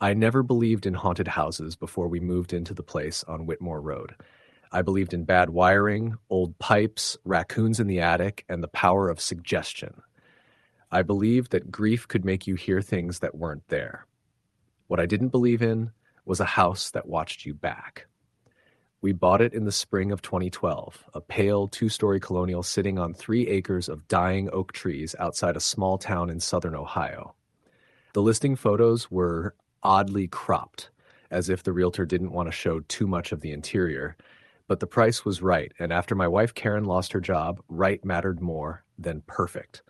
I never believed in haunted houses before we moved into the place on Whitmore Road. I believed in bad wiring, old pipes, raccoons in the attic, and the power of suggestion. I believed that grief could make you hear things that weren't there. What I didn't believe in was a house that watched you back. We bought it in the spring of 2012, a pale two-story colonial sitting on 3 acres of dying oak trees outside a small town in southern Ohio. The listing photos were oddly cropped, as if the realtor didn't want to show too much of the interior, but the price was right, and after my wife Karen lost her job, right mattered more than perfect.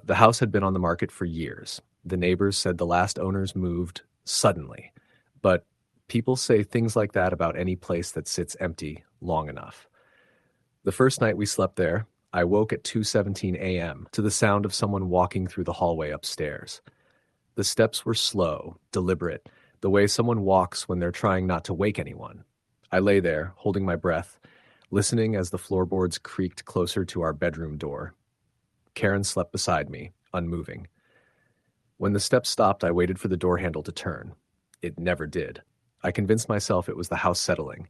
The house had been on the market for years. The neighbors said the last owners moved suddenly, but people say things like that about any place that sits empty long enough. The first night we slept there, I woke at 2:17 a.m. to the sound of someone walking through the hallway upstairs. The steps were slow, deliberate, the way someone walks when they're trying not to wake anyone. I lay there, holding my breath, listening as the floorboards creaked closer to our bedroom door. Karen slept beside me, unmoving. When the steps stopped, I waited for the door handle to turn. It never did. I convinced myself it was the house settling.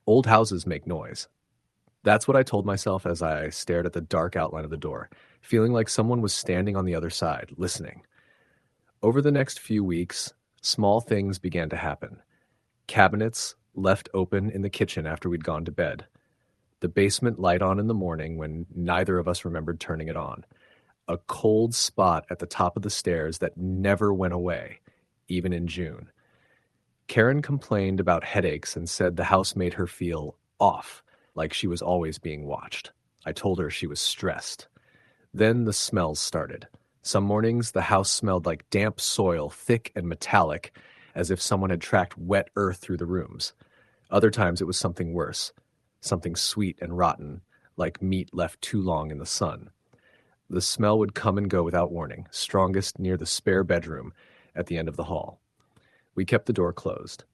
Old houses make noise. That's what I told myself as I stared at the dark outline of the door, feeling like someone was standing on the other side, listening. Over the next few weeks, small things began to happen. Cabinets left open in the kitchen after we'd gone to bed. The basement light on in the morning when neither of us remembered turning it on. A cold spot at the top of the stairs that never went away, even in June. Karen complained about headaches and said the house made her feel off, like she was always being watched. I told her she was stressed. Then the smells started. Some mornings, the house smelled like damp soil, thick and metallic, as if someone had tracked wet earth through the rooms. Other times it was something worse, something sweet and rotten, like meat left too long in the sun. The smell would come and go without warning, strongest near the spare bedroom at the end of the hall. We kept the door closed.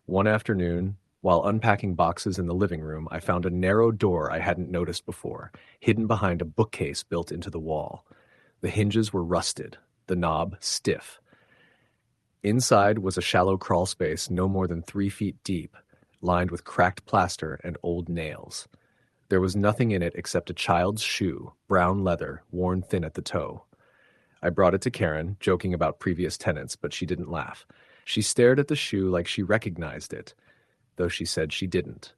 One afternoon, while unpacking boxes in the living room, I found a narrow door I hadn't noticed before, hidden behind a bookcase built into the wall. The hinges were rusted, the knob stiff. Inside was a shallow crawl space no more than 3 feet deep, lined with cracked plaster and old nails. There was nothing in it except a child's shoe, brown leather, worn thin at the toe. I brought it to Karen, joking about previous tenants, but she didn't laugh. She stared at the shoe like she recognized it, though she said she didn't.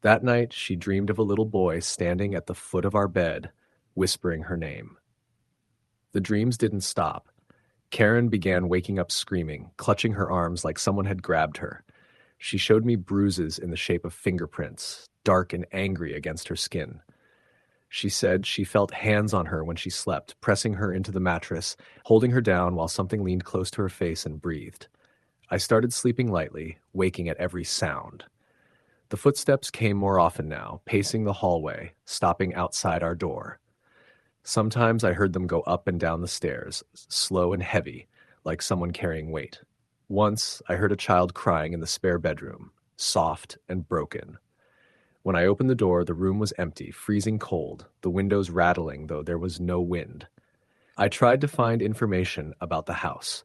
That night, she dreamed of a little boy standing at the foot of our bed, whispering her name. The dreams didn't stop. Karen began waking up screaming, clutching her arms like someone had grabbed her. She showed me bruises in the shape of fingerprints, dark and angry against her skin. She said she felt hands on her when she slept, pressing her into the mattress, holding her down while something leaned close to her face and breathed. I started sleeping lightly, waking at every sound. The footsteps came more often now, pacing the hallway, stopping outside our door. Sometimes I heard them go up and down the stairs, slow and heavy, like someone carrying weight. Once, I heard a child crying in the spare bedroom, soft and broken. When I opened the door, the room was empty, freezing cold, the windows rattling, though there was no wind. I tried to find information about the house.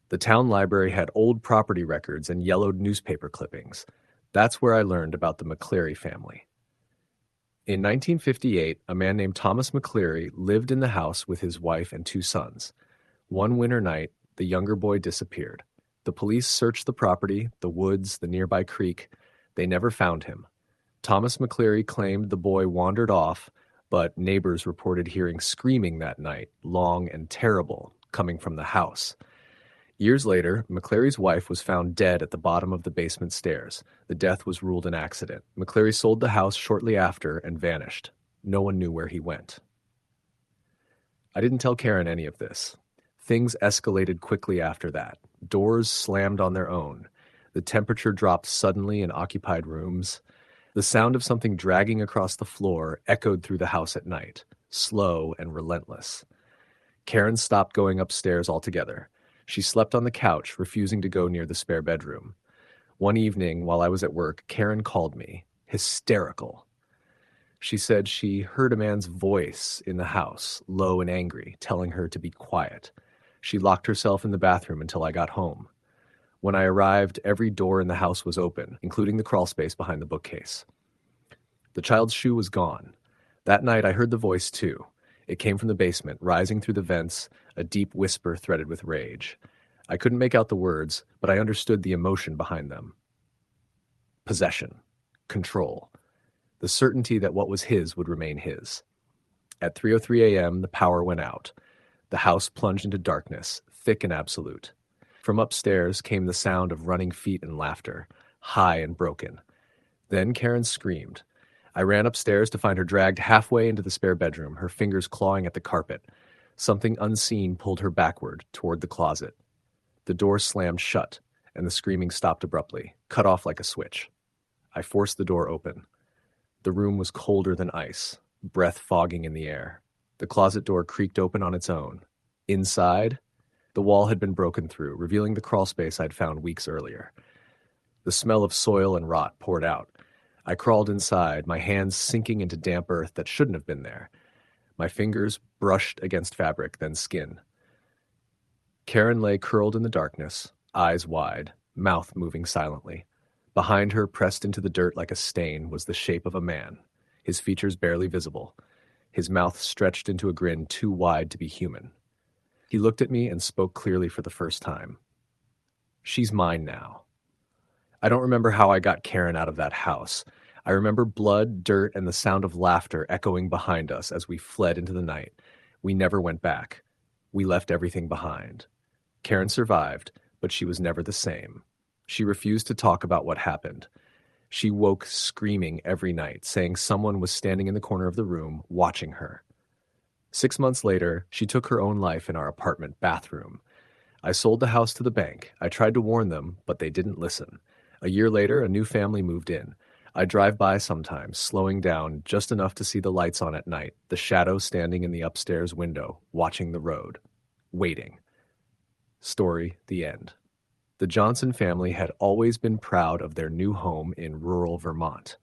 The town library had old property records and yellowed newspaper clippings. That's where I learned about the McCleary family. In 1958, a man named Thomas McCleary lived in the house with his wife and 2 sons. One winter night, the younger boy disappeared. The police searched the property, the woods, the nearby creek. They never found him. Thomas McCleary claimed the boy wandered off, but neighbors reported hearing screaming that night, long and terrible, coming from the house. Years later, McCleary's wife was found dead at the bottom of the basement stairs. The death was ruled an accident. McCleary sold the house shortly after and vanished. No one knew where he went. I didn't tell Karen any of this. Things escalated quickly after that. Doors slammed on their own. The temperature dropped suddenly in occupied rooms. The sound of something dragging across the floor echoed through the house at night, slow and relentless. Karen stopped going upstairs altogether. She slept on the couch, refusing to go near the spare bedroom. One evening, while I was at work, Karen called me, hysterical. She said she heard a man's voice in the house, low and angry, telling her to be quiet. She locked herself in the bathroom until I got home. When I arrived, every door in the house was open, including the crawlspace behind the bookcase. The child's shoe was gone. That night I heard the voice too. It came from the basement, rising through the vents, a deep whisper threaded with rage. I couldn't make out the words, but I understood the emotion behind them. Possession. Control. The certainty that what was his would remain his. At 3:03 a.m., the power went out. The house plunged into darkness, thick and absolute. From upstairs came the sound of running feet and laughter, high and broken. Then Karen screamed. I ran upstairs to find her dragged halfway into the spare bedroom, her fingers clawing at the carpet. Something unseen pulled her backward, toward the closet. The door slammed shut, and the screaming stopped abruptly, cut off like a switch. I forced the door open. The room was colder than ice, breath fogging in the air. The closet door creaked open on its own. Inside, the wall had been broken through, revealing the crawlspace I'd found weeks earlier. The smell of soil and rot poured out. I crawled inside, my hands sinking into damp earth that shouldn't have been there. My fingers brushed against fabric, then skin. Karen lay curled in the darkness, eyes wide, mouth moving silently. Behind her, pressed into the dirt like a stain, was the shape of a man, his features barely visible, his mouth stretched into a grin too wide to be human. He looked at me and spoke clearly for the first time. She's mine now. I don't remember how I got Karen out of that house. I remember blood, dirt, and the sound of laughter echoing behind us as we fled into the night. We never went back. We left everything behind. Karen survived, but she was never the same. She refused to talk about what happened. She woke screaming every night, saying someone was standing in the corner of the room, watching her. 6 months later, she took her own life in our apartment bathroom. I sold the house to the bank. I tried to warn them, but they didn't listen. A year later, a new family moved in. I drive by sometimes, slowing down just enough to see the lights on at night, the shadow standing in the upstairs window, watching the road, waiting. Story, the end. The Johnson family had always been proud of their new home in rural Vermont.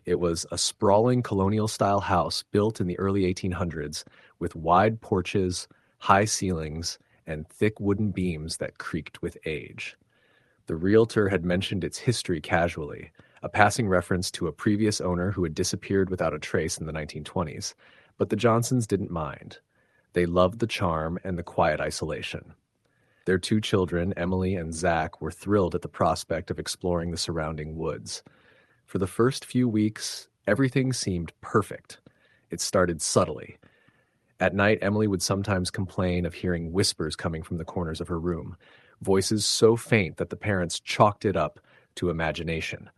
It was a sprawling colonial-style house built in the early 1800s with wide porches, high ceilings, and thick wooden beams that creaked with age. The realtor had mentioned its history casually, a passing reference to a previous owner who had disappeared without a trace in the 1920s, but the Johnsons didn't mind. They loved the charm and the quiet isolation. Their 2 children, Emily and Zach, were thrilled at the prospect of exploring the surrounding woods. For the first few weeks, everything seemed perfect. It started subtly. At night, Emily would sometimes complain of hearing whispers coming from the corners of her room, voices so faint that the parents chalked it up to imagination.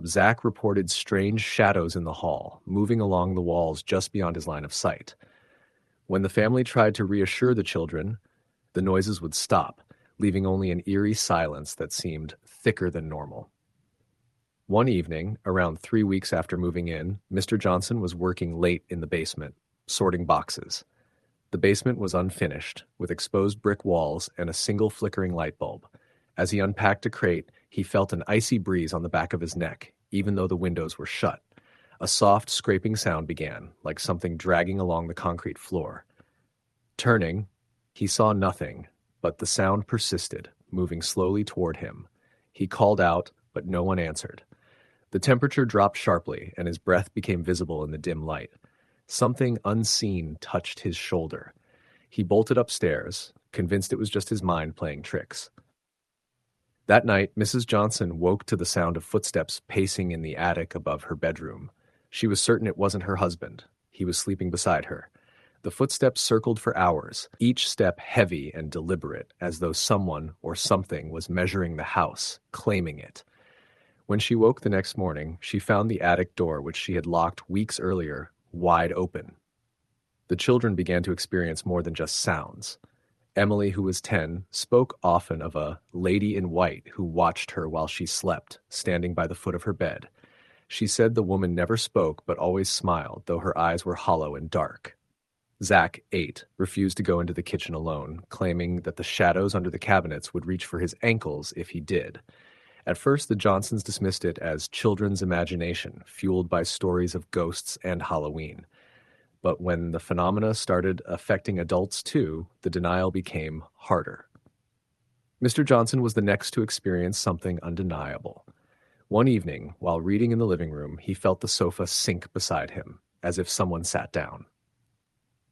Zach reported strange shadows in the hall, moving along the walls just beyond his line of sight. When the family tried to reassure the children, the noises would stop, leaving only an eerie silence that seemed thicker than normal. One evening, around 3 weeks after moving in, Mr. Johnson was working late in the basement, sorting boxes. The basement was unfinished, with exposed brick walls and a single flickering light bulb. As he unpacked a crate, he felt an icy breeze on the back of his neck, even though the windows were shut. A soft scraping sound began, like something dragging along the concrete floor. Turning, he saw nothing, but the sound persisted, moving slowly toward him. He called out, but no one answered. The temperature dropped sharply, and his breath became visible in the dim light. Something unseen touched his shoulder. He bolted upstairs, convinced it was just his mind playing tricks. That night, Mrs. Johnson woke to the sound of footsteps pacing in the attic above her bedroom. She was certain it wasn't her husband. He was sleeping beside her. The footsteps circled for hours, each step heavy and deliberate, as though someone or something was measuring the house, claiming it. When she woke the next morning, she found the attic door, which she had locked weeks earlier, wide open. The children began to experience more than just sounds. Emily, who was 10, spoke often of a lady in white who watched her while she slept, standing by the foot of her bed. She said the woman never spoke but always smiled, though her eyes were hollow and dark. Zach, 8, refused to go into the kitchen alone, claiming that the shadows under the cabinets would reach for his ankles if he did. At first, the Johnsons dismissed it as children's imagination, fueled by stories of ghosts and Halloween. But when the phenomena started affecting adults too, the denial became harder. Mr. Johnson was the next to experience something undeniable. One evening, while reading in the living room, he felt the sofa sink beside him, as if someone sat down.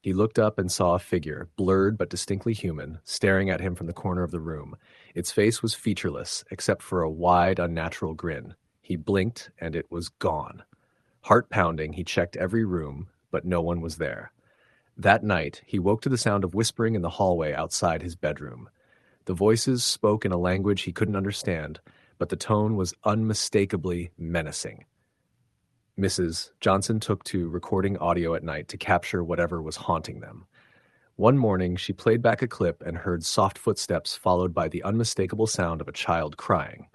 He looked up and saw a figure, blurred but distinctly human, staring at him from the corner of the room. Its face was featureless, except for a wide, unnatural grin. He blinked, and it was gone. Heart pounding, he checked every room, but no one was there. That night, he woke to the sound of whispering in the hallway outside his bedroom. The voices spoke in a language he couldn't understand, but the tone was unmistakably menacing. Mrs. Johnson took to recording audio at night to capture whatever was haunting them. One morning, she played back a clip and heard soft footsteps followed by the unmistakable sound of a child crying.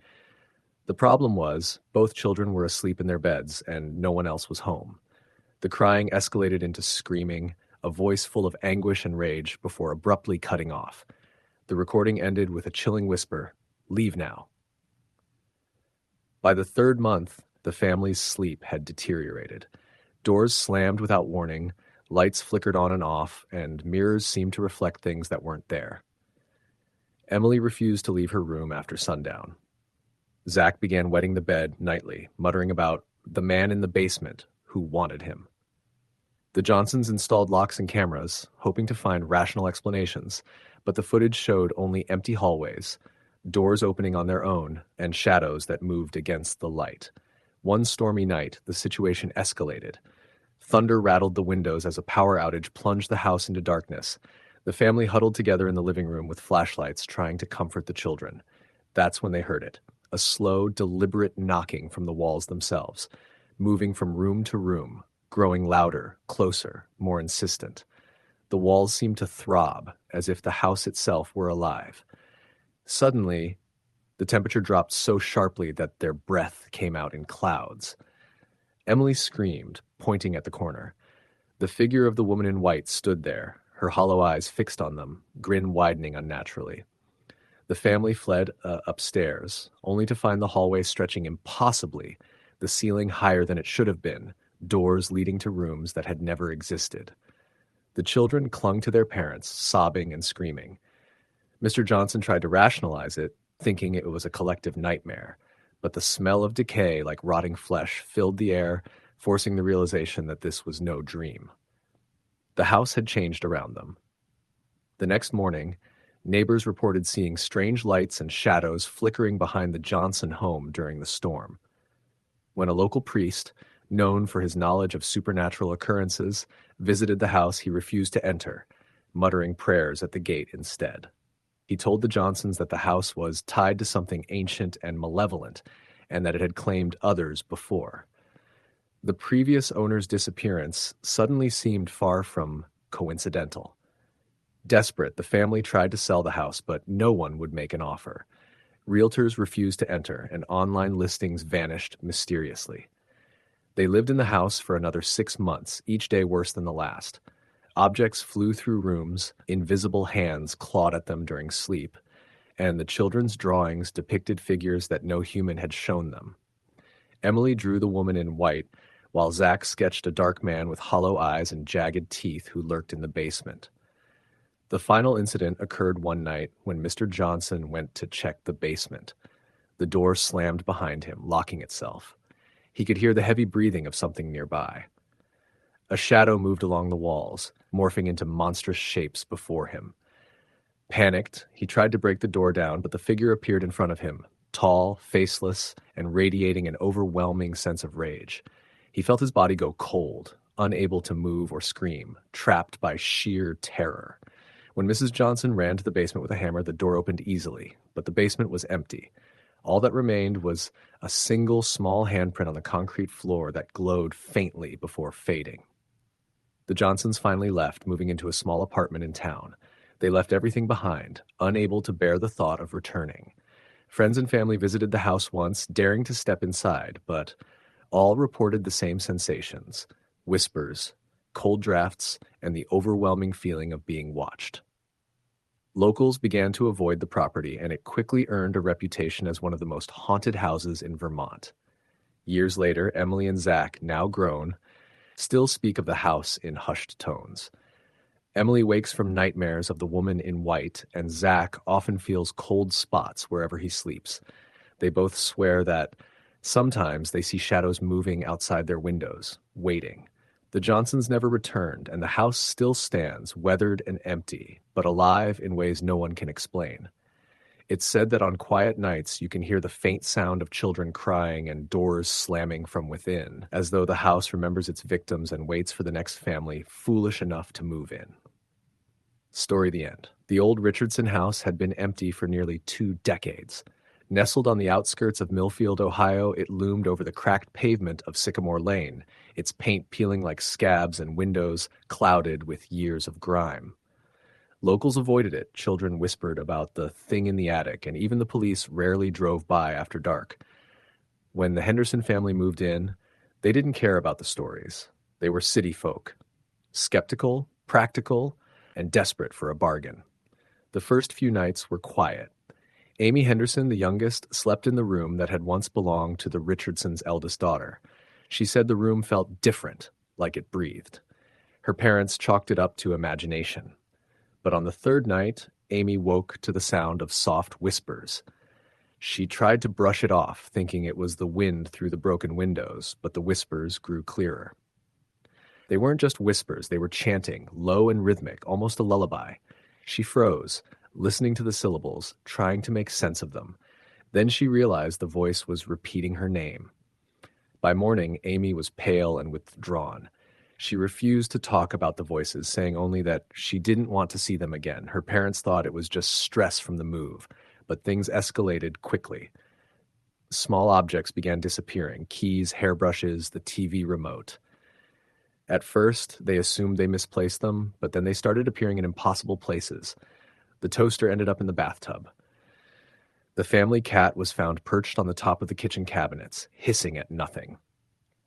The problem was, both children were asleep in their beds and no one else was home. The crying escalated into screaming, a voice full of anguish and rage, before abruptly cutting off. The recording ended with a chilling whisper, "Leave now." By the third month, the family's sleep had deteriorated. Doors slammed without warning, lights flickered on and off, and mirrors seemed to reflect things that weren't there. Emily refused to leave her room after sundown. Zach began wetting the bed nightly, muttering about the man in the basement who wanted him. The Johnsons installed locks and cameras, hoping to find rational explanations, but the footage showed only empty hallways, doors opening on their own, and shadows that moved against the light. One stormy night, the situation escalated. Thunder rattled the windows as a power outage plunged the house into darkness. The family huddled together in the living room with flashlights, trying to comfort the children. That's when they heard it, a slow, deliberate knocking from the walls themselves, moving from room to room, growing louder, closer, more insistent. The walls seemed to throb, as if the house itself were alive. Suddenly, the temperature dropped so sharply that their breath came out in clouds. Emily screamed, pointing at the corner. The figure of the woman in white stood there, her hollow eyes fixed on them, grin widening unnaturally. The family fled upstairs, only to find the hallway stretching impossibly, the ceiling higher than it should have been, doors leading to rooms that had never existed. The children clung to their parents, sobbing and screaming. Mr. Johnson tried to rationalize it, thinking it was a collective nightmare, but the smell of decay like rotting flesh filled the air, forcing the realization that this was no dream. The house had changed around them. The next morning, neighbors reported seeing strange lights and shadows flickering behind the Johnson home during the storm. When a local priest, known for his knowledge of supernatural occurrences, visited the house, he refused to enter, muttering prayers at the gate instead. He told the Johnsons that the house was tied to something ancient and malevolent, and that it had claimed others before. The previous owner's disappearance suddenly seemed far from coincidental. Desperate, the family tried to sell the house, but no one would make an offer. Realtors refused to enter, and online listings vanished mysteriously. They lived in the house for another 6 months, each day worse than the last. Objects flew through rooms, invisible hands clawed at them during sleep, and the children's drawings depicted figures that no human had shown them. Emily drew the woman in white, while Zach sketched a dark man with hollow eyes and jagged teeth who lurked in the basement. The final incident occurred one night when Mr. Johnson went to check the basement. The door slammed behind him, locking itself. He could hear the heavy breathing of something nearby. A shadow moved along the walls, morphing into monstrous shapes before him. Panicked, he tried to break the door down, but the figure appeared in front of him, tall, faceless, and radiating an overwhelming sense of rage. He felt his body go cold, unable to move or scream, trapped by sheer terror. When Mrs. Johnson ran to the basement with a hammer, the door opened easily, but the basement was empty. All that remained was a single small handprint on the concrete floor that glowed faintly before fading. The Johnsons finally left, moving into a small apartment in town. They left everything behind, unable to bear the thought of returning. Friends and family visited the house once, daring to step inside, but all reported the same sensations: whispers, cold drafts, and the overwhelming feeling of being watched. Locals began to avoid the property, and it quickly earned a reputation as one of the most haunted houses in Vermont. Years later, Emily and Zach, now grown, still speak of the house in hushed tones. Emily wakes from nightmares of the woman in white, and Zach often feels cold spots wherever he sleeps. They both swear that sometimes they see shadows moving outside their windows, waiting. The Johnsons never returned, and the house still stands, weathered and empty, but alive in ways no one can explain. It's said that on quiet nights you can hear the faint sound of children crying and doors slamming from within, as though the house remembers its victims and waits for the next family foolish enough to move in. Story the end. The old Richardson house had been empty for nearly 2 decades. Nestled on the outskirts of Millfield, Ohio, it loomed over the cracked pavement of Sycamore Lane, its paint peeling like scabs and windows clouded with years of grime. Locals avoided it, children whispered about the thing in the attic, and even the police rarely drove by after dark. When the Henderson family moved in, they didn't care about the stories. They were city folk, skeptical, practical, and desperate for a bargain. The first few nights were quiet. Amy Henderson, the youngest, slept in the room that had once belonged to the Richardsons' eldest daughter. She said the room felt different, like it breathed. Her parents chalked it up to imagination. But on the third night, Amy woke to the sound of soft whispers. She tried to brush it off, thinking it was the wind through the broken windows, but the whispers grew clearer. They weren't just whispers, they were chanting, low and rhythmic, almost a lullaby. She froze, listening to the syllables, trying to make sense of them. Then she realized the voice was repeating her name. By morning, Amy was pale and withdrawn. She refused to talk about the voices, saying only that she didn't want to see them again. Her parents thought it was just stress from the move, but things escalated quickly. Small objects began disappearing, keys, hairbrushes, the TV remote. At first, they assumed they misplaced them, but then they started appearing in impossible places. The toaster ended up in the bathtub. The family cat was found perched on the top of the kitchen cabinets, hissing at nothing.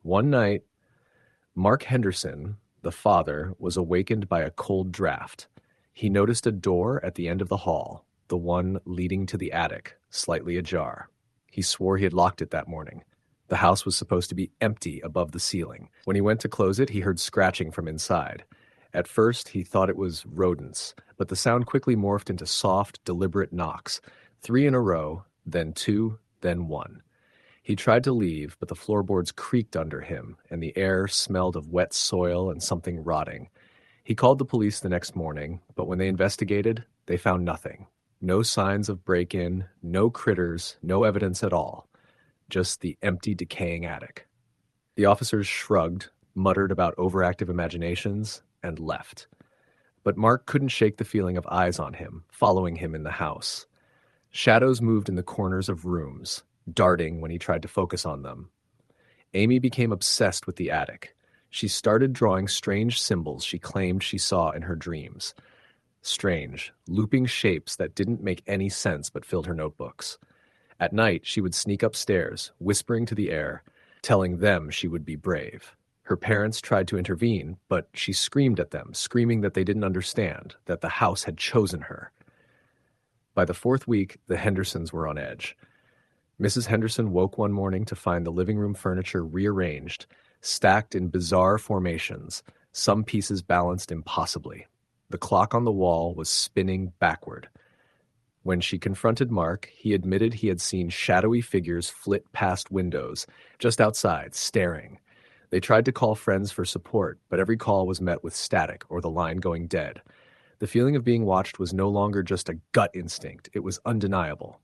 One night, Mark Henderson, the father, was awakened by a cold draft. He noticed a door at the end of the hall, the one leading to the attic, slightly ajar. He swore he had locked it that morning. The house was supposed to be empty above the ceiling. When he went to close it, he heard scratching from inside. At first, he thought it was rodents, but the sound quickly morphed into soft, deliberate knocks, 3 in a row, then 2, then 1. He tried to leave, but the floorboards creaked under him, and the air smelled of wet soil and something rotting. He called the police the next morning, but when they investigated, they found nothing. No signs of break-in, no critters, no evidence at all. Just the empty, decaying attic. The officers shrugged, muttered about overactive imaginations, and left. But Mark couldn't shake the feeling of eyes on him, following him in the house. Shadows moved in the corners of rooms, darting when he tried to focus on them. Amy became obsessed with the attic. She started drawing strange symbols she claimed she saw in her dreams. Strange, looping shapes that didn't make any sense but filled her notebooks. At night, she would sneak upstairs, whispering to the air, telling them she would be brave. Her parents tried to intervene, but she screamed at them, screaming that they didn't understand, that the house had chosen her. By the 4th week, the Hendersons were on edge. Mrs. Henderson woke one morning to find the living room furniture rearranged, stacked in bizarre formations, some pieces balanced impossibly. The clock on the wall was spinning backward. When she confronted Mark, he admitted he had seen shadowy figures flit past windows, just outside, staring. They tried to call friends for support, but every call was met with static or the line going dead. The feeling of being watched was no longer just a gut instinct, it was undeniable.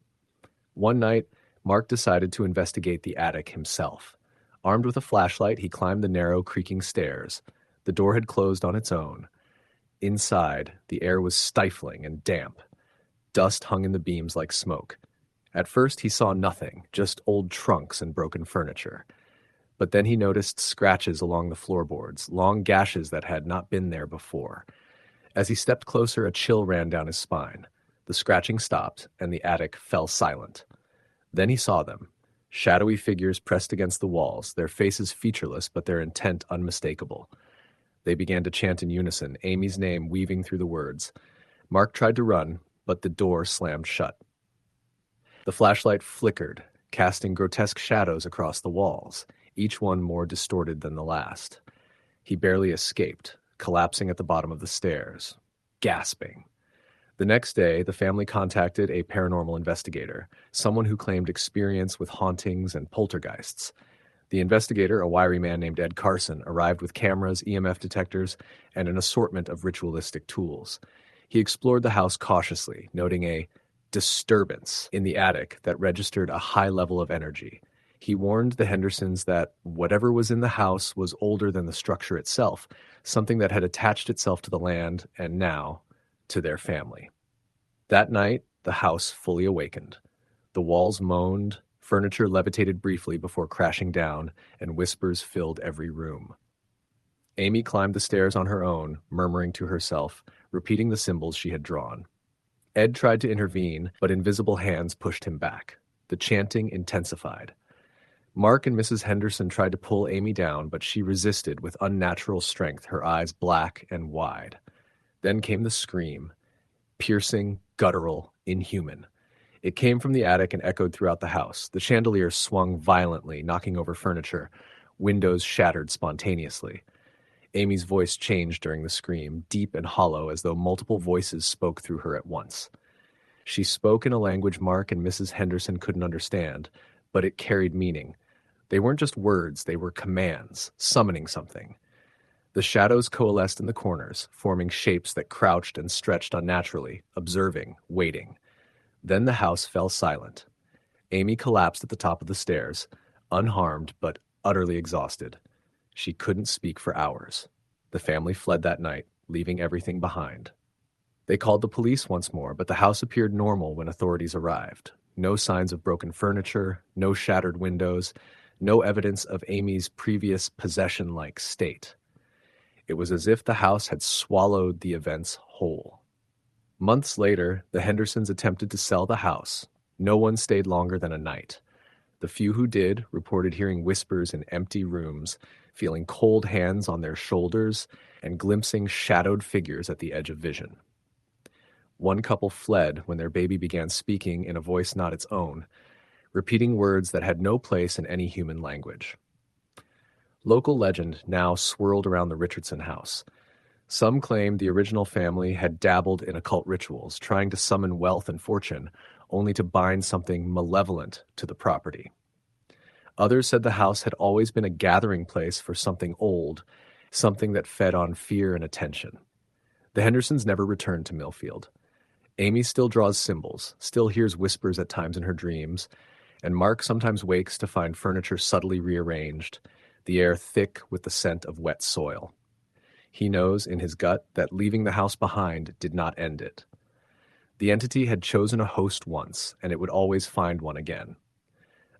One night, Mark decided to investigate the attic himself. Armed with a flashlight, he climbed the narrow, creaking stairs. The door had closed on its own. Inside, the air was stifling and damp. Dust hung in the beams like smoke. At first, he saw nothing, just old trunks and broken furniture. But then he noticed scratches along the floorboards, long gashes that had not been there before. As he stepped closer, a chill ran down his spine. The scratching stopped, and the attic fell silent. Then he saw them, shadowy figures pressed against the walls, their faces featureless but their intent unmistakable. They began to chant in unison, Amy's name weaving through the words. Mark tried to run, but the door slammed shut. The flashlight flickered, casting grotesque shadows across the walls, each one more distorted than the last. He barely escaped, collapsing at the bottom of the stairs, gasping. The next day, the family contacted a paranormal investigator, someone who claimed experience with hauntings and poltergeists. The investigator, a wiry man named Ed Carson, arrived with cameras, EMF detectors, and an assortment of ritualistic tools. He explored the house cautiously, noting a disturbance in the attic that registered a high level of energy. He warned the Hendersons that whatever was in the house was older than the structure itself, something that had attached itself to the land and now to their family. That night, the house fully awakened. The walls moaned, furniture levitated briefly before crashing down, and whispers filled every room. Amy climbed the stairs on her own, murmuring to herself, repeating the symbols she had drawn. Ed tried to intervene, but invisible hands pushed him back. The chanting intensified. Mark and Mrs. Henderson tried to pull Amy down, but she resisted with unnatural strength, her eyes black and wide. Then came the scream, piercing, guttural, inhuman. It came from the attic and echoed throughout the house. The chandelier swung violently, knocking over furniture. Windows shattered spontaneously. Amy's voice changed during the scream, deep and hollow, as though multiple voices spoke through her at once. She spoke in a language Mark and Mrs. Henderson couldn't understand, but it carried meaning. They weren't just words, they were commands, summoning something. The shadows coalesced in the corners, forming shapes that crouched and stretched unnaturally, observing, waiting. Then the house fell silent. Amy collapsed at the top of the stairs, unharmed but utterly exhausted. She couldn't speak for hours. The family fled that night, leaving everything behind. They called the police once more, but the house appeared normal when authorities arrived. No signs of broken furniture, no shattered windows, no evidence of Amy's previous possession-like state. It was as if the house had swallowed the events whole. Months later, the Hendersons attempted to sell the house. No one stayed longer than a night. The few who did reported hearing whispers in empty rooms, feeling cold hands on their shoulders, and glimpsing shadowed figures at the edge of vision. One couple fled when their baby began speaking in a voice not its own, repeating words that had no place in any human language. Local legend now swirled around the Richardson house. Some claimed the original family had dabbled in occult rituals, trying to summon wealth and fortune, only to bind something malevolent to the property. Others said the house had always been a gathering place for something old, something that fed on fear and attention. The Hendersons never returned to Millfield. Amy still draws symbols, still hears whispers at times in her dreams, and Mark sometimes wakes to find furniture subtly rearranged, the air thick with the scent of wet soil. He knows in his gut that leaving the house behind did not end it. The entity had chosen a host once, and it would always find one again.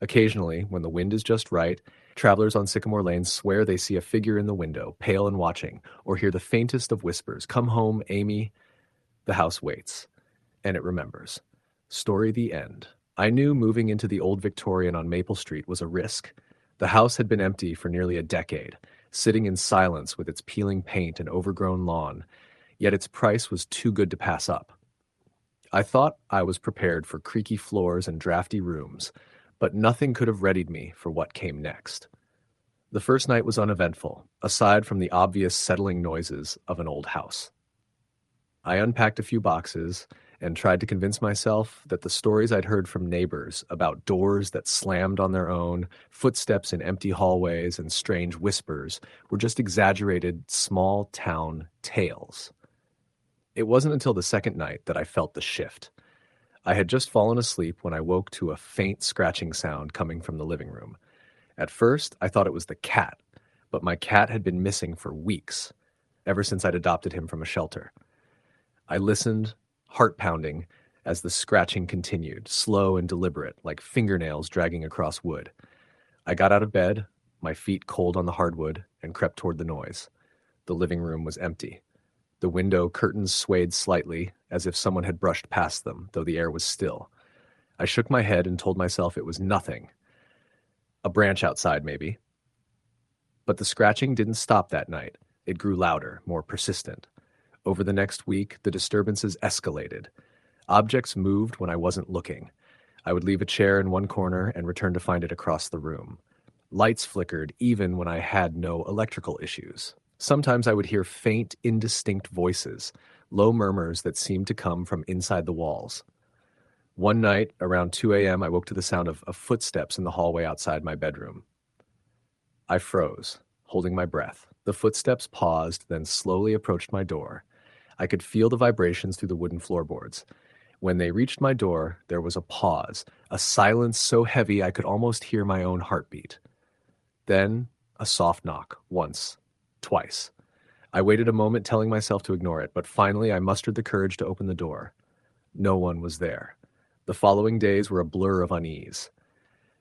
Occasionally, when the wind is just right, travelers on Sycamore Lane swear they see a figure in the window, pale and watching, or hear the faintest of whispers, "Come home, Amy." The house waits, and it remembers. Story the end. I knew moving into the old Victorian on Maple Street was a risk. The house had been empty for nearly a decade, sitting in silence with its peeling paint and overgrown lawn, yet its price was too good to pass up. I thought I was prepared for creaky floors and drafty rooms, but nothing could have readied me for what came next. The first night was uneventful, aside from the obvious settling noises of an old house. I unpacked a few boxes and tried to convince myself that the stories I'd heard from neighbors about doors that slammed on their own, footsteps in empty hallways, and strange whispers were just exaggerated small-town tales. It wasn't until the second night that I felt the shift. I had just fallen asleep when I woke to a faint scratching sound coming from the living room. At first, I thought it was the cat, but my cat had been missing for weeks, ever since I'd adopted him from a shelter. I listened, heart pounding, as the scratching continued, slow and deliberate, like fingernails dragging across wood. I got out of bed, my feet cold on the hardwood, and crept toward the noise. The living room was empty. The window curtains swayed slightly, as if someone had brushed past them, though the air was still. I shook my head and told myself it was nothing. A branch outside, maybe. But the scratching didn't stop that night. It grew louder, more persistent. Over the next week, the disturbances escalated. Objects moved when I wasn't looking. I would leave a chair in one corner and return to find it across the room. Lights flickered even when I had no electrical issues. Sometimes I would hear faint, indistinct voices, low murmurs that seemed to come from inside the walls. One night, around 2 a.m., I woke to the sound of footsteps in the hallway outside my bedroom. I froze, holding my breath. The footsteps paused, then slowly approached my door. I could feel the vibrations through the wooden floorboards. When they reached my door, there was a pause, a silence so heavy I could almost hear my own heartbeat. Then, a soft knock, once, twice. I waited a moment, telling myself to ignore it, but finally I mustered the courage to open the door. No one was there. The following days were a blur of unease.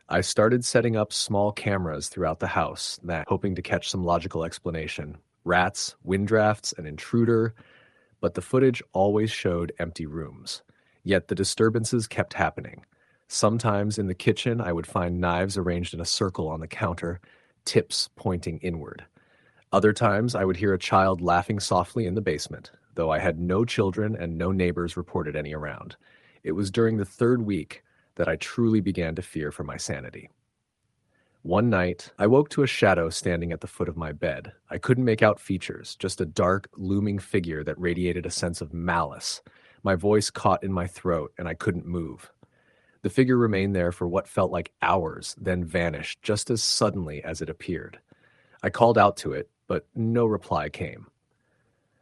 I started setting up small cameras throughout the house, hoping to catch some logical explanation. Rats, wind drafts, an intruder, but the footage always showed empty rooms. Yet the disturbances kept happening. Sometimes in the kitchen, I would find knives arranged in a circle on the counter, tips pointing inward. Other times, I would hear a child laughing softly in the basement, though I had no children and no neighbors reported any around. It was during the third week that I truly began to fear for my sanity. One night, I woke to a shadow standing at the foot of my bed. I couldn't make out features, just a dark, looming figure that radiated a sense of malice. My voice caught in my throat, and I couldn't move. The figure remained there for what felt like hours, then vanished just as suddenly as it appeared. I called out to it, but no reply came.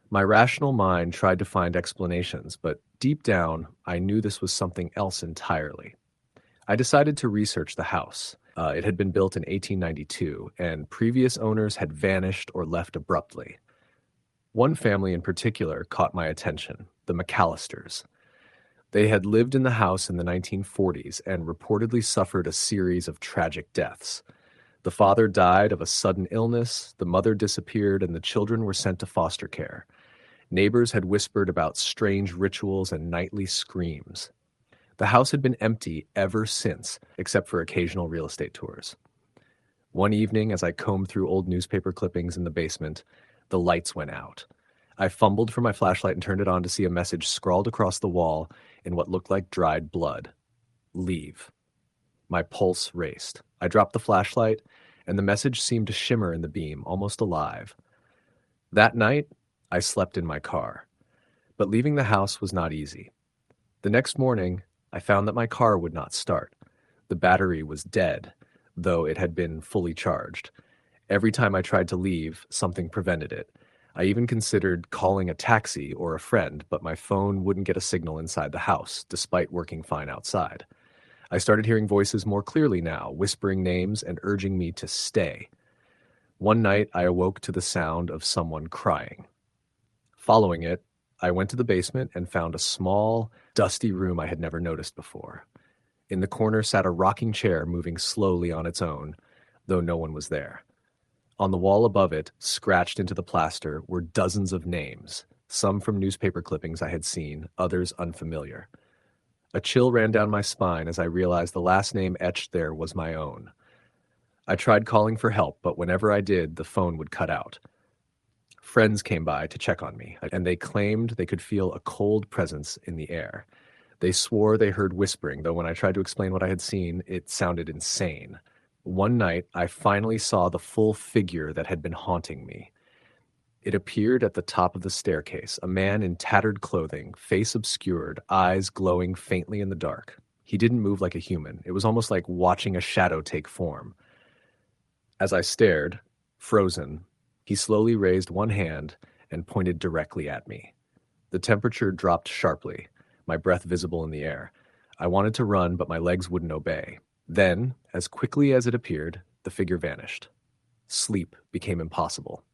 My rational mind tried to find explanations, but deep down, I knew this was something else entirely. I decided to research the house. It had been built in 1892, and previous owners had vanished or left abruptly. One family in particular caught my attention, the McAllisters. They had lived in the house in the 1940s and reportedly suffered a series of tragic deaths. The father died of a sudden illness, the mother disappeared, and the children were sent to foster care. Neighbors had whispered about strange rituals and nightly screams. The house had been empty ever since, except for occasional real estate tours. One evening, as I combed through old newspaper clippings in the basement, the lights went out. I fumbled for my flashlight and turned it on to see a message scrawled across the wall in what looked like dried blood. Leave. My pulse raced. I dropped the flashlight, and the message seemed to shimmer in the beam, almost alive. That night, I slept in my car. But leaving the house was not easy. The next morning, I found that my car would not start. The battery was dead, though it had been fully charged. Every time I tried to leave, something prevented it. I even considered calling a taxi or a friend, but my phone wouldn't get a signal inside the house, despite working fine outside. I started hearing voices more clearly now, whispering names and urging me to stay. One night, I awoke to the sound of someone crying. Following it, I went to the basement and found a small, dusty room I had never noticed before. In the corner sat a rocking chair moving slowly on its own, though no one was there. On the wall above it, scratched into the plaster, were dozens of names, some from newspaper clippings I had seen, others unfamiliar. A chill ran down my spine as I realized the last name etched there was my own. I tried calling for help, but whenever I did, the phone would cut out. Friends came by to check on me, and they claimed they could feel a cold presence in the air. They swore they heard whispering, though when I tried to explain what I had seen, it sounded insane. One night, I finally saw the full figure that had been haunting me. It appeared at the top of the staircase, a man in tattered clothing, face obscured, eyes glowing faintly in the dark. He didn't move like a human. It was almost like watching a shadow take form. As I stared, frozen, he slowly raised one hand and pointed directly at me. The temperature dropped sharply, my breath visible in the air. I wanted to run, but my legs wouldn't obey. Then, as quickly as it appeared, the figure vanished. Sleep became impossible.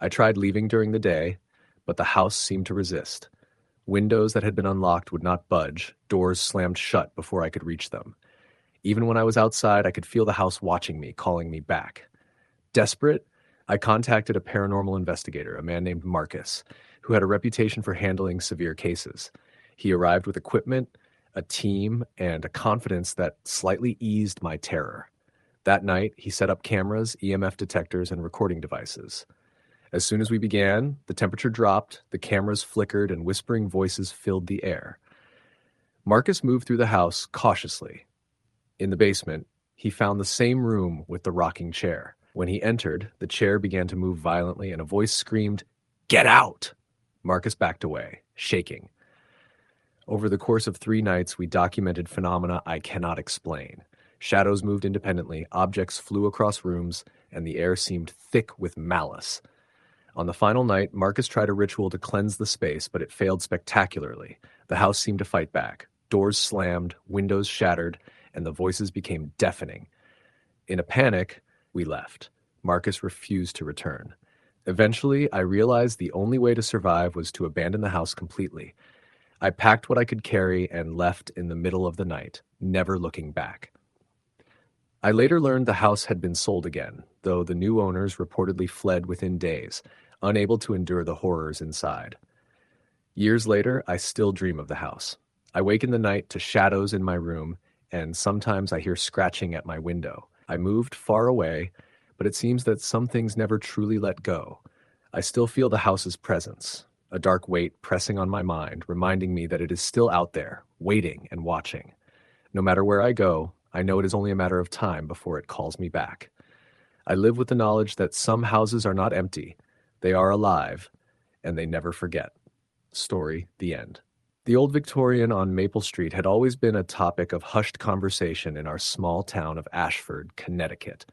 I tried leaving during the day, but the house seemed to resist. Windows that had been unlocked would not budge, doors slammed shut before I could reach them. Even when I was outside, I could feel the house watching me, calling me back. Desperate, I contacted a paranormal investigator, a man named Marcus, who had a reputation for handling severe cases. He arrived with equipment, a team, and a confidence that slightly eased my terror. That night, he set up cameras, EMF detectors, and recording devices. As soon as we began, the temperature dropped, the cameras flickered, and whispering voices filled the air. Marcus moved through the house cautiously. In the basement, he found the same room with the rocking chair. When he entered, the chair began to move violently and a voice screamed, "Get out!" Marcus backed away, shaking. Over the course of 3 nights, we documented phenomena I cannot explain. Shadows moved independently, objects flew across rooms, and the air seemed thick with malice. On the final night, Marcus tried a ritual to cleanse the space, but it failed spectacularly. The house seemed to fight back. Doors slammed, windows shattered, and the voices became deafening. In a panic, we left. Marcus refused to return. Eventually, I realized the only way to survive was to abandon the house completely. I packed what I could carry and left in the middle of the night, never looking back. I later learned the house had been sold again, though the new owners reportedly fled within days, unable to endure the horrors inside. Years later, I still dream of the house. I wake in the night to shadows in my room, and sometimes I hear scratching at my window. I moved far away, but it seems that some things never truly let go. I still feel the house's presence, a dark weight pressing on my mind, reminding me that it is still out there, waiting and watching. No matter where I go, I know it is only a matter of time before it calls me back. I live with the knowledge that some houses are not empty, they are alive, and they never forget. Story, the end. The Old Victorian on Maple Street had always been a topic of hushed conversation in our small town of Ashford, Connecticut.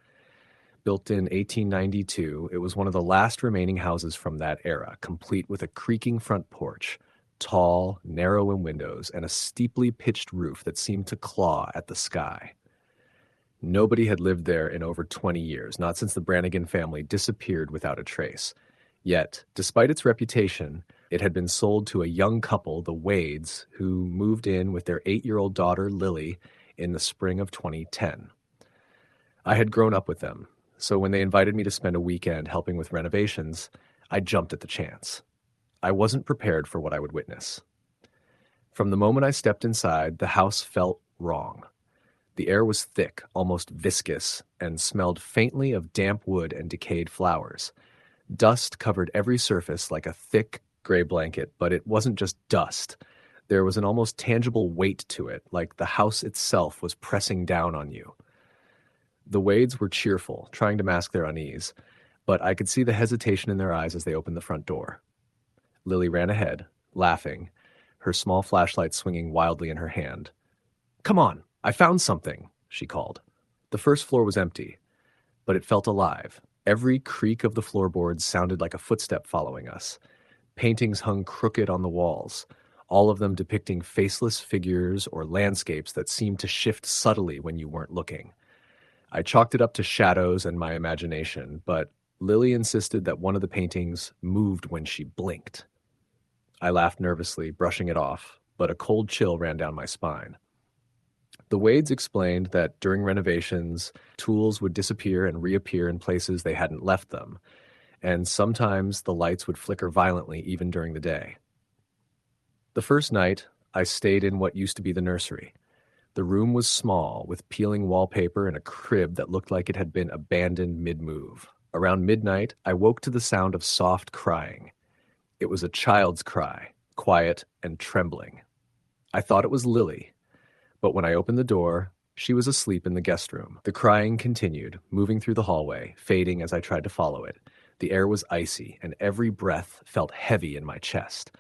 Built in 1892, it was one of the last remaining houses from that era, complete with a creaking front porch, tall, narrow in windows, and a steeply pitched roof that seemed to claw at the sky. Nobody had lived there in over 20 years, not since the Brannigan family disappeared without a trace. Yet, despite its reputation, it had been sold to a young couple, the Wades, who moved in with their 8-year-old daughter, Lily, in the spring of 2010. I had grown up with them, so when they invited me to spend a weekend helping with renovations, I jumped at the chance. I wasn't prepared for what I would witness. From the moment I stepped inside, the house felt wrong. The air was thick, almost viscous, and smelled faintly of damp wood and decayed flowers. Dust covered every surface like a thick gray blanket, but it wasn't just dust. There was an almost tangible weight to it, like the house itself was pressing down on you. The Wades were cheerful, trying to mask their unease, but I could see the hesitation in their eyes as they opened the front door. Lily ran ahead, laughing, her small flashlight swinging wildly in her hand. "Come on, I found something," she called. The first floor was empty, but it felt alive. Every creak of the floorboards sounded like a footstep following us. Paintings hung crooked on the walls, all of them depicting faceless figures or landscapes that seemed to shift subtly when you weren't looking. I chalked it up to shadows and my imagination, but Lily insisted that one of the paintings moved when she blinked. I laughed nervously, brushing it off, but a cold chill ran down my spine. The Wades explained that during renovations, tools would disappear and reappear in places they hadn't left them, and sometimes the lights would flicker violently even during the day. The first night, I stayed in what used to be the nursery. The room was small, with peeling wallpaper and a crib that looked like it had been abandoned mid-move. Around midnight, I woke to the sound of soft crying. It was a child's cry, quiet and trembling. I thought it was Lily, but when I opened the door, she was asleep in the guest room. The crying continued, moving through the hallway, fading as I tried to follow it. The air was icy, and every breath felt heavy in my chest.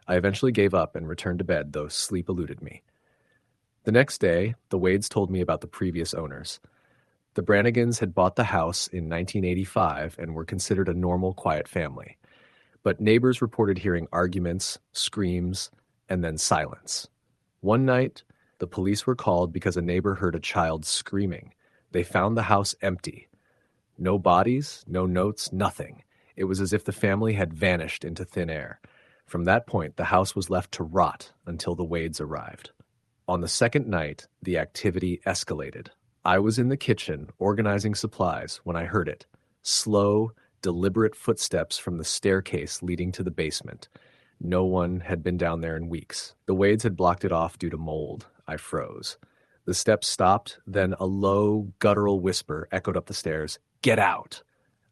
I eventually gave up and returned to bed, though sleep eluded me. The next day, the Wades told me about the previous owners. The Brannigans had bought the house in 1985 and were considered a normal, quiet family. But neighbors reported hearing arguments, screams, and then silence. One night, the police were called because a neighbor heard a child screaming. They found the house empty. No bodies, no notes, nothing. It was as if the family had vanished into thin air. From that point, the house was left to rot until the Wades arrived. On the second night, the activity escalated. I was in the kitchen organizing supplies when I heard it. Slow, deliberate footsteps from the staircase leading to the basement. No one had been down there in weeks. The Wades had blocked it off due to mold. I froze. The steps stopped, then a low, guttural whisper echoed up the stairs. "Get out!"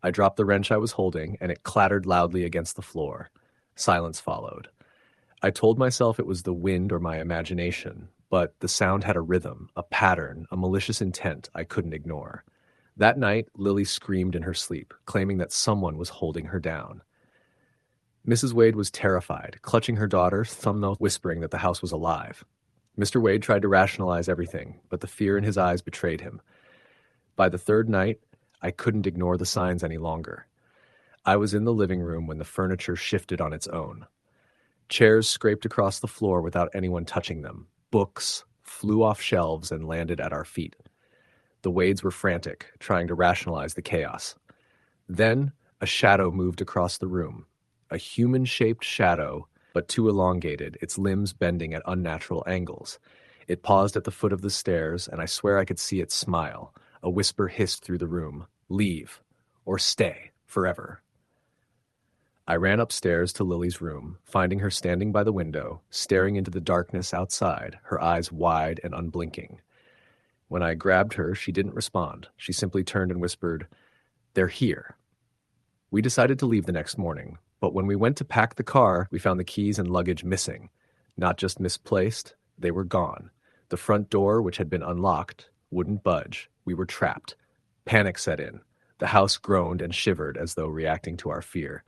I dropped the wrench I was holding, and it clattered loudly against the floor. Silence followed. I told myself it was the wind or my imagination, but the sound had a rhythm, a pattern, a malicious intent I couldn't ignore. That night, Lily screamed in her sleep, claiming that someone was holding her down. Mrs. Wade was terrified, clutching her daughter, thumbnail whispering that the house was alive. Mr. Wade tried to rationalize everything, but the fear in his eyes betrayed him. By the third night, I couldn't ignore the signs any longer. I was in the living room when the furniture shifted on its own. Chairs scraped across the floor without anyone touching them. Books flew off shelves and landed at our feet. The Wades were frantic, trying to rationalize the chaos. Then, a shadow moved across the room. A human-shaped shadow, but too elongated, its limbs bending at unnatural angles. It paused at the foot of the stairs, and I swear I could see it smile. A whisper hissed through the room. Leave. Or stay. Forever. I ran upstairs to Lily's room, finding her standing by the window, staring into the darkness outside, her eyes wide and unblinking. When I grabbed her, she didn't respond. She simply turned and whispered, "They're here." We decided to leave the next morning, but when we went to pack the car, we found the keys and luggage missing. Not just misplaced, they were gone. The front door, which had been unlocked, wouldn't budge. We were trapped. Panic set in. The house groaned and shivered as though reacting to our fear.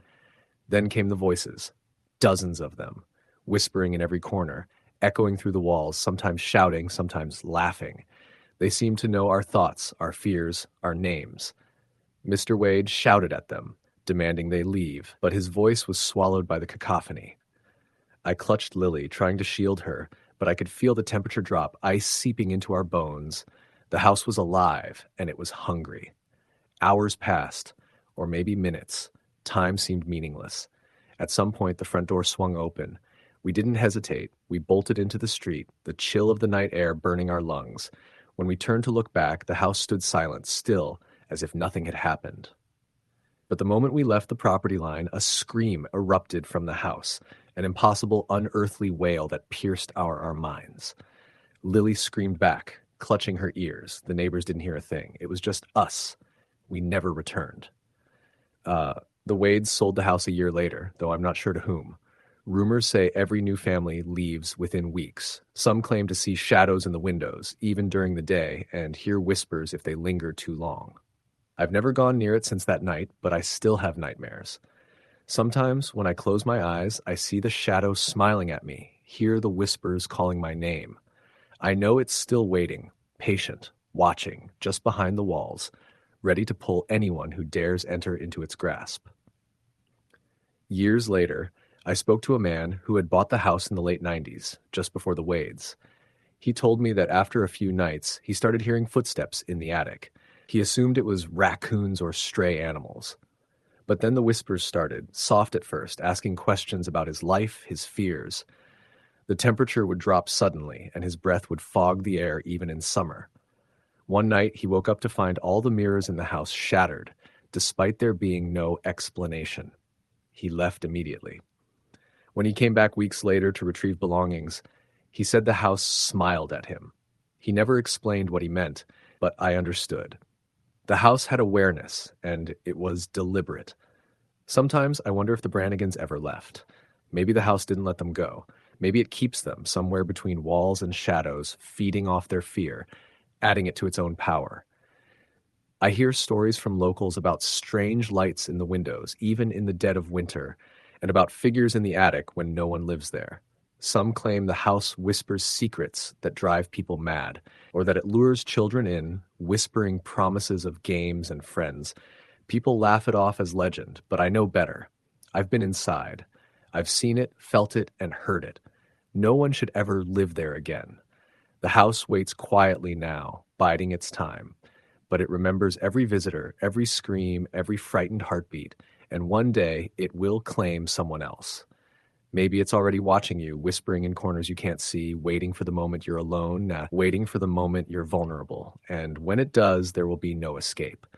Then came the voices, dozens of them, whispering in every corner, echoing through the walls, sometimes shouting, sometimes laughing. They seemed to know our thoughts, our fears, our names. Mr. Wade shouted at them, demanding they leave, but his voice was swallowed by the cacophony. I clutched Lily, trying to shield her, but I could feel the temperature drop, ice seeping into our bones. The house was alive, and it was hungry. Hours passed, or maybe minutes. Time seemed meaningless. At some point, the front door swung open. We didn't hesitate. We bolted into the street, the chill of the night air burning our lungs. When we turned to look back, the house stood silent, still, as if nothing had happened. But the moment we left the property line, a scream erupted from the house, an impossible, unearthly wail that pierced our minds. Lily screamed back, clutching her ears. The neighbors didn't hear a thing. It was just us. We never returned. The Wades sold the house a year later, though I'm not sure to whom. Rumors say every new family leaves within weeks. Some claim to see shadows in the windows, even during the day, and hear whispers if they linger too long. I've never gone near it since that night, but I still have nightmares. Sometimes, when I close my eyes, I see the shadow smiling at me, hear the whispers calling my name. I know it's still waiting, patient, watching, just behind the walls, ready to pull anyone who dares enter into its grasp. Years later, I spoke to a man who had bought the house in the late 90s, just before the Wades. He told me that after a few nights, he started hearing footsteps in the attic. He assumed it was raccoons or stray animals. But then the whispers started, soft at first, asking questions about his life, his fears. The temperature would drop suddenly, and his breath would fog the air even in summer. One night, he woke up to find all the mirrors in the house shattered, despite there being no explanation. He left immediately. When he came back weeks later to retrieve belongings, he said the house smiled at him. He never explained what he meant, but I understood. The house had awareness, and it was deliberate. Sometimes I wonder if the Brannigans ever left. Maybe the house didn't let them go. Maybe it keeps them somewhere between walls and shadows, feeding off their fear, adding it to its own power. I hear stories from locals about strange lights in the windows, even in the dead of winter, and about figures in the attic when no one lives there. Some claim the house whispers secrets that drive people mad, or that it lures children in, whispering promises of games and friends. People laugh it off as legend, but I know better. I've been inside. I've seen it, felt it, and heard it. No one should ever live there again. The house waits quietly now, biding its time, but it remembers every visitor, every scream, every frightened heartbeat, and one day it will claim someone else. Maybe it's already watching you, whispering in corners you can't see, waiting for the moment you're alone, waiting for the moment you're vulnerable. And when it does, there will be no escape.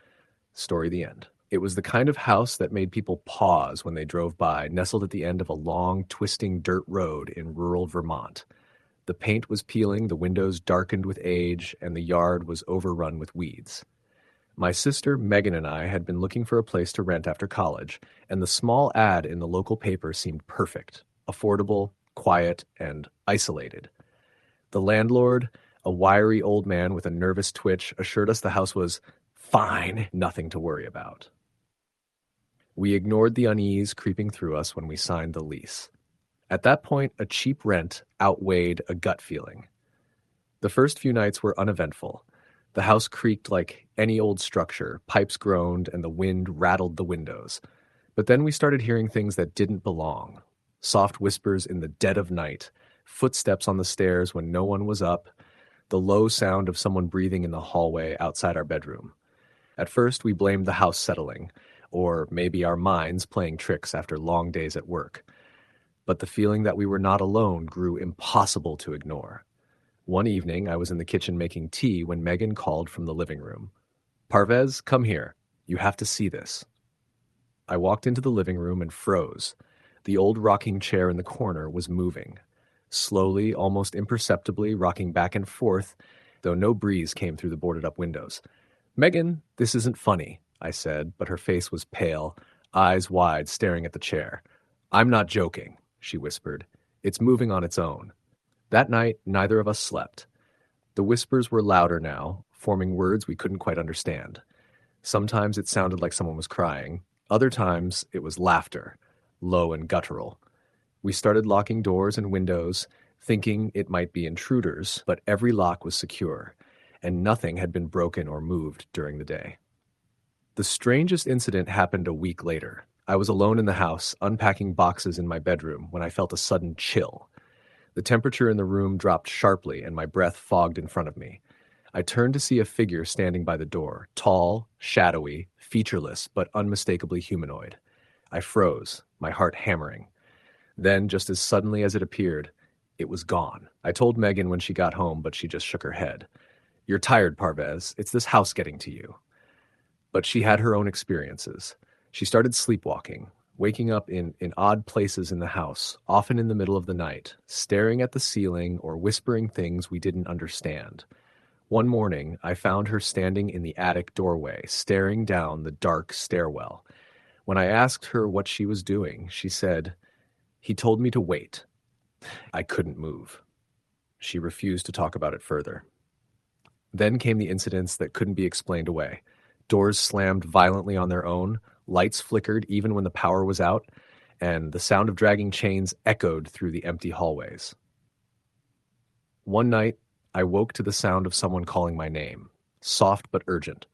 Story the end. It was the kind of house that made people pause when they drove by, nestled at the end of a long, twisting dirt road in rural Vermont. The paint was peeling, the windows darkened with age, and the yard was overrun with weeds. My sister, Megan, and I had been looking for a place to rent after college, and the small ad in the local paper seemed perfect, affordable, quiet, and isolated. The landlord, a wiry old man with a nervous twitch, assured us the house was Fine, nothing to worry about. We ignored the unease creeping through us when we signed the lease. At that point, a cheap rent outweighed a gut feeling. The first few nights were uneventful. The house creaked like any old structure, pipes groaned, and the wind rattled the windows. But then we started hearing things that didn't belong. Soft whispers in the dead of night, footsteps on the stairs when no one was up, the low sound of someone breathing in the hallway outside our bedroom. At first, we blamed the house settling, or maybe our minds playing tricks after long days at work. But the feeling that we were not alone grew impossible to ignore. One evening, I was in the kitchen making tea when Megan called from the living room. "Parvez, come here. You have to see this." I walked into the living room and froze. The old rocking chair in the corner was moving. Slowly, almost imperceptibly, rocking back and forth, though no breeze came through the boarded-up windows. "Megan, this isn't funny," I said, but her face was pale, eyes wide, staring at the chair. "I'm not joking," she whispered. "It's moving on its own." That night, neither of us slept. The whispers were louder now, forming words we couldn't quite understand. Sometimes it sounded like someone was crying. Other times, it was laughter, low and guttural. We started locking doors and windows, thinking it might be intruders, but every lock was secure, and nothing had been broken or moved during the day. The strangest incident happened a week later. I was alone in the house, unpacking boxes in my bedroom, when I felt a sudden chill. The temperature in the room dropped sharply, and my breath fogged in front of me. I turned to see a figure standing by the door, tall, shadowy, featureless, but unmistakably humanoid. I froze, my heart hammering. Then, just as suddenly as it appeared, it was gone. I told Megan when she got home, but she just shook her head. "You're tired, Parvez. It's this house getting to you." But she had her own experiences. She started sleepwalking, waking up in odd places in the house, often in the middle of the night, staring at the ceiling or whispering things we didn't understand. One morning, I found her standing in the attic doorway, staring down the dark stairwell. When I asked her what she was doing, she said, "He told me to wait." I couldn't move. She refused to talk about it further. Then came the incidents that couldn't be explained away. Doors slammed violently on their own, lights flickered even when the power was out, and the sound of dragging chains echoed through the empty hallways. One night, I woke to the sound of someone calling my name, soft but urgent.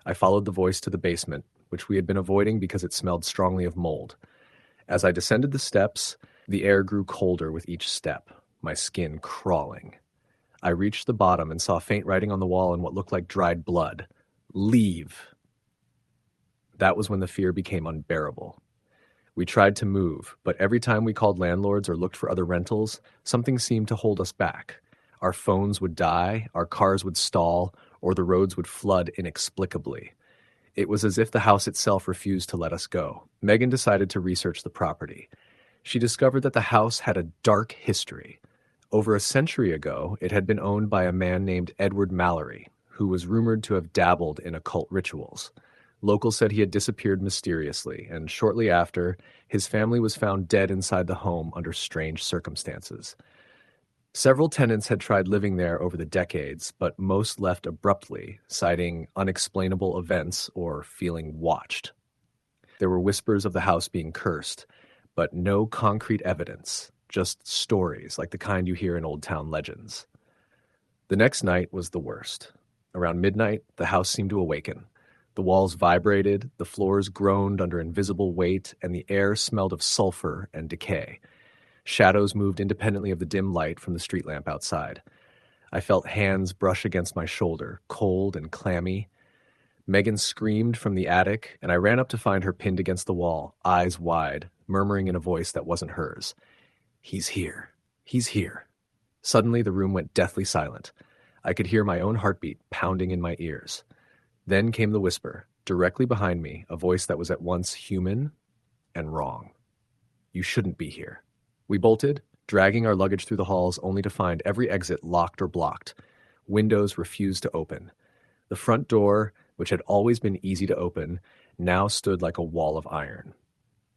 I followed the voice to the basement, which we had been avoiding because it smelled strongly of mold. As I descended the steps, the air grew colder with each step, my skin crawling. I reached the bottom and saw faint writing on the wall in what looked like dried blood. "Leave." That was when the fear became unbearable. We tried to move, but every time we called landlords or looked for other rentals, something seemed to hold us back. Our phones would die, our cars would stall, or the roads would flood inexplicably. It was as if the house itself refused to let us go. Megan decided to research the property. She discovered that the house had a dark history. Over a century ago, it had been owned by a man named Edward Mallory, who was rumored to have dabbled in occult rituals. Locals said he had disappeared mysteriously, and shortly after, his family was found dead inside the home under strange circumstances. Several tenants had tried living there over the decades, but most left abruptly, citing unexplainable events or feeling watched. There were whispers of the house being cursed, but no concrete evidence, just stories like the kind you hear in old town legends. The next night was the worst. Around midnight, the house seemed to awaken. The walls vibrated, the floors groaned under invisible weight, and the air smelled of sulfur and decay. Shadows moved independently of the dim light from the street lamp outside. I felt hands brush against my shoulder, cold and clammy. Megan screamed from the attic, and I ran up to find her pinned against the wall, eyes wide, murmuring in a voice that wasn't hers. "He's here. He's here." Suddenly, the room went deathly silent. I could hear my own heartbeat pounding in my ears. Then came the whisper, directly behind me, a voice that was at once human and wrong. "You shouldn't be here." We bolted, dragging our luggage through the halls only to find every exit locked or blocked. Windows refused to open. The front door, which had always been easy to open, now stood like a wall of iron.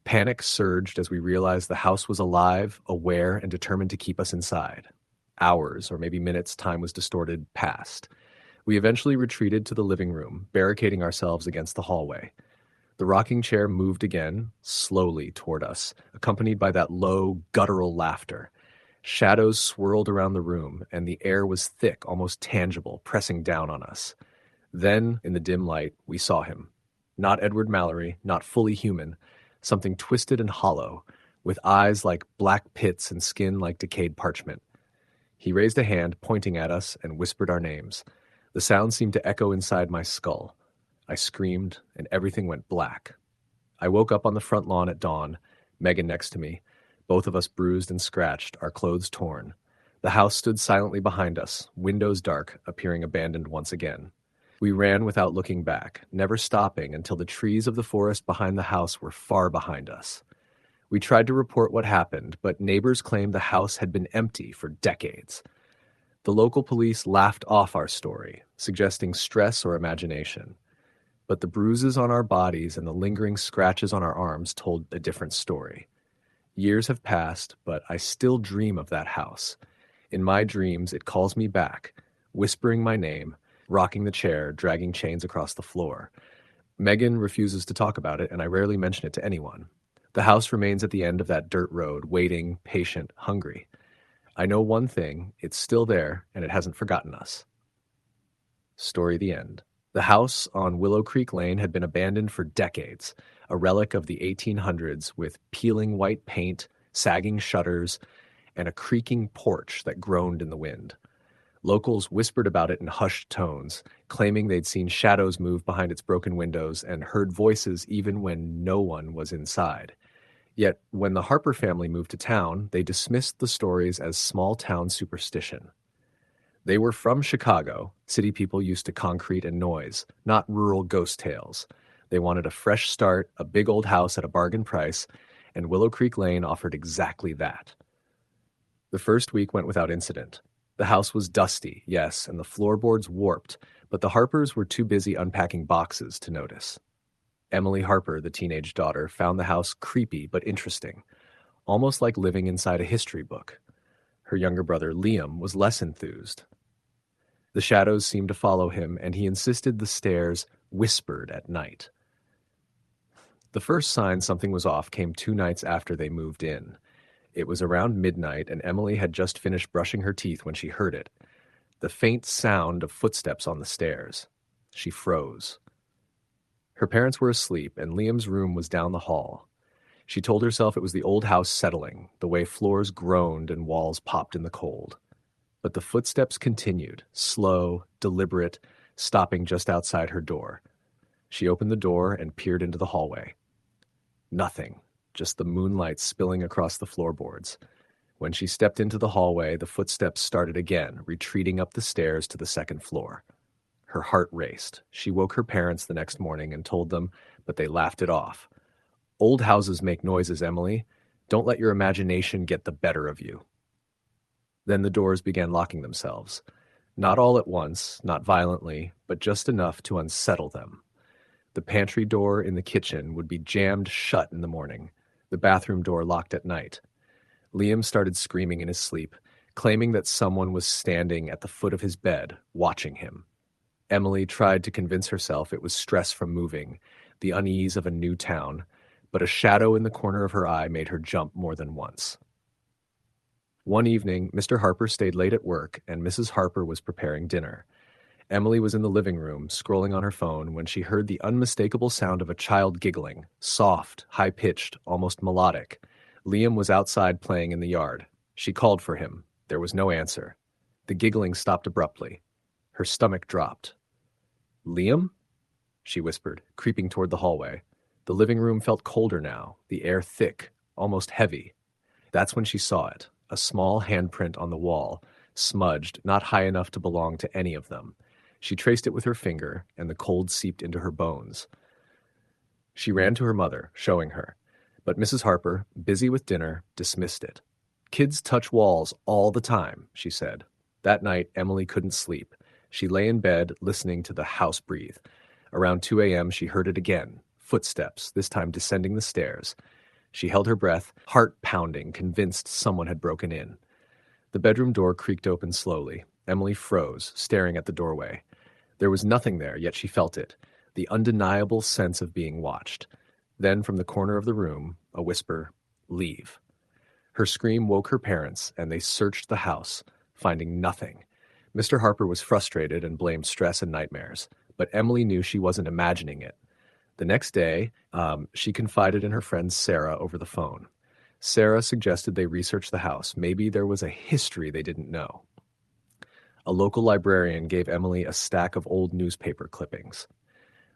Panic surged as we realized the house was alive, aware, and determined to keep us inside. Hours, or maybe minutes, time was distorted, passed. We eventually retreated to the living room, barricading ourselves against the hallway. The rocking chair moved again, slowly toward us, accompanied by that low, guttural laughter. Shadows swirled around the room, and the air was thick, almost tangible, pressing down on us. Then, in the dim light, we saw him. Not Edward Mallory, not fully human, something twisted and hollow, with eyes like black pits and skin like decayed parchment. He raised a hand, pointing at us, and whispered our names. The sound seemed to echo inside my skull. I screamed, and everything went black. I woke up on the front lawn at dawn, Megan next to me, both of us bruised and scratched, our clothes torn. The house stood silently behind us, windows dark, appearing abandoned once again. We ran without looking back, never stopping until the trees of the forest behind the house were far behind us. We tried to report what happened, but neighbors claimed the house had been empty for decades. The local police laughed off our story, suggesting stress or imagination. But the bruises on our bodies and the lingering scratches on our arms told a different story. Years have passed, but I still dream of that house. In my dreams, it calls me back, whispering my name, rocking the chair, dragging chains across the floor. Megan refuses to talk about it, and I rarely mention it to anyone. The house remains at the end of that dirt road, waiting, patient, hungry. I know one thing, it's still there, and it hasn't forgotten us. Story the end. The house on Willow Creek Lane had been abandoned for decades, a relic of the 1800s with peeling white paint, sagging shutters, and a creaking porch that groaned in the wind. Locals whispered about it in hushed tones, claiming they'd seen shadows move behind its broken windows and heard voices even when no one was inside. Yet, when the Harper family moved to town, they dismissed the stories as small-town superstition. They were from Chicago. City people used to concrete and noise, not rural ghost tales. They wanted a fresh start, a big old house at a bargain price, and Willow Creek Lane offered exactly that. The first week went without incident. The house was dusty, yes, and the floorboards warped, but the Harpers were too busy unpacking boxes to notice. Emily Harper, the teenage daughter, found the house creepy but interesting, almost like living inside a history book. Her younger brother, Liam, was less enthused. The shadows seemed to follow him, and he insisted the stairs whispered at night. The first sign something was off came 2 nights after they moved in. It was around midnight, and Emily had just finished brushing her teeth when she heard it. The faint sound of footsteps on the stairs. She froze. Her parents were asleep, and Liam's room was down the hall. She told herself it was the old house settling, the way floors groaned and walls popped in the cold. But the footsteps continued, slow, deliberate, stopping just outside her door. She opened the door and peered into the hallway. Nothing. Just the moonlight spilling across the floorboards. When she stepped into the hallway, the footsteps started again, retreating up the stairs to the second floor. Her heart raced. She woke her parents the next morning and told them, but they laughed it off. Old houses make noises, Emily. Don't let your imagination get the better of you. Then the doors began locking themselves. Not all at once, not violently, but just enough to unsettle them. The pantry door in the kitchen would be jammed shut in the morning. The bathroom door locked at night. Liam started screaming in his sleep, claiming that someone was standing at the foot of his bed, watching him. Emily tried to convince herself it was stress from moving, the unease of a new town, but a shadow in the corner of her eye made her jump more than once. One evening, Mr. Harper stayed late at work, and Mrs. Harper was preparing dinner. Emily was in the living room, scrolling on her phone, when she heard the unmistakable sound of a child giggling, soft, high-pitched, almost melodic. Liam was outside playing in the yard. She called for him. There was no answer. The giggling stopped abruptly. Her stomach dropped. "Liam?" she whispered, creeping toward the hallway. The living room felt colder now, the air thick, almost heavy. That's when she saw it, a small handprint on the wall, smudged, not high enough to belong to any of them. She traced it with her finger, and the cold seeped into her bones. She ran to her mother, showing her. But Mrs. Harper, busy with dinner, dismissed it. "Kids touch walls all the time," she said. That night, Emily couldn't sleep. She lay in bed, listening to the house breathe. Around 2 a.m., she heard it again. Footsteps, this time descending the stairs. She held her breath, heart pounding, convinced someone had broken in. The bedroom door creaked open slowly. Emily froze, staring at the doorway. There was nothing there, yet she felt it, the undeniable sense of being watched. Then, from the corner of the room, a whisper, "Leave." Her scream woke her parents, and they searched the house, finding nothing. Mr. Harper was frustrated and blamed stress and nightmares, but Emily knew she wasn't imagining it. The next day, she confided in her friend Sarah over the phone. Sarah suggested they research the house. Maybe there was a history they didn't know. A local librarian gave Emily a stack of old newspaper clippings.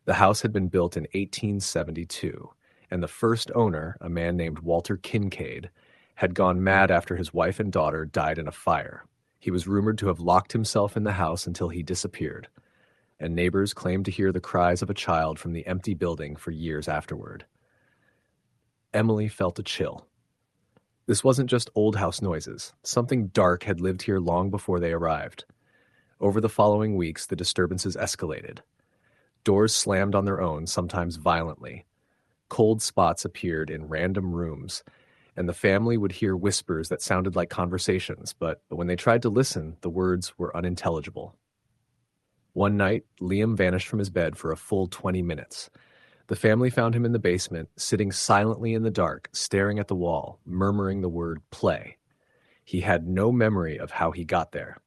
The house had been built in 1872, and the first owner, a man named Walter Kincaid, had gone mad after his wife and daughter died in a fire. He was rumored to have locked himself in the house until he disappeared, and neighbors claimed to hear the cries of a child from the empty building for years afterward. Emily felt a chill. This wasn't just old house noises. Something dark had lived here long before they arrived. Over the following weeks, the disturbances escalated. Doors slammed on their own, sometimes violently. Cold spots appeared in random rooms, and the family would hear whispers that sounded like conversations, but when they tried to listen, the words were unintelligible. One night, Liam vanished from his bed for a full 20 minutes. The family found him in the basement, sitting silently in the dark, staring at the wall, murmuring the word play. He had no memory of how he got there.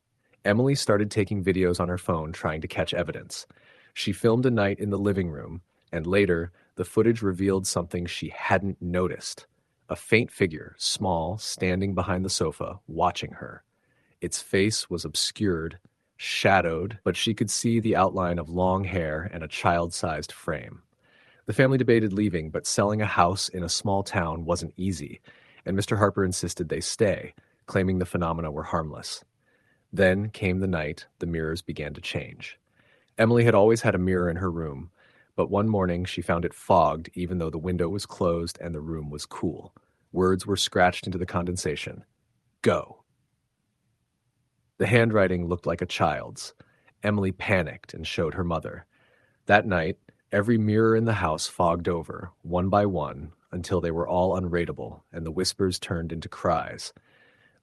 Emily started taking videos on her phone, trying to catch evidence. She filmed a night in the living room, and later, the footage revealed something she hadn't noticed. A faint figure, small, standing behind the sofa, watching her. Its face was obscured, shadowed, but she could see the outline of long hair and a child-sized frame. The family debated leaving, but selling a house in a small town wasn't easy, and Mr. Harper insisted they stay, claiming the phenomena were harmless. Then came the night the mirrors began to change. Emily had always had a mirror in her room, but one morning she found it fogged even though the window was closed and the room was cool. Words were scratched into the condensation. Go. The handwriting looked like a child's. Emily panicked and showed her mother. That night, every mirror in the house fogged over, one by one, until they were all unreadable, and the whispers turned into cries.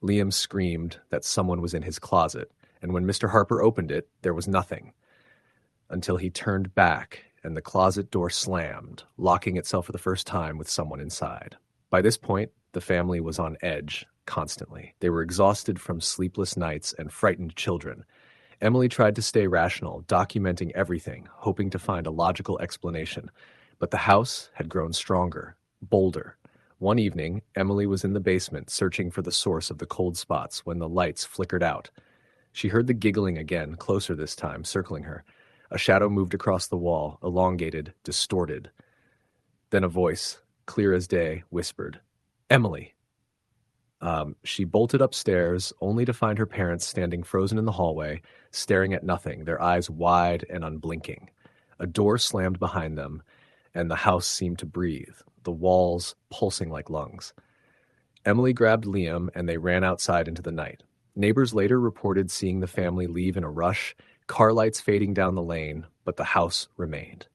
Liam screamed that someone was in his closet, and when Mr. Harper opened it, there was nothing. Until he turned back, and the closet door slammed, locking itself for the first time with someone inside. By this point, the family was on edge, constantly. They were exhausted from sleepless nights and frightened children. Emily tried to stay rational, documenting everything, hoping to find a logical explanation. But the house had grown stronger, bolder. One evening, Emily was in the basement searching for the source of the cold spots when the lights flickered out. She heard the giggling again, closer this time, circling her. A shadow moved across the wall, elongated, distorted. Then a voice, clear as day, whispered, "Emily." She bolted upstairs, only to find her parents standing frozen in the hallway, staring at nothing, their eyes wide and unblinking. A door slammed behind them, and the house seemed to breathe, the walls pulsing like lungs. Emily grabbed Liam, and they ran outside into the night. Neighbors later reported seeing the family leave in a rush, car lights fading down the lane, but the house remained.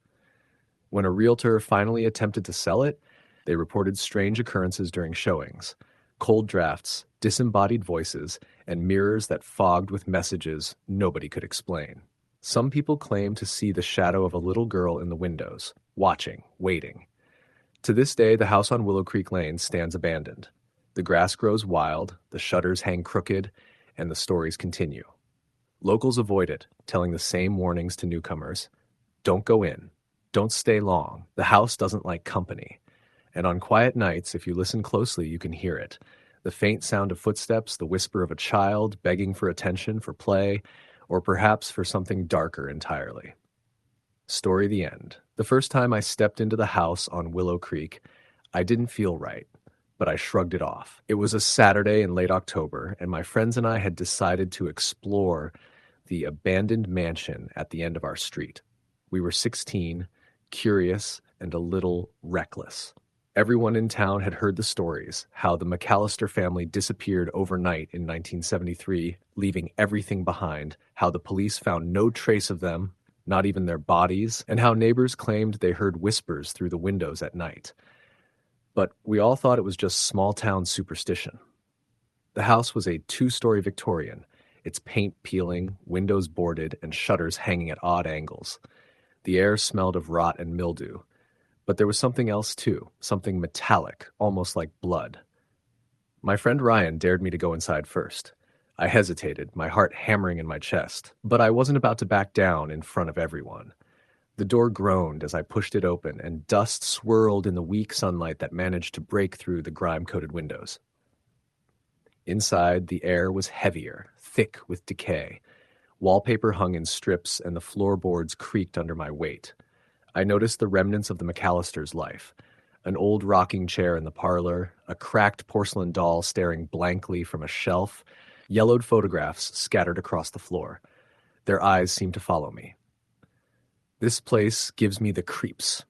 When a realtor finally attempted to sell it, they reported strange occurrences during showings. Cold drafts, disembodied voices, and mirrors that fogged with messages nobody could explain. Some people claim to see the shadow of a little girl in the windows, watching, waiting. To this day, the house on Willow Creek Lane stands abandoned. The grass grows wild, the shutters hang crooked, and the stories continue. Locals avoid it, telling the same warnings to newcomers. Don't go in. Don't stay long. The house doesn't like company. And on quiet nights, if you listen closely, you can hear it. The faint sound of footsteps, the whisper of a child begging for attention, for play, or perhaps for something darker entirely. Story the end. The first time I stepped into the house on Willow Creek, I didn't feel right, but I shrugged it off. It was a Saturday in late October, and my friends and I had decided to explore the abandoned mansion at the end of our street. We were 16, curious, and a little reckless. Everyone in town had heard the stories, how the McAllister family disappeared overnight in 1973, leaving everything behind, how the police found no trace of them, not even their bodies, and how neighbors claimed they heard whispers through the windows at night. But we all thought it was just small-town superstition. The house was a two-story Victorian. its paint peeling, windows boarded, and shutters hanging at odd angles. The air smelled of rot and mildew. But there was something else too, something metallic, almost like blood. My friend Ryan dared me to go inside first. I hesitated, my heart hammering in my chest, but I wasn't about to back down in front of everyone. The door groaned as I pushed it open, and dust swirled in the weak sunlight that managed to break through the grime-coated windows. Inside, the air was heavier, thick with decay. Wallpaper hung in strips, and the floorboards creaked under my weight. I noticed the remnants of the McAllisters' life. An old rocking chair in the parlor, a cracked porcelain doll staring blankly from a shelf, yellowed photographs scattered across the floor. Their eyes seemed to follow me. "This place gives me the creeps,"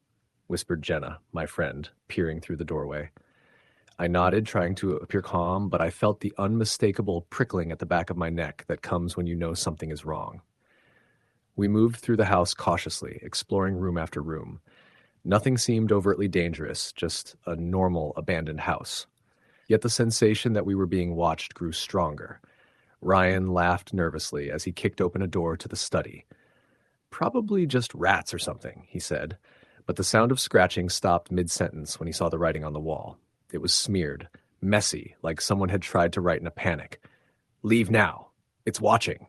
whispered Jenna, my friend, peering through the doorway. I nodded, trying to appear calm, but I felt the unmistakable prickling at the back of my neck that comes when you know something is wrong. We moved through the house cautiously, exploring room after room. Nothing seemed overtly dangerous, just a normal abandoned house. Yet the sensation that we were being watched grew stronger. Ryan laughed nervously as he kicked open a door to the study. "Probably just rats or something," he said, but the sound of scratching stopped mid-sentence when he saw the writing on the wall. It was smeared, messy, like someone had tried to write in a panic. "Leave now. It's watching."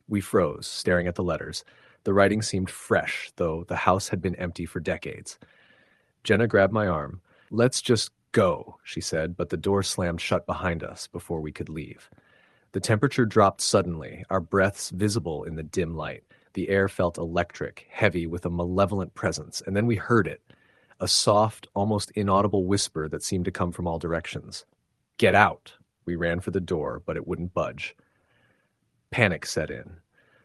We froze, staring at the letters. The writing seemed fresh, though the house had been empty for decades. Jenna grabbed my arm. "Let's just go," she said, but the door slammed shut behind us before we could leave. The temperature dropped suddenly, our breaths visible in the dim light. The air felt electric, heavy with a malevolent presence, and then we heard it, a soft, almost inaudible whisper that seemed to come from all directions. "Get out!" We ran for the door, but it wouldn't budge. Panic set in.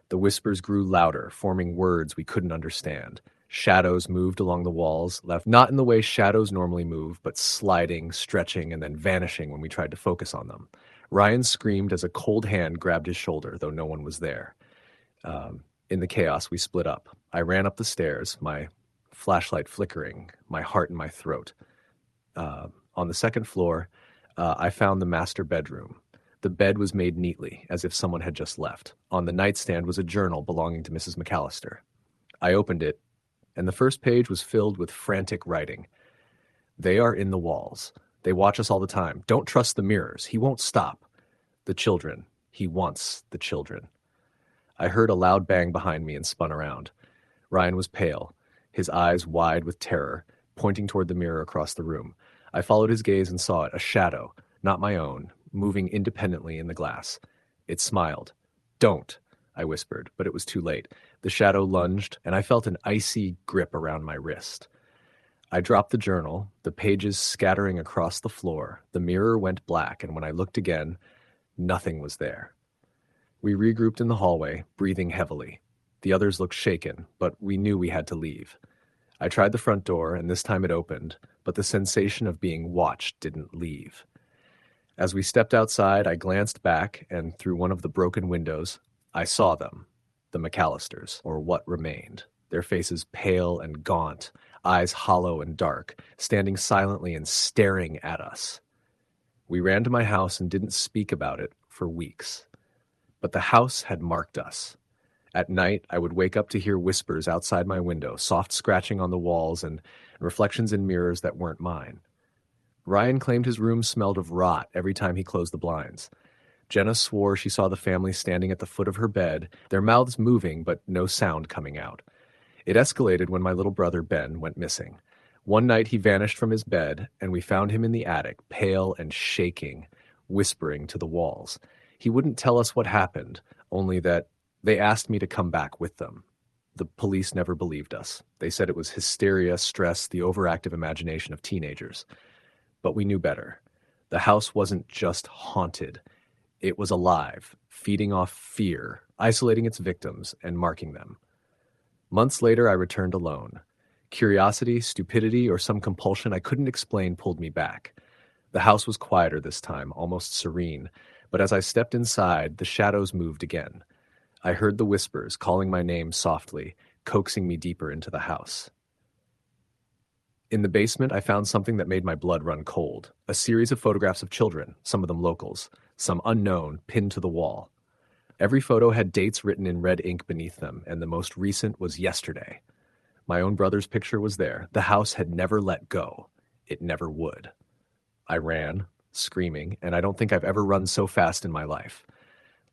The whispers grew louder, forming words we couldn't understand. Shadows moved along the walls, left not in the way shadows normally move, but sliding, stretching, and then vanishing when we tried to focus on them. Ryan screamed as a cold hand grabbed his shoulder, though no one was there. In the chaos, we split up. I ran up the stairs, my flashlight flickering, my heart in my throat. On the second floor, I found the master bedroom. The bed was made neatly, as if someone had just left. On the nightstand was a journal belonging to Mrs. McAllister. I opened it, and the first page was filled with frantic writing. "They are in the walls. They watch us all the time. Don't trust the mirrors. He won't stop. The children. He wants the children." I heard a loud bang behind me and spun around. Ryan was pale, his eyes wide with terror, pointing toward the mirror across the room. I followed his gaze and saw it, a shadow, not my own, moving independently in the glass. It smiled. "Don't," I whispered, but it was too late. The shadow lunged, and I felt an icy grip around my wrist. I dropped the journal, the pages scattering across the floor. The mirror went black, and when I looked again, nothing was there. We regrouped in the hallway, breathing heavily. The others looked shaken, but we knew we had to leave. I tried the front door, and this time it opened, but the sensation of being watched didn't leave. As we stepped outside, I glanced back, and through one of the broken windows, I saw them, the McAllisters, or what remained, their faces pale and gaunt, eyes hollow and dark, standing silently and staring at us. We ran to my house and didn't speak about it for weeks. But the house had marked us. At night, I would wake up to hear whispers outside my window, soft scratching on the walls and reflections in mirrors that weren't mine. Ryan claimed his room smelled of rot every time he closed the blinds. Jenna swore she saw the family standing at the foot of her bed, their mouths moving but no sound coming out. It escalated when my little brother Ben went missing. One night he vanished from his bed, and we found him in the attic, pale and shaking, whispering to the walls. He wouldn't tell us what happened, only that they asked me to come back with them. The police never believed us. They said it was hysteria, stress, the overactive imagination of teenagers. But we knew better. The house wasn't just haunted. It was alive, feeding off fear, isolating its victims, and marking them. Months later, I returned alone. Curiosity, stupidity, or some compulsion I couldn't explain pulled me back. The house was quieter this time, almost serene, but as I stepped inside, the shadows moved again. I heard the whispers calling my name softly, coaxing me deeper into the house. In the basement, I found something that made my blood run cold. A series of photographs of children, some of them locals. some unknown, pinned to the wall. Every photo had dates written in red ink beneath them, and the most recent was yesterday. My own brother's picture was there. The house had never let go. It never would. I ran, screaming, and I don't think I've ever run so fast in my life.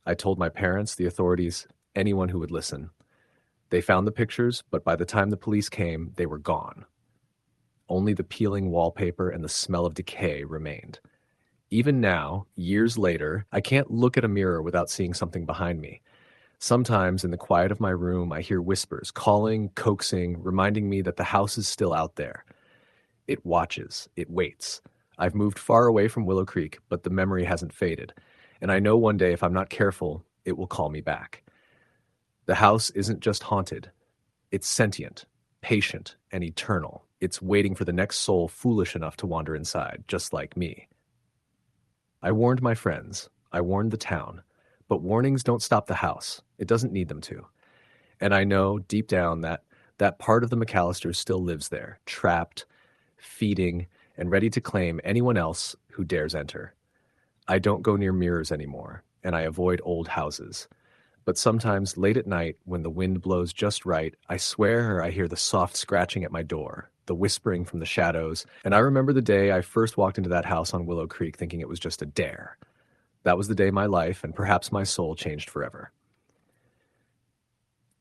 I told my parents, the authorities, anyone who would listen. They found the pictures, but by the time the police came, they were gone. Only the peeling wallpaper and the smell of decay remained. Even now, years later, I can't look at a mirror without seeing something behind me. Sometimes, in the quiet of my room, I hear whispers, calling, coaxing, reminding me that the house is still out there. It watches, it waits. I've moved far away from Willow Creek, but the memory hasn't faded, and I know one day if I'm not careful, it will call me back. The house isn't just haunted. It's sentient, patient, and eternal. It's waiting for the next soul foolish enough to wander inside, just like me. I warned my friends. I warned the town. But warnings don't stop the house. It doesn't need them to. And I know, deep down, that part of the McAllisters still lives there, trapped, feeding, and ready to claim anyone else who dares enter. I don't go near mirrors anymore, and I avoid old houses. But sometimes, late at night, when the wind blows just right, I swear I hear the soft scratching at my door, the whispering from the shadows, and I remember the day I first walked into that house on Willow Creek thinking it was just a dare. That was the day my life, and perhaps my soul, changed forever.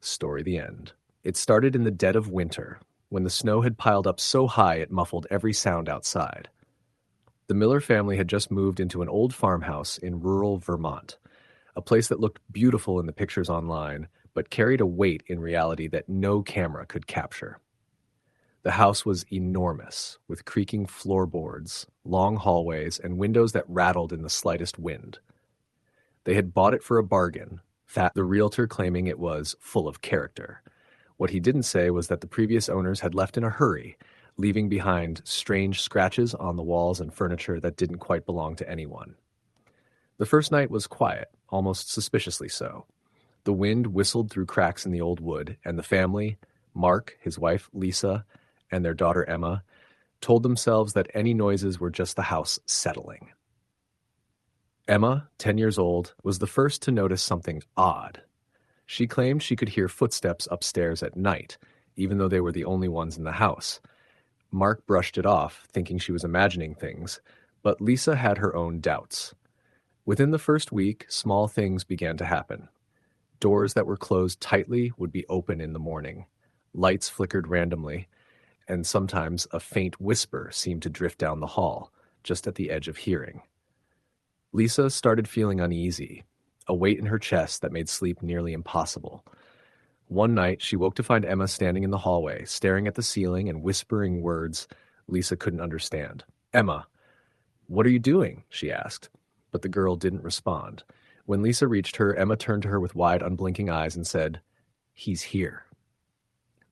Story the end. It started in the dead of winter, when the snow had piled up so high it muffled every sound outside. The Miller family had just moved into an old farmhouse in rural Vermont, a place that looked beautiful in the pictures online, but carried a weight in reality that no camera could capture. The house was enormous, with creaking floorboards, long hallways, and windows that rattled in the slightest wind. They had bought it for a bargain, the realtor claiming it was full of character. What he didn't say was that the previous owners had left in a hurry, leaving behind strange scratches on the walls and furniture that didn't quite belong to anyone. The first night was quiet, almost suspiciously so. The wind whistled through cracks in the old wood, and the family, Mark, his wife Lisa, and their daughter Emma, told themselves that any noises were just the house settling. Emma, 10 years old, was the first to notice something odd. She claimed she could hear footsteps upstairs at night, even though they were the only ones in the house. Mark brushed it off, thinking she was imagining things, but Lisa had her own doubts. Within the first week, small things began to happen. Doors that were closed tightly would be open in the morning. Lights flickered randomly, and sometimes a faint whisper seemed to drift down the hall, just at the edge of hearing. Lisa started feeling uneasy, a weight in her chest that made sleep nearly impossible. One night, she woke to find Emma standing in the hallway, staring at the ceiling and whispering words Lisa couldn't understand. "Emma, what are you doing?" she asked. But the girl didn't respond. When Lisa reached her, Emma turned to her with wide, unblinking eyes and said, "He's here."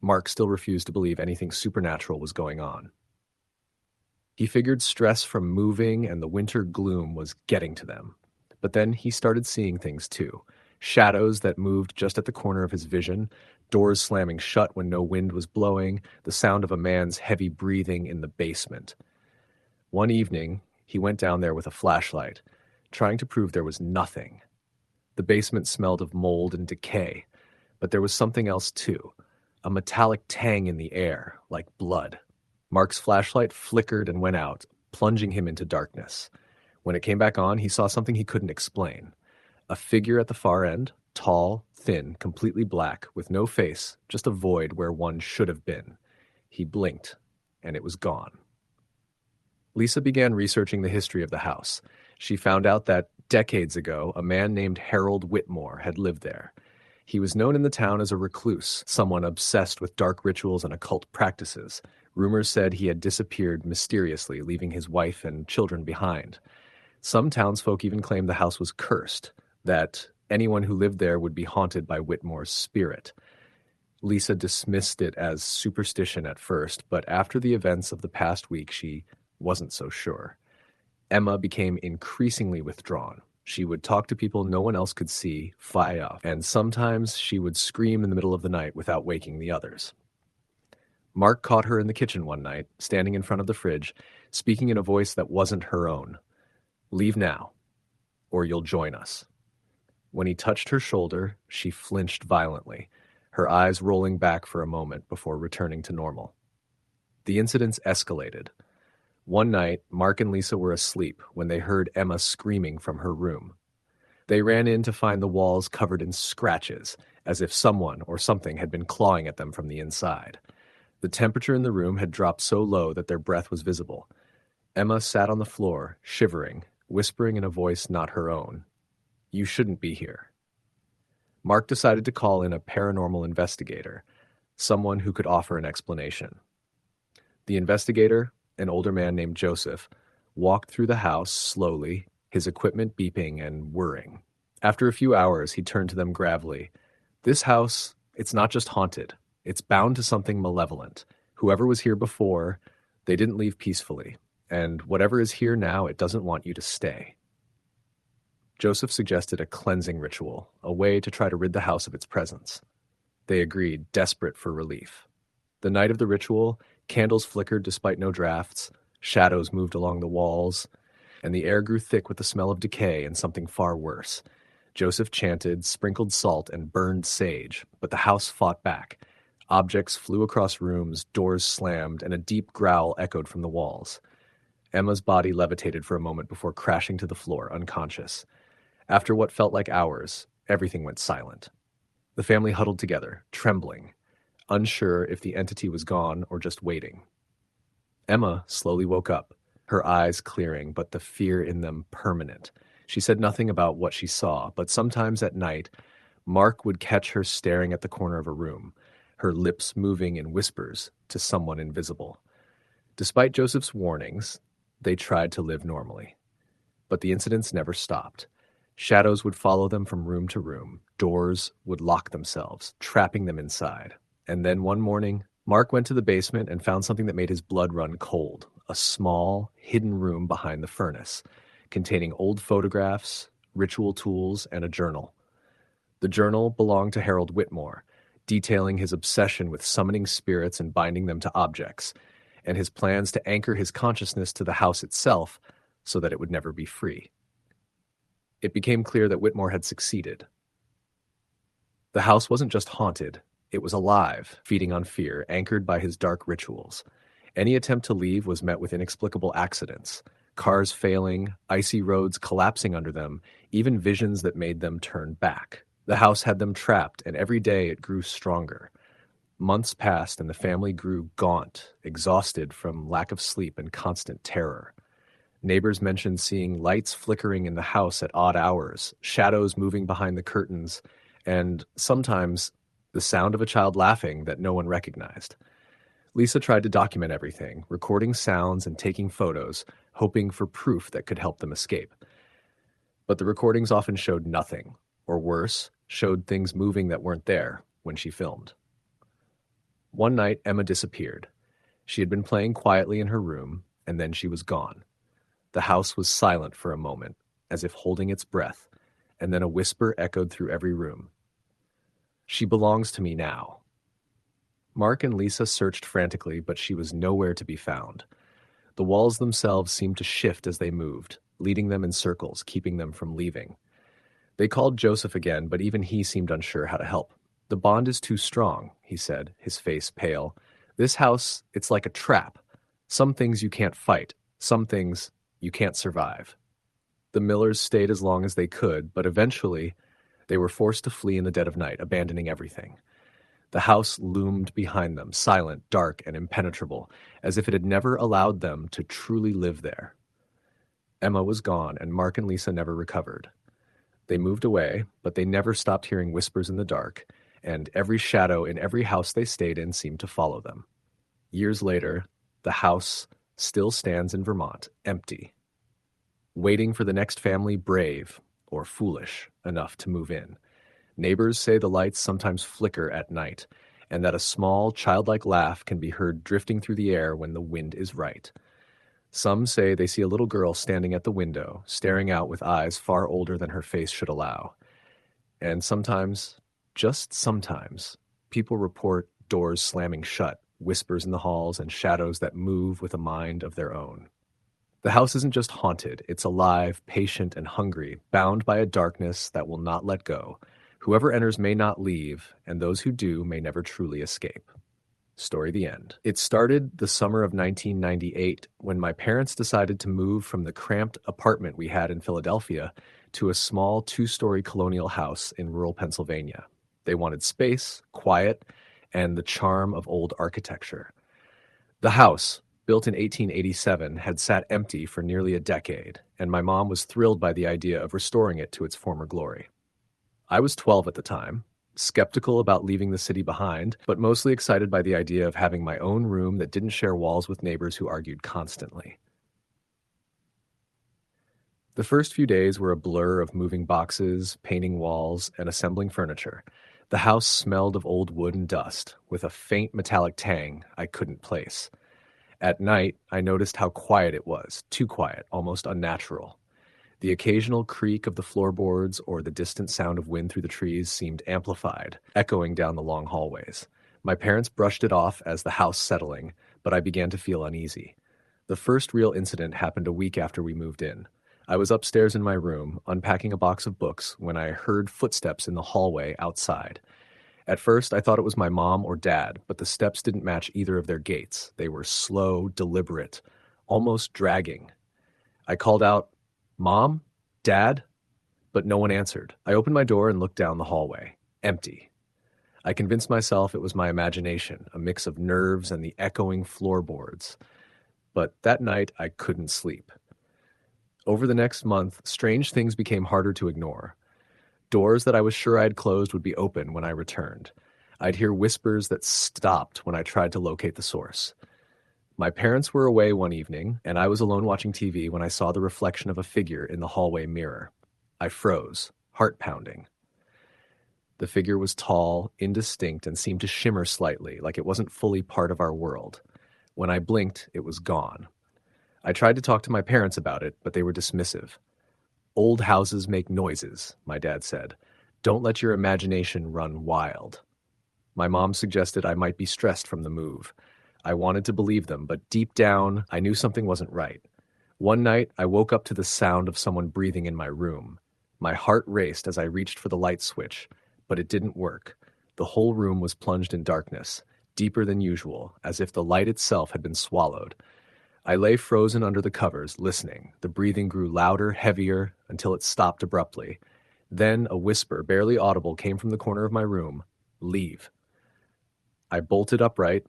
Mark still refused to believe anything supernatural was going on. He figured stress from moving and the winter gloom was getting to them. But then he started seeing things too. Shadows that moved just at the corner of his vision, doors slamming shut when no wind was blowing, the sound of a man's heavy breathing in the basement. One evening, he went down there with a flashlight, trying to prove there was nothing. The basement smelled of mold and decay, but there was something else too, a metallic tang in the air, like blood. Mark's flashlight flickered and went out, plunging him into darkness. When it came back on, he saw something he couldn't explain. A figure at the far end, tall, thin, completely black, with no face, just a void where one should have been. He blinked, and it was gone. Lisa began researching the history of the house. She found out that, decades ago, a man named Harold Whitmore had lived there. He was known in the town as a recluse, someone obsessed with dark rituals and occult practices. Rumors said he had disappeared mysteriously, leaving his wife and children behind. Some townsfolk even claimed the house was cursed, that anyone who lived there would be haunted by Whitmore's spirit. Lisa dismissed it as superstition at first, but after the events of the past week, she wasn't so sure. Emma became increasingly withdrawn. She would talk to people no one else could see, fly off, and sometimes she would scream in the middle of the night without waking the others. Mark caught her in the kitchen one night, standing in front of the fridge, speaking in a voice that wasn't her own. "Leave now." or you'll join us." When he touched her shoulder, she flinched violently, her eyes rolling back for a moment before returning to normal. The incidents escalated. One night, Mark and Lisa were asleep when they heard Emma screaming from her room. They ran in to find the walls covered in scratches, as if someone or something had been clawing at them from the inside. The temperature in the room had dropped so low that their breath was visible. Emma sat on the floor, shivering, whispering in a voice not her own, "You shouldn't be here." Mark decided to call in a paranormal investigator, someone who could offer an explanation. The investigator, an older man named Joseph, walked through the house slowly, his equipment beeping and whirring. After a few hours, he turned to them gravely. "This house, it's not just haunted. It's bound to something malevolent. Whoever was here before, they didn't leave peacefully. And whatever is here now, it doesn't want you to stay." Joseph suggested a cleansing ritual, a way to try to rid the house of its presence. They agreed, desperate for relief. The night of the ritual, candles flickered despite no drafts, shadows moved along the walls, and the air grew thick with the smell of decay and something far worse. Joseph chanted, sprinkled salt, and burned sage, but the house fought back. Objects flew across rooms, doors slammed, and a deep growl echoed from the walls. Emma's body levitated for a moment before crashing to the floor, unconscious. After what felt like hours, everything went silent. The family huddled together, trembling, unsure if the entity was gone or just waiting. Emma slowly woke up, her eyes clearing, but the fear in them permanent. She said nothing about what she saw, but sometimes at night, Mark would catch her staring at the corner of a room, her lips moving in whispers to someone invisible. Despite Joseph's warnings, they tried to live normally. But the incidents never stopped. Shadows would follow them from room to room. Doors would lock themselves, trapping them inside. And then one morning, Mark went to the basement and found something that made his blood run cold, a small, hidden room behind the furnace, containing old photographs, ritual tools, and a journal. The journal belonged to Harold Whitmore, detailing his obsession with summoning spirits and binding them to objects, and his plans to anchor his consciousness to the house itself so that it would never be free. It became clear that Whitmore had succeeded. The house wasn't just haunted, it was alive, feeding on fear, anchored by his dark rituals. Any attempt to leave was met with inexplicable accidents, cars failing, icy roads collapsing under them, even visions that made them turn back. The house had them trapped, and every day it grew stronger. Months passed, and the family grew gaunt, exhausted from lack of sleep and constant terror. Neighbors mentioned seeing lights flickering in the house at odd hours, shadows moving behind the curtains, and sometimes the sound of a child laughing that no one recognized. Lisa tried to document everything, recording sounds and taking photos, hoping for proof that could help them escape. But the recordings often showed nothing, or worse, showed things moving that weren't there when she filmed. One night, Emma disappeared. She had been playing quietly in her room, and then she was gone. The house was silent for a moment, as if holding its breath, and then a whisper echoed through every room. "She belongs to me now." Mark and Lisa searched frantically, but she was nowhere to be found. The walls themselves seemed to shift as they moved, leading them in circles, keeping them from leaving. They called Joseph again, but even he seemed unsure how to help. "The bond is too strong," he said, his face pale. "This house, it's like a trap. Some things you can't fight, some things you can't survive." The Millers stayed as long as they could, but eventually they were forced to flee in the dead of night, abandoning everything. The house loomed behind them, silent, dark, and impenetrable, as if it had never allowed them to truly live there. Emma was gone, and Mark and Lisa never recovered. They moved away, but they never stopped hearing whispers in the dark, and every shadow in every house they stayed in seemed to follow them. Years later, the house still stands in Vermont, empty, waiting for the next family brave or foolish enough to move in. Neighbors say the lights sometimes flicker at night, and that a small, childlike laugh can be heard drifting through the air when the wind is right. Some say they see a little girl standing at the window, staring out with eyes far older than her face should allow. And sometimes, just sometimes, people report doors slamming shut, whispers in the halls, and shadows that move with a mind of their own. The house isn't just haunted, it's alive, patient, and hungry, bound by a darkness that will not let go. Whoever enters may not leave, and those who do may never truly escape. Story the end. It started the summer of 1998 when my parents decided to move from the cramped apartment we had in Philadelphia to a small two-story colonial house in rural Pennsylvania. They wanted space, quiet, and the charm of old architecture. The house, built in 1887, had sat empty for nearly a decade, and my mom was thrilled by the idea of restoring it to its former glory. I was 12 at the time, skeptical about leaving the city behind, but mostly excited by the idea of having my own room that didn't share walls with neighbors who argued constantly. The first few days were a blur of moving boxes, painting walls, and assembling furniture. The house smelled of old wood and dust, with a faint metallic tang I couldn't place. At night, I noticed how quiet it was, too quiet, almost unnatural. The occasional creak of the floorboards or the distant sound of wind through the trees seemed amplified, echoing down the long hallways. My parents brushed it off as the house settling, but I began to feel uneasy. The first real incident happened a week after we moved in. I was upstairs in my room, unpacking a box of books, when I heard footsteps in the hallway outside. At first, I thought it was my mom or dad, but the steps didn't match either of their gaits. They were slow, deliberate, almost dragging. I called out, "Mom? Dad?" But no one answered. I opened my door and looked down the hallway. Empty. I convinced myself it was my imagination, a mix of nerves and the echoing floorboards. But that night, I couldn't sleep. Over the next month, strange things became harder to ignore. Doors that I was sure I had closed would be open when I returned. I'd hear whispers that stopped when I tried to locate the source. My parents were away one evening, and I was alone watching TV when I saw the reflection of a figure in the hallway mirror. I froze, heart pounding. The figure was tall, indistinct, and seemed to shimmer slightly, like it wasn't fully part of our world. When I blinked, it was gone. I tried to talk to my parents about it, but they were dismissive. "Old houses make noises," my dad said. "Don't let your imagination run wild." My mom suggested I might be stressed from the move. I wanted to believe them, but deep down, I knew something wasn't right. One night, I woke up to the sound of someone breathing in my room. My heart raced as I reached for the light switch, but it didn't work. The whole room was plunged in darkness, deeper than usual, as if the light itself had been swallowed. I lay frozen under the covers, listening. The breathing grew louder, heavier, until it stopped abruptly. Then a whisper, barely audible, came from the corner of my room. "Leave." I bolted upright,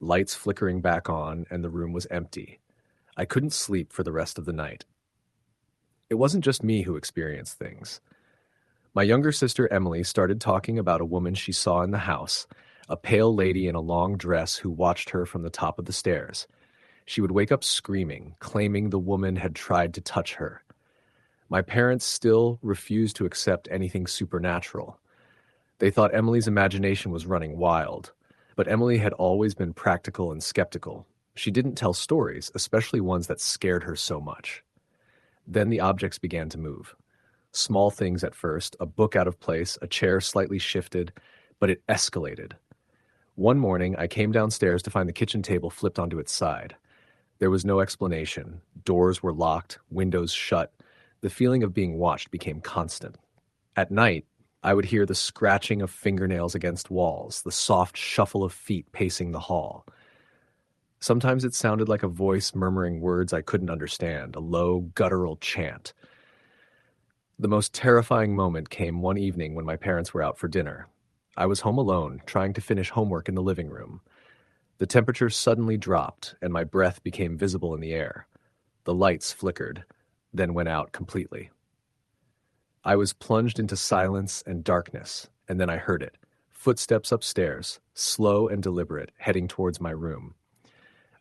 lights flickering back on, and the room was empty. I couldn't sleep for the rest of the night. It wasn't just me who experienced things. My younger sister Emily started talking about a woman she saw in the house, a pale lady in a long dress who watched her from the top of the stairs. She would wake up screaming, claiming the woman had tried to touch her. My parents still refused to accept anything supernatural. They thought Emily's imagination was running wild, but Emily had always been practical and skeptical. She didn't tell stories, especially ones that scared her so much. Then the objects began to move. Small things at first, a book out of place, a chair slightly shifted, but it escalated. One morning, I came downstairs to find the kitchen table flipped onto its side. There was no explanation. Doors were locked, windows shut. The feeling of being watched became constant. At night, I would hear the scratching of fingernails against walls, the soft shuffle of feet pacing the hall. Sometimes it sounded like a voice murmuring words I couldn't understand, a low, guttural chant. The most terrifying moment came one evening when my parents were out for dinner. I was home alone, trying to finish homework in the living room. The temperature suddenly dropped, and my breath became visible in the air. The lights flickered, then went out completely. I was plunged into silence and darkness, and then I heard it. Footsteps upstairs, slow and deliberate, heading towards my room.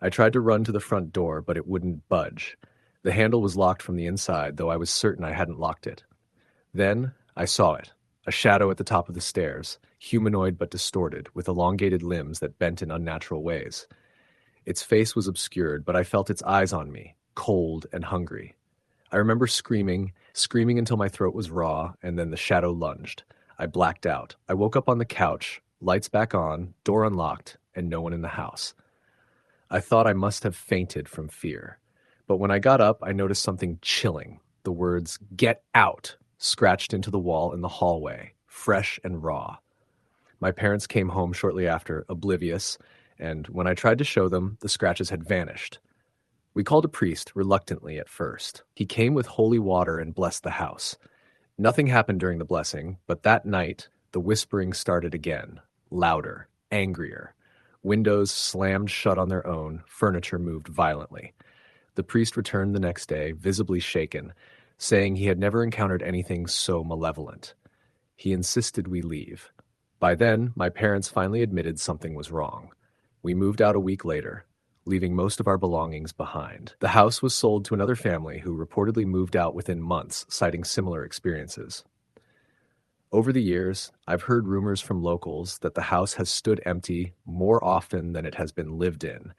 I tried to run to the front door, but it wouldn't budge. The handle was locked from the inside, though I was certain I hadn't locked it. Then I saw it, a shadow at the top of the stairs, humanoid but distorted, with elongated limbs that bent in unnatural ways. Its face was obscured, but I felt its eyes on me, cold and hungry. I remember screaming until my throat was raw, and then the shadow lunged. I blacked out. I woke up on the couch, lights back on, door unlocked, and no one in the house. I thought I must have fainted from fear. But when I got up, I noticed something chilling. The words, "Get out," scratched into the wall in the hallway, fresh and raw. My parents came home shortly after, oblivious, and when I tried to show them, the scratches had vanished. We called a priest, reluctantly at first. He came with holy water and blessed the house. Nothing happened during the blessing, but that night, the whispering started again, louder, angrier. Windows slammed shut on their own, furniture moved violently. The priest returned the next day, visibly shaken, saying he had never encountered anything so malevolent. He insisted we leave. By then, my parents finally admitted something was wrong. We moved out a week later, leaving most of our belongings behind. The house was sold to another family who reportedly moved out within months, citing similar experiences. Over the years, I've heard rumors from locals that the house has stood empty more often than it has been lived in,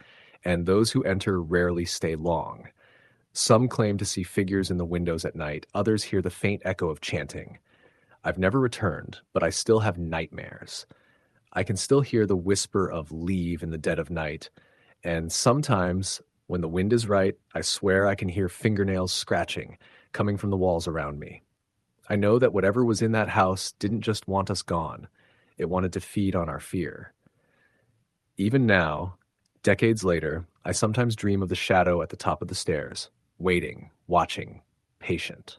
and those who enter rarely stay long. Some claim to see figures in the windows at night, others hear the faint echo of chanting. I've never returned, but I still have nightmares. I can still hear the whisper of "leave" in the dead of night, and sometimes, when the wind is right, I swear I can hear fingernails scratching, coming from the walls around me. I know that whatever was in that house didn't just want us gone, it wanted to feed on our fear. Even now, decades later, I sometimes dream of the shadow at the top of the stairs, waiting, watching, patient.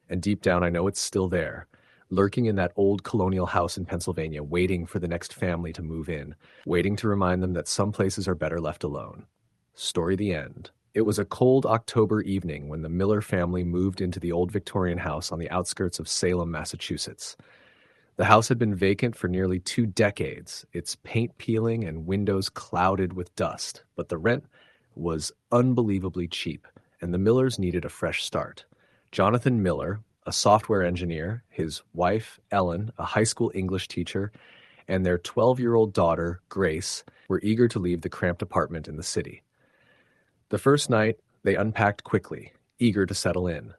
And deep down, I know it's still there, lurking in that old colonial house in Pennsylvania, waiting for the next family to move in, waiting to remind them that some places are better left alone. Story the end. It was a cold October evening when the Miller family moved into the old Victorian house on the outskirts of Salem, Massachusetts. The house had been vacant for nearly 2 decades, its paint peeling and windows clouded with dust, but the rent was unbelievably cheap, and the Millers needed a fresh start. Jonathan Miller, a software engineer, his wife, Ellen, a high school English teacher, and their 12-year-old daughter, Grace, were eager to leave the cramped apartment in the city. The first night, they unpacked quickly, eager to settle in.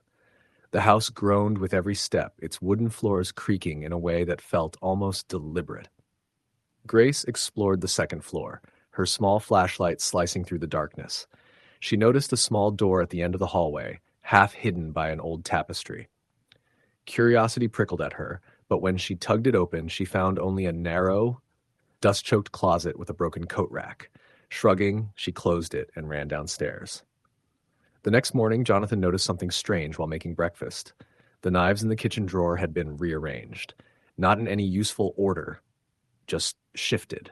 The house groaned with every step, its wooden floors creaking in a way that felt almost deliberate. Grace explored the second floor, her small flashlight slicing through the darkness. She noticed a small door at the end of the hallway, half hidden by an old tapestry. Curiosity prickled at her, but when she tugged it open, she found only a narrow, dust-choked closet with a broken coat rack. Shrugging, she closed it and ran downstairs. The next morning, Jonathan noticed something strange while making breakfast. The knives in the kitchen drawer had been rearranged, not in any useful order, just shifted.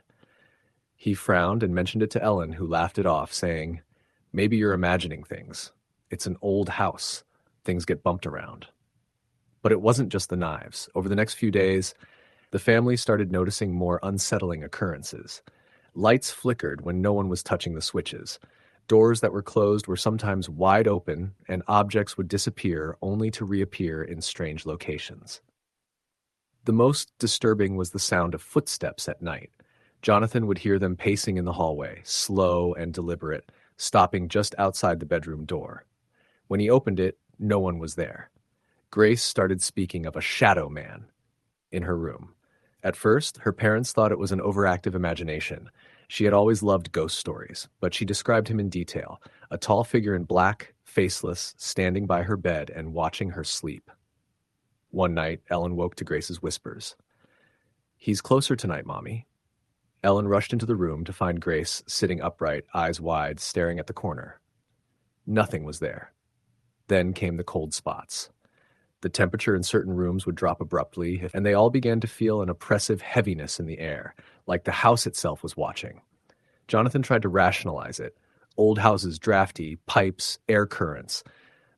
He frowned and mentioned it to Ellen, who laughed it off, saying, "Maybe you're imagining things. It's an old house. Things get bumped around." But it wasn't just the knives. Over the next few days, the family started noticing more unsettling occurrences. Lights flickered when no one was touching the switches. Doors that were closed were sometimes wide open, and objects would disappear only to reappear in strange locations. The most disturbing was the sound of footsteps at night. Jonathan would hear them pacing in the hallway, slow and deliberate, stopping just outside the bedroom door. When he opened it, no one was there. Grace started speaking of a shadow man in her room. At first, her parents thought it was an overactive imagination. She had always loved ghost stories, but she described him in detail, a tall figure in black, faceless, standing by her bed and watching her sleep. One night, Ellen woke to Grace's whispers. "He's closer tonight, Mommy." Ellen rushed into the room to find Grace sitting upright, eyes wide, staring at the corner. Nothing was there. Then came the cold spots. The temperature in certain rooms would drop abruptly, and they all began to feel an oppressive heaviness in the air, like the house itself was watching. Jonathan tried to rationalize it. Old houses drafty, pipes, air currents.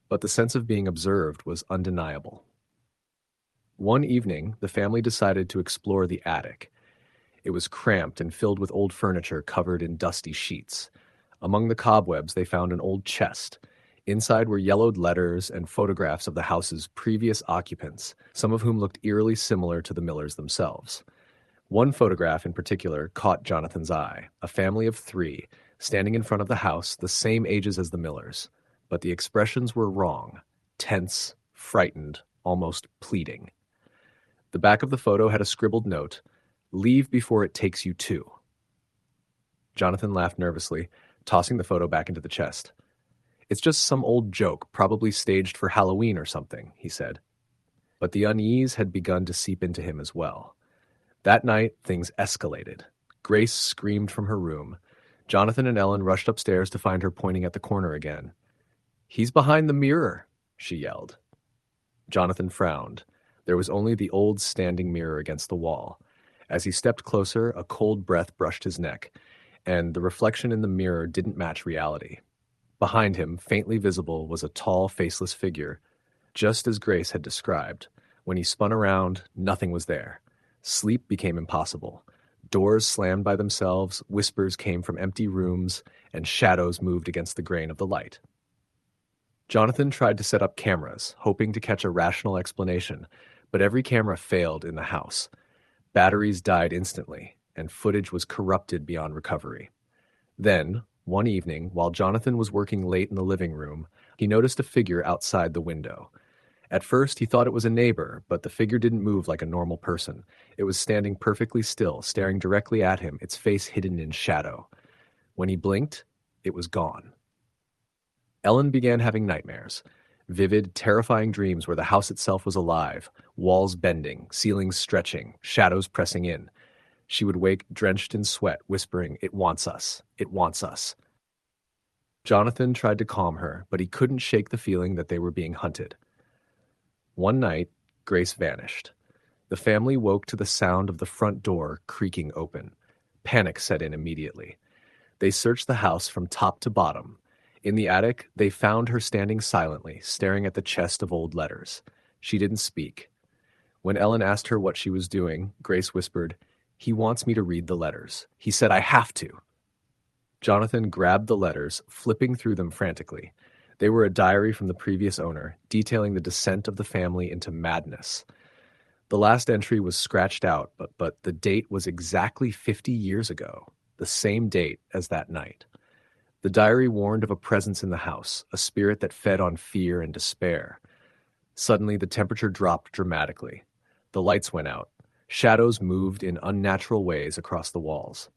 But the sense of being observed was undeniable. One evening, the family decided to explore the attic. It was cramped and filled with old furniture covered in dusty sheets. Among the cobwebs, they found an old chest. Inside were yellowed letters and photographs of the house's previous occupants, some of whom looked eerily similar to the Millers themselves. One photograph in particular caught Jonathan's eye, a family of 3, standing in front of the house, the same ages as the Millers. But the expressions were wrong, tense, frightened, almost pleading. The back of the photo had a scribbled note, "Leave before it takes you too." Jonathan laughed nervously, tossing the photo back into the chest. It's just some old joke, probably staged for Halloween or something, he said. But the unease had begun to seep into him as well. That night, things escalated. Grace screamed from her room. Jonathan and Ellen rushed upstairs to find her pointing at the corner again. "He's behind the mirror," she yelled. Jonathan frowned. There was only the old standing mirror against the wall. As he stepped closer, a cold breath brushed his neck, and the reflection in the mirror didn't match reality. Behind him, faintly visible, was a tall, faceless figure, just as Grace had described. When he spun around, nothing was there. Sleep became impossible. Doors slammed by themselves, whispers came from empty rooms, and shadows moved against the grain of the light. Jonathan tried to set up cameras, hoping to catch a rational explanation, but every camera failed in the house. Batteries died instantly, and footage was corrupted beyond recovery. Then, one evening, while Jonathan was working late in the living room, he noticed a figure outside the window. At first, he thought it was a neighbor, but the figure didn't move like a normal person. It was standing perfectly still, staring directly at him, its face hidden in shadow. When he blinked, it was gone. Ellen began having nightmares. Vivid, terrifying dreams where the house itself was alive, walls bending, ceilings stretching, shadows pressing in. She would wake drenched in sweat, whispering, "It wants us. It wants us." Jonathan tried to calm her, but he couldn't shake the feeling that they were being hunted. One night, Grace vanished. The family woke to the sound of the front door creaking open. Panic set in immediately. They searched the house from top to bottom. In the attic, they found her standing silently, staring at the chest of old letters. She didn't speak. When Ellen asked her what she was doing, Grace whispered, "He wants me to read the letters. He said I have to." Jonathan grabbed the letters, flipping through them frantically. They were a diary from the previous owner, detailing the descent of the family into madness. The last entry was scratched out, but the date was exactly 50 years ago, the same date as that night. The diary warned of a presence in the house, a spirit that fed on fear and despair. Suddenly, the temperature dropped dramatically. The lights went out. Shadows moved in unnatural ways across the walls.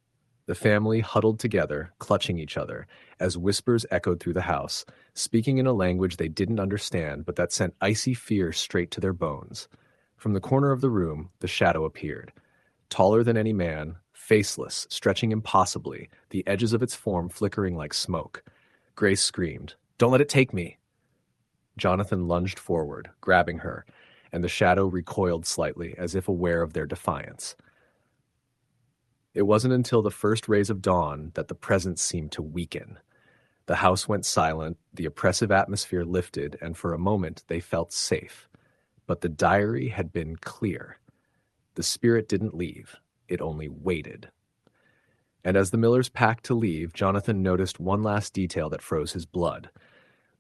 The family huddled together, clutching each other, as whispers echoed through the house, speaking in a language they didn't understand but that sent icy fear straight to their bones. From the corner of the room, the shadow appeared. Taller than any man, faceless, stretching impossibly, the edges of its form flickering like smoke. Grace screamed, "Don't let it take me!" Jonathan lunged forward, grabbing her, and the shadow recoiled slightly, as if aware of their defiance. It wasn't until the first rays of dawn that the presence seemed to weaken. The house went silent, the oppressive atmosphere lifted, and for a moment they felt safe. But the diary had been clear. The spirit didn't leave. It only waited. And as the Millers packed to leave, Jonathan noticed one last detail that froze his blood.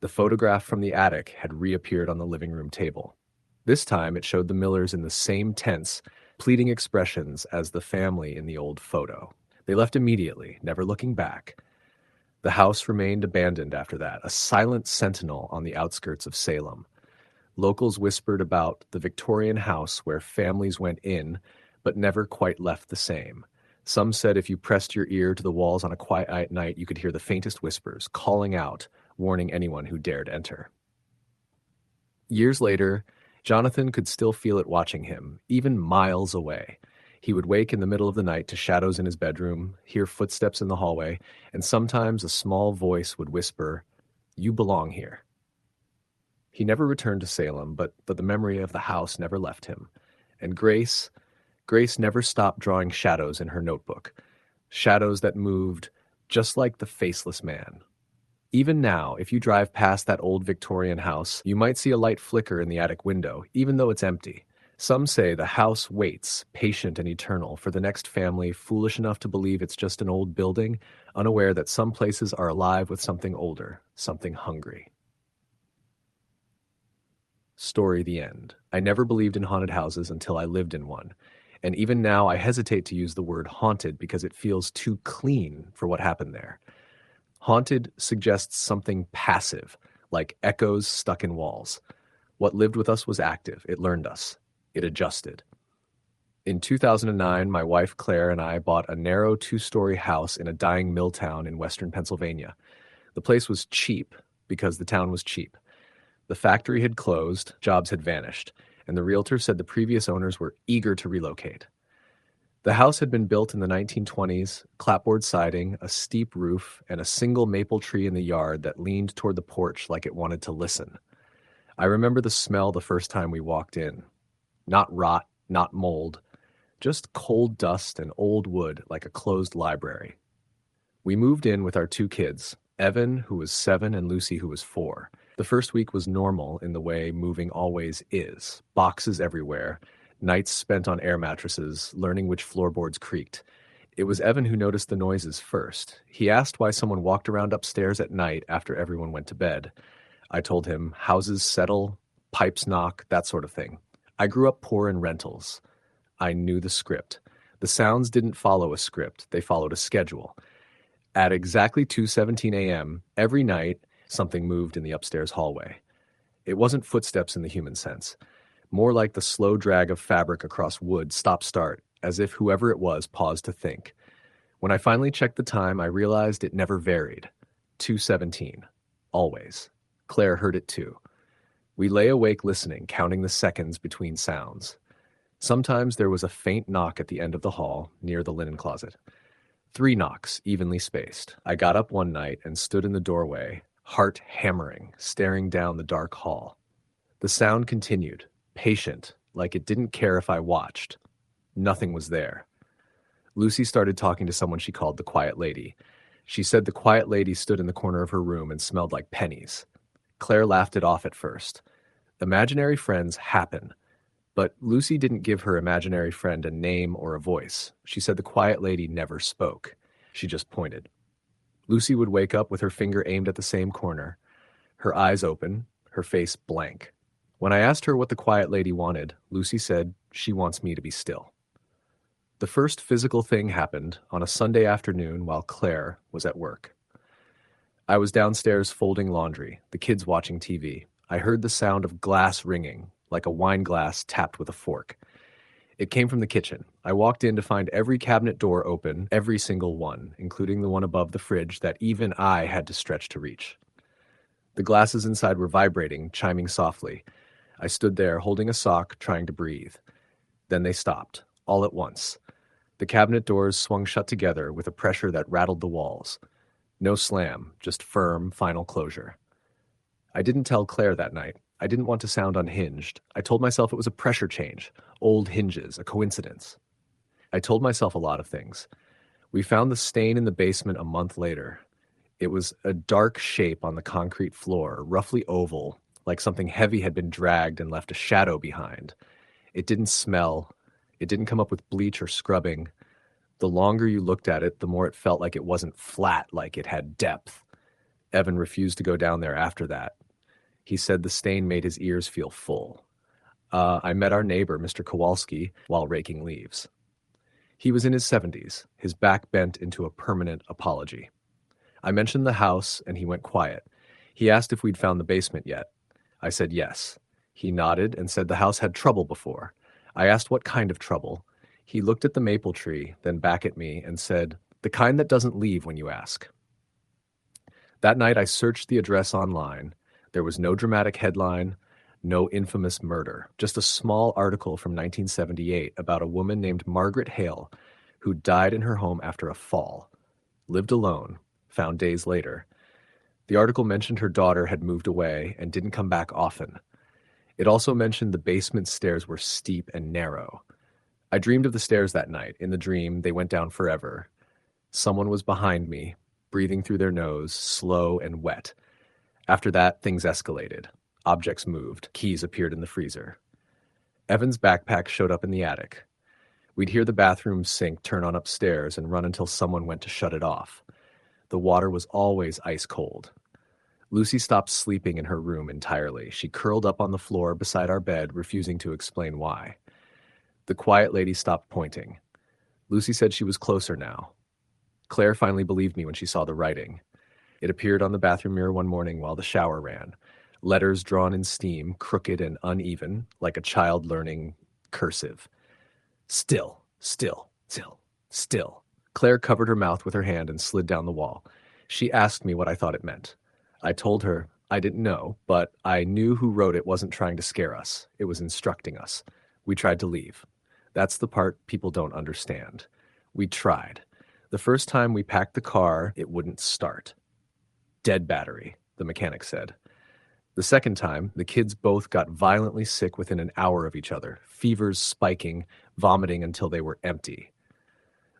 The photograph from the attic had reappeared on the living room table. This time it showed the Millers in the same tense, pleading expressions as the family in the old photo. They left immediately, never looking back. The house remained abandoned after that, a silent sentinel on the outskirts of Salem. Locals whispered about the Victorian house where families went in, but never quite left the same. Some said if you pressed your ear to the walls on a quiet night, you could hear the faintest whispers, calling out, warning anyone who dared enter. Years later, Jonathan could still feel it watching him, even miles away. He would wake in the middle of the night to shadows in his bedroom, hear footsteps in the hallway, and sometimes a small voice would whisper, "You belong here." He never returned to Salem, but the memory of the house never left him. And Grace never stopped drawing shadows in her notebook, shadows that moved just like the faceless man. Even now, if you drive past that old Victorian house, you might see a light flicker in the attic window, even though it's empty. Some say the house waits, patient and eternal, for the next family foolish enough to believe it's just an old building, unaware that some places are alive with something older, something hungry. Story the end. I never believed in haunted houses until I lived in one. And even now, I hesitate to use the word haunted because it feels too clean for what happened there. Haunted suggests something passive, like echoes stuck in walls. What lived with us was active. It learned us. It adjusted. In 2009, my wife Claire and I bought a narrow 2-story house in a dying mill town in western Pennsylvania. The place was cheap because the town was cheap. The factory had closed, jobs had vanished, and the realtor said the previous owners were eager to relocate. The house had been built in the 1920s, clapboard siding, a steep roof, and a single maple tree in the yard that leaned toward the porch like it wanted to listen. I remember the smell the first time we walked in. Not rot, not mold, just cold dust and old wood like a closed library. We moved in with our two kids, Evan, who was 7, and Lucy, who was 4. The first week was normal in the way moving always is. Boxes everywhere, nights spent on air mattresses, learning which floorboards creaked. It was Evan who noticed the noises first. He asked why someone walked around upstairs at night after everyone went to bed. I told him houses settle, pipes knock, that sort of thing. I grew up poor in rentals. I knew the script. The sounds didn't follow a script, they followed a schedule. At exactly 2:17 a.m., every night, something moved in the upstairs hallway. It wasn't footsteps in the human sense, more like the slow drag of fabric across wood, stop-start, as if whoever it was paused to think. When I finally checked the time, I realized it never varied. 2:17. Always. Claire heard it too. We lay awake listening, counting the seconds between sounds. Sometimes there was a faint knock at the end of the hall, near the linen closet. 3 knocks, evenly spaced. I got up one night and stood in the doorway, heart hammering, staring down the dark hall. The sound continued, patient, like it didn't care if I watched. Nothing was there. Lucy started talking to someone she called the Quiet Lady. She said the Quiet Lady stood in the corner of her room and smelled like pennies. Claire laughed it off at first. Imaginary friends happen. But Lucy didn't give her imaginary friend a name or a voice. She said the Quiet Lady never spoke. She just pointed. Lucy would wake up with her finger aimed at the same corner, her eyes open, her face blank. When I asked her what the Quiet Lady wanted, Lucy said, "She wants me to be still." The first physical thing happened on a Sunday afternoon while Claire was at work. I was downstairs folding laundry, the kids watching TV. I heard the sound of glass ringing, like a wine glass tapped with a fork. It came from the kitchen. I walked in to find every cabinet door open, every single one, including the one above the fridge that even I had to stretch to reach. The glasses inside were vibrating, chiming softly. I stood there, holding a sock, trying to breathe. Then they stopped, all at once. The cabinet doors swung shut together with a pressure that rattled the walls. No slam, just firm, final closure. I didn't tell Claire that night. I didn't want to sound unhinged. I told myself it was a pressure change, old hinges, a coincidence. I told myself a lot of things. We found the stain in the basement a month later. It was a dark shape on the concrete floor, roughly oval, like something heavy had been dragged and left a shadow behind. It didn't smell. It didn't come up with bleach or scrubbing. The longer you looked at it, the more it felt like it wasn't flat, like it had depth. Evan refused to go down there after that. He said the stain made his ears feel full. I met our neighbor, Mr. Kowalski, while raking leaves. He was in his 70s, his back bent into a permanent apology. I mentioned the house, and he went quiet. He asked if we'd found the basement yet. I said yes. He nodded and said the house had trouble before. I asked what kind of trouble. He looked at the maple tree, then back at me, and said, "The kind that doesn't leave when you ask." That night I searched the address online. There was no dramatic headline, no infamous murder, just a small article from 1978 about a woman named Margaret Hale who died in her home after a fall, lived alone, found days later. The article mentioned her daughter had moved away and didn't come back often. It also mentioned the basement stairs were steep and narrow. I dreamed of the stairs that night. In the dream, they went down forever. Someone was behind me, breathing through their nose, slow and wet. After that, things escalated. Objects moved. Keys appeared in the freezer. Evan's backpack showed up in the attic. We'd hear the bathroom sink turn on upstairs and run until someone went to shut it off. The water was always ice cold. Lucy stopped sleeping in her room entirely. She curled up on the floor beside our bed, refusing to explain why. The Quiet Lady stopped pointing. Lucy said she was closer now. Claire finally believed me when she saw the writing. It appeared on the bathroom mirror one morning while the shower ran. Letters drawn in steam, crooked and uneven, like a child learning cursive. Still, still, still, still. Claire covered her mouth with her hand and slid down the wall. She asked me what I thought it meant. I told her I didn't know, but I knew who wrote it wasn't trying to scare us. It was instructing us. We tried to leave. That's the part people don't understand. We tried. The first time we packed the car, it wouldn't start. Dead battery, the mechanic said. The second time, the kids both got violently sick within an hour of each other, fevers spiking, vomiting until they were empty.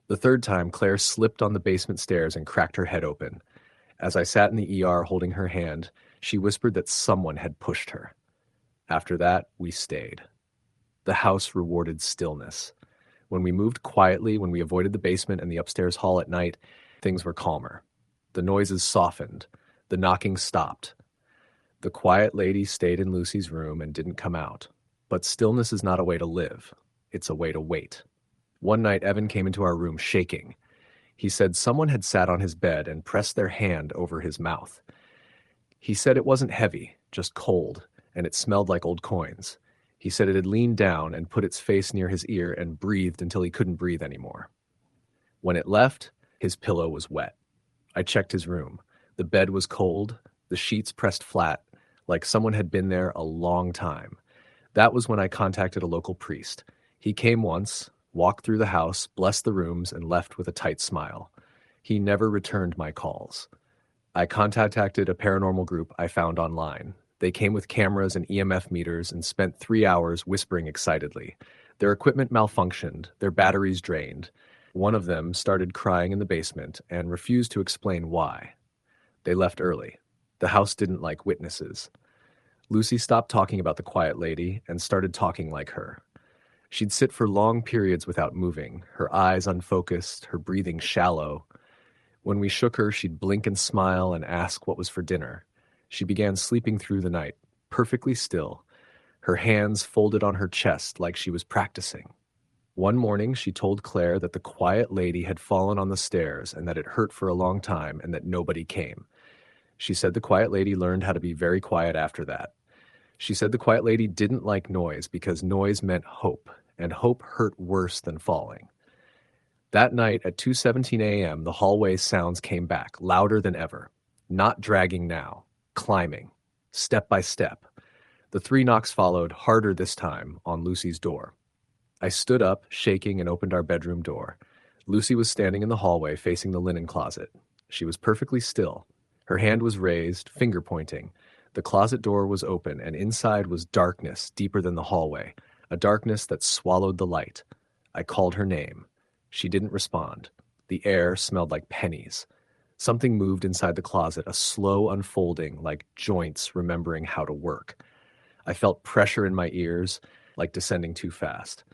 The third time, Claire slipped on the basement stairs and cracked her head open. As I sat in the ER holding her hand, she whispered that someone had pushed her. After that, we stayed. The house rewarded stillness. When we moved quietly, when we avoided the basement and the upstairs hall at night, things were calmer. The noises softened. The knocking stopped. The quiet lady stayed in Lucy's room and didn't come out. But stillness is not a way to live. It's a way to wait. One night, Evan came into our room shaking. He said someone had sat on his bed and pressed their hand over his mouth. He said it wasn't heavy, just cold, and it smelled like old coins. He said it had leaned down and put its face near his ear and breathed until he couldn't breathe anymore. When it left, his pillow was wet. I checked his room. The bed was cold, the sheets pressed flat, like someone had been there a long time. That was when I contacted a local priest. He came once, walked through the house, blessed the rooms, and left with a tight smile. He never returned my calls. I contacted a paranormal group I found online. They came with cameras and EMF meters and spent 3 hours whispering excitedly. Their equipment malfunctioned, their batteries drained. One of them started crying in the basement and refused to explain why. They left early. The house didn't like witnesses. Lucy stopped talking about the quiet lady and started talking like her. She'd sit for long periods without moving, her eyes unfocused, her breathing shallow. When we shook her, she'd blink and smile and ask what was for dinner. She began sleeping through the night, perfectly still, her hands folded on her chest like she was practicing. One morning, she told Claire that the quiet lady had fallen on the stairs and that it hurt for a long time and that nobody came. She said the quiet lady learned how to be very quiet after that. She said the quiet lady didn't like noise because noise meant hope, and hope hurt worse than falling. That night at 2:17 a.m., the hallway sounds came back, louder than ever. Not dragging now, climbing, step by step. The 3 knocks followed, harder this time, on Lucy's door. I stood up, shaking, and opened our bedroom door. Lucy was standing in the hallway facing the linen closet. She was perfectly still. Her hand was raised, finger pointing. The closet door was open, and inside was darkness deeper than the hallway, a darkness that swallowed the light. I called her name. She didn't respond. The air smelled like pennies. Something moved inside the closet, a slow unfolding, like joints remembering how to work. I felt pressure in my ears, like descending too fast.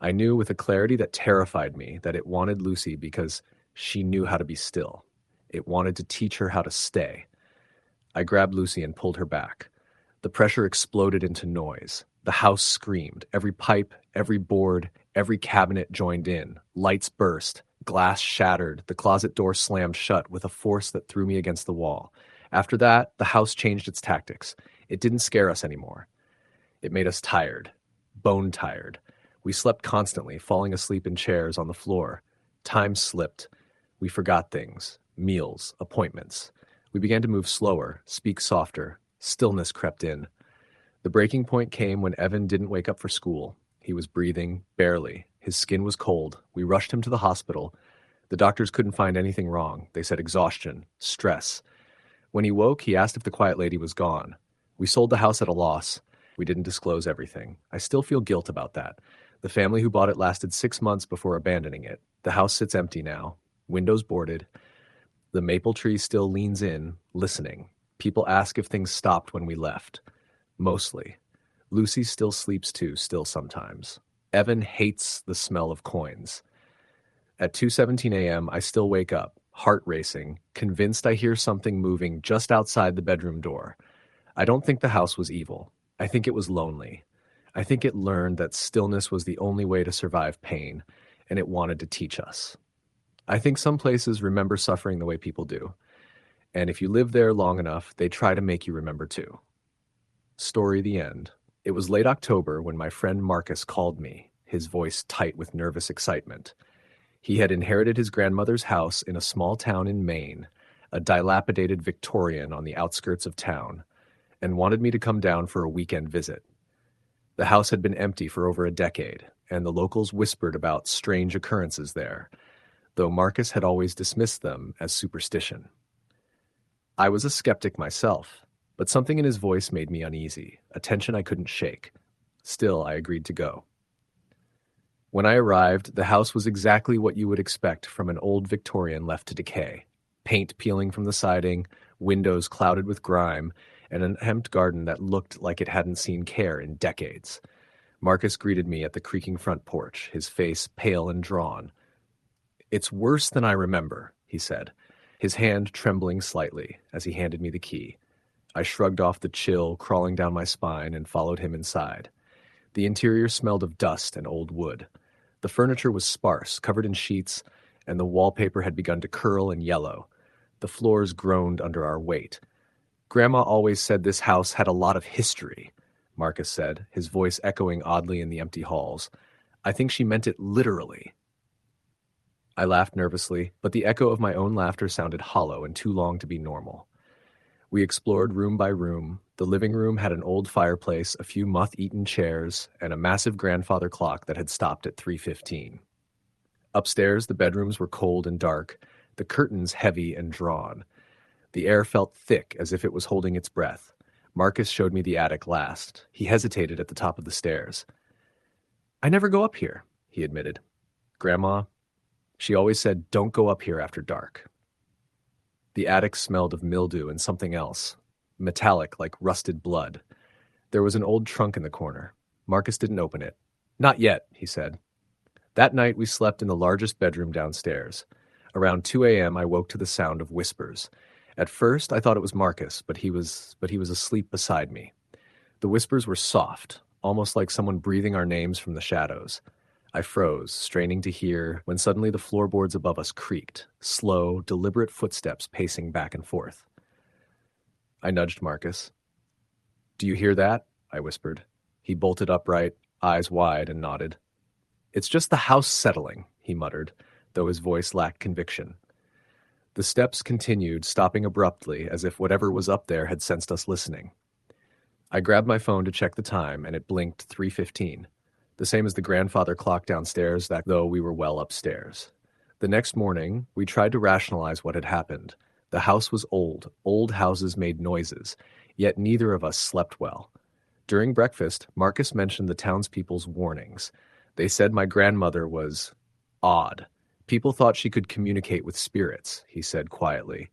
I knew with a clarity that terrified me that it wanted Lucy because she knew how to be still. It wanted to teach her how to stay. I grabbed Lucy and pulled her back. The pressure exploded into noise. The house screamed. Every pipe, every board, every cabinet joined in. Lights burst. Glass shattered. The closet door slammed shut with a force that threw me against the wall. After that, the house changed its tactics. It didn't scare us anymore. It made us tired. Bone tired. We slept constantly, falling asleep in chairs on the floor. Time slipped. We forgot things. Meals. Appointments. We began to move slower, speak softer. Stillness crept in. The breaking point came when Evan didn't wake up for school. He was breathing, barely. His skin was cold. We rushed him to the hospital. The doctors couldn't find anything wrong. They said exhaustion, stress. When he woke, he asked if the quiet lady was gone. We sold the house at a loss. We didn't disclose everything. I still feel guilt about that. The family who bought it lasted 6 months before abandoning it. The house sits empty now, windows boarded. The maple tree still leans in, listening. People ask if things stopped when we left. Mostly. Lucy still sleeps too, still sometimes. Evan hates the smell of coins. At 2:17 a.m., I still wake up, heart racing, convinced I hear something moving just outside the bedroom door. I don't think the house was evil. I think it was lonely. I think it learned that stillness was the only way to survive pain, and it wanted to teach us. I think some places remember suffering the way people do. And if you live there long enough, they try to make you remember too. Story the end. It was late October when my friend Marcus called me, his voice tight with nervous excitement. He had inherited his grandmother's house in a small town in Maine, a dilapidated Victorian on the outskirts of town. and wanted me to come down for a weekend visit. The house had been empty for over a decade, and the locals whispered about strange occurrences there, though Marcus had always dismissed them as superstition. I was a skeptic myself, but something in his voice made me uneasy, a tension I couldn't shake. Still, I agreed to go. When I arrived, the house was exactly what you would expect from an old Victorian left to decay. Paint peeling from the siding, windows clouded with grime, and an unkempt garden that looked like it hadn't seen care in decades. Marcus greeted me at the creaking front porch, his face pale and drawn. "It's worse than I remember," he said, his hand trembling slightly as he handed me the key. I shrugged off the chill crawling down my spine and followed him inside. The interior smelled of dust and old wood. The furniture was sparse, covered in sheets, and the wallpaper had begun to curl and yellow. The floors groaned under our weight. "Grandma always said this house had a lot of history," Marcus said, his voice echoing oddly in the empty halls. "I think she meant it literally." I laughed nervously, but the echo of my own laughter sounded hollow and too long to be normal. We explored room by room. The living room had an old fireplace, a few moth-eaten chairs, and a massive grandfather clock that had stopped at 3:15. Upstairs, the bedrooms were cold and dark, the curtains heavy and drawn. The air felt thick, as if it was holding its breath. Marcus showed me the attic last. He hesitated at the top of the stairs. "I never go up here," he admitted. "Grandma, she always said, don't go up here after dark." The attic smelled of mildew and something else, metallic like rusted blood. There was an old trunk in the corner. Marcus didn't open it. "Not yet," he said. That night we slept in the largest bedroom downstairs. Around 2 a.m. I woke to the sound of whispers. At first I thought it was Marcus, but he was asleep beside me. The whispers were soft, almost like someone breathing our names from the shadows. I froze, straining to hear, when suddenly the floorboards above us creaked, slow, deliberate footsteps pacing back and forth. I nudged Marcus. "Do you hear that?" I whispered. He bolted upright, eyes wide, and nodded. "It's just the house settling," he muttered, though his voice lacked conviction. The steps continued, stopping abruptly, as if whatever was up there had sensed us listening. I grabbed my phone to check the time, and it blinked 3:15. The same as the grandfather clock downstairs, that though we were well upstairs. The next morning, we tried to rationalize what had happened. The house was old. Old houses made noises, yet neither of us slept well. During breakfast, Marcus mentioned the townspeople's warnings. They said my grandmother was odd. People thought she could communicate with spirits, he said quietly.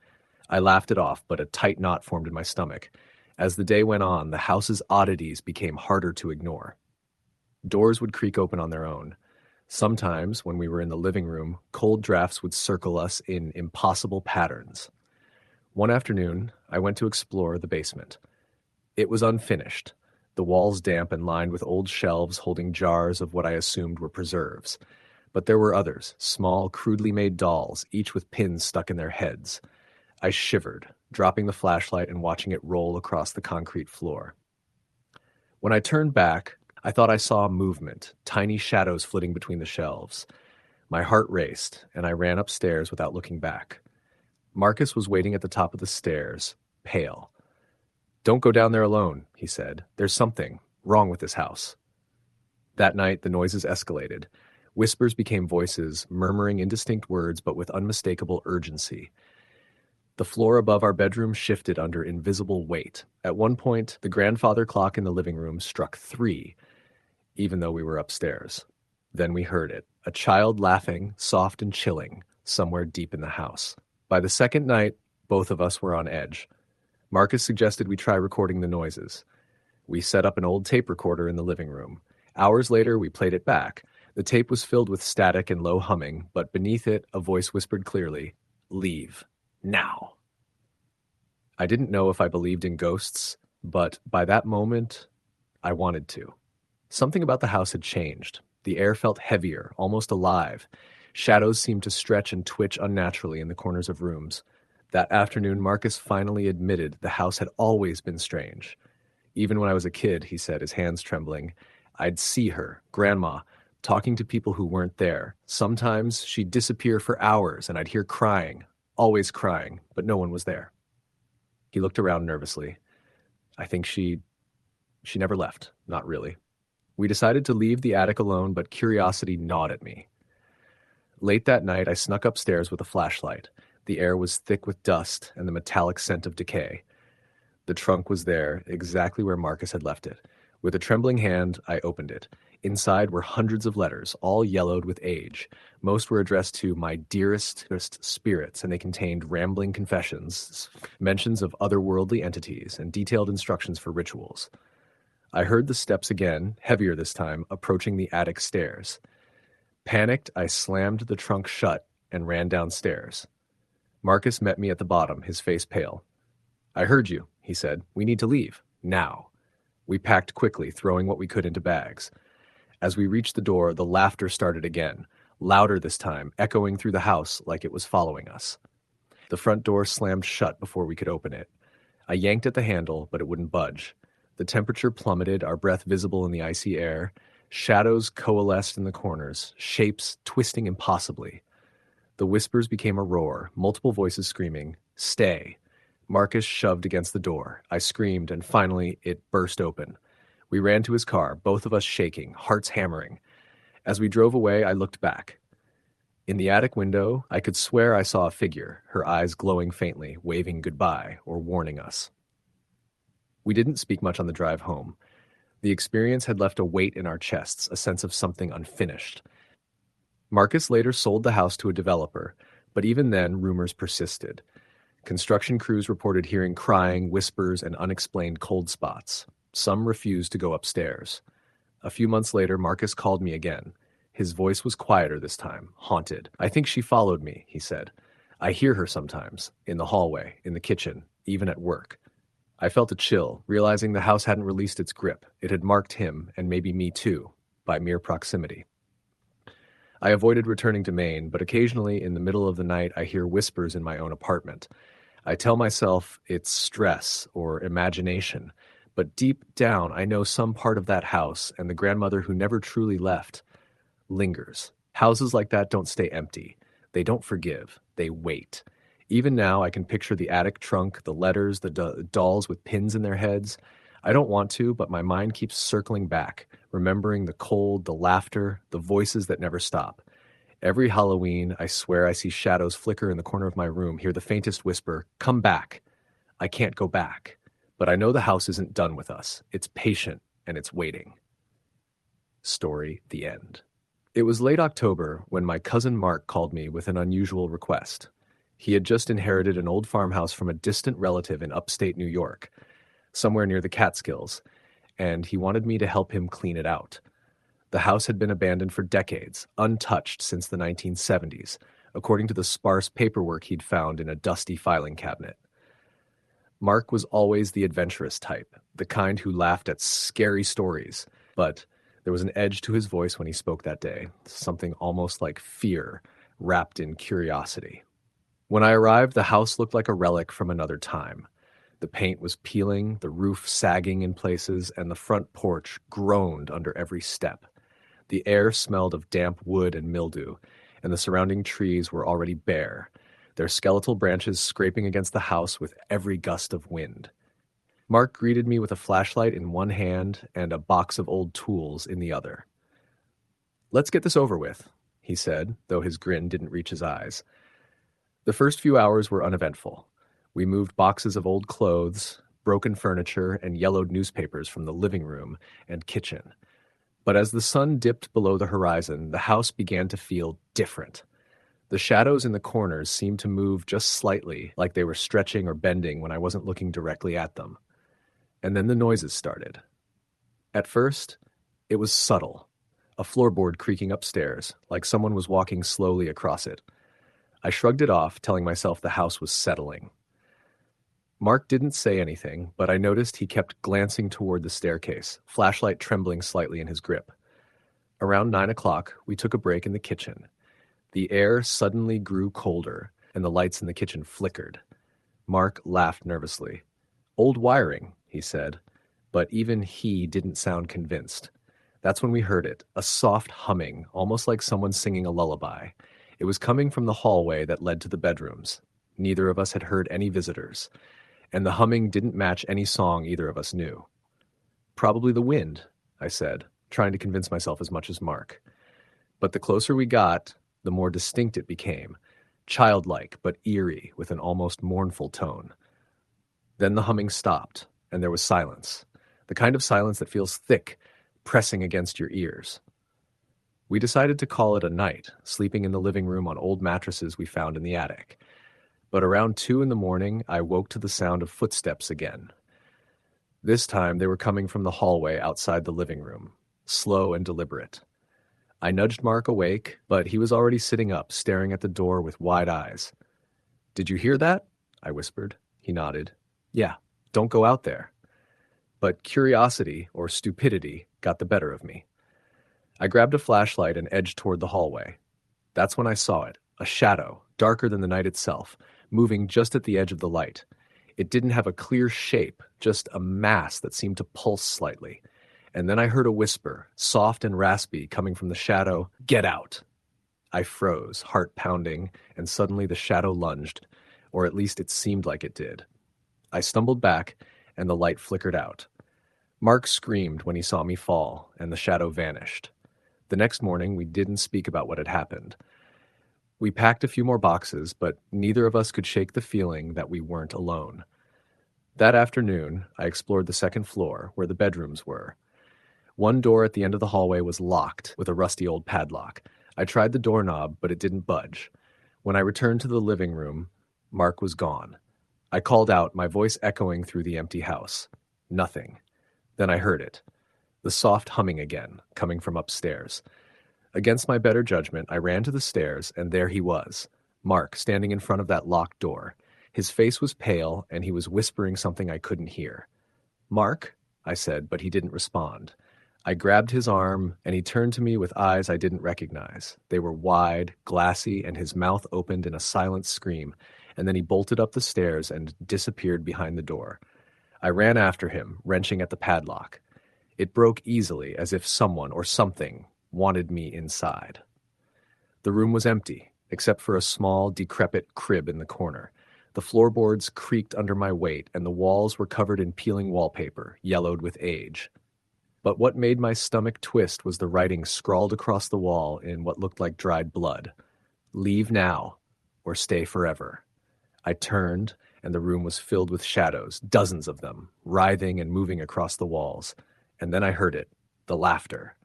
I laughed it off, but a tight knot formed in my stomach. As the day went on, the house's oddities became harder to ignore. Doors would creak open on their own. Sometimes, when we were in the living room, cold drafts would circle us in impossible patterns. One afternoon, I went to explore the basement. It was unfinished, the walls damp and lined with old shelves holding jars of what I assumed were preserves. But there were others, small, crudely made dolls, each with pins stuck in their heads. I shivered, dropping the flashlight and watching it roll across the concrete floor. When I turned back, I thought I saw movement, tiny shadows flitting between the shelves. My heart raced, and I ran upstairs without looking back. Marcus was waiting at the top of the stairs, pale. "Don't go down there alone," he said. "There's something wrong with this house." That night, the noises escalated. Whispers became voices, murmuring indistinct words but with unmistakable urgency. The floor above our bedroom shifted under invisible weight. At one point, the grandfather clock in the living room struck 3, even though we were upstairs. Then we heard it, a child laughing, soft and chilling, somewhere deep in the house. By the second night, both of us were on edge. Marcus suggested we try recording the noises. We set up an old tape recorder in the living room. Hours later, we played it back. The tape was filled with static and low humming, but beneath it, a voice whispered clearly, "Leave. Now." I didn't know if I believed in ghosts, but by that moment, I wanted to. Something about the house had changed. The air felt heavier, almost alive. Shadows seemed to stretch and twitch unnaturally in the corners of rooms. That afternoon, Marcus finally admitted the house had always been strange. Even when I was a kid, he said, his hands trembling, I'd see her, Grandma, talking to people who weren't there. Sometimes she'd disappear for hours and I'd hear crying, always crying, but no one was there. He looked around nervously. I think she never left. Not really. We decided to leave the attic alone, but curiosity gnawed at me. Late that night, I snuck upstairs with a flashlight. The air was thick with dust and the metallic scent of decay. The trunk was there, exactly where Marcus had left it. With a trembling hand, I opened it. Inside were hundreds of letters, all yellowed with age. Most were addressed to my dearest spirits, and they contained rambling confessions, mentions of otherworldly entities, and detailed instructions for rituals. I heard the steps again, heavier this time, approaching the attic stairs. Panicked, I slammed the trunk shut and ran downstairs. Marcus met me at the bottom, his face pale. "I heard you," he said. "We need to leave. Now." We packed quickly, throwing what we could into bags. As we reached the door, the laughter started again, louder this time, echoing through the house like it was following us. The front door slammed shut before we could open it. I yanked at the handle, but it wouldn't budge. The temperature plummeted, our breath visible in the icy air. Shadows coalesced in the corners, shapes twisting impossibly. The whispers became a roar, multiple voices screaming, "Stay." Marcus shoved against the door. I screamed, and finally it burst open. We ran to his car, both of us shaking, hearts hammering. As we drove away, I looked back. In the attic window, I could swear I saw a figure, her eyes glowing faintly, waving goodbye or warning us. We didn't speak much on the drive home. The experience had left a weight in our chests, a sense of something unfinished. Marcus later sold the house to a developer, but even then, rumors persisted. Construction crews reported hearing crying, whispers, and unexplained cold spots. Some refused to go upstairs. A few months later, Marcus called me again. His voice was quieter this time, haunted. "I think she followed me," he said. "I hear her sometimes, in the hallway, in the kitchen, even at work." I felt a chill, realizing the house hadn't released its grip. It had marked him, and maybe me too, by mere proximity. I avoided returning to Maine, but occasionally in the middle of the night I hear whispers in my own apartment. I tell myself it's stress or imagination, but deep down I know some part of that house and the grandmother who never truly left lingers. Houses like that don't stay empty. They don't forgive. They wait. Even now I can picture the attic trunk, the letters, the dolls with pins in their heads. I don't want to, but my mind keeps circling back, remembering the cold, the laughter, the voices that never stop. Every Halloween, I swear I see shadows flicker in the corner of my room, hear the faintest whisper, "Come back." I can't go back, but I know the house isn't done with us. It's patient, and it's waiting. Story, the end. It was late October when my cousin Mark called me with an unusual request. He had just inherited an old farmhouse from a distant relative in upstate New York, somewhere near the Catskills, and he wanted me to help him clean it out. The house had been abandoned for decades, untouched since the 1970s, according to the sparse paperwork he'd found in a dusty filing cabinet. Mark was always the adventurous type, the kind who laughed at scary stories, but there was an edge to his voice when he spoke that day, something almost like fear wrapped in curiosity. When I arrived, the house looked like a relic from another time. The paint was peeling, the roof sagging in places, and the front porch groaned under every step. The air smelled of damp wood and mildew, and the surrounding trees were already bare, their skeletal branches scraping against the house with every gust of wind. Mark greeted me with a flashlight in one hand and a box of old tools in the other. "Let's get this over with," he said, though his grin didn't reach his eyes. The first few hours were uneventful. We moved boxes of old clothes, broken furniture, and yellowed newspapers from the living room and kitchen. But as the sun dipped below the horizon, the house began to feel different. The shadows in the corners seemed to move just slightly, like they were stretching or bending when I wasn't looking directly at them. And then the noises started. At first, it was subtle, a floorboard creaking upstairs, like someone was walking slowly across it. I shrugged it off, telling myself the house was settling. Mark didn't say anything, but I noticed he kept glancing toward the staircase, flashlight trembling slightly in his grip. Around 9 o'clock, we took a break in the kitchen. The air suddenly grew colder, and the lights in the kitchen flickered. Mark laughed nervously. "Old wiring," he said, but even he didn't sound convinced. That's when we heard it, a soft humming, almost like someone singing a lullaby. It was coming from the hallway that led to the bedrooms. Neither of us had heard any visitors. and the humming didn't match any song either of us knew. Probably the wind, I said, trying to convince myself as much as Mark. But the closer we got, the more distinct it became, childlike but eerie with an almost mournful tone. Then the humming stopped, and there was silence, the kind of silence that feels thick, pressing against your ears. We decided to call it a night, sleeping in the living room on old mattresses we found in the attic. But around 2 a.m, I woke to the sound of footsteps again. This time they were coming from the hallway outside the living room, slow and deliberate. I nudged Mark awake, but he was already sitting up, staring at the door with wide eyes. "Did you hear that?" I whispered. He nodded. "Yeah, don't go out there." But curiosity, or stupidity, got the better of me. I grabbed a flashlight and edged toward the hallway. That's when I saw it, a shadow, darker than the night itself, moving just at the edge of the light. It didn't have a clear shape, just a mass that seemed to pulse slightly. And then I heard a whisper, soft and raspy, coming from the shadow, "Get out!" I froze, heart pounding, and suddenly the shadow lunged, or at least it seemed like it did. I stumbled back, and the light flickered out. Mark screamed when he saw me fall, and the shadow vanished. The next morning, we didn't speak about what had happened. We packed a few more boxes, but neither of us could shake the feeling that we weren't alone. That afternoon, I explored the second floor, where the bedrooms were. One door at the end of the hallway was locked with a rusty old padlock. I tried the doorknob, but it didn't budge. When I returned to the living room, Mark was gone. I called out, my voice echoing through the empty house. Nothing. Then I heard it. The soft humming again, coming from upstairs. Against my better judgment, I ran to the stairs, and there he was, Mark, standing in front of that locked door. His face was pale, and he was whispering something I couldn't hear. "Mark?" I said, but he didn't respond. I grabbed his arm, and he turned to me with eyes I didn't recognize. They were wide, glassy, and his mouth opened in a silent scream, and then he bolted up the stairs and disappeared behind the door. I ran after him, wrenching at the padlock. It broke easily, as if someone or something wanted me inside. The room was empty, except for a small, decrepit crib in the corner. The floorboards creaked under my weight, and the walls were covered in peeling wallpaper, yellowed with age. But what made my stomach twist was the writing scrawled across the wall in what looked like dried blood. "Leave now, or stay forever." I turned, and the room was filled with shadows, dozens of them, writhing and moving across the walls. And then I heard it, the laughter.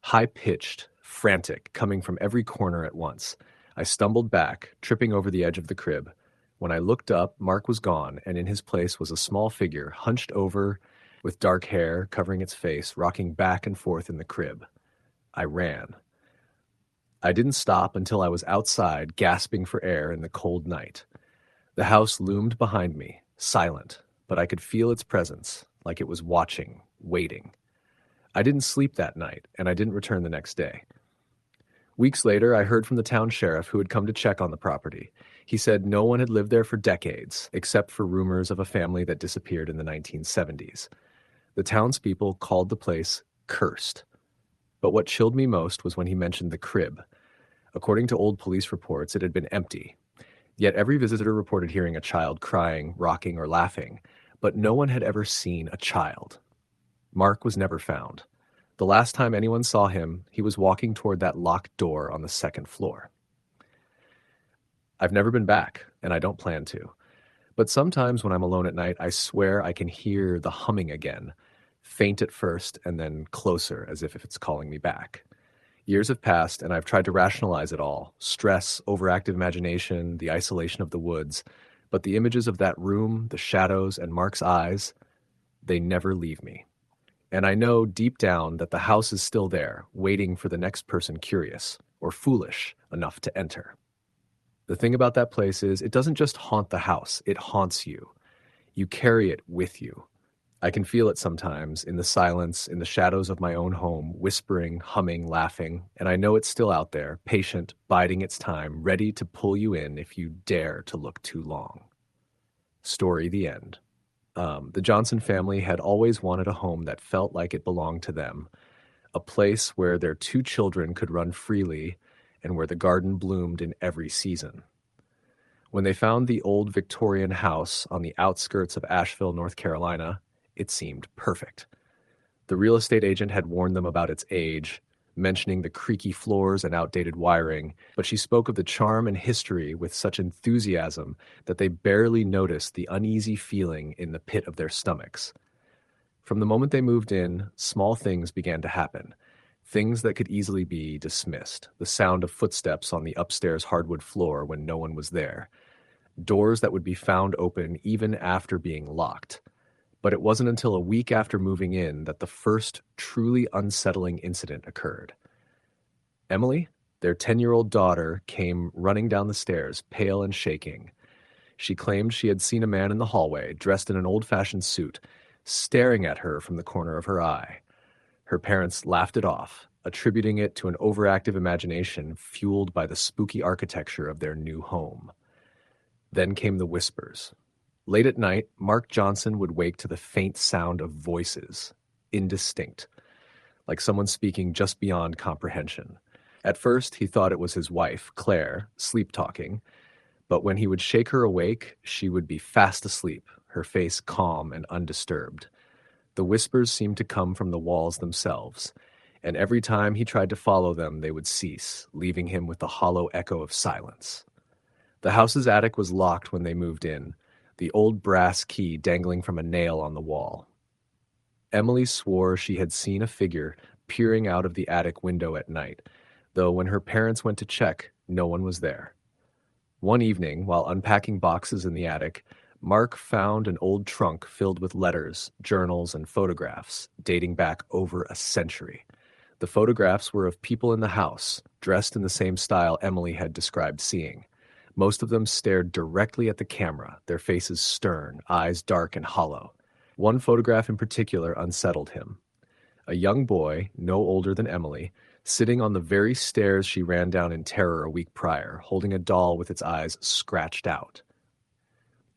High-pitched, frantic, coming from every corner at once. I stumbled back, tripping over the edge of the crib. When I looked up, Mark was gone, and in his place was a small figure, hunched over, with dark hair covering its face, rocking back and forth in the crib. I ran. I didn't stop until I was outside, gasping for air in the cold night. The house loomed behind me, silent, but I could feel its presence, like it was watching, waiting. I didn't sleep that night, and I didn't return the next day. Weeks later, I heard from the town sheriff who had come to check on the property. He said no one had lived there for decades, except for rumors of a family that disappeared in the 1970s. The townspeople called the place cursed. But what chilled me most was when he mentioned the crib. According to old police reports, it had been empty. Yet every visitor reported hearing a child crying, rocking, or laughing, but no one had ever seen a child. Mark was never found. The last time anyone saw him, he was walking toward that locked door on the second floor. I've never been back, and I don't plan to. But sometimes when I'm alone at night, I swear I can hear the humming again, faint at first and then closer, as if it's calling me back. Years have passed, and I've tried to rationalize it all: stress, overactive imagination, the isolation of the woods. But the images of that room, the shadows, and Mark's eyes, they never leave me. And I know deep down that the house is still there, waiting for the next person curious or foolish enough to enter. The thing about that place is, it doesn't just haunt the house, it haunts you. You carry it with you. I can feel it sometimes, in the silence, in the shadows of my own home, whispering, humming, laughing, and I know it's still out there, patient, biding its time, ready to pull you in if you dare to look too long. Story the end. The Johnson family had always wanted a home that felt like it belonged to them, a place where their 2 children could run freely and where the garden bloomed in every season. When they found the old Victorian house on the outskirts of Asheville, North Carolina, it seemed perfect. The real estate agent had warned them about its age, mentioning the creaky floors and outdated wiring, but she spoke of the charm and history with such enthusiasm that they barely noticed the uneasy feeling in the pit of their stomachs. From the moment they moved in, small things began to happen. Things that could easily be dismissed. The sound of footsteps on the upstairs hardwood floor when no one was there. Doors that would be found open even after being locked. But it wasn't until a week after moving in that the first truly unsettling incident occurred. Emily, their 10-year-old daughter, came running down the stairs, pale and shaking. She claimed she had seen a man in the hallway, dressed in an old-fashioned suit, staring at her from the corner of her eye. Her parents laughed it off, attributing it to an overactive imagination fueled by the spooky architecture of their new home. Then came the whispers. Late at night, Mark Johnson would wake to the faint sound of voices, indistinct, like someone speaking just beyond comprehension. At first, he thought it was his wife, Claire, sleep-talking, but when he would shake her awake, she would be fast asleep, her face calm and undisturbed. The whispers seemed to come from the walls themselves, and every time he tried to follow them, they would cease, leaving him with the hollow echo of silence. The house's attic was locked when they moved in, the old brass key dangling from a nail on the wall. Emily swore she had seen a figure peering out of the attic window at night, though when her parents went to check, no one was there. One evening, while unpacking boxes in the attic, Mark found an old trunk filled with letters, journals, and photographs dating back over a century. The photographs were of people in the house, dressed in the same style Emily had described seeing. Most of them stared directly at the camera, their faces stern, eyes dark and hollow. One photograph in particular unsettled him. A young boy, no older than Emily, sitting on the very stairs she ran down in terror a week prior, holding a doll with its eyes scratched out.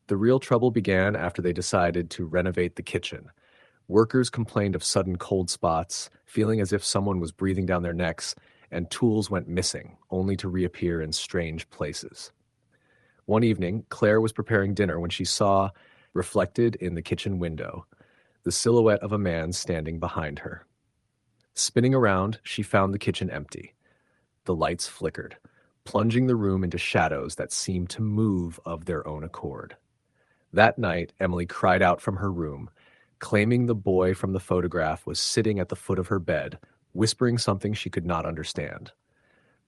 The real trouble began after they decided to renovate the kitchen. Workers complained of sudden cold spots, feeling as if someone was breathing down their necks, and tools went missing, only to reappear in strange places. One evening, Claire was preparing dinner when she saw, reflected in the kitchen window, the silhouette of a man standing behind her. Spinning around, she found the kitchen empty. The lights flickered, plunging the room into shadows that seemed to move of their own accord. That night, Emily cried out from her room, claiming the boy from the photograph was sitting at the foot of her bed, whispering something she could not understand.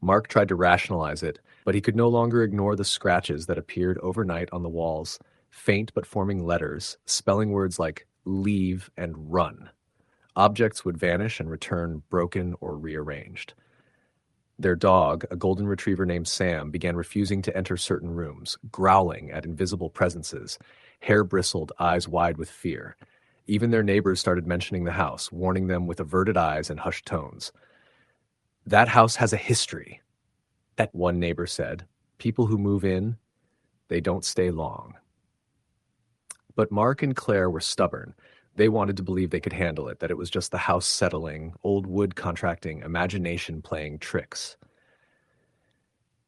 Mark tried to rationalize it, but he could no longer ignore the scratches that appeared overnight on the walls, faint but forming letters, spelling words like leave and run. Objects would vanish and return broken or rearranged. Their dog, a golden retriever named Sam, began refusing to enter certain rooms, growling at invisible presences, hair bristled, eyes wide with fear. Even their neighbors started mentioning the house, warning them with averted eyes and hushed tones. "That house has a history," that one neighbor said. "People who move in, they don't stay long." But Mark and Claire were stubborn. They wanted to believe they could handle it, that it was just the house settling, old wood contracting, imagination playing tricks.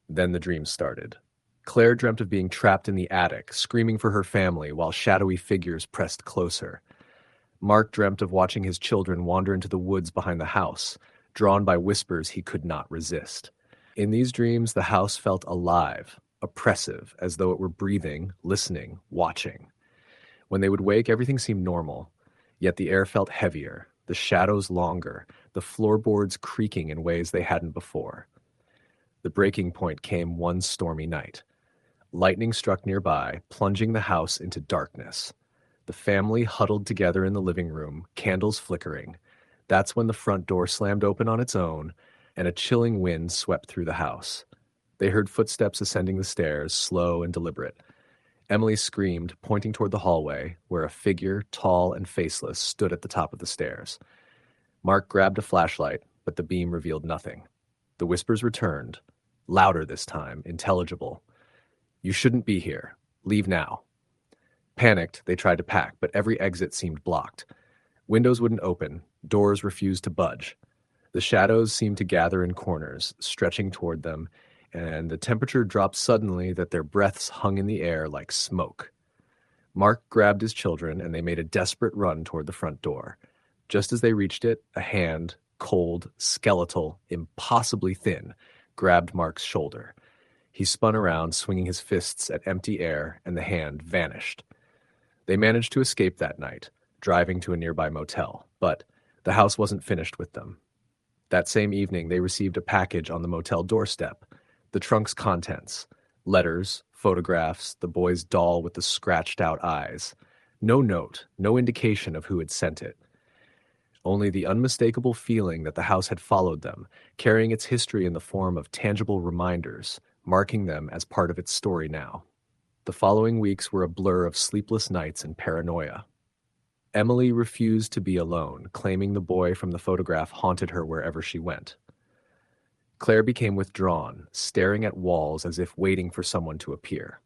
Then the dreams started. Claire dreamt of being trapped in the attic, screaming for her family while shadowy figures pressed closer. Mark dreamt of watching his children wander into the woods behind the house, drawn by whispers he could not resist. In these dreams, the house felt alive, oppressive, as though it were breathing, listening, watching. When they would wake, everything seemed normal. Yet the air felt heavier, the shadows longer, the floorboards creaking in ways they hadn't before. The breaking point came one stormy night. Lightning struck nearby, plunging the house into darkness. The family huddled together in the living room, candles flickering. That's when the front door slammed open on its own, and a chilling wind swept through the house. They heard footsteps ascending the stairs, slow and deliberate. Emily screamed, pointing toward the hallway, where a figure, tall and faceless, stood at the top of the stairs. Mark grabbed a flashlight, but the beam revealed nothing. The whispers returned, louder this time, intelligible. "You shouldn't be here. Leave now." Panicked, they tried to pack, but every exit seemed blocked. Windows wouldn't open, doors refused to budge. The shadows seemed to gather in corners, stretching toward them, and the temperature dropped suddenly that their breaths hung in the air like smoke. Mark grabbed his children, and they made a desperate run toward the front door. Just as they reached it, a hand, cold, skeletal, impossibly thin, grabbed Mark's shoulder. He spun around, swinging his fists at empty air, and the hand vanished. They managed to escape that night, driving to a nearby motel, but the house wasn't finished with them. That same evening, they received a package on the motel doorstep, the trunk's contents, letters, photographs, the boy's doll with the scratched-out eyes. No note, no indication of who had sent it. Only the unmistakable feeling that the house had followed them, carrying its history in the form of tangible reminders, marking them as part of its story now. The following weeks were a blur of sleepless nights and paranoia. Emily refused to be alone, claiming the boy from the photograph haunted her wherever she went. Claire became withdrawn, staring at walls as if waiting for someone to appear.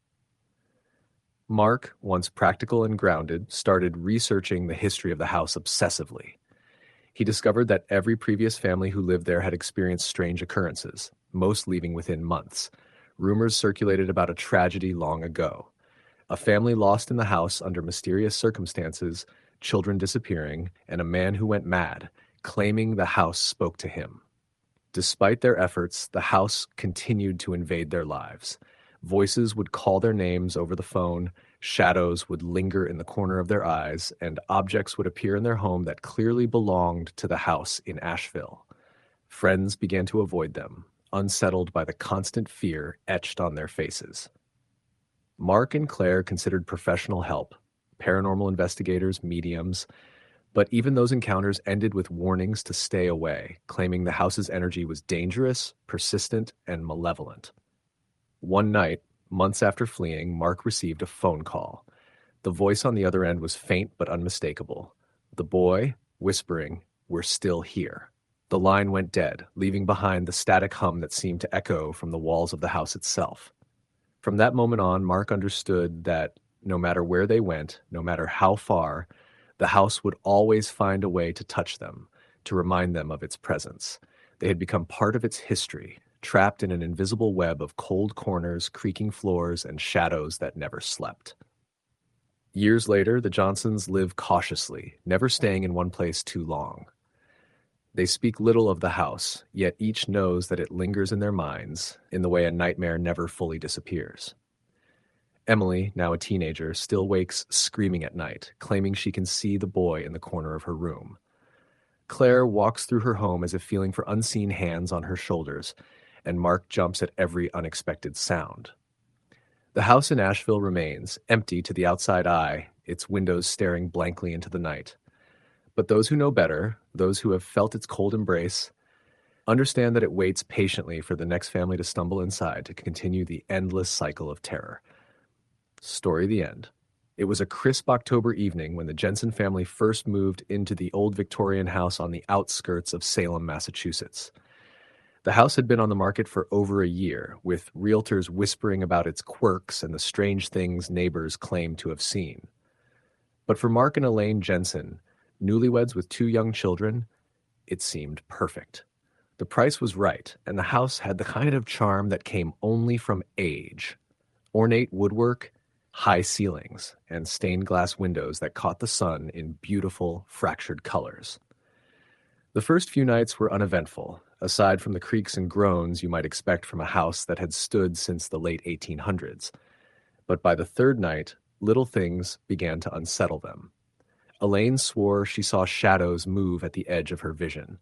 Mark, once practical and grounded, started researching the history of the house obsessively. He discovered that every previous family who lived there had experienced strange occurrences, most leaving within months. Rumors circulated about a tragedy long ago. A family lost in the house under mysterious circumstances, children disappearing, and a man who went mad, claiming the house spoke to him. Despite their efforts, the house continued to invade their lives. Voices would call their names over the phone, shadows would linger in the corner of their eyes, and objects would appear in their home that clearly belonged to the house in Asheville. Friends began to avoid them, unsettled by the constant fear etched on their faces. Mark and Claire considered professional help, paranormal investigators, mediums, but even those encounters ended with warnings to stay away, claiming the house's energy was dangerous, persistent, and malevolent. One night, months after fleeing, Mark received a phone call. The voice on the other end was faint but unmistakable. The boy, whispering, "We're still here." The line went dead, leaving behind the static hum that seemed to echo from the walls of the house itself. From that moment on, Mark understood that no matter where they went, no matter how far, the house would always find a way to touch them, to remind them of its presence. They had become part of its history, trapped in an invisible web of cold corners, creaking floors, and shadows that never slept. Years later, the Johnsons live cautiously, never staying in one place too long. They speak little of the house, yet each knows that it lingers in their minds, in the way a nightmare never fully disappears. Emily, now a teenager, still wakes screaming at night, claiming she can see the boy in the corner of her room. Claire walks through her home as if feeling for unseen hands on her shoulders, and Mark jumps at every unexpected sound. The house in Asheville remains, empty to the outside eye, its windows staring blankly into the night. But those who know better, those who have felt its cold embrace, understand that it waits patiently for the next family to stumble inside to continue the endless cycle of terror. Story the end. It was a crisp October evening when the Jensen family first moved into the old Victorian house on the outskirts of Salem, Massachusetts. The house had been on the market for over a year, with realtors whispering about its quirks and the strange things neighbors claimed to have seen. But for Mark and Elaine Jensen, newlyweds with 2 young children, it seemed perfect. The price was right, and the house had the kind of charm that came only from age. Ornate woodwork, high ceilings, and stained glass windows that caught the sun in beautiful, fractured colors. The first few nights were uneventful, aside from the creaks and groans you might expect from a house that had stood since the late 1800s. But by the third night, little things began to unsettle them. Elaine swore she saw shadows move at the edge of her vision.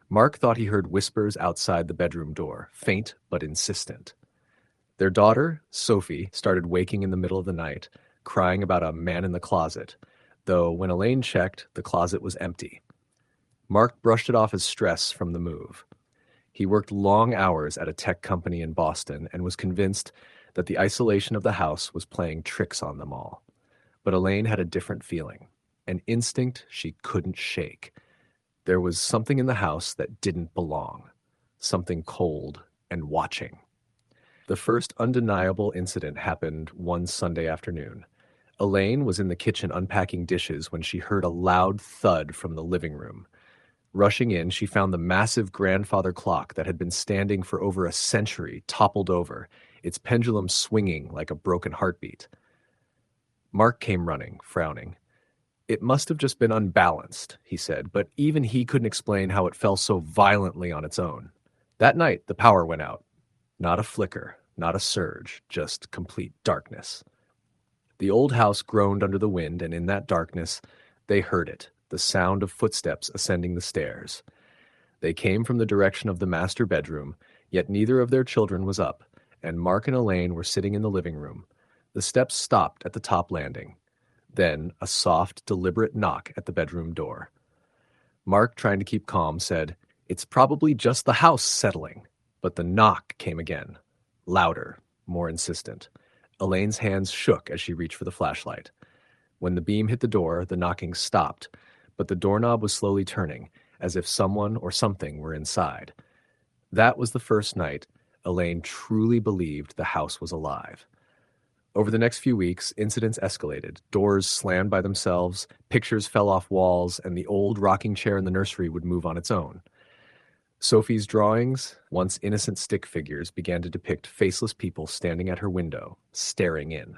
Mark thought he heard whispers outside the bedroom door, faint but insistent. Their daughter, Sophie, started waking in the middle of the night, crying about a man in the closet, though when Elaine checked, the closet was empty. Mark brushed it off as stress from the move. He worked long hours at a tech company in Boston and was convinced that the isolation of the house was playing tricks on them all. But Elaine had a different feeling, an instinct she couldn't shake. There was something in the house that didn't belong, something cold and watching. The first undeniable incident happened one Sunday afternoon. Elaine was in the kitchen unpacking dishes when she heard a loud thud from the living room. Rushing in, she found the massive grandfather clock that had been standing for over a century toppled over, its pendulum swinging like a broken heartbeat. Mark came running, frowning. It must have just been unbalanced, he said, but even he couldn't explain how it fell so violently on its own. That night, the power went out. Not a flicker, not a surge, just complete darkness. The old house groaned under the wind, and in that darkness, they heard it, the sound of footsteps ascending the stairs. They came from the direction of the master bedroom, yet neither of their children was up, and Mark and Elaine were sitting in the living room. The steps stopped at the top landing. Then a soft, deliberate knock at the bedroom door. Mark, trying to keep calm, said, "It's probably just the house settling." But the knock came again, louder, more insistent. Elaine's hands shook as she reached for the flashlight. When the beam hit the door, the knocking stopped, but the doorknob was slowly turning, as if someone or something were inside. That was the first night Elaine truly believed the house was alive. Over the next few weeks, incidents escalated. Doors slammed by themselves, pictures fell off walls, and the old rocking chair in the nursery would move on its own. Sophie's drawings, once innocent stick figures, began to depict faceless people standing at her window, staring in.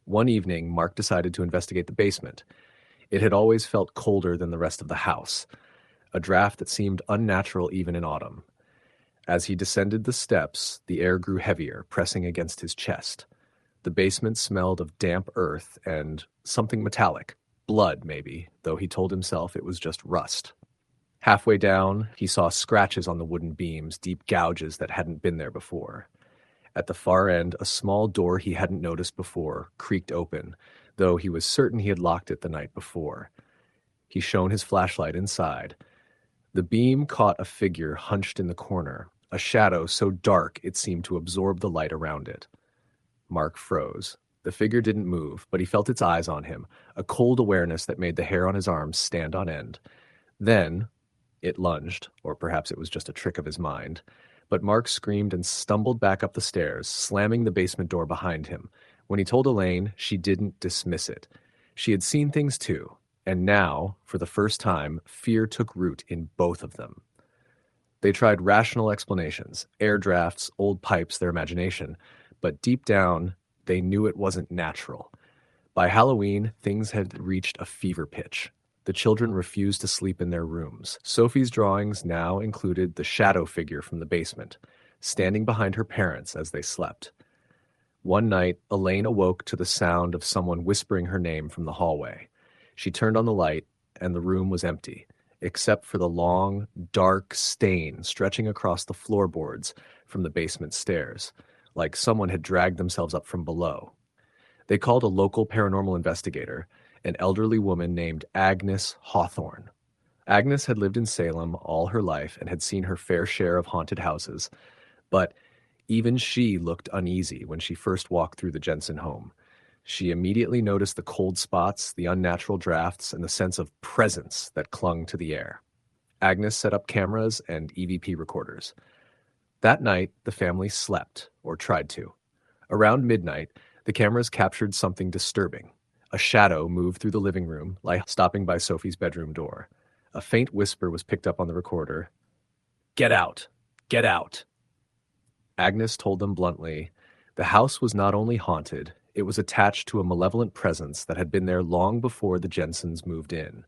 One evening, Mark decided to investigate the basement. It had always felt colder than the rest of the house, a draft that seemed unnatural even in autumn. As he descended the steps, the air grew heavier, pressing against his chest. The basement smelled of damp earth and something metallic, blood maybe, though he told himself it was just rust. Halfway down, he saw scratches on the wooden beams, deep gouges that hadn't been there before. At the far end, a small door he hadn't noticed before creaked open, though he was certain he had locked it the night before. He shone his flashlight inside. The beam caught a figure hunched in the corner, a shadow so dark it seemed to absorb the light around it. Mark froze. The figure didn't move, but he felt its eyes on him, a cold awareness that made the hair on his arms stand on end. Then it lunged, or perhaps it was just a trick of his mind, but Mark screamed and stumbled back up the stairs, slamming the basement door behind him. When he told Elaine, she didn't dismiss it. She had seen things too, and now, for the first time, fear took root in both of them. They tried rational explanations, air drafts, old pipes, their imagination, but deep down, they knew it wasn't natural. By Halloween, things had reached a fever pitch. The children refused to sleep in their rooms. Sophie's drawings now included the shadow figure from the basement, standing behind her parents as they slept. One night, Elaine awoke to the sound of someone whispering her name from the hallway. She turned on the light, and the room was empty, except for the long, dark stain stretching across the floorboards from the basement stairs, like someone had dragged themselves up from below. They called a local paranormal investigator, an elderly woman named Agnes Hawthorne. Agnes had lived in Salem all her life and had seen her fair share of haunted houses, but even she looked uneasy when she first walked through the Jensen home. She immediately noticed the cold spots, the unnatural drafts, and the sense of presence that clung to the air. Agnes set up cameras and EVP recorders. That night, the family slept, or tried to. Around midnight, the cameras captured something disturbing. A shadow moved through the living room, stopping by Sophie's bedroom door. A faint whisper was picked up on the recorder. "Get out! Get out!" Agnes told them bluntly, the house was not only haunted, it was attached to a malevolent presence that had been there long before the Jensens moved in.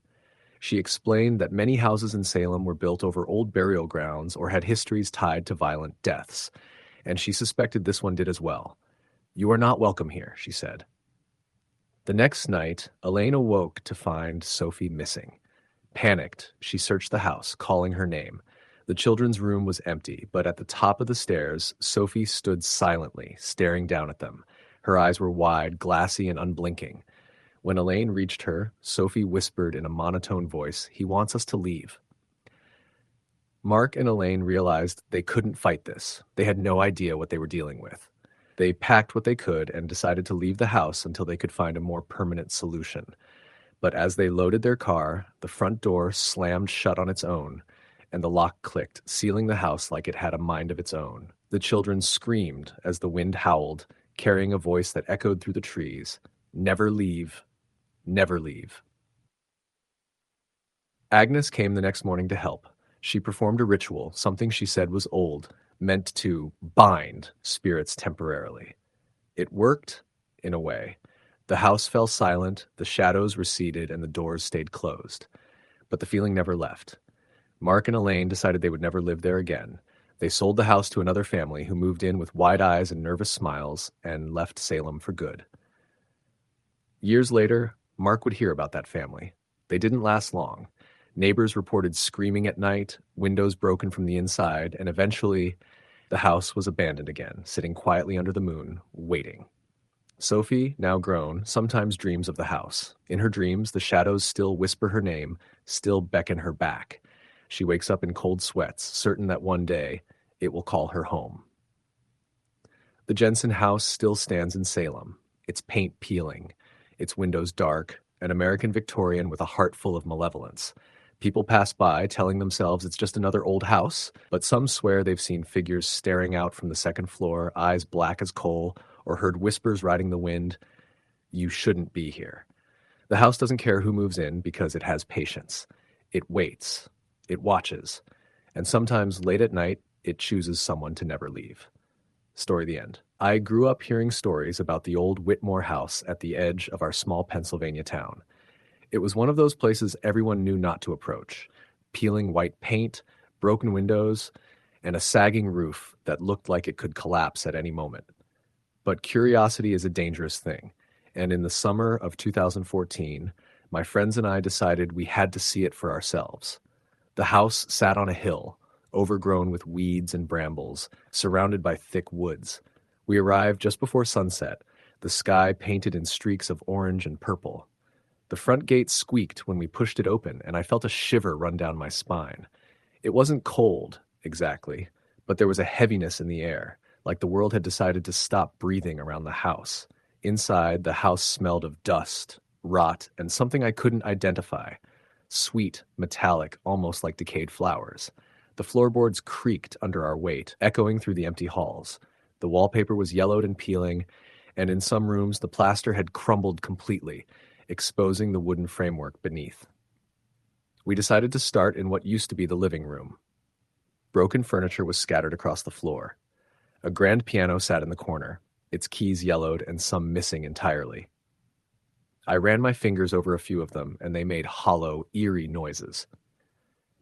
She explained that many houses in Salem were built over old burial grounds or had histories tied to violent deaths, and she suspected this one did as well. "You are not welcome here," she said. The next night, Elaine awoke to find Sophie missing. Panicked, she searched the house, calling her name. The children's room was empty, but at the top of the stairs, Sophie stood silently, staring down at them. Her eyes were wide, glassy, and unblinking. When Elaine reached her, Sophie whispered in a monotone voice, "He wants us to leave." Mark and Elaine realized they couldn't fight this. They had no idea what they were dealing with. They packed what they could and decided to leave the house until they could find a more permanent solution. But as they loaded their car, the front door slammed shut on its own, and the lock clicked, sealing the house like it had a mind of its own. The children screamed as the wind howled, carrying a voice that echoed through the trees. "Never leave. Never leave." Agnes came the next morning to help. She performed a ritual, something she said was old, meant to bind spirits temporarily. It worked, in a way. The house fell silent, the shadows receded, and the doors stayed closed. But the feeling never left. Mark and Elaine decided they would never live there again. They sold the house to another family who moved in with wide eyes and nervous smiles and left Salem for good. Years later, Mark would hear about that family. They didn't last long. Neighbors reported screaming at night, windows broken from the inside, and eventually the house was abandoned again, sitting quietly under the moon, waiting. Sophie, now grown, sometimes dreams of the house. In her dreams, the shadows still whisper her name, still beckon her back. She wakes up in cold sweats, certain that one day it will call her home. The Jensen house still stands in Salem, its paint peeling, its windows dark, an American Victorian with a heart full of malevolence. People pass by, telling themselves it's just another old house, but some swear they've seen figures staring out from the second floor, eyes black as coal, or heard whispers riding the wind. You shouldn't be here. The house doesn't care who moves in because it has patience. It waits. It watches. And sometimes late at night, it chooses someone to never leave. Story the end. I grew up hearing stories about the old Whitmore house at the edge of our small Pennsylvania town. It was one of those places everyone knew not to approach. Peeling white paint, broken windows, and a sagging roof that looked like it could collapse at any moment. But curiosity is a dangerous thing, and in the summer of 2014, my friends and I decided we had to see it for ourselves. The house sat on a hill, overgrown with weeds and brambles, surrounded by thick woods. We arrived just before sunset, the sky painted in streaks of orange and purple. The front gate squeaked when we pushed it open, and I felt a shiver run down my spine. It wasn't cold, exactly, but there was a heaviness in the air, like the world had decided to stop breathing around the house. Inside, the house smelled of dust, rot, and something I couldn't identify. Sweet, metallic, almost like decayed flowers. The floorboards creaked under our weight, echoing through the empty halls. The wallpaper was yellowed and peeling, and in some rooms the plaster had crumbled completely, exposing the wooden framework beneath. We decided to start in what used to be the living room. Broken furniture was scattered across the floor. A grand piano sat in the corner, its keys yellowed and some missing entirely. I ran my fingers over a few of them, and they made hollow, eerie noises.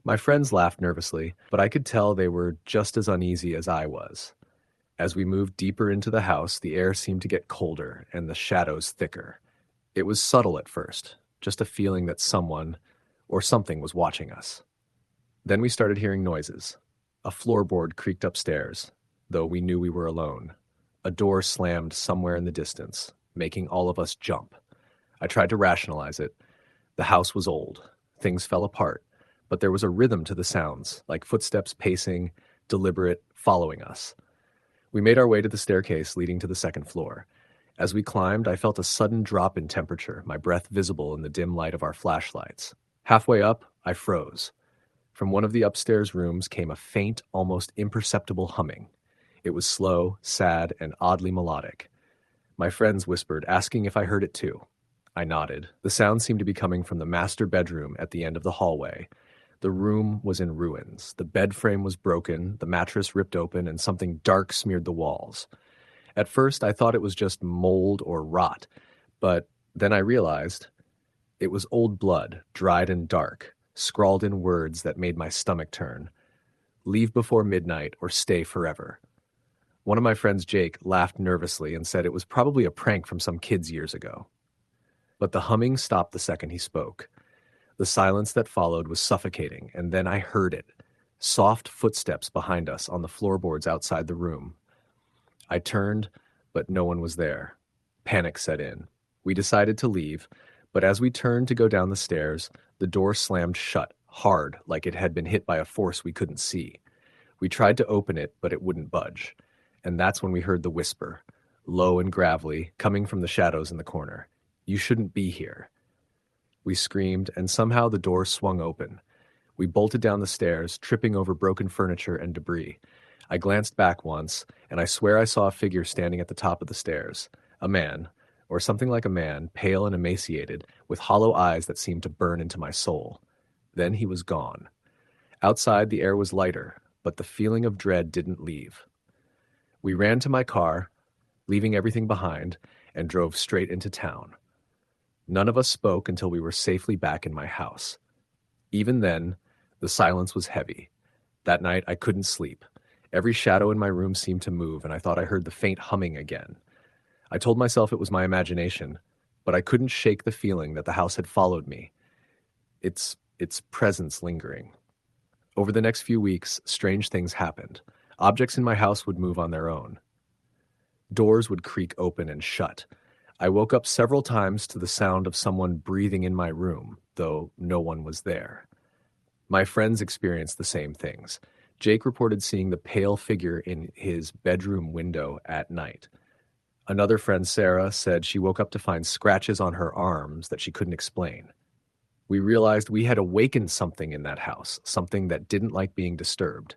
My friends laughed nervously, but I could tell they were just as uneasy as I was. As we moved deeper into the house, the air seemed to get colder and the shadows thicker. It was subtle at first, just a feeling that someone or something was watching us. Then we started hearing noises. A floorboard creaked upstairs, though we knew we were alone. A door slammed somewhere in the distance, making all of us jump. I tried to rationalize it. The house was old. Things fell apart, but there was a rhythm to the sounds, like footsteps pacing, deliberate, following us. We made our way to the staircase leading to the second floor. As we climbed, I felt a sudden drop in temperature, my breath visible in the dim light of our flashlights. Halfway up, I froze. From one of the upstairs rooms came a faint, almost imperceptible humming. It was slow, sad, and oddly melodic. My friends whispered, asking if I heard it too. I nodded. The sound seemed to be coming from the master bedroom at the end of the hallway. The room was in ruins. The bed frame was broken, the mattress ripped open, and something dark smeared the walls. At first, I thought it was just mold or rot, but then I realized it was old blood, dried and dark, scrawled in words that made my stomach turn. Leave before midnight or stay forever. One of my friends, Jake, laughed nervously and said it was probably a prank from some kids years ago. But the humming stopped the second he spoke. The silence that followed was suffocating, and then I heard it. Soft footsteps behind us on the floorboards outside the room. I turned, but no one was there. Panic set in. We decided to leave, but as we turned to go down the stairs, the door slammed shut, hard, like it had been hit by a force we couldn't see. We tried to open it, but it wouldn't budge. And that's when we heard the whisper, low and gravelly, coming from the shadows in the corner. You shouldn't be here. We screamed, and somehow the door swung open. We bolted down the stairs, tripping over broken furniture and debris. I glanced back once, and I swear I saw a figure standing at the top of the stairs. A man, or something like a man, pale and emaciated, with hollow eyes that seemed to burn into my soul. Then he was gone. Outside, the air was lighter, but the feeling of dread didn't leave. We ran to my car, leaving everything behind, and drove straight into town. None of us spoke until we were safely back in my house. Even then, the silence was heavy. That night, I couldn't sleep. Every shadow in my room seemed to move, and I thought I heard the faint humming again. I told myself it was my imagination, but I couldn't shake the feeling that the house had followed me, its presence lingering. Over the next few weeks, strange things happened. Objects in my house would move on their own. Doors would creak open and shut. I woke up several times to the sound of someone breathing in my room, though no one was there. My friends experienced the same things. Jake reported seeing the pale figure in his bedroom window at night. Another friend, Sarah, said she woke up to find scratches on her arms that she couldn't explain. We realized we had awakened something in that house, something that didn't like being disturbed.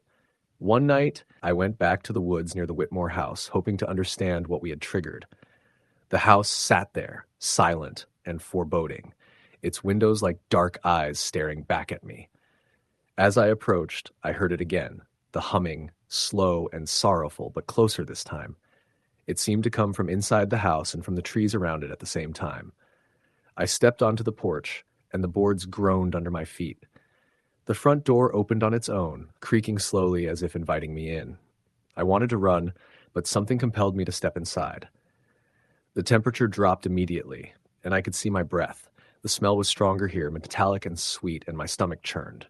One night, I went back to the woods near the Whitmore house, hoping to understand what we had triggered. The house sat there, silent and foreboding, its windows like dark eyes staring back at me. As I approached, I heard it again, the humming, slow and sorrowful, but closer this time. It seemed to come from inside the house and from the trees around it at the same time. I stepped onto the porch, and the boards groaned under my feet. The front door opened on its own, creaking slowly as if inviting me in. I wanted to run, but something compelled me to step inside. The temperature dropped immediately, and I could see my breath. The smell was stronger here, metallic and sweet, and my stomach churned.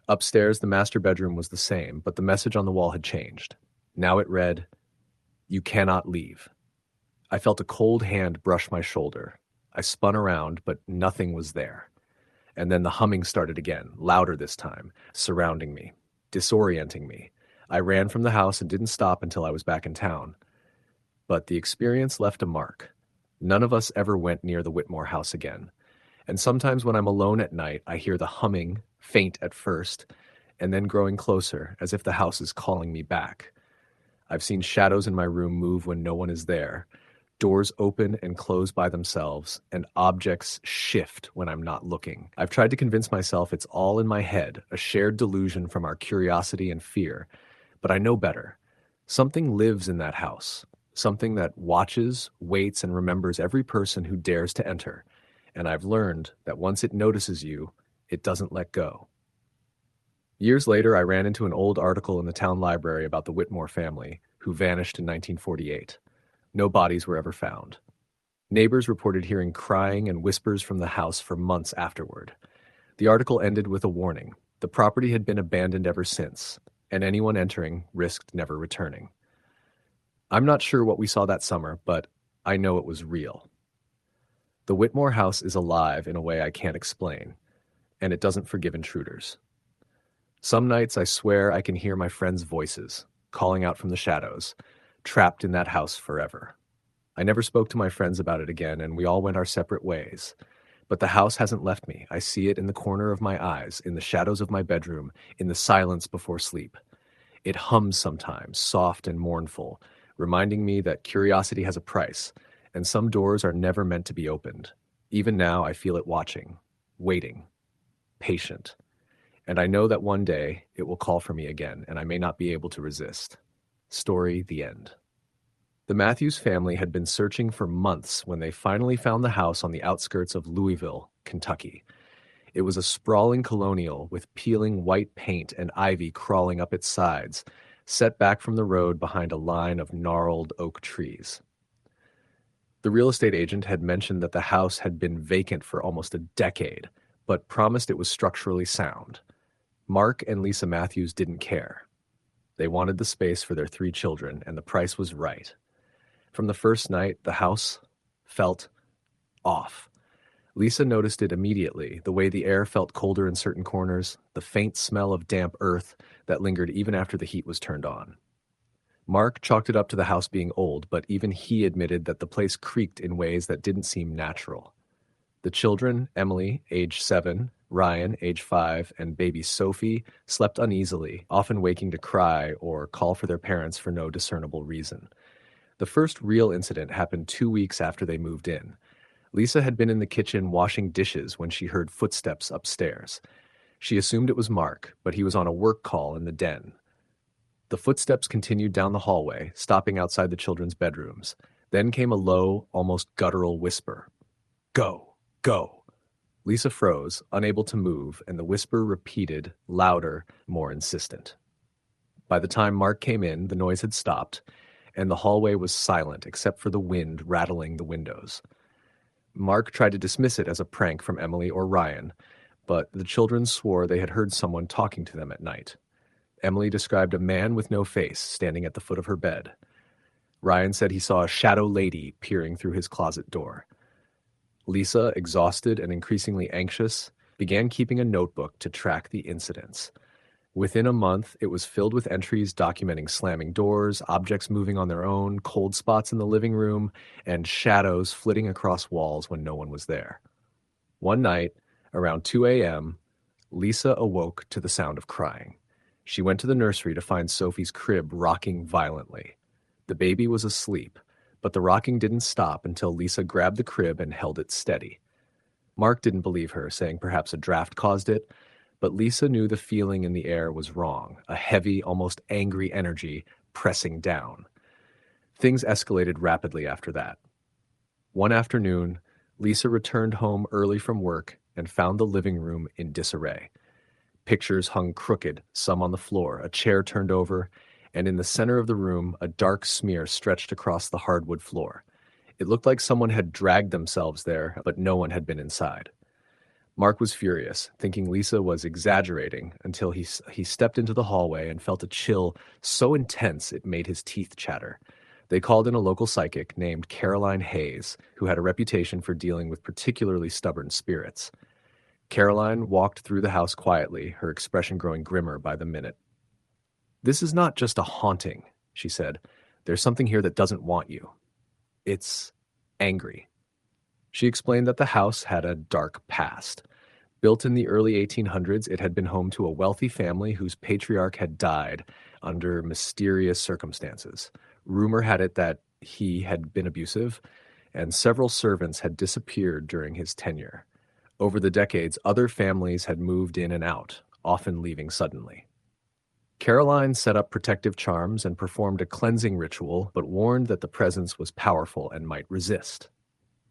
Upstairs, the master bedroom was the same, but the message on the wall had changed. Now it read, "You cannot leave." I felt a cold hand brush my shoulder. I spun around, but nothing was there. And then the humming started again, louder this time, surrounding me, disorienting me. I ran from the house and didn't stop until I was back in town. But the experience left a mark. None of us ever went near the Whitmore house again. And sometimes when I'm alone at night, I hear the humming, faint at first, and then growing closer, as if the house is calling me back. I've seen shadows in my room move when no one is there, doors open and close by themselves, and objects shift when I'm not looking. I've tried to convince myself it's all in my head, a shared delusion from our curiosity and fear, but I know better. Something lives in that house, something that watches, waits, and remembers every person who dares to enter, and I've learned that once it notices you, it doesn't let go. Years later, I ran into an old article in the town library about the Whitmore family, who vanished in 1948. No bodies were ever found. Neighbors reported hearing crying and whispers from the house for months afterward. The article ended with a warning. The property had been abandoned ever since, and anyone entering risked never returning. I'm not sure what we saw that summer, but I know it was real. The Whitmore house is alive in a way I can't explain, and it doesn't forgive intruders. Some nights I swear I can hear my friends' voices, calling out from the shadows, trapped in that house forever. I never spoke to my friends about it again, and we all went our separate ways. But the house hasn't left me. I see it in the corner of my eyes, in the shadows of my bedroom, in the silence before sleep. It hums sometimes, soft and mournful, reminding me that curiosity has a price, and some doors are never meant to be opened. Even now, I feel it watching, waiting, patient. And I know that one day it will call for me again, and I may not be able to resist. Story, the end. The Matthews family had been searching for months when they finally found the house on the outskirts of Louisville, Kentucky. It was a sprawling colonial with peeling white paint and ivy crawling up its sides, set back from the road behind a line of gnarled oak trees. The real estate agent had mentioned that the house had been vacant for almost a decade, but promised it was structurally sound. Mark and Lisa Matthews didn't care. They wanted the space for their 3 children, and the price was right. From the first night, the house felt off. Lisa noticed it immediately, the way the air felt colder in certain corners, the faint smell of damp earth that lingered even after the heat was turned on. Mark chalked it up to the house being old, but even he admitted that the place creaked in ways that didn't seem natural. The children, Emily, age 7, Ryan, age 5, and baby Sophie, slept uneasily, often waking to cry or call for their parents for no discernible reason. The first real incident happened 2 weeks after they moved in. Lisa had been in the kitchen washing dishes when she heard footsteps upstairs. She assumed it was Mark, but he was on a work call in the den. The footsteps continued down the hallway, stopping outside the children's bedrooms. Then came a low, almost guttural whisper. Go, go. Lisa froze, unable to move, and the whisper repeated, louder, more insistent. By the time Mark came in, the noise had stopped, and the hallway was silent except for the wind rattling the windows. Mark tried to dismiss it as a prank from Emily or Ryan, but the children swore they had heard someone talking to them at night. Emily described a man with no face standing at the foot of her bed. Ryan said he saw a shadow lady peering through his closet door. Lisa, exhausted and increasingly anxious, began keeping a notebook to track the incidents. Within a month, it was filled with entries documenting slamming doors, objects moving on their own, cold spots in the living room, and shadows flitting across walls when no one was there. One night, around 2 a.m., Lisa awoke to the sound of crying. She went to the nursery to find Sophie's crib rocking violently. The baby was asleep, but the rocking didn't stop until Lisa grabbed the crib and held it steady. Mark didn't believe her, saying perhaps a draft caused it, but Lisa knew the feeling in the air was wrong, a heavy, almost angry energy pressing down. Things escalated rapidly after that. One afternoon, Lisa returned home early from work and found the living room in disarray. Pictures hung crooked, some on the floor, a chair turned over, and in the center of the room, a dark smear stretched across the hardwood floor. It looked like someone had dragged themselves there, but no one had been inside. Mark was furious, thinking Lisa was exaggerating, until he stepped into the hallway and felt a chill so intense it made his teeth chatter. They called in a local psychic named Caroline Hayes, who had a reputation for dealing with particularly stubborn spirits. Caroline walked through the house quietly, her expression growing grimmer by the minute. "This is not just a haunting," she said. "There's something here that doesn't want you. It's angry." She explained that the house had a dark past. Built in the early 1800s, it had been home to a wealthy family whose patriarch had died under mysterious circumstances. Rumor had it that he had been abusive, and several servants had disappeared during his tenure. Over the decades, other families had moved in and out, often leaving suddenly. Caroline set up protective charms and performed a cleansing ritual, but warned that the presence was powerful and might resist.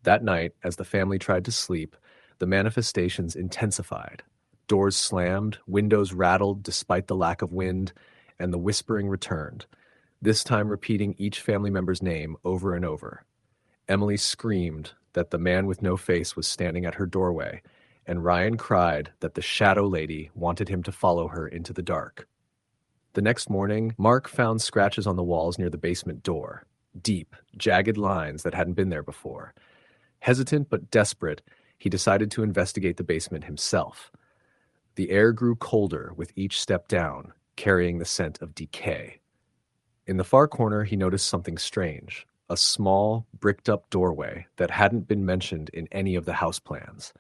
That night, as the family tried to sleep, the manifestations intensified. Doors slammed, windows rattled despite the lack of wind, and the whispering returned, this time repeating each family member's name over and over. Emily screamed that the man with no face was standing at her doorway, and Ryan cried that the shadow lady wanted him to follow her into the dark. The next morning, Mark found scratches on the walls near the basement door, deep, jagged lines that hadn't been there before. Hesitant but desperate, he decided to investigate the basement himself. The air grew colder with each step down, carrying the scent of decay. In the far corner, he noticed something strange, a small, bricked-up doorway that hadn't been mentioned in any of the house plans.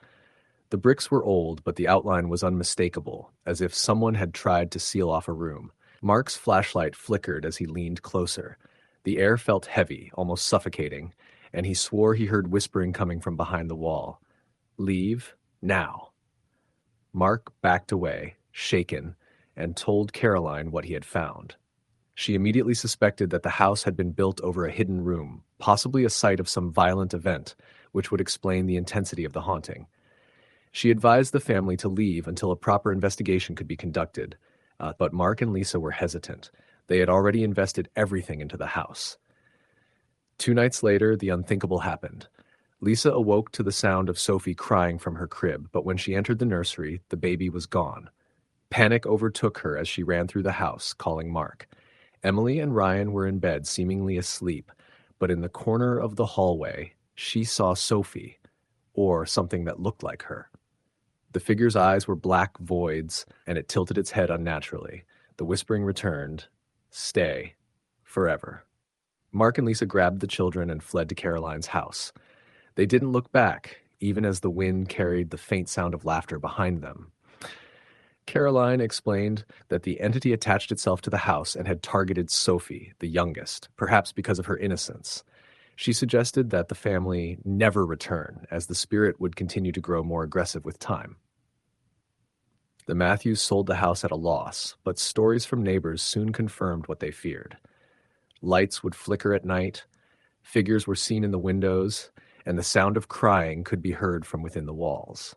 The bricks were old, but the outline was unmistakable, as if someone had tried to seal off a room. Mark's flashlight flickered as he leaned closer. The air felt heavy, almost suffocating, and he swore he heard whispering coming from behind the wall. "Leave, now." Mark backed away, shaken, and told Caroline what he had found. She immediately suspected that the house had been built over a hidden room, possibly a site of some violent event, which would explain the intensity of the haunting. She advised the family to leave until a proper investigation could be conducted, but Mark and Lisa were hesitant. They had already invested everything into the house. 2 nights later, the unthinkable happened. Lisa awoke to the sound of Sophie crying from her crib, but when she entered the nursery, the baby was gone. Panic overtook her as she ran through the house, calling Mark. Emily and Ryan were in bed, seemingly asleep, but in the corner of the hallway, she saw Sophie, or something that looked like her. The figure's eyes were black voids, and it tilted its head unnaturally. The whispering returned, "Stay, forever." Mark and Lisa grabbed the children and fled to Caroline's house. They didn't look back, even as the wind carried the faint sound of laughter behind them. Caroline explained that the entity attached itself to the house and had targeted Sophie, the youngest, perhaps because of her innocence. She suggested that the family never return, as the spirit would continue to grow more aggressive with time. The Matthews sold the house at a loss, but stories from neighbors soon confirmed what they feared. Lights would flicker at night, figures were seen in the windows, and the sound of crying could be heard from within the walls.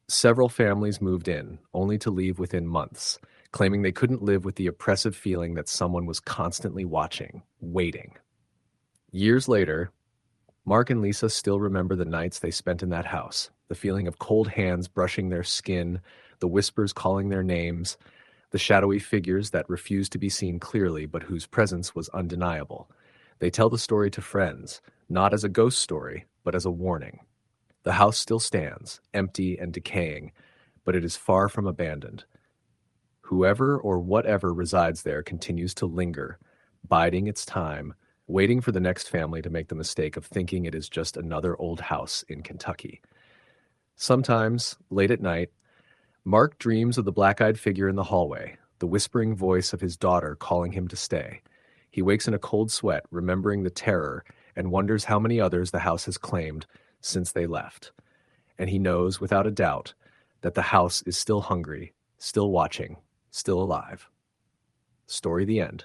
Several families moved in, only to leave within months, claiming they couldn't live with the oppressive feeling that someone was constantly watching, waiting. Years later, Mark and Lisa still remember the nights they spent in that house, the feeling of cold hands brushing their skin, the whispers calling their names, the shadowy figures that refused to be seen clearly but whose presence was undeniable. They tell the story to friends, not as a ghost story, but as a warning. The house still stands, empty and decaying, but it is far from abandoned. Whoever or whatever resides there continues to linger, biding its time, waiting for the next family to make the mistake of thinking it is just another old house in Kentucky. Sometimes, late at night, Mark dreams of the black-eyed figure in the hallway, the whispering voice of his daughter calling him to stay. He wakes in a cold sweat, remembering the terror, and wonders how many others the house has claimed since they left. And he knows, without a doubt, that the house is still hungry, still watching, still alive. Story the end.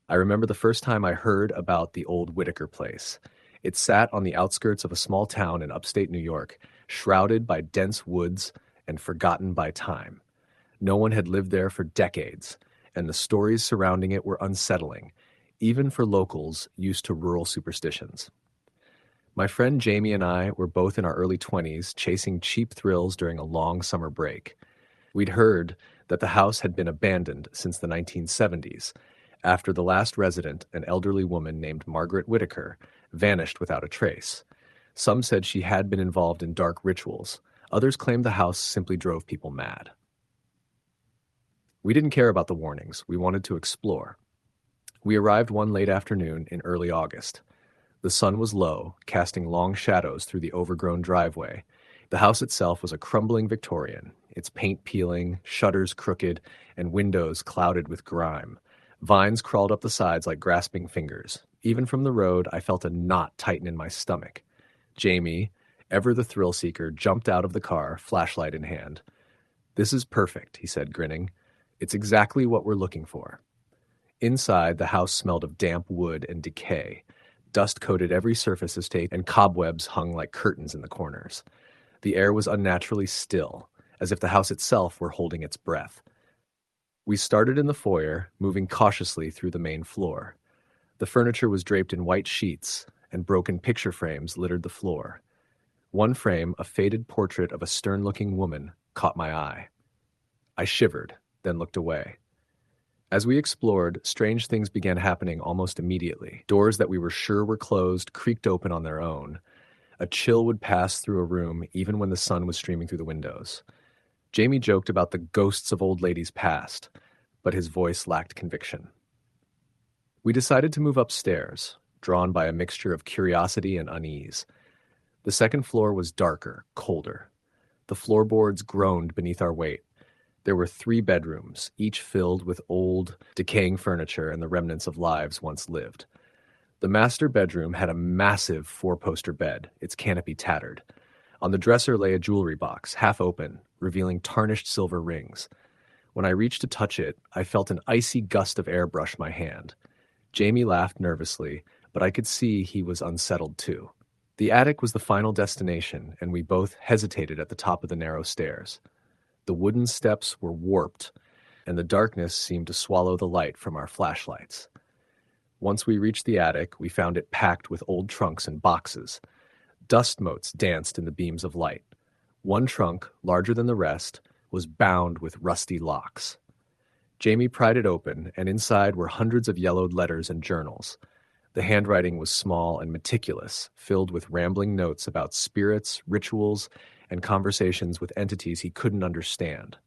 I remember the first time I heard about the old Whitaker place. It sat on the outskirts of a small town in upstate New York, shrouded by dense woods and forgotten by time. No one had lived there for decades, and the stories surrounding it were unsettling, even for locals used to rural superstitions. My friend Jamie and I were both in our early 20s, chasing cheap thrills during a long summer break. We'd heard that the house had been abandoned since the 1970s, after the last resident, an elderly woman named Margaret Whitaker, vanished without a trace. Some said she had been involved in dark rituals. Others claimed the house simply drove people mad. We didn't care about the warnings. We wanted to explore. We arrived one late afternoon in early August. The sun was low, casting long shadows through the overgrown driveway. The house itself was a crumbling Victorian, its paint peeling, shutters crooked, and windows clouded with grime. Vines crawled up the sides like grasping fingers. Even from the road, I felt a knot tighten in my stomach. Jamie, ever the thrill-seeker, jumped out of the car, flashlight in hand. "This is perfect," he said, grinning. "It's exactly what we're looking for." Inside, the house smelled of damp wood and decay. Dust coated every surface estate, and cobwebs hung like curtains in the corners. The air was unnaturally still, as if the house itself were holding its breath. We started in the foyer, moving cautiously through the main floor. The furniture was draped in white sheets, and broken picture frames littered the floor. One frame, a faded portrait of a stern-looking woman, caught my eye. I shivered, then looked away. As we explored, strange things began happening almost immediately. Doors that we were sure were closed creaked open on their own. A chill would pass through a room even when the sun was streaming through the windows. Jamie joked about the ghosts of old ladies past, but his voice lacked conviction. We decided to move upstairs, drawn by a mixture of curiosity and unease. The second floor was darker, colder. The floorboards groaned beneath our weight. There were 3 bedrooms, each filled with old, decaying furniture and the remnants of lives once lived. The master bedroom had a massive 4-poster bed, its canopy tattered. On the dresser lay a jewelry box, half open, revealing tarnished silver rings. When I reached to touch it, I felt an icy gust of air brush my hand. Jamie laughed nervously, but I could see he was unsettled too. The attic was the final destination, and we both hesitated at the top of the narrow stairs. The wooden steps were warped, and the darkness seemed to swallow the light from our flashlights. Once we reached the attic, we found it packed with old trunks and boxes. Dust motes danced in the beams of light. One trunk, larger than the rest, was bound with rusty locks. Jamie pried it open, and inside were hundreds of yellowed letters and journals. The handwriting was small and meticulous, filled with rambling notes about spirits, rituals, and conversations with entities he couldn't understand.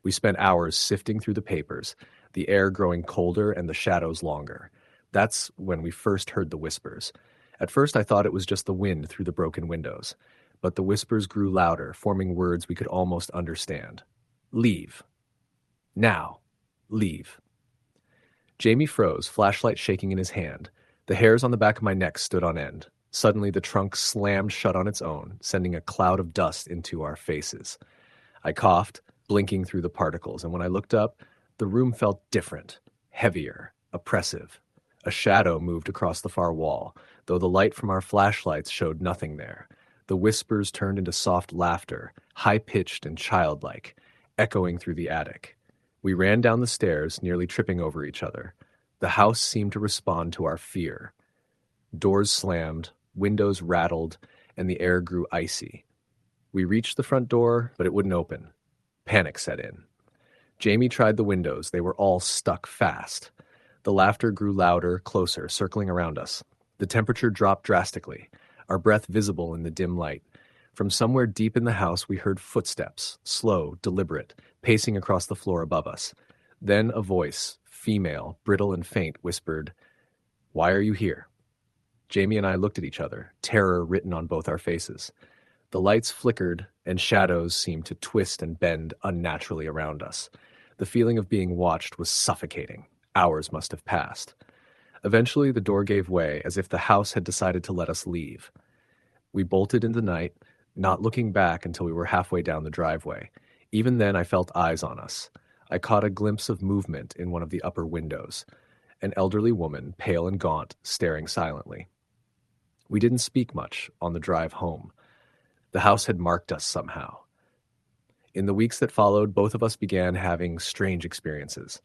We spent hours sifting through the papers, the air growing colder and the shadows longer. That's when we first heard the whispers. At first I thought it was just the wind through the broken windows, but the whispers grew louder, forming words we could almost understand. Leave. Now. Leave. Jamie froze, flashlight shaking in his hand. The hairs on the back of my neck stood on end. Suddenly the trunk slammed shut on its own, sending a cloud of dust into our faces. I coughed, blinking through the particles, and when I looked up, the room felt different, heavier, oppressive. A shadow moved across the far wall, though the light from our flashlights showed nothing there. The whispers turned into soft laughter, high-pitched and childlike, echoing through the attic. We ran down the stairs, nearly tripping over each other. The house seemed to respond to our fear. Doors slammed, windows rattled, and the air grew icy. We reached the front door, but it wouldn't open. Panic set in. Jamie tried the windows. They were all stuck fast. The laughter grew louder, closer, circling around us. The temperature dropped drastically, our breath visible in the dim light. From somewhere deep in the house, we heard footsteps, slow, deliberate, pacing across the floor above us. Then a voice, female, brittle and faint, whispered, "Why are you here?" Jamie and I looked at each other, terror written on both our faces. The lights flickered, and shadows seemed to twist and bend unnaturally around us. The feeling of being watched was suffocating. Hours must have passed. Eventually, the door gave way, as if the house had decided to let us leave. We bolted into the night, not looking back until we were halfway down the driveway. Even then, I felt eyes on us. I caught a glimpse of movement in one of the upper windows. An elderly woman, pale and gaunt, staring silently. We didn't speak much on the drive home. The house had marked us somehow. In the weeks that followed, both of us began having strange experiences.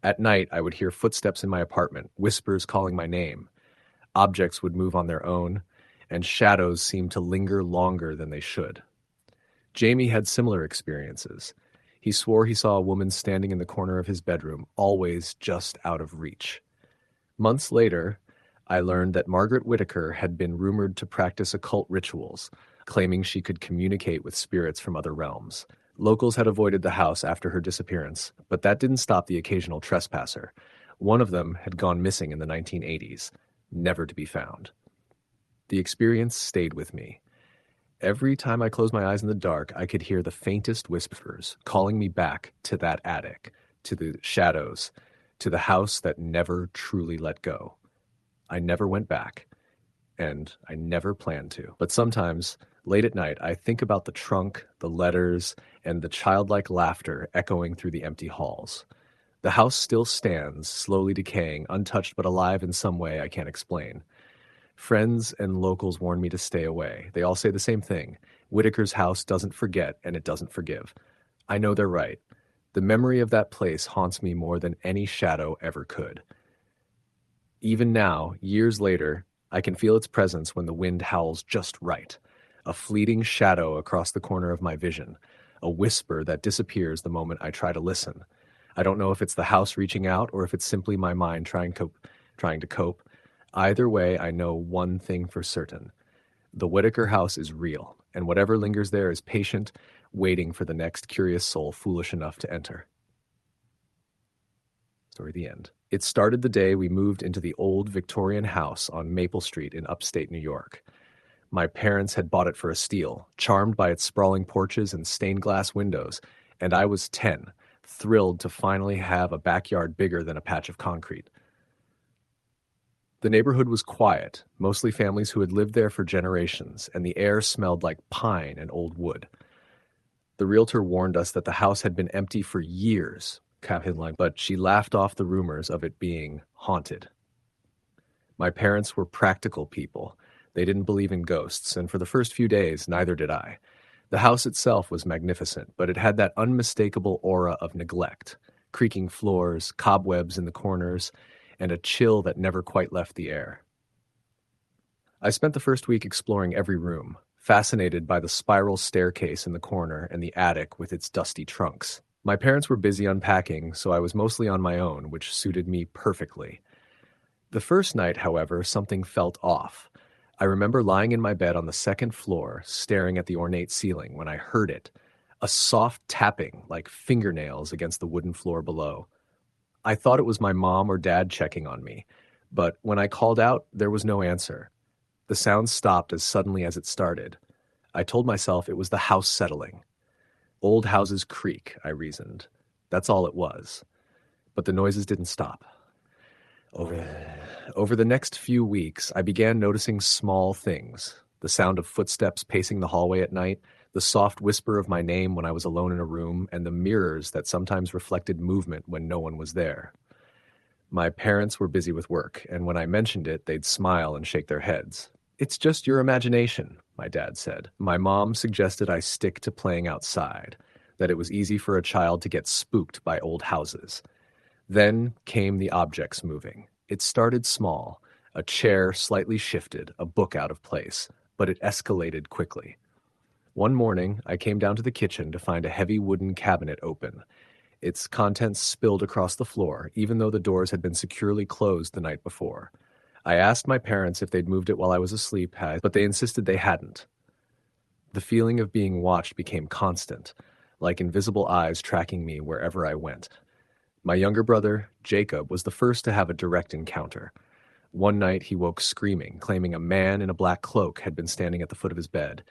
At night, I would hear footsteps in my apartment, whispers calling my name. Objects would move on their own, and shadows seemed to linger longer than they should. Jamie had similar experiences. He swore he saw a woman standing in the corner of his bedroom, always just out of reach. Months later, I learned that Margaret Whittaker had been rumored to practice occult rituals, claiming she could communicate with spirits from other realms. Locals had avoided the house after her disappearance, but that didn't stop the occasional trespasser. One of them had gone missing in the 1980s, never to be found. The experience stayed with me. Every time I closed my eyes in the dark, I could hear the faintest whispers calling me back to that attic, to the shadows, to the house that never truly let go. I never went back, and I never planned to. But sometimes, late at night, I think about the trunk, the letters, and the childlike laughter echoing through the empty halls. The house still stands, slowly decaying, untouched but alive in some way I can't explain. Friends and locals warn me to stay away. They all say the same thing. Whittaker's house doesn't forget, and it doesn't forgive. I know they're right. The memory of that place haunts me more than any shadow ever could. Even now, years later, I can feel its presence when the wind howls just right. A fleeting shadow across the corner of my vision. A whisper that disappears the moment I try to listen. I don't know if it's the house reaching out or if it's simply my mind trying to cope. Either way, I know one thing for certain. The Whittaker house is real, and whatever lingers there is patient, waiting for the next curious soul foolish enough to enter. Story the end. It started the day we moved into the old Victorian house on Maple Street in upstate New York. My parents had bought it for a steal, charmed by its sprawling porches and stained glass windows, and I was 10, thrilled to finally have a backyard bigger than a patch of concrete. The neighborhood was quiet, mostly families who had lived there for generations, and the air smelled like pine and old wood. The realtor warned us that the house had been empty for years, but she laughed off the rumors of it being haunted. My parents were practical people. They didn't believe in ghosts, and for the first few days, neither did I. The house itself was magnificent, but it had that unmistakable aura of neglect, creaking floors, cobwebs in the corners, and a chill that never quite left the air. I spent the first week exploring every room, fascinated by the spiral staircase in the corner and the attic with its dusty trunks. My parents were busy unpacking, so I was mostly on my own, which suited me perfectly. The first night, however, something felt off. I remember lying in my bed on the second floor, staring at the ornate ceiling when I heard it, a soft tapping like fingernails against the wooden floor below. I thought it was my mom or dad checking on me, but when I called out, there was no answer. The sound stopped as suddenly as it started. I told myself it was the house settling. Old houses creak, I reasoned. That's all it was. But the noises didn't stop. Over the next few weeks, I began noticing small things. The sound of footsteps pacing the hallway at night, the soft whisper of my name when I was alone in a room, and the mirrors that sometimes reflected movement when no one was there. My parents were busy with work, and when I mentioned it, they'd smile and shake their heads. "It's just your imagination," my dad said. My mom suggested I stick to playing outside, that it was easy for a child to get spooked by old houses. Then came the objects moving. It started small, a chair slightly shifted, a book out of place, but it escalated quickly. One morning, I came down to the kitchen to find a heavy wooden cabinet open. Its contents spilled across the floor, even though the doors had been securely closed the night before. I asked my parents if they'd moved it while I was asleep, but they insisted they hadn't. The feeling of being watched became constant, like invisible eyes tracking me wherever I went. My younger brother, Jacob, was the first to have a direct encounter. One night he woke screaming, claiming a man in a black cloak had been standing at the foot of his bed.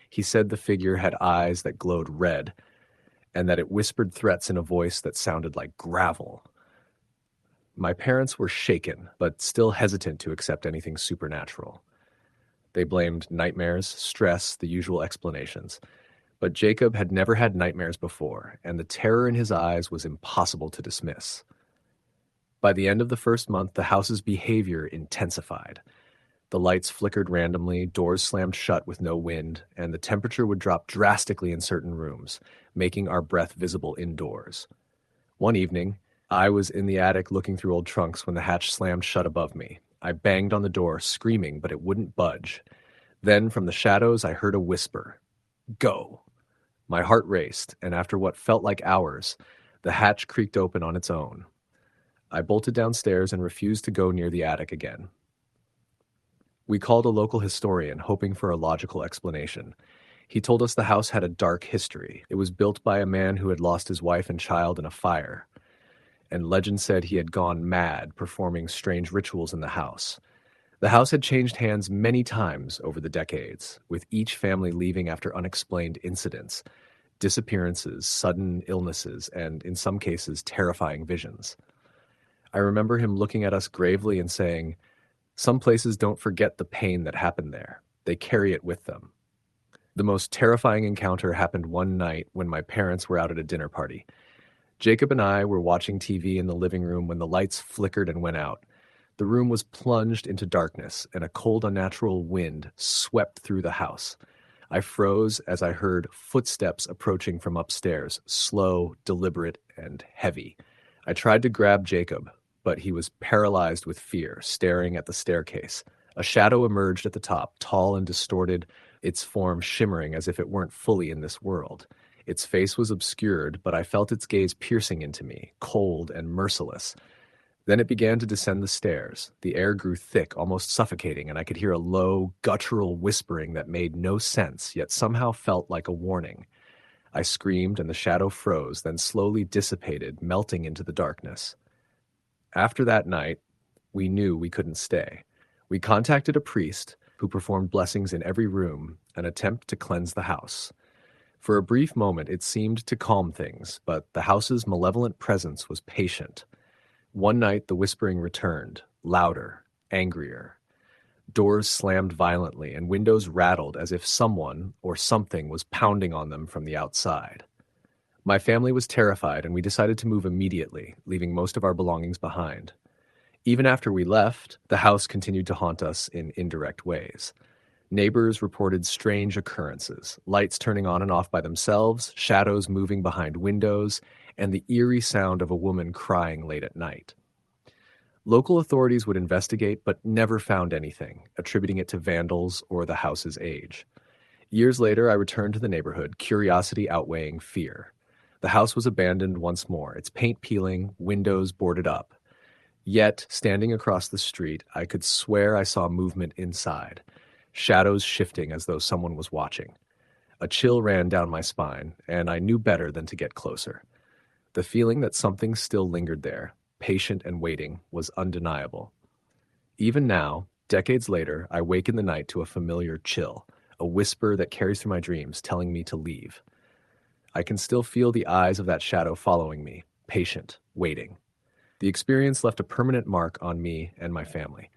He said the figure had eyes that glowed red, and that it whispered threats in a voice that sounded like gravel. My parents were shaken, but still hesitant to accept anything supernatural. They blamed nightmares, stress, the usual explanations. But Jacob had never had nightmares before, and the terror in his eyes was impossible to dismiss. By the end of the first month, the house's behavior intensified. The lights flickered randomly, doors slammed shut with no wind, and the temperature would drop drastically in certain rooms, making our breath visible indoors. One evening, I was in the attic looking through old trunks when the hatch slammed shut above me. I banged on the door, screaming, but it wouldn't budge. Then, from the shadows, I heard a whisper. "Go." My heart raced, and after what felt like hours, the hatch creaked open on its own. I bolted downstairs and refused to go near the attic again. We called a local historian, hoping for a logical explanation. He told us the house had a dark history. It was built by a man who had lost his wife and child in a fire, and legend said he had gone mad performing strange rituals in the house. The house had changed hands many times over the decades, with each family leaving after unexplained incidents, disappearances, sudden illnesses, and, in some cases, terrifying visions. I remember him looking at us gravely and saying, "Some places don't forget the pain that happened there. They carry it with them." The most terrifying encounter happened one night when my parents were out at a dinner party. Jacob and I were watching TV in the living room when the lights flickered and went out. The room was plunged into darkness, and a cold, unnatural wind swept through the house. I froze as I heard footsteps approaching from upstairs, slow, deliberate, and heavy. I tried to grab Jacob, but he was paralyzed with fear, staring at the staircase. A shadow emerged at the top, tall and distorted, its form shimmering as if it weren't fully in this world. Its face was obscured, but I felt its gaze piercing into me, cold and merciless. Then it began to descend the stairs. The air grew thick, almost suffocating, and I could hear a low, guttural whispering that made no sense, yet somehow felt like a warning. I screamed, and the shadow froze, then slowly dissipated, melting into the darkness. After that night, we knew we couldn't stay. We contacted a priest who performed blessings in every room, an attempt to cleanse the house. For a brief moment, it seemed to calm things, but the house's malevolent presence was patient. One night, the whispering returned, louder, angrier. Doors slammed violently, and windows rattled as if someone or something was pounding on them from the outside. My family was terrified, and we decided to move immediately, leaving most of our belongings behind. Even after we left, the house continued to haunt us in indirect ways. Neighbors reported strange occurrences, lights turning on and off by themselves, shadows moving behind windows, and the eerie sound of a woman crying late at night. Local authorities would investigate, but never found anything, attributing it to vandals or the house's age. Years later, I returned to the neighborhood, curiosity outweighing fear. The house was abandoned once more, its paint peeling, windows boarded up. Yet, standing across the street, I could swear I saw movement inside, shadows shifting as though someone was watching. A chill ran down my spine, and I knew better than to get closer. The feeling that something still lingered there, patient and waiting, was undeniable. Even now, decades later, I wake in the night to a familiar chill, a whisper that carries through my dreams, telling me to leave. I can still feel the eyes of that shadow following me, patient, waiting. The experience left a permanent mark on me and my family.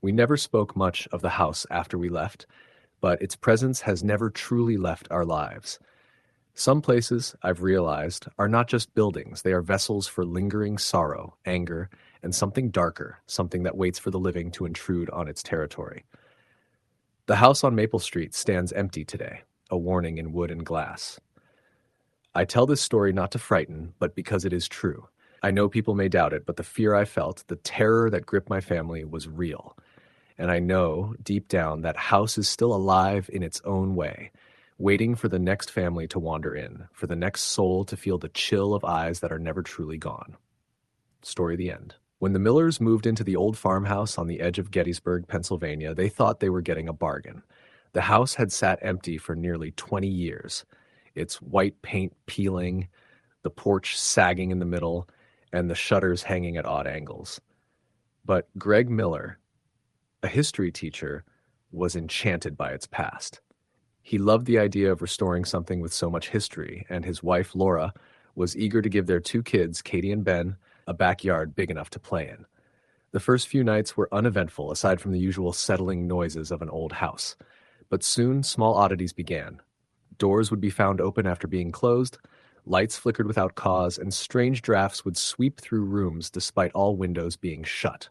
We never spoke much of the house after we left, but its presence has never truly left our lives. Some places, I've realized, are not just buildings, they are vessels for lingering sorrow, anger, and something darker, something that waits for the living to intrude on its territory. The house on Maple Street stands empty today, a warning in wood and glass. I tell this story not to frighten, but because it is true. I know people may doubt it, but the fear I felt, the terror that gripped my family was real. And I know, deep down, that house is still alive in its own way, waiting for the next family to wander in, for the next soul to feel the chill of eyes that are never truly gone. Story the end. When the Millers moved into the old farmhouse on the edge of Gettysburg, Pennsylvania, they thought they were getting a bargain. The house had sat empty for nearly 20 years, its white paint peeling, the porch sagging in the middle, and the shutters hanging at odd angles. But Greg Miller, a history teacher, was enchanted by its past. He loved the idea of restoring something with so much history, and his wife, Laura, was eager to give their two kids, Katie and Ben, a backyard big enough to play in. The first few nights were uneventful, aside from the usual settling noises of an old house. But soon, small oddities began. Doors would be found open after being closed, lights flickered without cause, and strange drafts would sweep through rooms despite all windows being shut.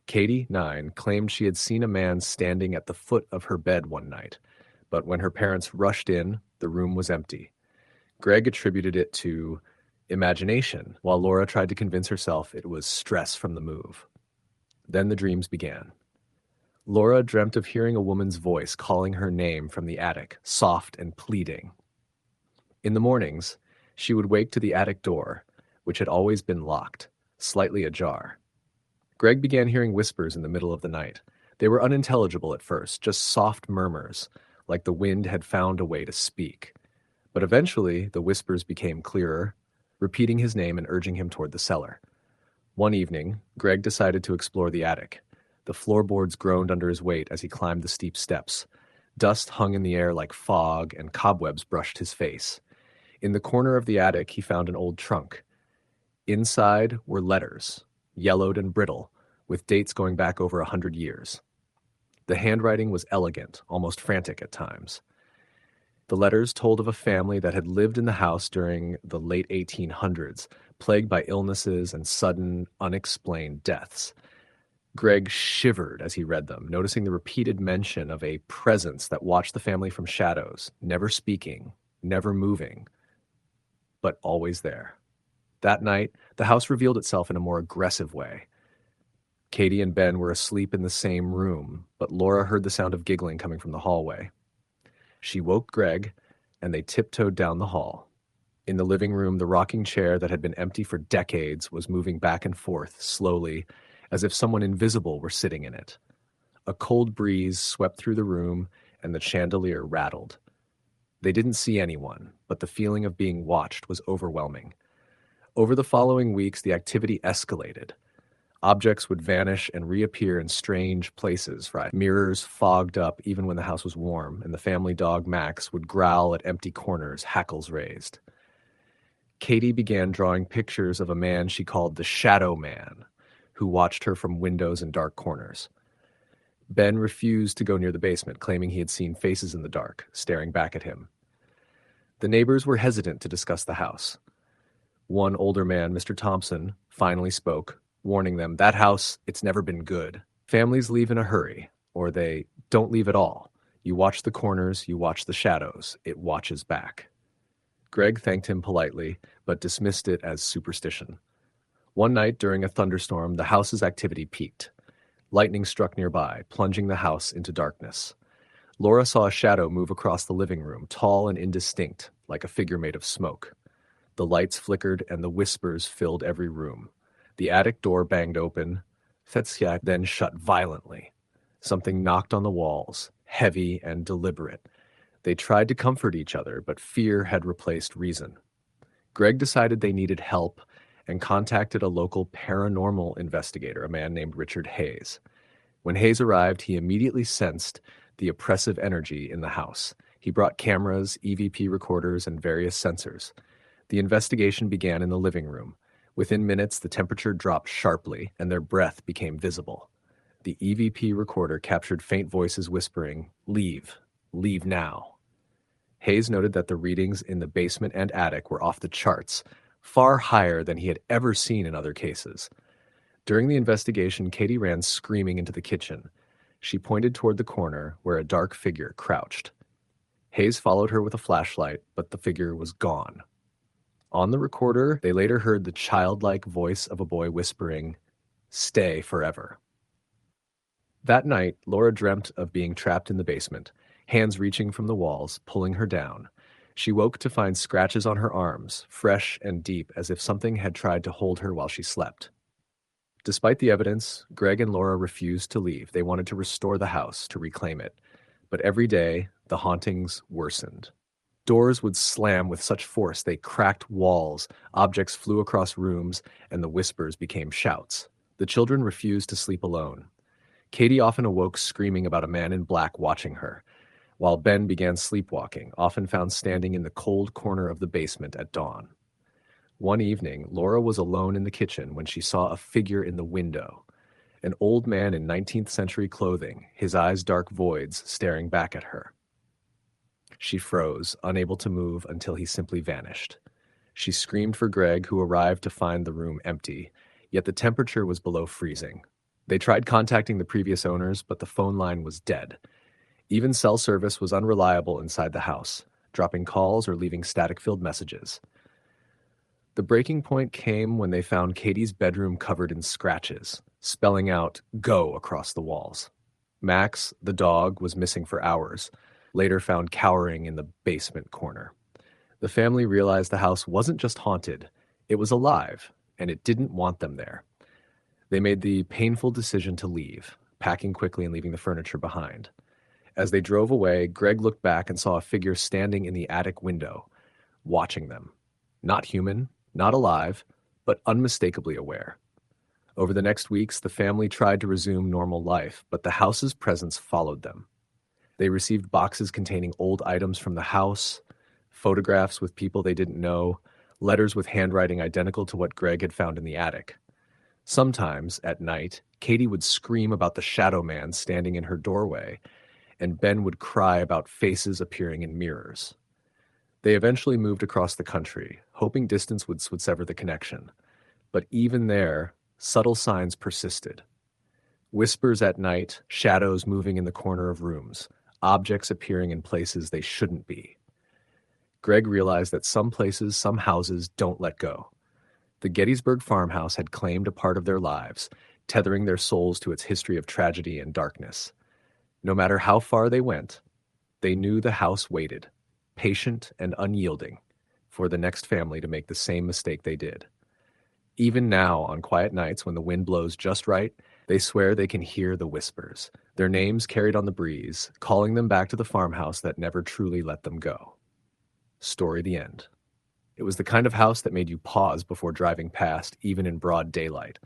Katie, 9, claimed she had seen a man standing at the foot of her bed one night, but when her parents rushed in, the room was empty. Greg attributed it to imagination, while Laura tried to convince herself it was stress from the move. Then the dreams began. Laura dreamt of hearing a woman's voice calling her name from the attic, soft and pleading. In the mornings, she would wake to the attic door, which had always been locked, slightly ajar. Greg began hearing whispers in the middle of the night. They were unintelligible at first, just soft murmurs, like the wind had found a way to speak. But eventually, the whispers became clearer, repeating his name and urging him toward the cellar. One evening, Greg decided to explore the attic. The floorboards groaned under his weight as he climbed the steep steps. Dust hung in the air like fog, and cobwebs brushed his face. In the corner of the attic, he found an old trunk. Inside were letters, yellowed and brittle, with dates going back over 100 years. The handwriting was elegant, almost frantic at times. The letters told of a family that had lived in the house during the late 1800s, plagued by illnesses and sudden, unexplained deaths. Greg shivered as he read them, noticing the repeated mention of a presence that watched the family from shadows, never speaking, never moving, but always there. That night, the house revealed itself in a more aggressive way. Katie and Ben were asleep in the same room, but Laura heard the sound of giggling coming from the hallway. She woke Greg, and they tiptoed down the hall. In the living room, the rocking chair that had been empty for decades was moving back and forth, slowly, as if someone invisible were sitting in it. A cold breeze swept through the room, and the chandelier rattled. They didn't see anyone, but the feeling of being watched was overwhelming. Over the following weeks, the activity escalated. Objects would vanish and reappear in strange places. Mirrors fogged up even when the house was warm, and the family dog Max would growl at empty corners, hackles raised. Katie began drawing pictures of a man she called the Shadow Man, who watched her from windows in dark corners. Ben refused to go near the basement, claiming he had seen faces in the dark, staring back at him. The neighbors were hesitant to discuss the house. One older man, Mr. Thompson, finally spoke, warning them, "That house, it's never been good. Families leave in a hurry, or they don't leave at all. You watch the corners, you watch the shadows. It watches back." Greg thanked him politely, but dismissed it as superstition. One night during a thunderstorm, the house's activity peaked. Lightning struck nearby, plunging the house into darkness. Laura saw a shadow move across the living room, tall and indistinct, like a figure made of smoke. The lights flickered and the whispers filled every room. The attic door banged open. Fetziak then shut violently. Something knocked on the walls, heavy and deliberate. They tried to comfort each other, but fear had replaced reason. Greg decided they needed help and contacted a local paranormal investigator, a man named Richard Hayes. When Hayes arrived, he immediately sensed the oppressive energy in the house. He brought cameras, EVP recorders, and various sensors. The investigation began in the living room. Within minutes, the temperature dropped sharply, and their breath became visible. The EVP recorder captured faint voices whispering, "Leave. Leave now." Hayes noted that the readings in the basement and attic were off the charts, far higher than he had ever seen in other cases. During the investigation, Katie ran screaming into the kitchen. She pointed toward the corner where a dark figure crouched. Hayes followed her with a flashlight, but the figure was gone. On the recorder, they later heard the childlike voice of a boy whispering, "Stay forever." That night, Laura dreamt of being trapped in the basement, hands reaching from the walls, pulling her down. She woke to find scratches on her arms, fresh and deep, as if something had tried to hold her while she slept. Despite the evidence, Greg and Laura refused to leave. They wanted to restore the house, to reclaim it. But every day, the hauntings worsened. Doors would slam with such force they cracked walls, objects flew across rooms, and the whispers became shouts. The children refused to sleep alone. Katie often awoke screaming about a man in black watching her, while Ben began sleepwalking, often found standing in the cold corner of the basement at dawn. One evening, Laura was alone in the kitchen when she saw a figure in the window. An old man in 19th century clothing, his eyes dark voids, staring back at her. She froze, unable to move until he simply vanished. She screamed for Greg, who arrived to find the room empty, yet the temperature was below freezing. They tried contacting the previous owners, but the phone line was dead. Even cell service was unreliable inside the house, dropping calls or leaving static-filled messages. The breaking point came when they found Katie's bedroom covered in scratches, spelling out "Go" across the walls. Max, the dog, was missing for hours, later found cowering in the basement corner. The family realized the house wasn't just haunted, it was alive, and it didn't want them there. They made the painful decision to leave, packing quickly and leaving the furniture behind. As they drove away, Greg looked back and saw a figure standing in the attic window, watching them. Not human, not alive, but unmistakably aware. Over the next weeks, the family tried to resume normal life, but the house's presence followed them. They received boxes containing old items from the house, photographs with people they didn't know, letters with handwriting identical to what Greg had found in the attic. Sometimes, at night, Katie would scream about the shadow man standing in her doorway, and Ben would cry about faces appearing in mirrors. They eventually moved across the country, hoping distance would sever the connection. But even there, subtle signs persisted. Whispers at night, shadows moving in the corner of rooms, objects appearing in places they shouldn't be. Greg realized that some places, some houses don't let go. The Gettysburg farmhouse had claimed a part of their lives, tethering their souls to its history of tragedy and darkness. No matter how far they went, they knew the house waited, patient and unyielding, for the next family to make the same mistake they did. Even now, on quiet nights when the wind blows just right, they swear they can hear the whispers, their names carried on the breeze, calling them back to the farmhouse that never truly let them go. Story the end. It was the kind of house that made you pause before driving past, even in broad daylight.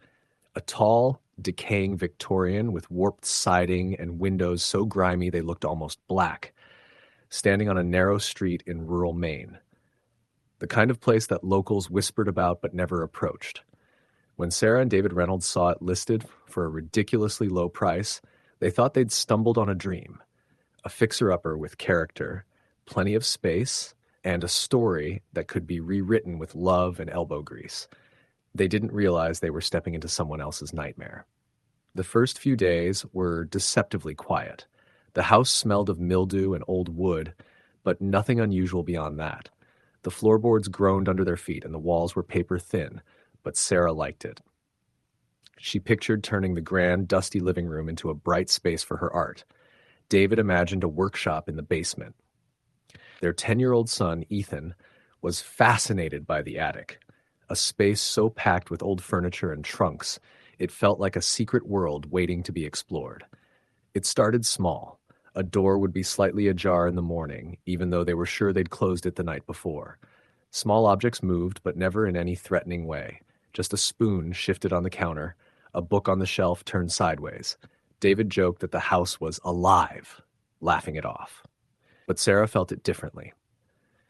A tall, decaying Victorian with warped siding and windows so grimy they looked almost black, standing on a narrow street in rural Maine. The kind of place that locals whispered about but never approached. When Sarah and David Reynolds saw it listed for a ridiculously low price, they thought they'd stumbled on a dream. A fixer-upper with character, plenty of space, and a story that could be rewritten with love and elbow grease. They didn't realize they were stepping into someone else's nightmare. The first few days were deceptively quiet. The house smelled of mildew and old wood, but nothing unusual beyond that. The floorboards groaned under their feet and the walls were paper thin, but Sarah liked it. She pictured turning the grand, dusty living room into a bright space for her art. David imagined a workshop in the basement. Their 10-year-old son, Ethan, was fascinated by the attic, a space so packed with old furniture and trunks, it felt like a secret world waiting to be explored. It started small. A door would be slightly ajar in the morning, even though they were sure they'd closed it the night before. Small objects moved, but never in any threatening way. Just a spoon shifted on the counter, a book on the shelf turned sideways. David joked that the house was alive, laughing it off. But Sarah felt it differently.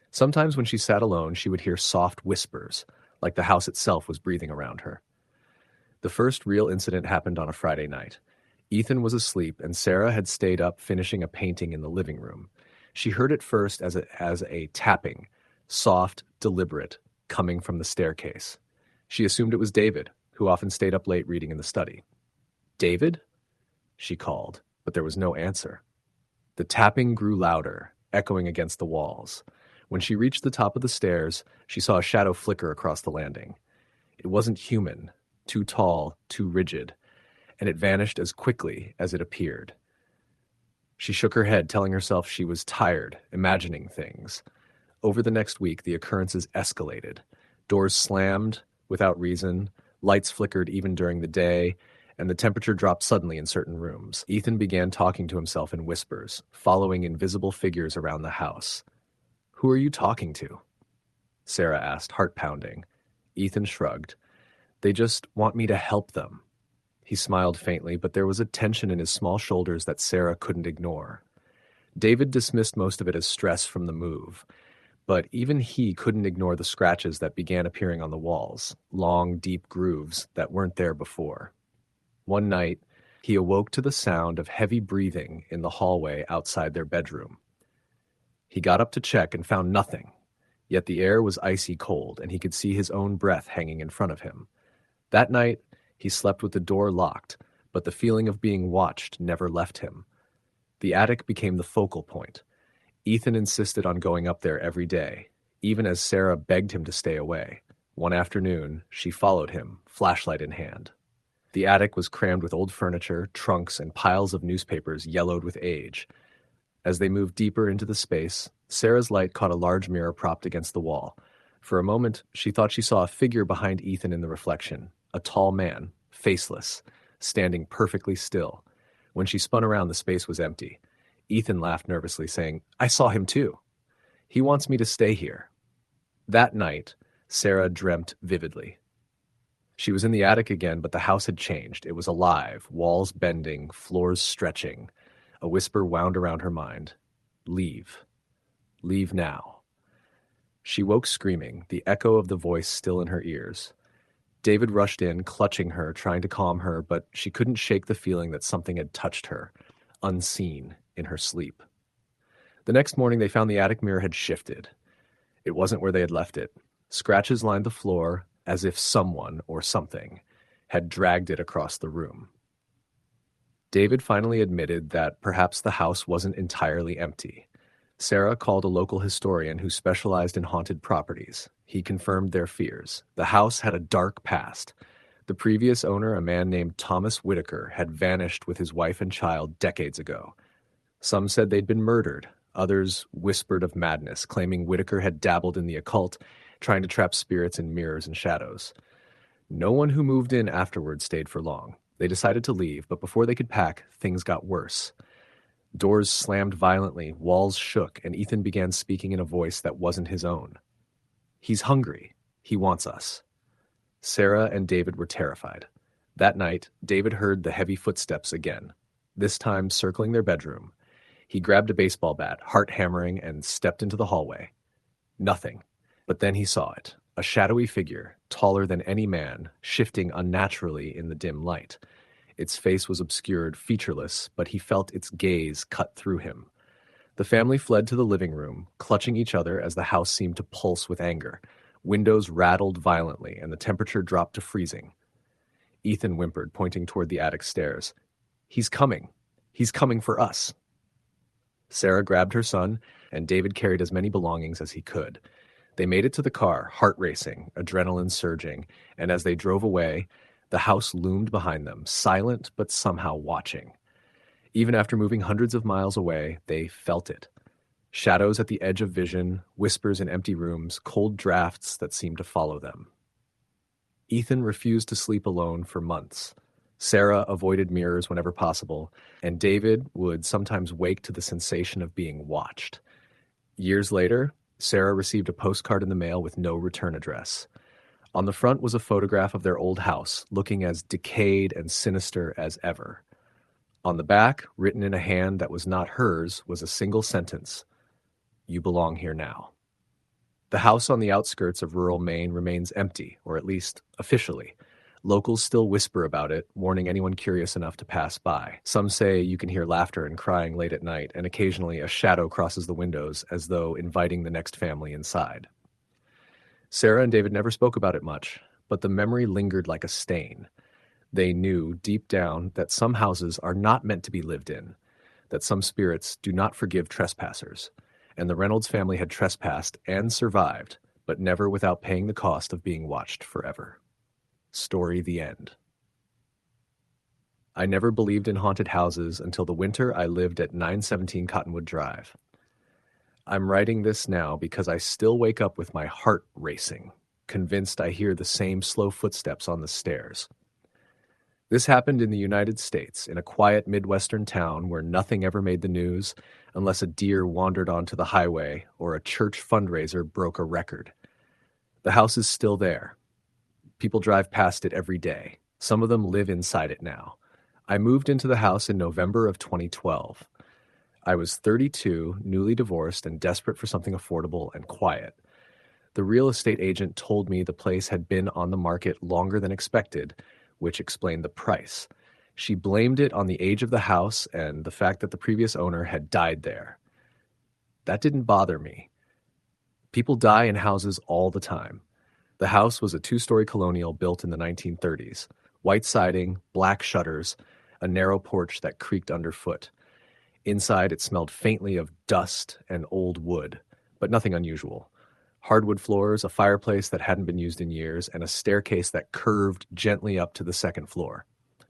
Sometimes when she sat alone, she would hear soft whispers, like the house itself was breathing around her. The first real incident happened on a Friday night. Ethan was asleep, and Sarah had stayed up finishing a painting in the living room. She heard it first as a tapping, soft, deliberate, coming from the staircase. She assumed it was David, who often stayed up late reading in the study. "David?" she called, but there was no answer. The tapping grew louder, echoing against the walls. When she reached the top of the stairs, she saw a shadow flicker across the landing. It wasn't human, too tall, too rigid, and it vanished as quickly as it appeared. She shook her head, telling herself she was tired, imagining things. Over the next week, the occurrences escalated. Doors slammed without reason, lights flickered even during the day, and the temperature dropped suddenly in certain rooms. Ethan began talking to himself in whispers, following invisible figures around the house. "Who are you talking to?" Sarah asked, heart pounding. Ethan shrugged. "They just want me to help them." He smiled faintly, but there was a tension in his small shoulders that Sarah couldn't ignore. David dismissed most of it as stress from the move, but even he couldn't ignore the scratches that began appearing on the walls, long, deep grooves that weren't there before. One night, he awoke to the sound of heavy breathing in the hallway outside their bedroom. He got up to check and found nothing, yet the air was icy cold, and he could see his own breath hanging in front of him. That night, he slept with the door locked, but the feeling of being watched never left him. The attic became the focal point. Ethan insisted on going up there every day, even as Sarah begged him to stay away. One afternoon, she followed him, flashlight in hand. The attic was crammed with old furniture, trunks, and piles of newspapers yellowed with age. As they moved deeper into the space, Sarah's light caught a large mirror propped against the wall. For a moment, she thought she saw a figure behind Ethan in the reflection, a tall man, faceless, standing perfectly still. When she spun around, the space was empty. Ethan laughed nervously, saying, "I saw him too. He wants me to stay here." That night, Sarah dreamt vividly. She was in the attic again, but the house had changed. It was alive, walls bending, floors stretching. A whisper wound around her mind. "Leave. Leave now." She woke screaming, the echo of the voice still in her ears. David rushed in, clutching her, trying to calm her, but she couldn't shake the feeling that something had touched her, unseen, in her sleep. The next morning, they found the attic mirror had shifted. It wasn't where they had left it. Scratches lined the floor, as if someone, or something, had dragged it across the room. David finally admitted that perhaps the house wasn't entirely empty. Sarah called a local historian who specialized in haunted properties. He confirmed their fears. The house had a dark past. The previous owner, a man named Thomas Whitaker, had vanished with his wife and child decades ago. Some said they'd been murdered. Others whispered of madness, claiming Whitaker had dabbled in the occult, trying to trap spirits in mirrors and shadows. No one who moved in afterward stayed for long. They decided to leave, but before they could pack, things got worse. Doors slammed violently, walls shook, and Ethan began speaking in a voice that wasn't his own. "He's hungry. He wants us." Sarah and David were terrified. That night, David heard the heavy footsteps again, this time circling their bedroom. He grabbed a baseball bat, heart hammering, and stepped into the hallway. Nothing. But then he saw it, a shadowy figure, taller than any man, shifting unnaturally in the dim light. Its face was obscured, featureless, but he felt its gaze cut through him. The family fled to the living room, clutching each other as the house seemed to pulse with anger. Windows rattled violently, and the temperature dropped to freezing. Ethan whimpered, pointing toward the attic stairs. "He's coming. He's coming for us." Sarah grabbed her son, and David carried as many belongings as he could. They made it to the car, heart racing, adrenaline surging, and as they drove away, the house loomed behind them, silent but somehow watching. Even after moving hundreds of miles away, they felt it. Shadows at the edge of vision, whispers in empty rooms, cold drafts that seemed to follow them. Ethan refused to sleep alone for months. Sarah avoided mirrors whenever possible, and David would sometimes wake to the sensation of being watched. Years later, Sarah received a postcard in the mail with no return address. On the front was a photograph of their old house, looking as decayed and sinister as ever. On the back, written in a hand that was not hers, was a single sentence: "You belong here now." The house on the outskirts of rural Maine remains empty, or at least officially. Locals still whisper about it, warning anyone curious enough to pass by. Some say you can hear laughter and crying late at night, and occasionally a shadow crosses the windows as though inviting the next family inside. Sarah and David never spoke about it much, but the memory lingered like a stain. They knew deep down that some houses are not meant to be lived in, that some spirits do not forgive trespassers, and the Reynolds family had trespassed and survived, but never without paying the cost of being watched forever. Story the end. I never believed in haunted houses until the winter I lived at 917 Cottonwood Drive. I'm writing this now because I still wake up with my heart racing, convinced I hear the same slow footsteps on the stairs. This happened in the United States, in a quiet Midwestern town where nothing ever made the news unless a deer wandered onto the highway or a church fundraiser broke a record. The house is still there. People drive past it every day. Some of them live inside it now. I moved into the house in November of 2012. I was 32, newly divorced, and desperate for something affordable and quiet. The real estate agent told me the place had been on the market longer than expected, which explained the price. She blamed it on the age of the house and the fact that the previous owner had died there. That didn't bother me. People die in houses all the time. The house was a two-story colonial built in the 1930s. White siding, black shutters, a narrow porch that creaked underfoot. Inside, it smelled faintly of dust and old wood, but nothing unusual. Hardwood floors, a fireplace that hadn't been used in years, and a staircase that curved gently up to the second floor.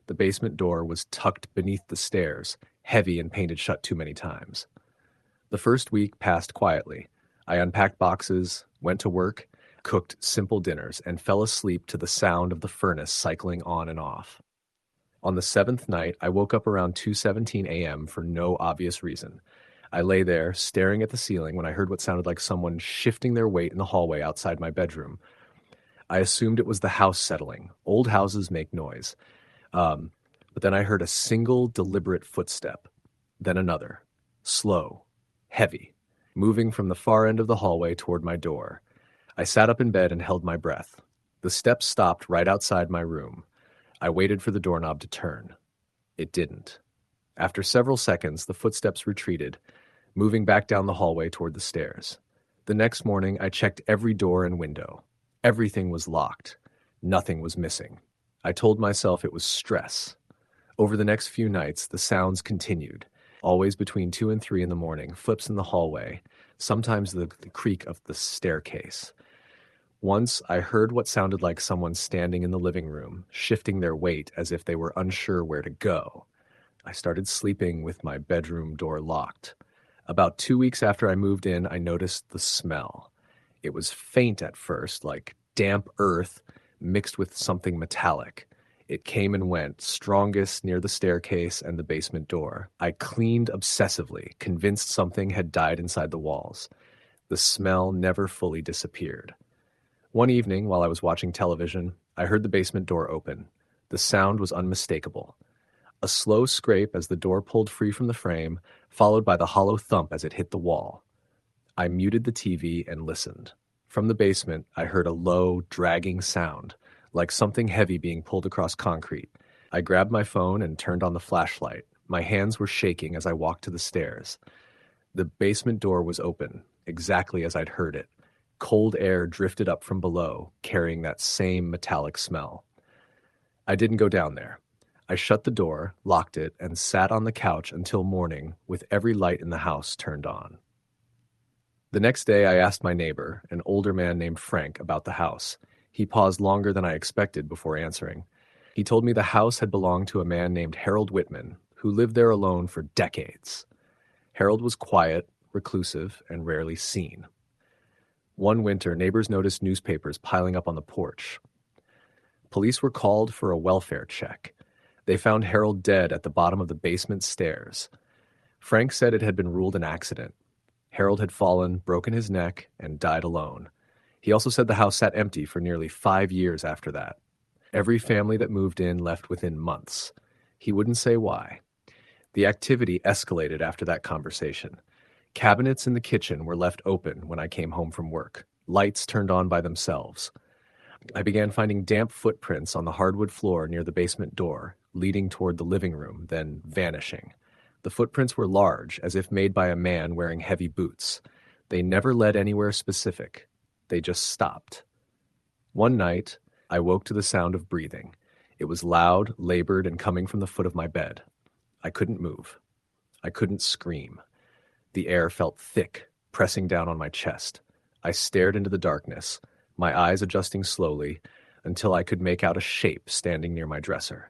The basement door was tucked beneath the stairs, heavy and painted shut too many times. The first week passed quietly. I unpacked boxes, went to work, cooked simple dinners, and fell asleep to the sound of the furnace cycling on and off. On the seventh night, I woke up around 2:17 a.m. for no obvious reason. I lay there, staring at the ceiling, when I heard what sounded like someone shifting their weight in the hallway outside my bedroom. I assumed it was the house settling. Old houses make noise. But then I heard a single, deliberate footstep. Then another. Slow. Heavy. Moving from the far end of the hallway toward my door. I sat up in bed and held my breath. The steps stopped right outside my room. I waited for the doorknob to turn. It didn't. After several seconds, the footsteps retreated, moving back down the hallway toward the stairs. The next morning, I checked every door and window. Everything was locked. Nothing was missing. I told myself it was stress. Over the next few nights, the sounds continued, always between 2 and 3 in the morning, flips in the hallway, sometimes the creak of the staircase. Once, I heard what sounded like someone standing in the living room, shifting their weight as if they were unsure where to go. I started sleeping with my bedroom door locked. About 2 weeks after I moved in, I noticed the smell. It was faint at first, like damp earth mixed with something metallic. It came and went, strongest near the staircase and the basement door. I cleaned obsessively, convinced something had died inside the walls. The smell never fully disappeared. One evening, while I was watching television, I heard the basement door open. The sound was unmistakable. A slow scrape as the door pulled free from the frame, followed by the hollow thump as it hit the wall. I muted the TV and listened. From the basement, I heard a low, dragging sound, like something heavy being pulled across concrete. I grabbed my phone and turned on the flashlight. My hands were shaking as I walked to the stairs. The basement door was open, exactly as I'd heard it. Cold air drifted up from below, carrying that same metallic smell. I didn't go down there. I shut the door, locked it, and sat on the couch until morning with every light in the house turned on. The next day, I asked my neighbor, an older man named Frank, about the house. He paused longer than I expected before answering. He told me the house had belonged to a man named Harold Whitman, who lived there alone for decades. Harold was quiet, reclusive, and rarely seen. One winter, neighbors noticed newspapers piling up on the porch. Police were called for a welfare check. They found Harold dead at the bottom of the basement stairs. Frank said it had been ruled an accident. Harold had fallen, broken his neck, and died alone. He also said the house sat empty for nearly 5 years after that. Every family that moved in left within months. He wouldn't say why. The activity escalated after that conversation. Cabinets in the kitchen were left open when I came home from work. Lights turned on by themselves. I began finding damp footprints on the hardwood floor near the basement door, leading toward the living room, then vanishing. The footprints were large, as if made by a man wearing heavy boots. They never led anywhere specific. They just stopped. One night, I woke to the sound of breathing. It was loud, labored, and coming from the foot of my bed. I couldn't move. I couldn't scream. The air felt thick, pressing down on my chest. I stared into the darkness, my eyes adjusting slowly until I could make out a shape standing near my dresser.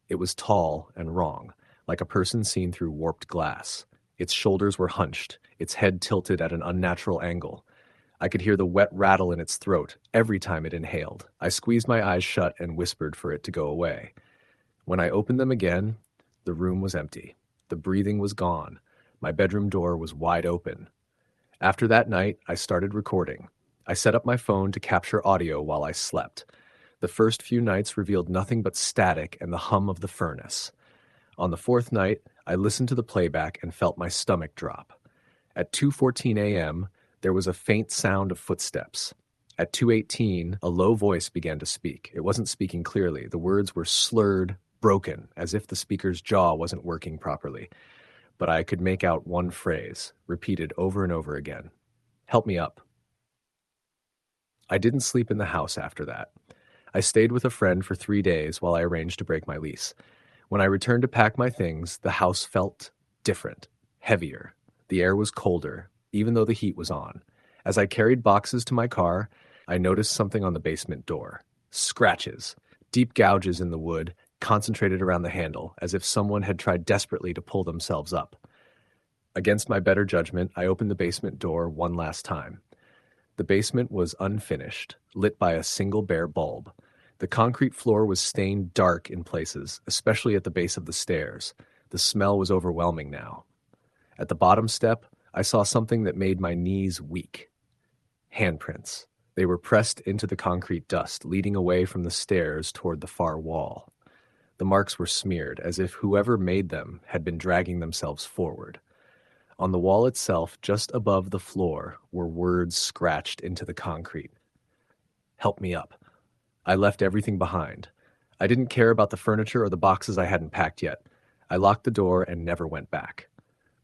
It was tall and wrong, like a person seen through warped glass. Its shoulders were hunched, its head tilted at an unnatural angle. I could hear the wet rattle in its throat every time it inhaled. I squeezed my eyes shut and whispered for it to go away. When I opened them again, the room was empty. The breathing was gone. My bedroom door was wide open. After that night, I started recording. I set up my phone to capture audio while I slept. The first few nights revealed nothing but static and the hum of the furnace. On the fourth night, I listened to the playback and felt my stomach drop. At 2:14 a.m., there was a faint sound of footsteps. At 2:18, a low voice began to speak. It wasn't speaking clearly. The words were slurred, broken, as if the speaker's jaw wasn't working properly. But I could make out one phrase, repeated over and over again. Help me up. I didn't sleep in the house after that. I stayed with a friend for 3 days while I arranged to break my lease. When I returned to pack my things, the house felt different, heavier. The air was colder, even though the heat was on. As I carried boxes to my car, I noticed something on the basement door. Scratches, deep gouges in the wood, concentrated around the handle, as if someone had tried desperately to pull themselves up. Against my better judgment, I opened the basement door one last time. The basement was unfinished, lit by a single bare bulb. The concrete floor was stained dark in places, especially at the base of the stairs. The smell was overwhelming now. At the bottom step, I saw something that made my knees weak. Handprints. They were pressed into the concrete dust, leading away from the stairs toward the far wall. The marks were smeared, as if whoever made them had been dragging themselves forward. On the wall itself, just above the floor, were words scratched into the concrete. Help me up. I left everything behind. I didn't care about the furniture or the boxes I hadn't packed yet. I locked the door and never went back.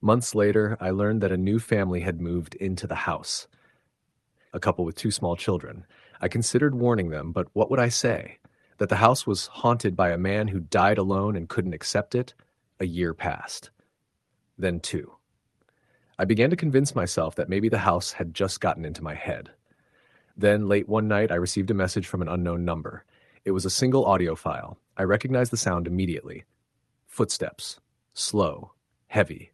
Months later, I learned that a new family had moved into the house. A couple with 2 small children. I considered warning them, but what would I say? That the house was haunted by a man who died alone and couldn't accept it? A year passed. Then 2. I began to convince myself that maybe the house had just gotten into my head. Then, late one night, I received a message from an unknown number. It was a single audio file. I recognized the sound immediately. Footsteps. Slow. Heavy.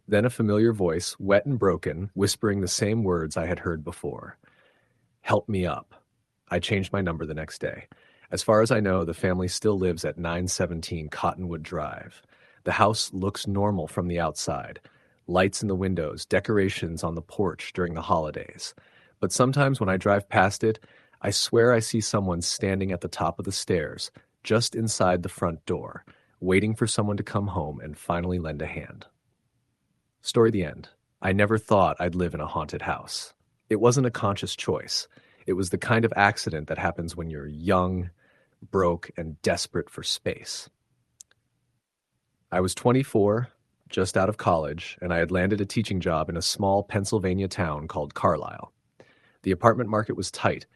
Then a familiar voice, wet and broken, whispering the same words I had heard before. Help me up. I changed my number the next day. As far as I know, the family still lives at 917 Cottonwood Drive. The house looks normal from the outside. Lights in the windows, decorations on the porch during the holidays. But sometimes when I drive past it, I swear I see someone standing at the top of the stairs, just inside the front door, waiting for someone to come home and finally lend a hand. Story the end. I never thought I'd live in a haunted house. It wasn't a conscious choice. It was the kind of accident that happens when you're young, broke, and desperate for space. I was 24, just out of college, and I had landed a teaching job in a small Pennsylvania town called Carlisle. The apartment market was tight,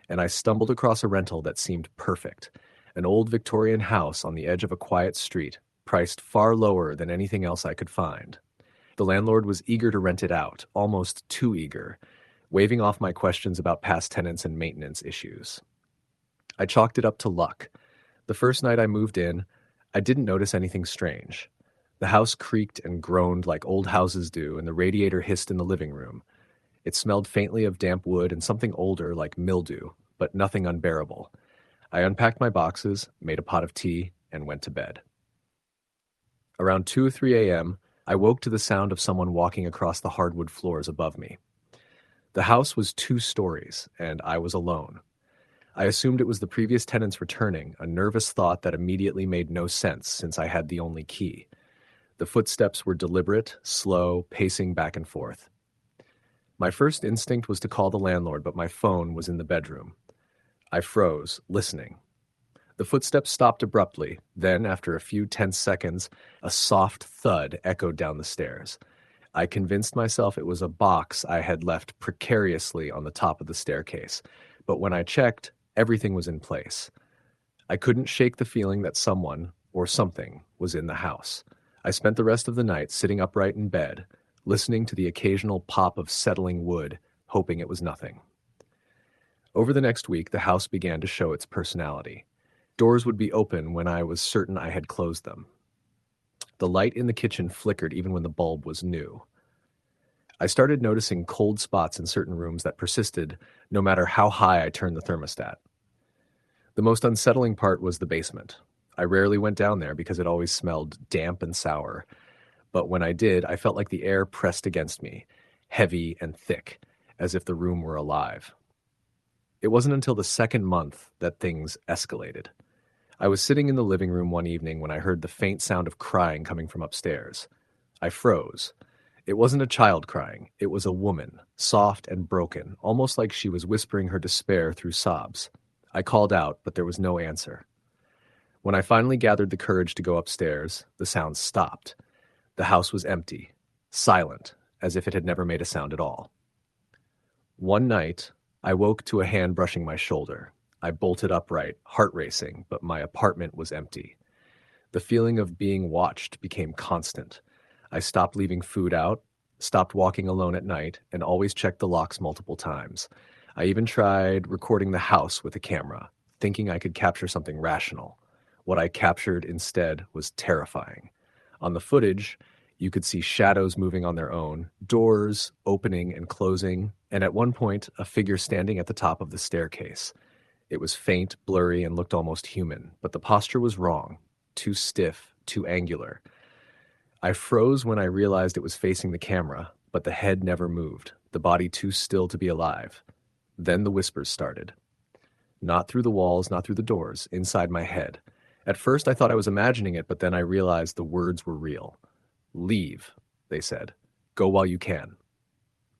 and I stumbled across a rental that seemed perfect, an old Victorian house on the edge of a quiet street, priced far lower than anything else I could find. The landlord was eager to rent it out, almost too eager, waving off my questions about past tenants and maintenance issues. I chalked it up to luck. The first night I moved in, I didn't notice anything strange. The house creaked and groaned like old houses do, and the radiator hissed in the living room. It smelled faintly of damp wood and something older like mildew, but nothing unbearable. I unpacked my boxes, made a pot of tea, and went to bed. Around 2 or 3 a.m., I woke to the sound of someone walking across the hardwood floors above me. The house was 2 stories, and I was alone. I assumed it was the previous tenants returning, a nervous thought that immediately made no sense since I had the only key. The footsteps were deliberate, slow, pacing back and forth. My first instinct was to call the landlord, but my phone was in the bedroom. I froze, listening. The footsteps stopped abruptly. Then, after a few tense seconds, a soft thud echoed down the stairs. I convinced myself it was a box I had left precariously on the top of the staircase. But when I checked, everything was in place. I couldn't shake the feeling that someone, or something, was in the house. I spent the rest of the night sitting upright in bed, listening to the occasional pop of settling wood, hoping it was nothing. Over the next week, the house began to show its personality. Doors would be open when I was certain I had closed them. The light in the kitchen flickered even when the bulb was new. I started noticing cold spots in certain rooms that persisted no matter how high I turned the thermostat. The most unsettling part was the basement. I rarely went down there because it always smelled damp and sour, but when I did, I felt like the air pressed against me, heavy and thick, as if the room were alive. It wasn't until the second month that things escalated. I was sitting in the living room one evening when I heard the faint sound of crying coming from upstairs. I froze. It wasn't a child crying. It was a woman, soft and broken, almost like she was whispering her despair through sobs. I called out, but there was no answer. When I finally gathered the courage to go upstairs, the sound stopped. The house was empty, silent, as if it had never made a sound at all. One night, I woke to a hand brushing my shoulder. I bolted upright, heart racing, but my apartment was empty. The feeling of being watched became constant. I stopped leaving food out, stopped walking alone at night, and always checked the locks multiple times. I even tried recording the house with a camera, thinking I could capture something rational. What I captured instead was terrifying. On the footage, you could see shadows moving on their own, doors opening and closing, and at one point, a figure standing at the top of the staircase. It was faint, blurry, and looked almost human, but the posture was wrong, too stiff, too angular. I froze when I realized it was facing the camera, but the head never moved, the body too still to be alive. Then the whispers started. Not through the walls, not through the doors, inside my head. At first I thought I was imagining it, but then I realized the words were real. "Leave," they said. "Go while you can."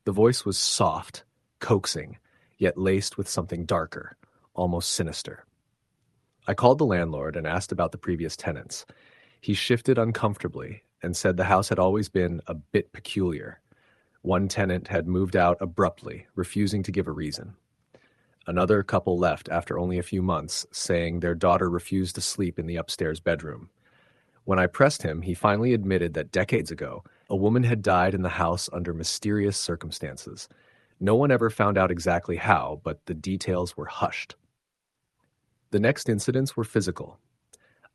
The voice was soft, coaxing, yet laced with something darker, almost sinister. I called the landlord and asked about the previous tenants. He shifted uncomfortably and said the house had always been a bit peculiar. One tenant had moved out abruptly, refusing to give a reason. Another couple left after only a few months, saying their daughter refused to sleep in the upstairs bedroom. When I pressed him, he finally admitted that decades ago, a woman had died in the house under mysterious circumstances. No one ever found out exactly how, but the details were hushed. The next incidents were physical.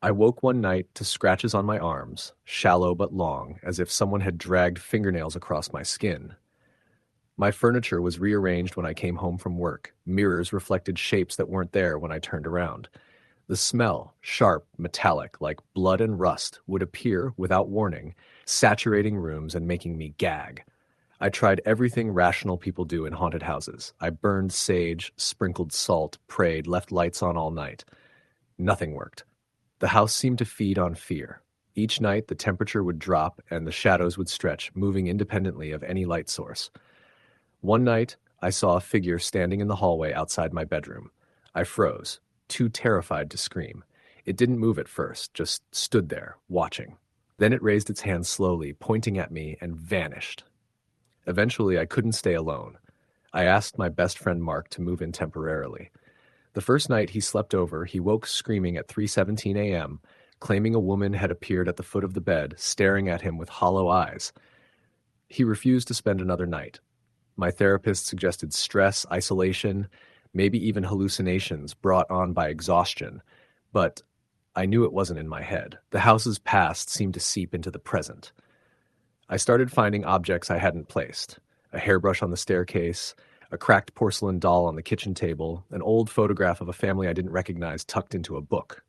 I woke one night to scratches on my arms, shallow but long, as if someone had dragged fingernails across my skin. My furniture was rearranged when I came home from work. Mirrors reflected shapes that weren't there when I turned around. The smell, sharp, metallic, like blood and rust, would appear without warning, saturating rooms and making me gag. I tried everything rational people do in haunted houses. I burned sage, sprinkled salt, prayed, left lights on all night. Nothing worked. The house seemed to feed on fear. Each night the temperature would drop and the shadows would stretch, moving independently of any light source. One night, I saw a figure standing in the hallway outside my bedroom. I froze, too terrified to scream. It didn't move at first, just stood there, watching. Then it raised its hand slowly, pointing at me, and vanished. Eventually, I couldn't stay alone. I asked my best friend Mark to move in temporarily. The first night he slept over, he woke screaming at 3:17 a.m., claiming a woman had appeared at the foot of the bed, staring at him with hollow eyes. He refused to spend another night. My therapist suggested stress, isolation, maybe even hallucinations brought on by exhaustion, but I knew it wasn't in my head. The house's past seemed to seep into the present. I started finding objects I hadn't placed. A hairbrush on the staircase, a cracked porcelain doll on the kitchen table, an old photograph of a family I didn't recognize tucked into a book.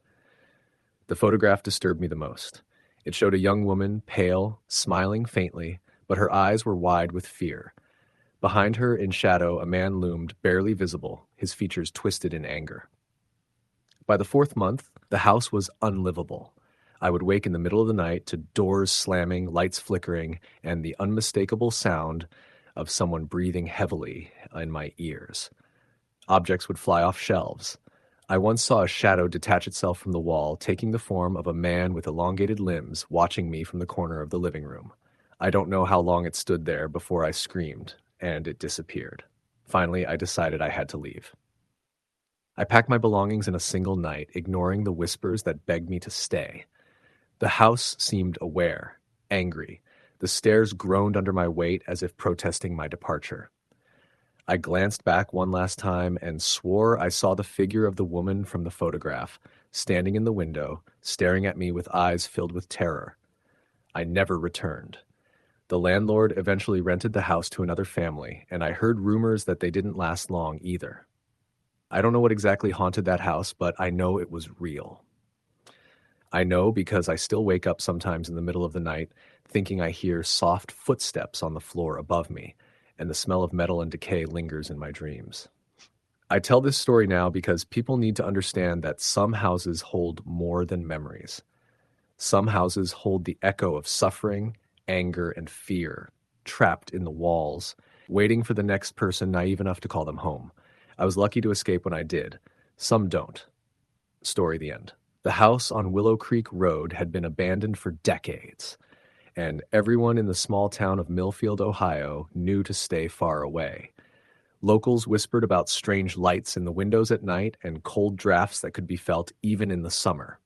The photograph disturbed me the most. It showed a young woman, pale, smiling faintly, but her eyes were wide with fear. Behind her, in shadow, a man loomed, barely visible, his features twisted in anger. By the fourth month, the house was unlivable. I would wake in the middle of the night to doors slamming, lights flickering, and the unmistakable sound of someone breathing heavily in my ears. Objects would fly off shelves. I once saw a shadow detach itself from the wall, taking the form of a man with elongated limbs watching me from the corner of the living room. I don't know how long it stood there before I screamed, and it disappeared. Finally, I decided I had to leave. I packed my belongings in a single night, ignoring the whispers that begged me to stay. The house seemed aware, angry. The stairs groaned under my weight as if protesting my departure. I glanced back one last time and swore I saw the figure of the woman from the photograph, standing in the window, staring at me with eyes filled with terror. I never returned. The landlord eventually rented the house to another family, and I heard rumors that they didn't last long either. I don't know what exactly haunted that house, but I know it was real. I know because I still wake up sometimes in the middle of the night thinking I hear soft footsteps on the floor above me, and the smell of metal and decay lingers in my dreams. I tell this story now because people need to understand that some houses hold more than memories. Some houses hold the echo of suffering, anger, and fear, trapped in the walls, waiting for the next person naive enough to call them home. I was lucky to escape when I did. Some don't. Story the end. The house on Willow Creek Road had been abandoned for decades, and everyone in the small town of Millfield, Ohio, knew to stay far away. Locals whispered about strange lights in the windows at night and cold drafts that could be felt even in the summer.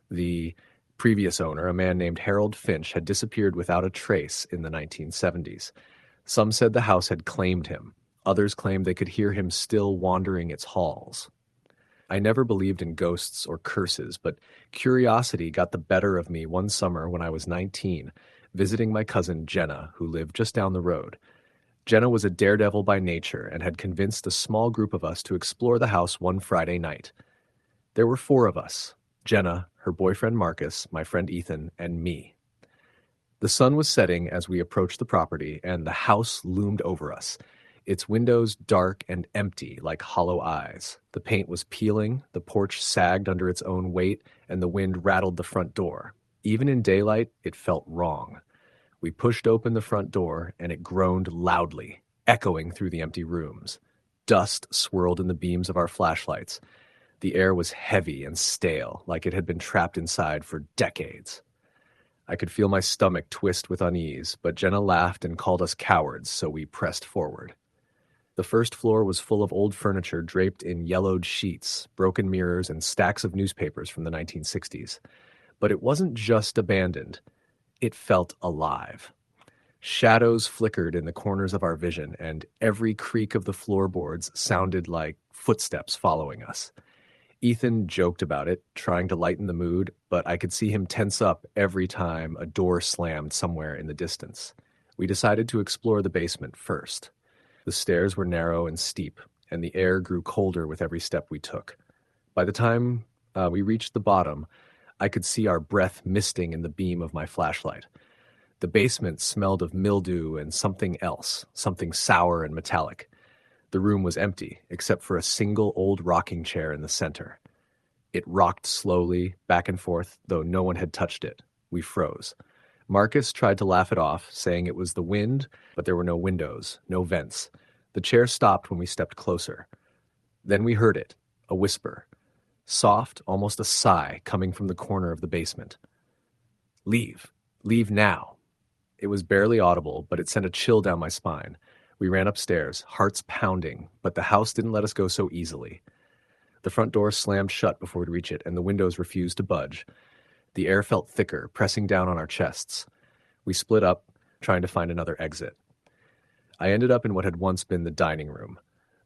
The previous owner, a man named Harold Finch, had disappeared without a trace in the 1970s. Some said the house had claimed him. Others claimed they could hear him still wandering its halls. I never believed in ghosts or curses, but curiosity got the better of me one summer when I was 19, visiting my cousin Jenna, who lived just down the road. Jenna was a daredevil by nature and had convinced a small group of us to explore the house one Friday night. There were 4 of us: Jenna, her boyfriend Marcus, my friend Ethan, and me. The sun was setting as we approached the property, and the house loomed over us, its windows dark and empty like hollow eyes. The paint was peeling, the porch sagged under its own weight, and the wind rattled the front door. Even in daylight, it felt wrong. We pushed open the front door, and it groaned loudly, echoing through the empty rooms. Dust swirled in the beams of our flashlights. The air was heavy and stale, like it had been trapped inside for decades. I could feel my stomach twist with unease, but Jenna laughed and called us cowards, so we pressed forward. The first floor was full of old furniture draped in yellowed sheets, broken mirrors, and stacks of newspapers from the 1960s. But it wasn't just abandoned. It felt alive. Shadows flickered in the corners of our vision, and every creak of the floorboards sounded like footsteps following us. Ethan joked about it, trying to lighten the mood, but I could see him tense up every time a door slammed somewhere in the distance. We decided to explore the basement first. The stairs were narrow and steep, and the air grew colder with every step we took. By the time we reached the bottom, I could see our breath misting in the beam of my flashlight. The basement smelled of mildew and something else, something sour and metallic. The room was empty, except for a single old rocking chair in the center. It rocked slowly, back and forth, though no one had touched it. We froze. Marcus tried to laugh it off, saying it was the wind, but there were no windows, no vents. The chair stopped when we stepped closer. Then we heard it, a whisper. Soft, almost a sigh, coming from the corner of the basement. "Leave. Leave now." It was barely audible, but it sent a chill down my spine. We ran upstairs, hearts pounding, but the house didn't let us go so easily. The front door slammed shut before we'd reach it, and the windows refused to budge. The air felt thicker, pressing down on our chests. We split up, trying to find another exit. I ended up in what had once been the dining room.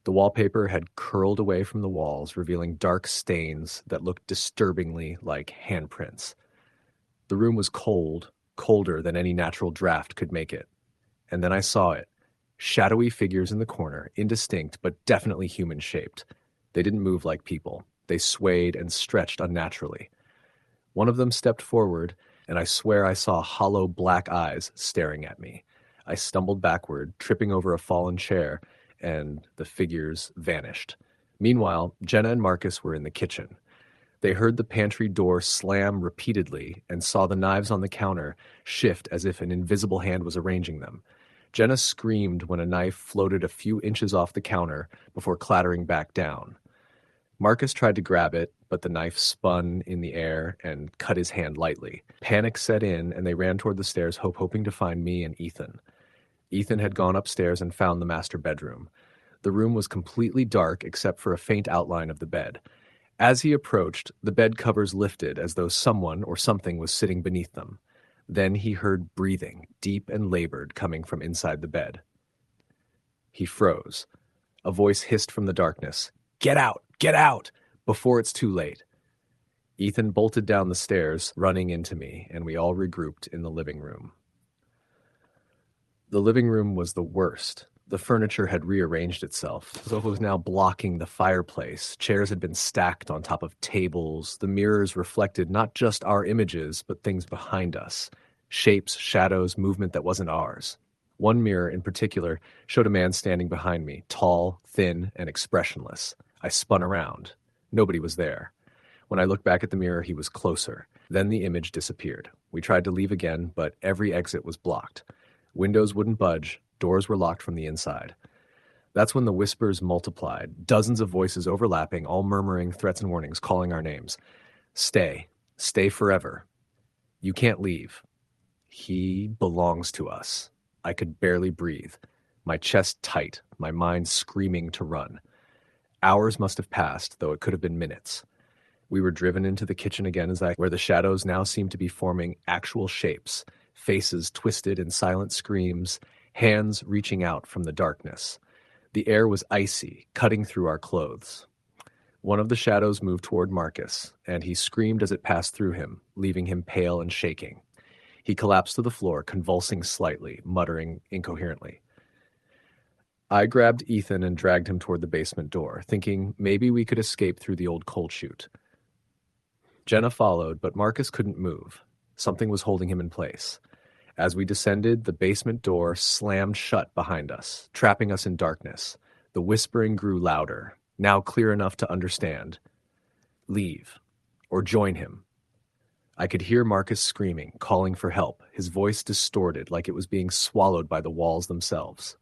The wallpaper had curled away from the walls, revealing dark stains that looked disturbingly like handprints. The room was cold, colder than any natural draft could make it. And then I saw it. Shadowy figures in the corner, indistinct but definitely human-shaped. They didn't move like people. They swayed and stretched unnaturally. One of them stepped forward, and I swear I saw hollow black eyes staring at me. I stumbled backward, tripping over a fallen chair, and the figures vanished. Meanwhile, Jenna and Marcus were in the kitchen. They heard the pantry door slam repeatedly and saw the knives on the counter shift as if an invisible hand was arranging them. Jenna screamed when a knife floated a few inches off the counter before clattering back down. Marcus tried to grab it, but the knife spun in the air and cut his hand lightly. Panic set in, and they ran toward the stairs, hoping to find me and Ethan. Ethan had gone upstairs and found the master bedroom. The room was completely dark except for a faint outline of the bed. As he approached, the bed covers lifted as though someone or something was sitting beneath them. Then he heard breathing, deep and labored, coming from inside the bed. He froze. A voice hissed from the darkness, "Get out! Get out! Before it's too late." Ethan bolted down the stairs, running into me, and we all regrouped in the living room. The living room was the worst. The furniture had rearranged itself. The sofa was now blocking the fireplace. Chairs had been stacked on top of tables. The mirrors reflected not just our images, but things behind us. Shapes, shadows, movement that wasn't ours. One mirror in particular showed a man standing behind me, tall, thin, and expressionless. I spun around. Nobody was there. When I looked back at the mirror, he was closer. Then the image disappeared. We tried to leave again, but every exit was blocked. Windows wouldn't budge. Doors were locked from the inside. That's when the whispers multiplied, dozens of voices overlapping, all murmuring threats and warnings, calling our names. Stay. Stay forever. You can't leave. He belongs to us. I could barely breathe. My chest tight, my mind screaming to run. Hours must have passed, though it could have been minutes. We were driven into the kitchen again where the shadows now seemed to be forming actual shapes, faces twisted in silent screams, hands reaching out from the darkness. The air was icy, cutting through our clothes. One of the shadows moved toward Marcus, and he screamed as it passed through him, leaving him pale and shaking. He collapsed to the floor, convulsing slightly, muttering incoherently. I grabbed Ethan and dragged him toward the basement door, thinking maybe we could escape through the old coal chute. Jenna followed, but Marcus couldn't move. Something was holding him in place. As we descended, the basement door slammed shut behind us, trapping us in darkness. The whispering grew louder, now clear enough to understand. Leave, or join him. I could hear Marcus screaming, calling for help, his voice distorted like it was being swallowed by the walls themselves.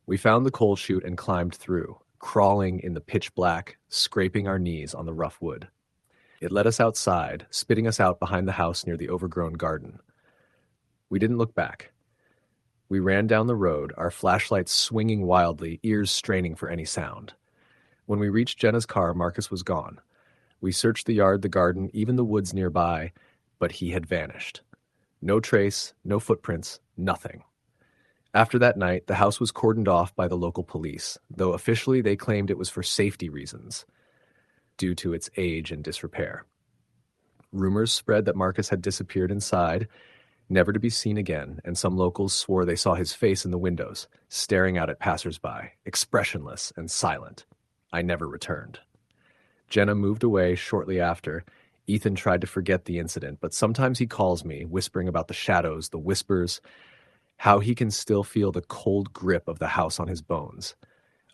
We found the coal chute and climbed through, crawling in the pitch black, scraping our knees on the rough wood. It led us outside, spitting us out behind the house near the overgrown garden. We didn't look back. We ran down the road, our flashlights swinging wildly, ears straining for any sound. When we reached Jenna's car, Marcus was gone. We searched the yard, the garden, even the woods nearby, but he had vanished. No trace, no footprints, nothing. After that night, the house was cordoned off by the local police, though officially they claimed it was for safety reasons, due to its age and disrepair. Rumors spread that Marcus had disappeared inside, never to be seen again, and some locals swore they saw his face in the windows, staring out at passersby, expressionless and silent. I never returned. Jenna moved away shortly after. Ethan tried to forget the incident, but sometimes he calls me, whispering about the shadows, the whispers, how he can still feel the cold grip of the house on his bones.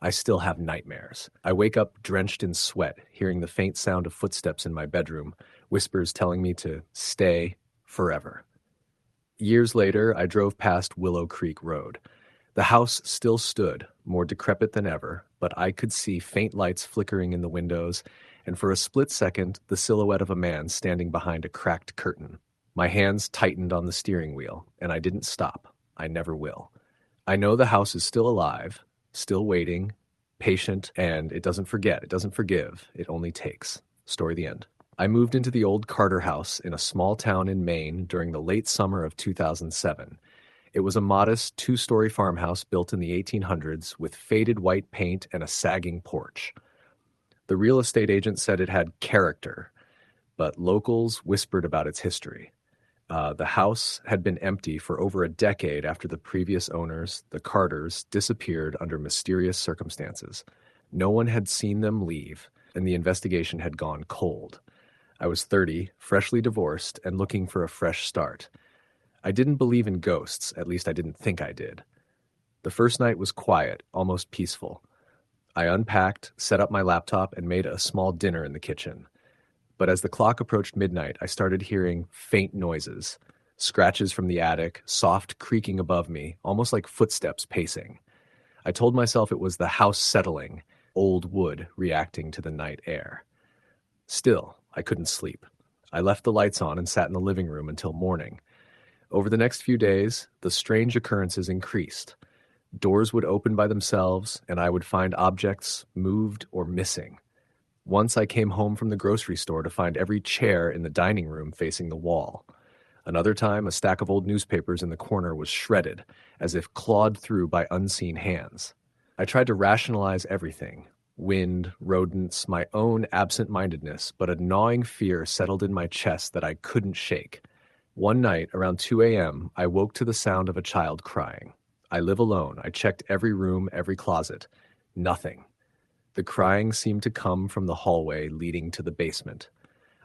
I still have nightmares. I wake up drenched in sweat, hearing the faint sound of footsteps in my bedroom, whispers telling me to stay forever. Years later, I drove past Willow Creek Road. The house still stood, more decrepit than ever, but I could see faint lights flickering in the windows, and for a split second, the silhouette of a man standing behind a cracked curtain. My hands tightened on the steering wheel, and I didn't stop. I never will. I know the house is still alive, still waiting, patient, and it doesn't forget, it doesn't forgive, it only takes. Story the end. I moved into the old Carter house in a small town in Maine during the late summer of 2007. It was a modest two-story farmhouse built in the 1800s with faded white paint and a sagging porch. The real estate agent said it had character, but locals whispered about its history. The house had been empty for over a decade after the previous owners, the Carters, disappeared under mysterious circumstances. No one had seen them leave, and the investigation had gone cold. I was 30, freshly divorced, and looking for a fresh start. I didn't believe in ghosts, at least I didn't think I did. The first night was quiet, almost peaceful. I unpacked, set up my laptop, and made a small dinner in the kitchen. But as the clock approached midnight, I started hearing faint noises, Scratches from the attic, soft creaking above me, almost like footsteps pacing. I told myself it was the house settling, old wood reacting to the night air. Still, I couldn't sleep. I left the lights on and sat in the living room until morning. Over the next few days, the strange occurrences increased. Doors would open by themselves, and I would find objects moved or missing. Once I came home from the grocery store to find every chair in the dining room facing the wall. Another time, a stack of old newspapers in the corner was shredded, as if clawed through by unseen hands. I tried to rationalize everything: wind, rodents, my own absent-mindedness, but a gnawing fear settled in my chest that I couldn't shake. One night, around 2 a.m., I woke to the sound of a child crying. I live alone. I checked every room, every closet. Nothing. The crying seemed to come from the hallway leading to the basement.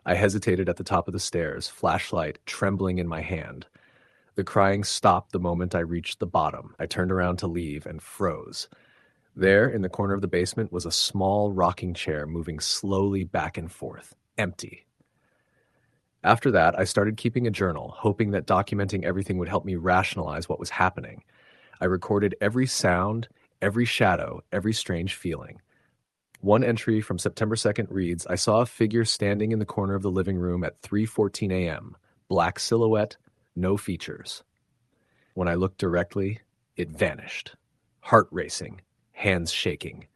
I hesitated at the top of the stairs, flashlight trembling in my hand. The crying stopped the moment I reached the bottom. I turned around to leave and froze. There, in the corner of the basement, was a small rocking chair moving slowly back and forth, empty. After that, I started keeping a journal, hoping that documenting everything would help me rationalize what was happening. I recorded every sound, every shadow, every strange feeling. One entry from September 2nd reads, I saw a figure standing in the corner of the living room at 3:14 a.m., black silhouette, no features. When I looked directly, it vanished. Heart racing, hands shaking.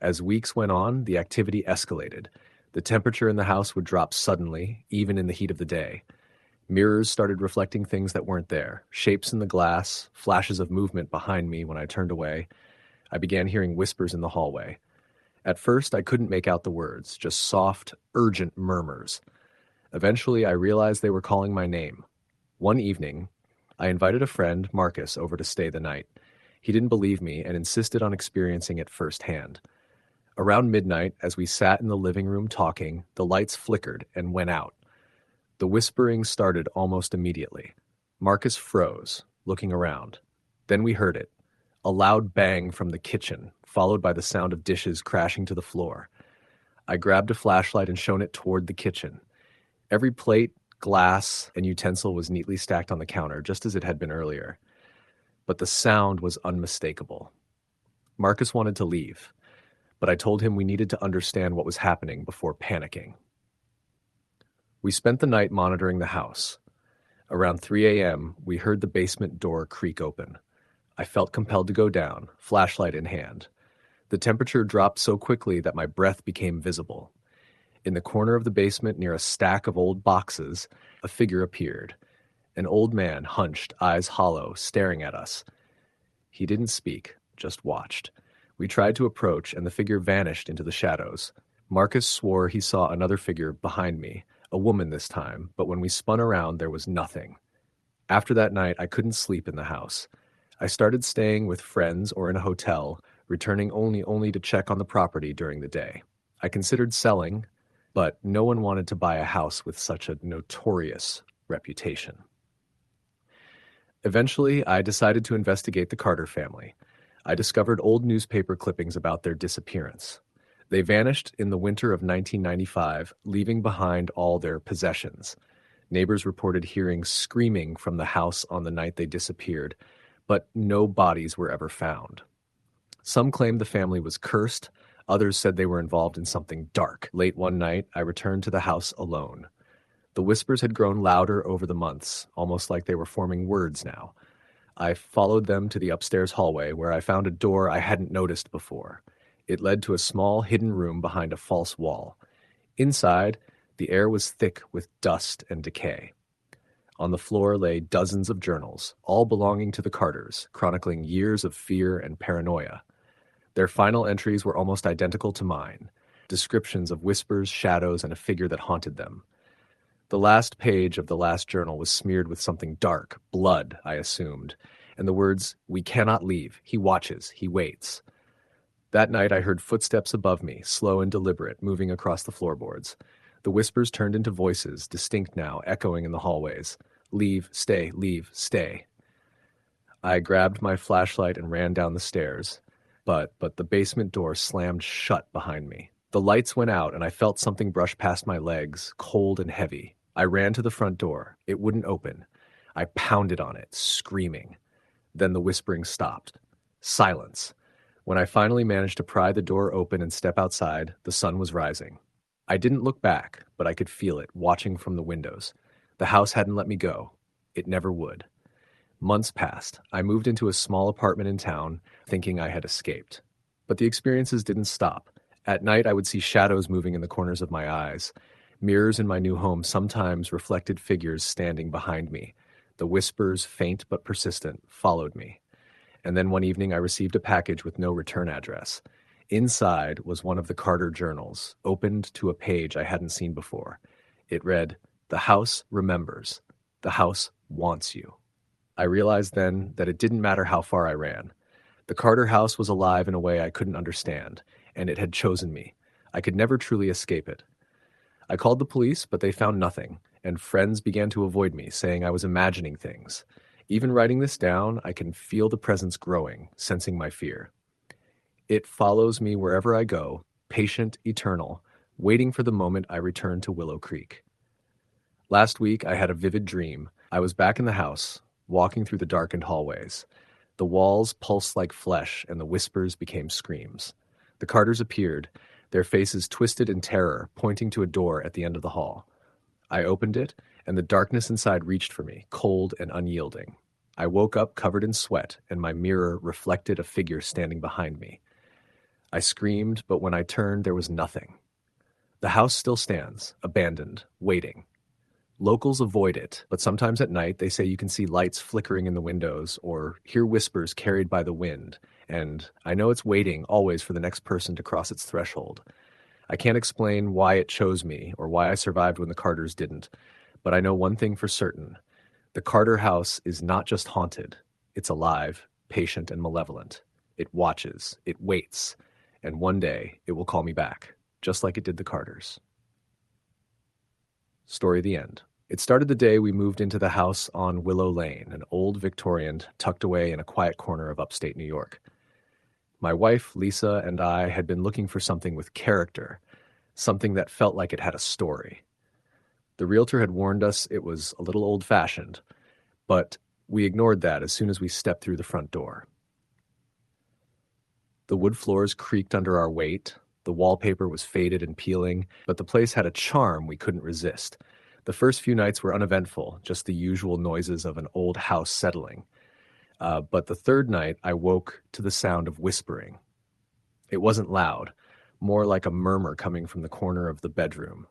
As weeks went on, the activity escalated. The temperature in the house would drop suddenly, even in the heat of the day. Mirrors started reflecting things that weren't there, shapes in the glass, flashes of movement behind me when I turned away. I began hearing whispers in the hallway. At first, I couldn't make out the words, just soft, urgent murmurs. Eventually, I realized they were calling my name. One evening, I invited a friend, Marcus, over to stay the night. He didn't believe me and insisted on experiencing it firsthand. Around midnight, as we sat in the living room talking, the lights flickered and went out. The whispering started almost immediately. Marcus froze, looking around. Then we heard it, a loud bang from the kitchen, followed by the sound of dishes crashing to the floor. I grabbed a flashlight and shone it toward the kitchen. Every plate, glass, and utensil was neatly stacked on the counter, just as it had been earlier. But the sound was unmistakable. Marcus wanted to leave, but I told him we needed to understand what was happening before panicking. We spent the night monitoring the house. Around 3 a.m., we heard the basement door creak open. I felt compelled to go down, flashlight in hand. The temperature dropped so quickly that my breath became visible. In the corner of the basement, near a stack of old boxes, a figure appeared. An old man, hunched, eyes hollow, staring at us. He didn't speak, just watched. We tried to approach, and the figure vanished into the shadows. Marcus swore he saw another figure behind me, a woman this time, but when we spun around, there was nothing. After that night, I couldn't sleep in the house. I started staying with friends or in a hotel, returning only to check on the property during the day. I considered selling, but no one wanted to buy a house with such a notorious reputation. Eventually, I decided to investigate the Carter family. I discovered old newspaper clippings about their disappearance. They vanished in the winter of 1995, leaving behind all their possessions. Neighbors reported hearing screaming from the house on the night they disappeared, but no bodies were ever found. Some claimed the family was cursed. Others said they were involved in something dark. Late one night, I returned to the house alone. The whispers had grown louder over the months, almost like they were forming words now. I followed them to the upstairs hallway, where I found a door I hadn't noticed before. It led to a small hidden room behind a false wall. Inside, the air was thick with dust and decay. On the floor lay dozens of journals, all belonging to the Carters, chronicling years of fear and paranoia. Their final entries were almost identical to mine, descriptions of whispers, shadows, and a figure that haunted them. The last page of the last journal was smeared with something dark, blood, I assumed, and the words, "We cannot leave. He watches. He waits." That night I heard footsteps above me, slow and deliberate, moving across the floorboards. The whispers turned into voices, distinct now, echoing in the hallways. "Leave, stay." I grabbed my flashlight and ran down the stairs, but the basement door slammed shut behind me. The lights went out and I felt something brush past my legs, cold and heavy. I ran to the front door. It wouldn't open. I pounded on it, screaming. Then the whispering stopped. Silence. When I finally managed to pry the door open and step outside, the sun was rising. I didn't look back, but I could feel it, watching from the windows. The house hadn't let me go. It never would. Months passed. I moved into a small apartment in town, thinking I had escaped. But the experiences didn't stop. At night, I would see shadows moving in the corners of my eyes. Mirrors in my new home sometimes reflected figures standing behind me. The whispers, faint but persistent, followed me. And then one evening I received a package with no return address. Inside was one of the Carter journals, opened to a page I hadn't seen before. It read, "The house remembers. The house wants you." I realized then that it didn't matter how far I ran. The Carter house was alive in a way I couldn't understand, and it had chosen me. I could never truly escape it. I called the police, but they found nothing, and friends began to avoid me, saying I was imagining things. Even writing this down, I can feel the presence growing, sensing my fear. It follows me wherever I go, patient, eternal, waiting for the moment I return to Willow Creek. Last week, I had a vivid dream. I was back in the house, walking through the darkened hallways. The walls pulsed like flesh, and the whispers became screams. The Carters appeared, their faces twisted in terror, pointing to a door at the end of the hall. I opened it, and the darkness inside reached for me, cold and unyielding. I woke up covered in sweat, and my mirror reflected a figure standing behind me. I screamed, but when I turned, there was nothing. The house still stands, abandoned, waiting. Locals avoid it, but sometimes at night they say you can see lights flickering in the windows or hear whispers carried by the wind, and I know it's waiting always for the next person to cross its threshold. I can't explain why it chose me or why I survived when the Carters didn't, but I know one thing for certain. The Carter house is not just haunted. It's alive, patient, and malevolent. It watches, it waits, and one day it will call me back, just like it did the Carters. Story the end. It started the day we moved into the house on Willow Lane, an old Victorian tucked away in a quiet corner of upstate New York. My wife, Lisa, and I had been looking for something with character, something that felt like it had a story. The realtor had warned us it was a little old-fashioned, but we ignored that as soon as we stepped through the front door. The wood floors creaked under our weight, the wallpaper was faded and peeling, but the place had a charm we couldn't resist. The first few nights were uneventful, just the usual noises of an old house settling. But the third night, I woke to the sound of whispering. It wasn't loud, more like a murmur coming from the corner of the bedroom.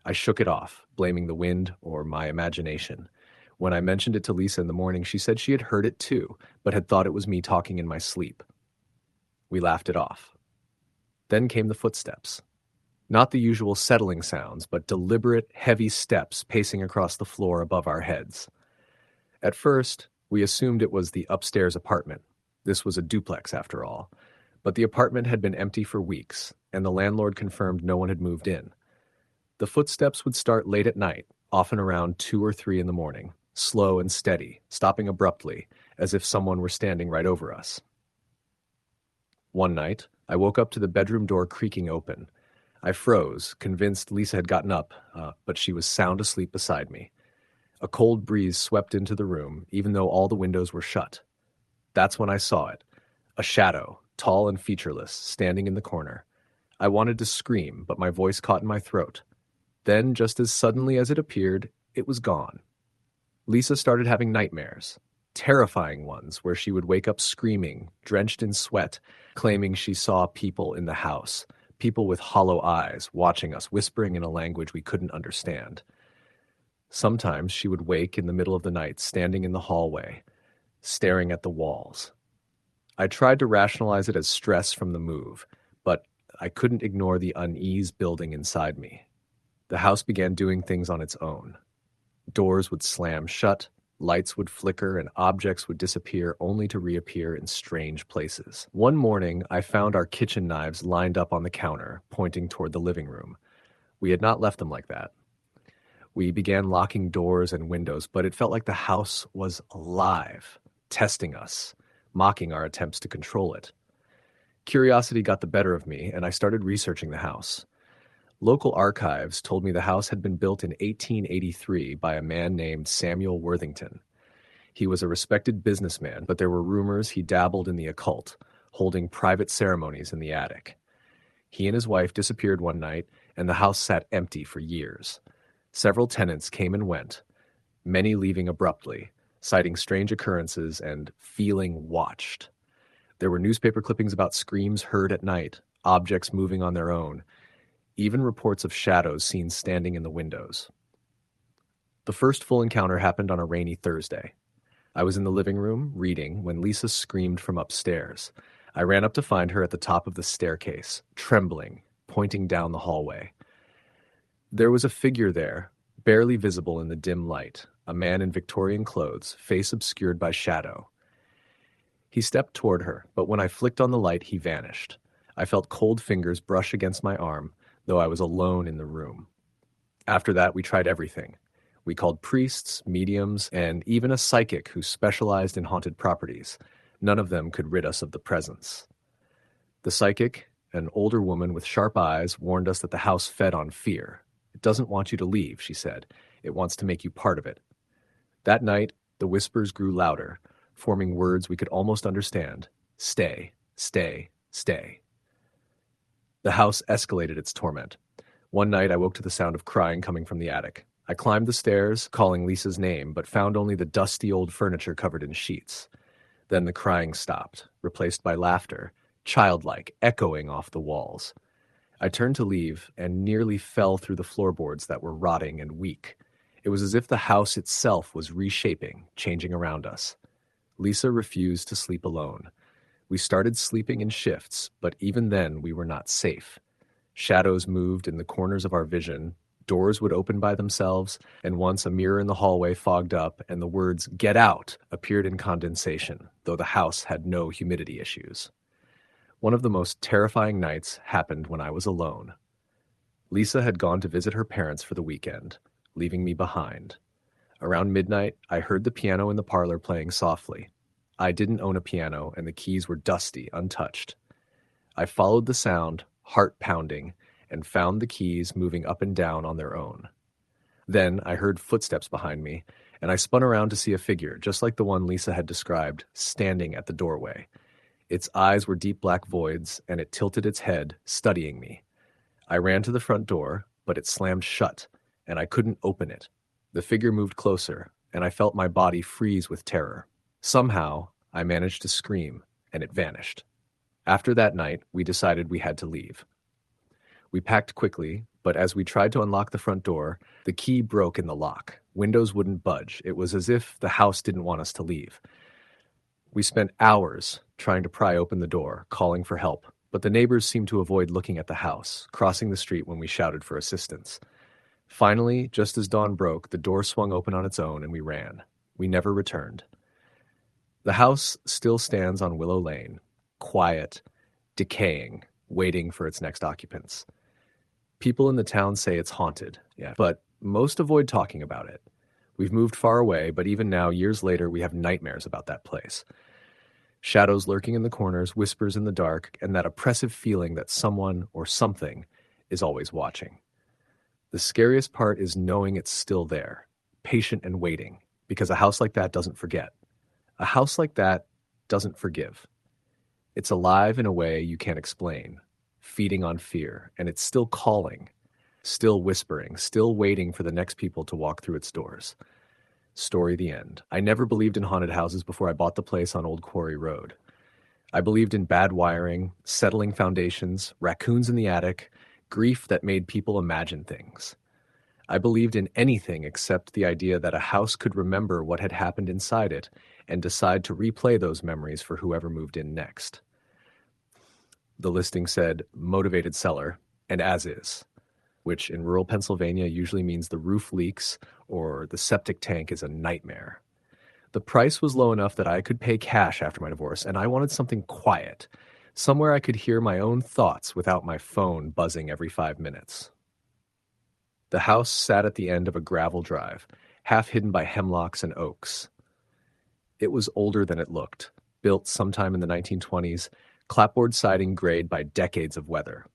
I shook it off, blaming the wind or my imagination. When I mentioned it to Lisa in the morning, she said she had heard it too, but had thought it was me talking in my sleep. We laughed it off. Then came the footsteps. Not the usual settling sounds, but deliberate, heavy steps pacing across the floor above our heads. At first, we assumed it was the upstairs apartment. This was a duplex, after all. But the apartment had been empty for weeks, and the landlord confirmed no one had moved in. The footsteps would start late at night, often around 2 or 3 in the morning, slow and steady, stopping abruptly, as if someone were standing right over us. One night, I woke up to the bedroom door creaking open. I froze, convinced Lisa had gotten up, but she was sound asleep beside me. A cold breeze swept into the room, even though all the windows were shut. That's when I saw it. A shadow, tall and featureless, standing in the corner. I wanted to scream, but my voice caught in my throat. Then, just as suddenly as it appeared, it was gone. Lisa started having nightmares, terrifying ones where she would wake up screaming, drenched in sweat, claiming she saw people in the house, people with hollow eyes watching us, whispering in a language we couldn't understand. Sometimes she would wake in the middle of the night, standing in the hallway, staring at the walls. I tried to rationalize it as stress from the move, but I couldn't ignore the unease building inside me. The house began doing things on its own. Doors would slam shut, lights would flicker, and objects would disappear only to reappear in strange places. One morning, I found our kitchen knives lined up on the counter, pointing toward the living room. We had not left them like that. We began locking doors and windows, but it felt like the house was alive, testing us, mocking our attempts to control it. Curiosity got the better of me, and I started researching the house. Local archives told me the house had been built in 1883 by a man named Samuel Worthington. He was a respected businessman, but there were rumors he dabbled in the occult, holding private ceremonies in the attic. He and his wife disappeared one night, and the house sat empty for years. Several tenants came and went, many leaving abruptly, citing strange occurrences and feeling watched. There were newspaper clippings about screams heard at night, objects moving on their own, even reports of shadows seen standing in the windows. The first full encounter happened on a rainy Thursday. I was in the living room, reading, when Lisa screamed from upstairs. I ran up to find her at the top of the staircase, trembling, pointing down the hallway. There was a figure there, barely visible in the dim light, a man in Victorian clothes, face obscured by shadow. He stepped toward her, but when I flicked on the light, he vanished. I felt cold fingers brush against my arm, though I was alone in the room. After that, we tried everything. We called priests, mediums, and even a psychic who specialized in haunted properties. None of them could rid us of the presence. The psychic, an older woman with sharp eyes, warned us that the house fed on fear. It doesn't want you to leave, she said. It wants to make you part of it. That night, the whispers grew louder, forming words we could almost understand. Stay, stay, stay. The house escalated its torment. One night I woke to the sound of crying coming from the attic. I climbed the stairs, calling Lisa's name, but found only the dusty old furniture covered in sheets. Then the crying stopped, replaced by laughter, childlike, echoing off the walls. I turned to leave and nearly fell through the floorboards that were rotting and weak. It was as if the house itself was reshaping, changing around us. Lisa refused to sleep alone. We started sleeping in shifts, but even then we were not safe. Shadows moved in the corners of our vision, doors would open by themselves, and once a mirror in the hallway fogged up and the words "Get out" appeared in condensation, though the house had no humidity issues. One of the most terrifying nights happened when I was alone. Lisa had gone to visit her parents for the weekend, leaving me behind. Around midnight, I heard the piano in the parlor playing softly. I didn't own a piano, and the keys were dusty, untouched. I followed the sound, heart pounding, and found the keys moving up and down on their own. Then I heard footsteps behind me, and I spun around to see a figure, just like the one Lisa had described, standing at the doorway. Its eyes were deep black voids, and it tilted its head, studying me. I ran to the front door, but it slammed shut, and I couldn't open it. The figure moved closer, and I felt my body freeze with terror. Somehow, I managed to scream, and it vanished. After that night, we decided we had to leave. We packed quickly, but as we tried to unlock the front door, the key broke in the lock. Windows wouldn't budge. It was as if the house didn't want us to leave. We spent hours trying to pry open the door, calling for help, but the neighbors seemed to avoid looking at the house, crossing the street when we shouted for assistance. Finally, just as dawn broke, the door swung open on its own and we ran. We never returned. The house still stands on Willow Lane, quiet, decaying, waiting for its next occupants. People in the town say it's haunted, but most avoid talking about it. We've moved far away, but even now, years later, we have nightmares about that place. Shadows lurking in the corners, whispers in the dark, and that oppressive feeling that someone or something is always watching. The scariest part is knowing it's still there, patient and waiting, because a house like that doesn't forget. A house like that doesn't forgive. It's alive in a way you can't explain, feeding on fear, and it's still calling, still whispering, still waiting for the next people to walk through its doors. Story the end. I never believed in haunted houses before I bought the place on Old Quarry Road. I believed in bad wiring, settling foundations, raccoons in the attic, grief that made people imagine things. I believed in anything except the idea that a house could remember what had happened inside it and decide to replay those memories for whoever moved in next. The listing said, motivated seller, and as is, which in rural Pennsylvania usually means the roof leaks or the septic tank is a nightmare. The price was low enough that I could pay cash after my divorce, and I wanted something quiet, somewhere I could hear my own thoughts without my phone buzzing every 5 minutes. The house sat at the end of a gravel drive, half hidden by hemlocks and oaks. It was older than it looked, built sometime in the 1920s, clapboard siding grayed by decades of weather.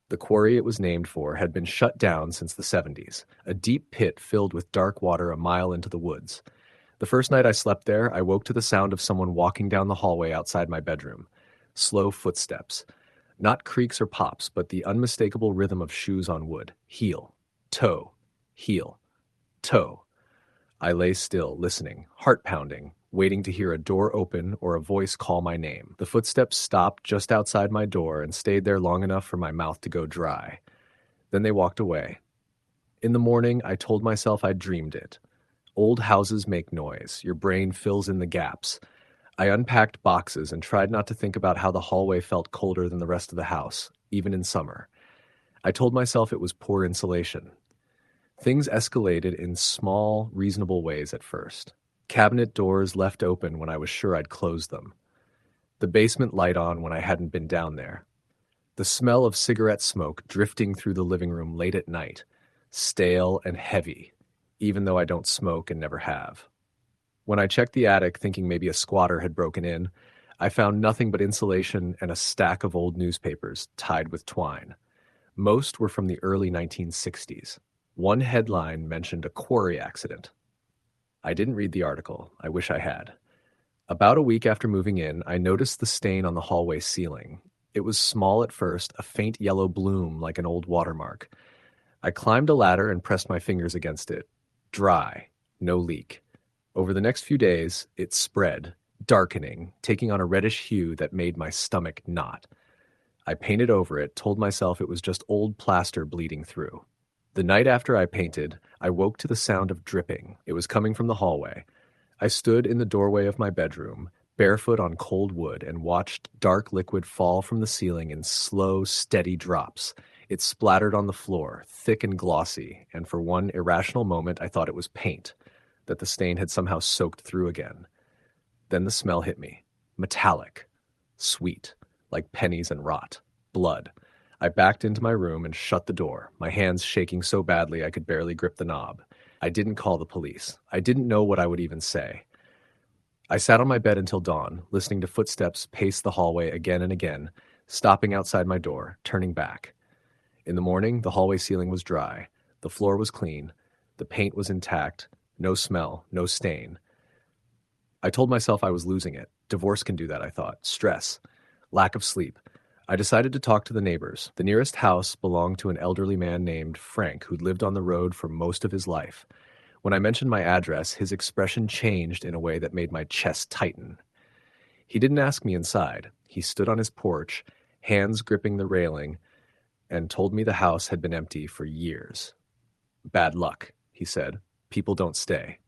The quarry it was named for had been shut down since the 70s, a deep pit filled with dark water a mile into the woods. The first night I slept there, I woke to the sound of someone walking down the hallway outside my bedroom. Slow footsteps. Not creaks or pops, but the unmistakable rhythm of shoes on wood. Heel, toe, heel, toe. I lay still, listening, heart pounding, waiting to hear a door open or a voice call my name. The footsteps stopped just outside my door and stayed there long enough for my mouth to go dry. Then they walked away. In the morning, I told myself I'd dreamed it. Old houses make noise. Your brain fills in the gaps. I unpacked boxes and tried not to think about how the hallway felt colder than the rest of the house, even in summer. I told myself it was poor insulation. Things escalated in small, reasonable ways at first. Cabinet doors left open when I was sure I'd closed them. The basement light on when I hadn't been down there. The smell of cigarette smoke drifting through the living room late at night, stale and heavy, even though I don't smoke and never have. When I checked the attic thinking maybe a squatter had broken in, I found nothing but insulation and a stack of old newspapers tied with twine. Most were from the early 1960s. One headline mentioned a quarry accident. I didn't read the article. I wish I had. About a week after moving in, I noticed the stain on the hallway ceiling. It was small at first, a faint yellow bloom like an old watermark. I climbed a ladder and pressed my fingers against it. Dry, no leak. Over the next few days, it spread, darkening, taking on a reddish hue that made my stomach knot. I painted over it, told myself it was just old plaster bleeding through. The night after I painted, I woke to the sound of dripping. It was coming from the hallway. I stood in the doorway of my bedroom, barefoot on cold wood, and watched dark liquid fall from the ceiling in slow, steady drops. It splattered on the floor, thick and glossy, and for one irrational moment I thought it was paint, that the stain had somehow soaked through again. Then the smell hit me. Metallic. Sweet. Like pennies and rot. Blood. I backed into my room and shut the door, my hands shaking so badly I could barely grip the knob. I didn't call the police. I didn't know what I would even say. I sat on my bed until dawn, listening to footsteps pace the hallway again and again, stopping outside my door, turning back. In the morning, the hallway ceiling was dry. The floor was clean. The paint was intact. No smell, no stain. I told myself I was losing it. Divorce can do that, I thought. Stress. Lack of sleep. I decided to talk to the neighbors. The nearest house belonged to an elderly man named Frank, who'd lived on the road for most of his life. When I mentioned my address, his expression changed in a way that made my chest tighten. He didn't ask me inside. He stood on his porch, hands gripping the railing, and told me the house had been empty for years. Bad luck, he said. People don't stay.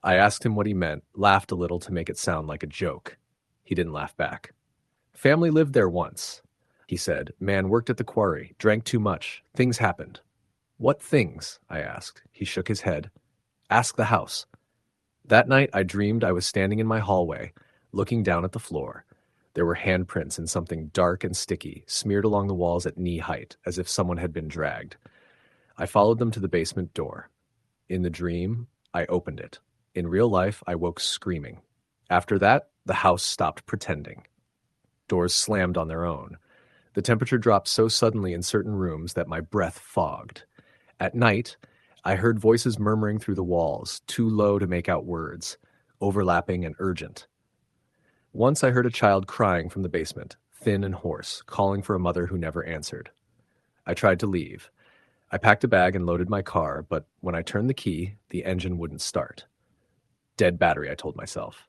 I asked him what he meant, laughed a little to make it sound like a joke. He didn't laugh back. Family lived there once, he said. Man worked at the quarry, drank too much. Things happened. What things? I asked. He shook his head. Ask the house. That night I dreamed I was standing in my hallway, looking down at the floor. There were handprints in something dark and sticky, smeared along the walls at knee height, as if someone had been dragged. I followed them to the basement door. In the dream, I opened it. In real life, I woke screaming. After that, the house stopped pretending. Doors slammed on their own. The temperature dropped so suddenly in certain rooms that my breath fogged. At night, I heard voices murmuring through the walls, too low to make out words, overlapping and urgent. Once I heard a child crying from the basement, thin and hoarse, calling for a mother who never answered. I tried to leave. I packed a bag and loaded my car, but when I turned the key, the engine wouldn't start. Dead battery, I told myself.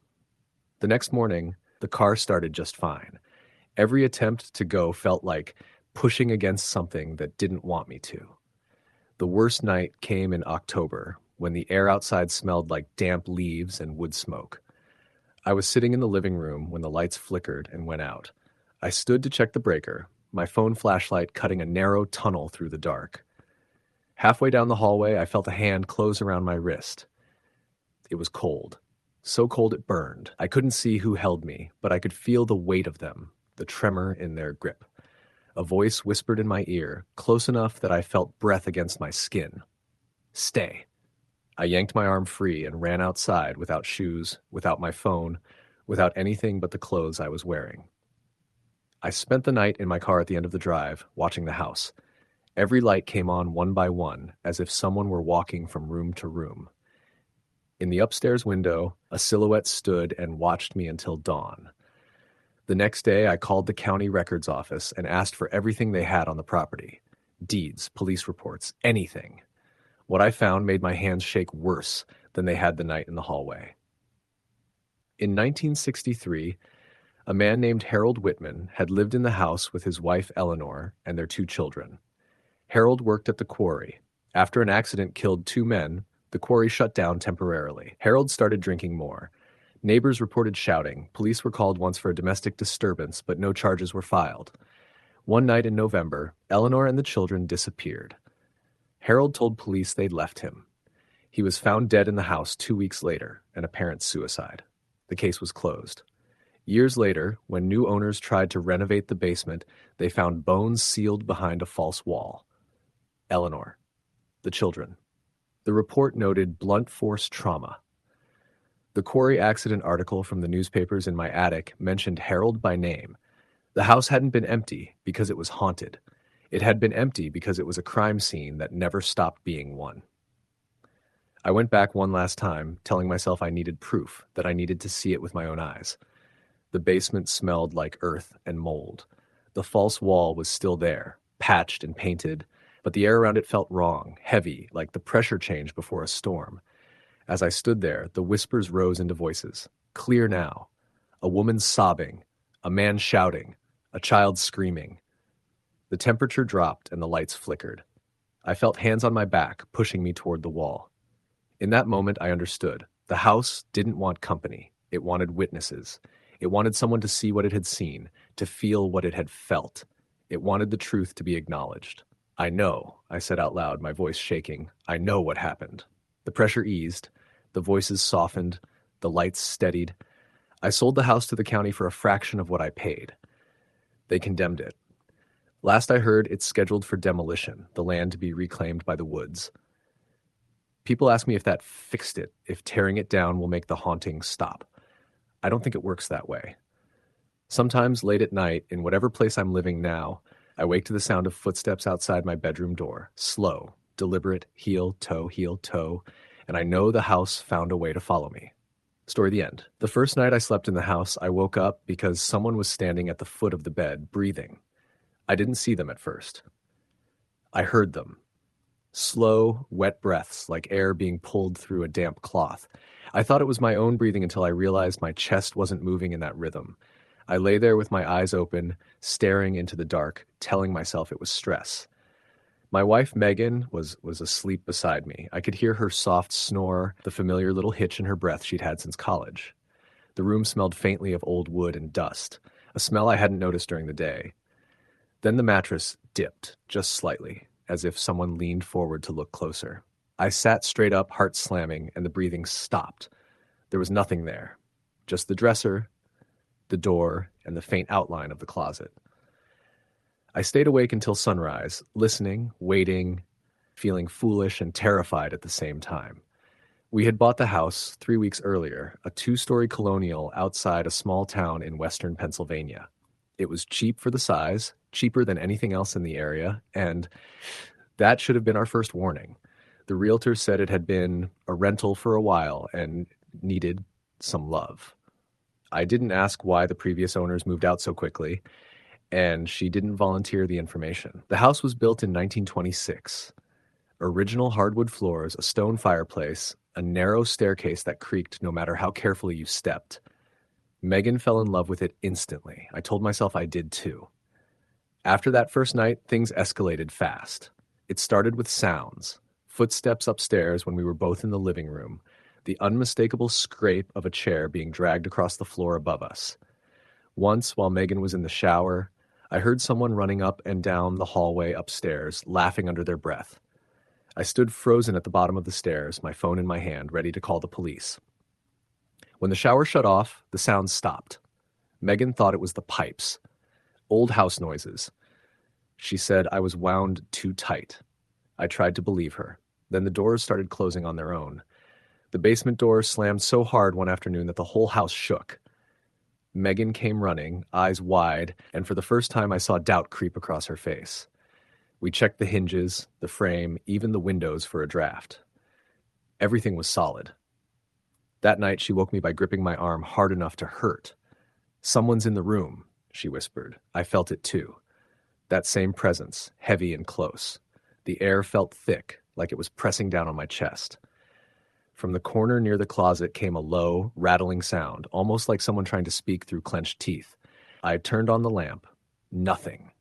The next morning, the car started just fine. Every attempt to go felt like pushing against something that didn't want me to. The worst night came in October, when the air outside smelled like damp leaves and wood smoke. I was sitting in the living room when the lights flickered and went out. I stood to check the breaker, my phone flashlight cutting a narrow tunnel through the dark. Halfway down the hallway, I felt a hand close around my wrist. It was cold. So cold it burned. I couldn't see who held me, but I could feel the weight of them, the tremor in their grip. A voice whispered in my ear, close enough that I felt breath against my skin. Stay. I yanked my arm free and ran outside without shoes, without my phone, without anything but the clothes I was wearing. I spent the night in my car at the end of the drive, watching the house. Every light came on one by one, as if someone were walking from room to room. In the upstairs window, a silhouette stood and watched me until dawn. The next day, I called the county records office and asked for everything they had on the property. Deeds, police reports, anything. What I found made my hands shake worse than they had the night in the hallway. In 1963, a man named Harold Whitman had lived in the house with his wife Eleanor and their 2 children. Harold worked at the quarry. After an accident killed 2 men, the quarry shut down temporarily. Harold started drinking more. Neighbors reported shouting. Police were called once for a domestic disturbance, but no charges were filed. One night in November, Eleanor and the children disappeared. Harold told police they'd left him. He was found dead in the house 2 weeks later, an apparent suicide. The case was closed. Years later, when new owners tried to renovate the basement, they found bones sealed behind a false wall. Eleanor. The children. The report noted blunt force trauma. The quarry accident article from the newspapers in my attic mentioned Harold by name. The house hadn't been empty because it was haunted. It had been empty because it was a crime scene that never stopped being one. I went back one last time, telling myself I needed proof, that I needed to see it with my own eyes. The basement smelled like earth and mold. The false wall was still there, patched and painted, but the air around it felt wrong, heavy, like the pressure change before a storm. As I stood there, the whispers rose into voices. Clear now. A woman sobbing, a man shouting, a child screaming. The temperature dropped and the lights flickered. I felt hands on my back, pushing me toward the wall. In that moment, I understood. The house didn't want company. It wanted witnesses. It wanted someone to see what it had seen, to feel what it had felt. It wanted the truth to be acknowledged. I know, I said out loud, my voice shaking. I know what happened. The pressure eased. The voices softened. The lights steadied. I sold the house to the county for a fraction of what I paid. They condemned it. Last I heard, it's scheduled for demolition, the land to be reclaimed by the woods. People ask me if that fixed it, if tearing it down will make the haunting stop. I don't think it works that way. Sometimes late at night, in whatever place I'm living now, I wake to the sound of footsteps outside my bedroom door. Slow, deliberate, heel, toe, and I know the house found a way to follow me. Story the end. The first night I slept in the house, I woke up because someone was standing at the foot of the bed, breathing. I didn't see them at first. I heard them. Slow, wet breaths, like air being pulled through a damp cloth. I thought it was my own breathing until I realized my chest wasn't moving in that rhythm. I lay there with my eyes open, staring into the dark, telling myself it was stress. My wife, Megan, was asleep beside me. I could hear her soft snore, the familiar little hitch in her breath she'd had since college. The room smelled faintly of old wood and dust, a smell I hadn't noticed during the day. Then the mattress dipped, just slightly, as if someone leaned forward to look closer. I sat straight up, heart slamming, and the breathing stopped. There was nothing there, just the dresser, the door, and the faint outline of the closet. I stayed awake until sunrise, listening, waiting, feeling foolish and terrified at the same time. We had bought the house 3 weeks earlier, a 2-story colonial outside a small town in western Pennsylvania. It was cheap for the size, cheaper than anything else in the area, and that should have been our first warning. The realtor said it had been a rental for a while and needed some love. I didn't ask why the previous owners moved out so quickly, and she didn't volunteer the information. The house was built in 1926. Original hardwood floors, a stone fireplace, a narrow staircase that creaked no matter how carefully you stepped. Megan fell in love with it instantly. I told myself I did too. After that first night, things escalated fast. It started with sounds. Footsteps upstairs when we were both in the living room. The unmistakable scrape of a chair being dragged across the floor above us. Once, while Megan was in the shower, I heard someone running up and down the hallway upstairs, laughing under their breath. I stood frozen at the bottom of the stairs, my phone in my hand, ready to call the police. When the shower shut off, the sound stopped. Megan thought it was the pipes. Old house noises. She said I was wound too tight. I tried to believe her. Then the doors started closing on their own. The basement door slammed so hard one afternoon that the whole house shook. Megan came running, eyes wide, and for the first time I saw doubt creep across her face. We checked the hinges, the frame, even the windows for a draft. Everything was solid. That night, she woke me by gripping my arm hard enough to hurt. "Someone's in the room," she whispered. I felt it too. That same presence, heavy and close. The air felt thick, like it was pressing down on my chest. From the corner near the closet came a low, rattling sound, almost like someone trying to speak through clenched teeth. I turned on the lamp. Nothing.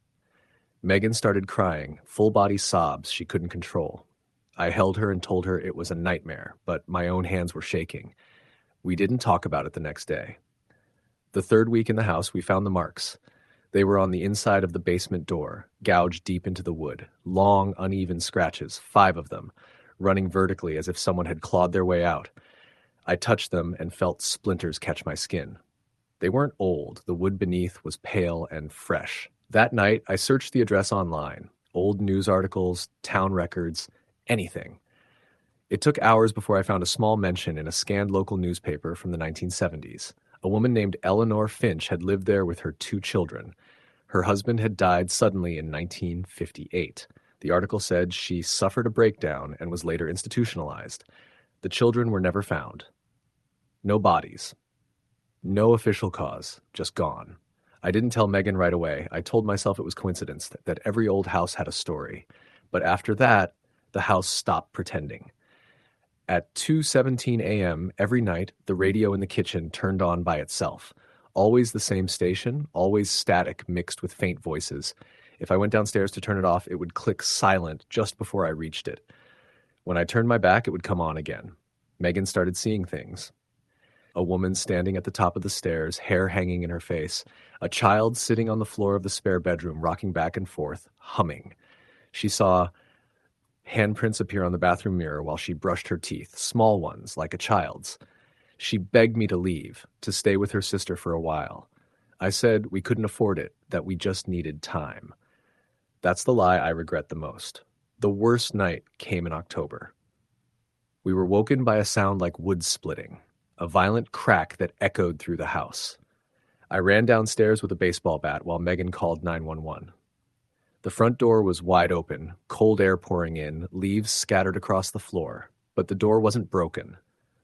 Megan started crying, full-body sobs she couldn't control. I held her and told her it was a nightmare, but my own hands were shaking. We didn't talk about it the next day. The third week in the house, we found the marks. They were on the inside of the basement door, gouged deep into the wood, long, uneven scratches, 5 of them, running vertically as if someone had clawed their way out. I touched them and felt splinters catch my skin. They weren't old. The wood beneath was pale and fresh. That night, I searched the address online, old news articles, town records, anything. It took hours before I found a small mention in a scanned local newspaper from the 1970s. A woman named Eleanor Finch had lived there with her 2 children. Her husband had died suddenly in 1958. The article said she suffered a breakdown and was later institutionalized. The children were never found. No bodies. No official cause, just gone. I didn't tell Megan right away. I told myself it was coincidence, that every old house had a story. But after that, the house stopped pretending. At 2:17 a.m. every night, the radio in the kitchen turned on by itself. Always the same station, always static mixed with faint voices. If I went downstairs to turn it off, it would click silent just before I reached it. When I turned my back, it would come on again. Megan started seeing things. A woman standing at the top of the stairs, hair hanging in her face. A child sitting on the floor of the spare bedroom, rocking back and forth, humming. She saw handprints appear on the bathroom mirror while she brushed her teeth, small ones, like a child's. She begged me to leave, to stay with her sister for a while. I said we couldn't afford it, that we just needed time. That's the lie I regret the most. The worst night came in October. We were woken by a sound like wood splitting, a violent crack that echoed through the house. I ran downstairs with a baseball bat while Megan called 911. The front door was wide open, cold air pouring in, leaves scattered across the floor, but the door wasn't broken.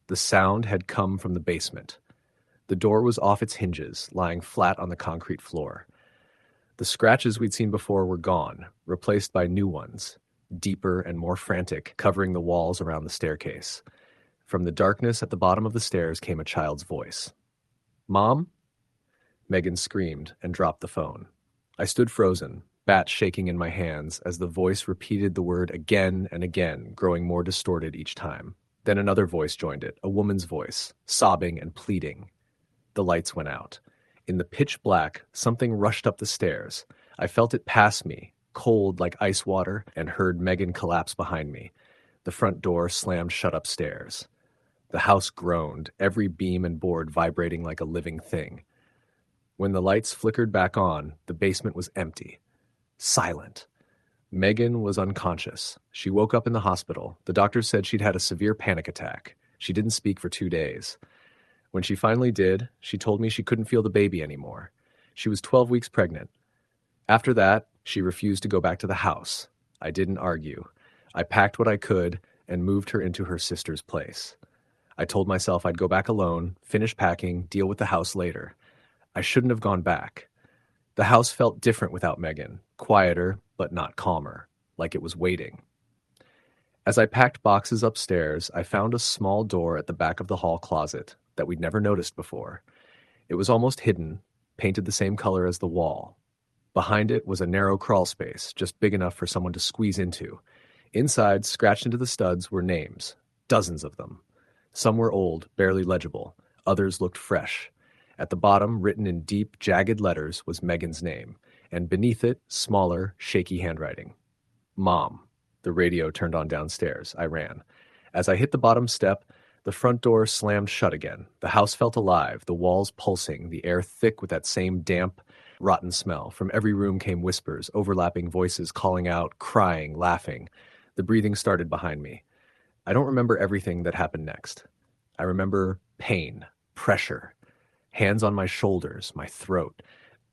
The sound had come from the basement. The door was off its hinges, lying flat on the concrete floor. The scratches we'd seen before were gone, replaced by new ones, deeper and more frantic, covering the walls around the staircase. From the darkness at the bottom of the stairs came a child's voice. "Mom?" Megan screamed and dropped the phone. I stood frozen, bat shaking in my hands, as the voice repeated the word again and again, growing more distorted each time. Then another voice joined it, a woman's voice, sobbing and pleading. The lights went out. In the pitch black, something rushed up the stairs. I felt it pass me, cold like ice water, and heard Megan collapse behind me. The front door slammed shut upstairs. The house groaned, every beam and board vibrating like a living thing. When the lights flickered back on, the basement was empty. Silent. Megan was unconscious. She woke up in the hospital. The doctor said she'd had a severe panic attack. She didn't speak for 2 days. When she finally did, she told me she couldn't feel the baby anymore. She was 12 weeks pregnant. After that, she refused to go back to the house. I didn't argue. I packed what I could and moved her into her sister's place. I told myself I'd go back alone, finish packing, deal with the house later. I shouldn't have gone back. The house felt different without Megan, quieter, but not calmer, like it was waiting. As I packed boxes upstairs, I found a small door at the back of the hall closet that we'd never noticed before. It was almost hidden, painted the same color as the wall. Behind it was a narrow crawl space, just big enough for someone to squeeze into. Inside, scratched into the studs, were names, dozens of them. Some were old, barely legible. Others looked fresh. At the bottom, written in deep, jagged letters, was Megan's name, and beneath it, smaller, shaky handwriting. Mom. The radio turned on downstairs. I ran. As I hit the bottom step, the front door slammed shut again. The house felt alive, the walls pulsing, the air thick with that same damp, rotten smell. From every room came whispers, overlapping voices calling out, crying, laughing. The breathing started behind me. I don't remember everything that happened next. I remember pain, pressure, hands on my shoulders, my throat.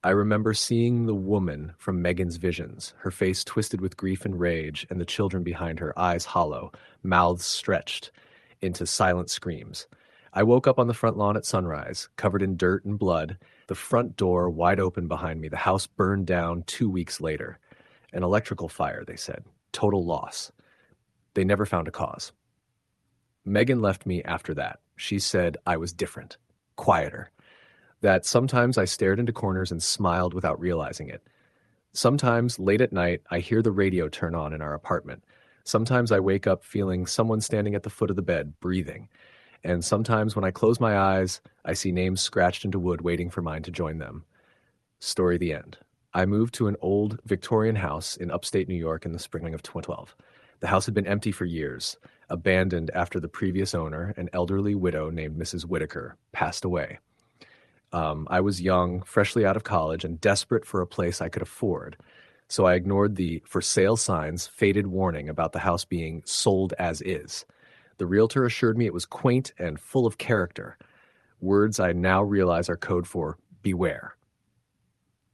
I remember seeing the woman from Megan's visions, her face twisted with grief and rage, and the children behind her, eyes hollow, mouths stretched into silent screams. I woke up on the front lawn at sunrise, covered in dirt and blood, the front door wide open behind me. The house burned down 2 weeks later. An electrical fire, they said. Total loss. They never found a cause. Megan left me after that. She said I was different, quieter, that sometimes I stared into corners and smiled without realizing it. Sometimes, late at night, I hear the radio turn on in our apartment. Sometimes I wake up feeling someone standing at the foot of the bed, breathing. And sometimes when I close my eyes, I see names scratched into wood waiting for mine to join them. Story the end. I moved to an old Victorian house in upstate New York in the spring of 2012. The house had been empty for years, abandoned after the previous owner, an elderly widow named Mrs. Whitaker, passed away. I was young, freshly out of college, and desperate for a place I could afford. So I ignored the for sale signs, faded warning about the house being sold as is. The realtor assured me it was quaint and full of character. Words I now realize are code for beware.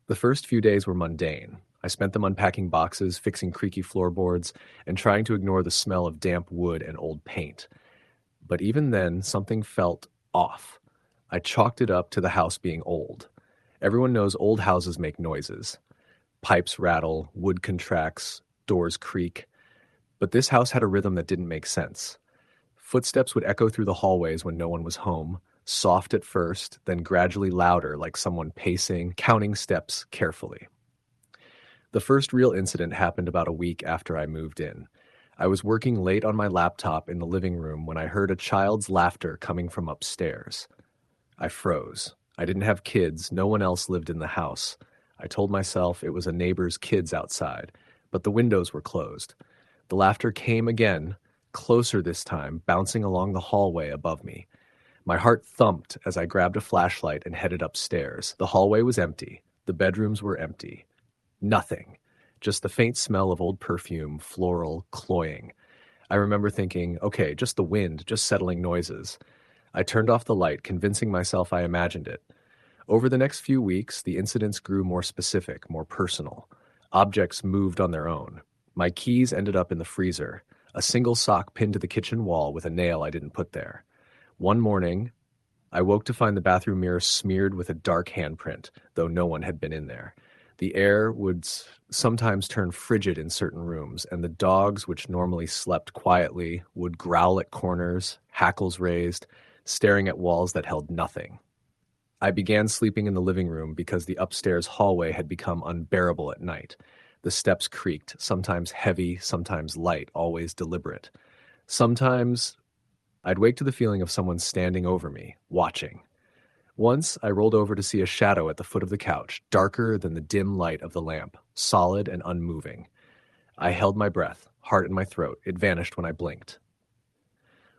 The first few days were mundane. I spent them unpacking boxes, fixing creaky floorboards, and trying to ignore the smell of damp wood and old paint. But even then, something felt off. I chalked it up to the house being old. Everyone knows old houses make noises. Pipes rattle, wood contracts, doors creak. But this house had a rhythm that didn't make sense. Footsteps would echo through the hallways when no one was home, soft at first, then gradually louder, like someone pacing, counting steps carefully. The first real incident happened about a week after I moved in. I was working late on my laptop in the living room when I heard a child's laughter coming from upstairs. I froze. I didn't have kids. No one else lived in the house. I told myself it was a neighbor's kids outside, but the windows were closed. The laughter came again, closer this time, bouncing along the hallway above me. My heart thumped as I grabbed a flashlight and headed upstairs. The hallway was empty. The bedrooms were empty. Nothing. Just the faint smell of old perfume, floral, cloying. I remember thinking, okay, just the wind, just settling noises. I turned off the light, convincing myself I imagined it. Over the next few weeks, the incidents grew more specific, more personal. Objects moved on their own. My keys ended up in the freezer, a single sock pinned to the kitchen wall with a nail I didn't put there. One morning, I woke to find the bathroom mirror smeared with a dark handprint, though no one had been in there. The air would sometimes turn frigid in certain rooms, and the dogs, which normally slept quietly, would growl at corners, hackles raised, staring at walls that held nothing. I began sleeping in the living room because the upstairs hallway had become unbearable at night. The steps creaked, sometimes heavy, sometimes light, always deliberate. Sometimes I'd wake to the feeling of someone standing over me, watching. Once, I rolled over to see a shadow at the foot of the couch, darker than the dim light of the lamp, solid and unmoving. I held my breath, heart in my throat. It vanished when I blinked.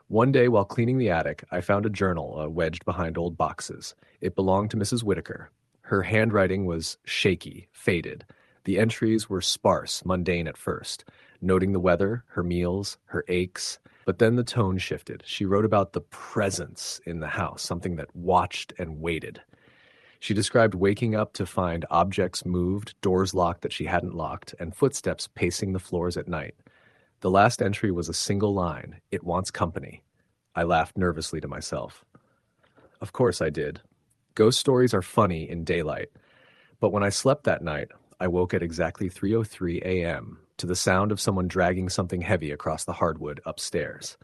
One day, while cleaning the attic, I found a journal wedged behind old boxes. It belonged to Mrs. Whitaker. Her handwriting was shaky, faded. The entries were sparse, mundane at first, noting the weather, her meals, her aches. But then the tone shifted. She wrote about the presence in the house, something that watched and waited. She described waking up to find objects moved, doors locked that she hadn't locked, and footsteps pacing the floors at night. The last entry was a single line, "It wants company." I laughed nervously to myself. Of course I did. Ghost stories are funny in daylight. But when I slept that night, I woke at exactly 3:03 a.m. to the sound of someone dragging something heavy across the hardwood upstairs.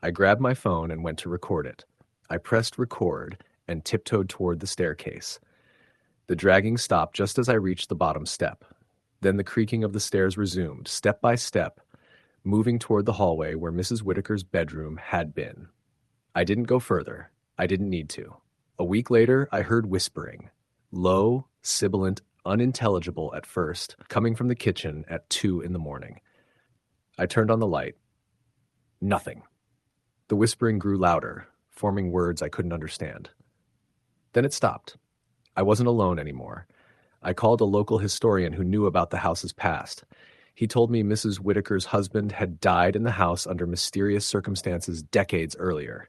I grabbed my phone and went to record it. I pressed record and tiptoed toward the staircase. The dragging stopped just as I reached the bottom step. Then the creaking of the stairs resumed, step by step, moving toward the hallway where Mrs. Whitaker's bedroom had been. I didn't go further. I didn't need to. A week later, I heard whispering, low, sibilant, unintelligible at first, coming from the kitchen at 2 in the morning. I turned on the light. Nothing. The whispering grew louder, forming words I couldn't understand. Then it stopped. I wasn't alone anymore. I called a local historian who knew about the house's past. He told me Mrs. Whitaker's husband had died in the house under mysterious circumstances decades earlier.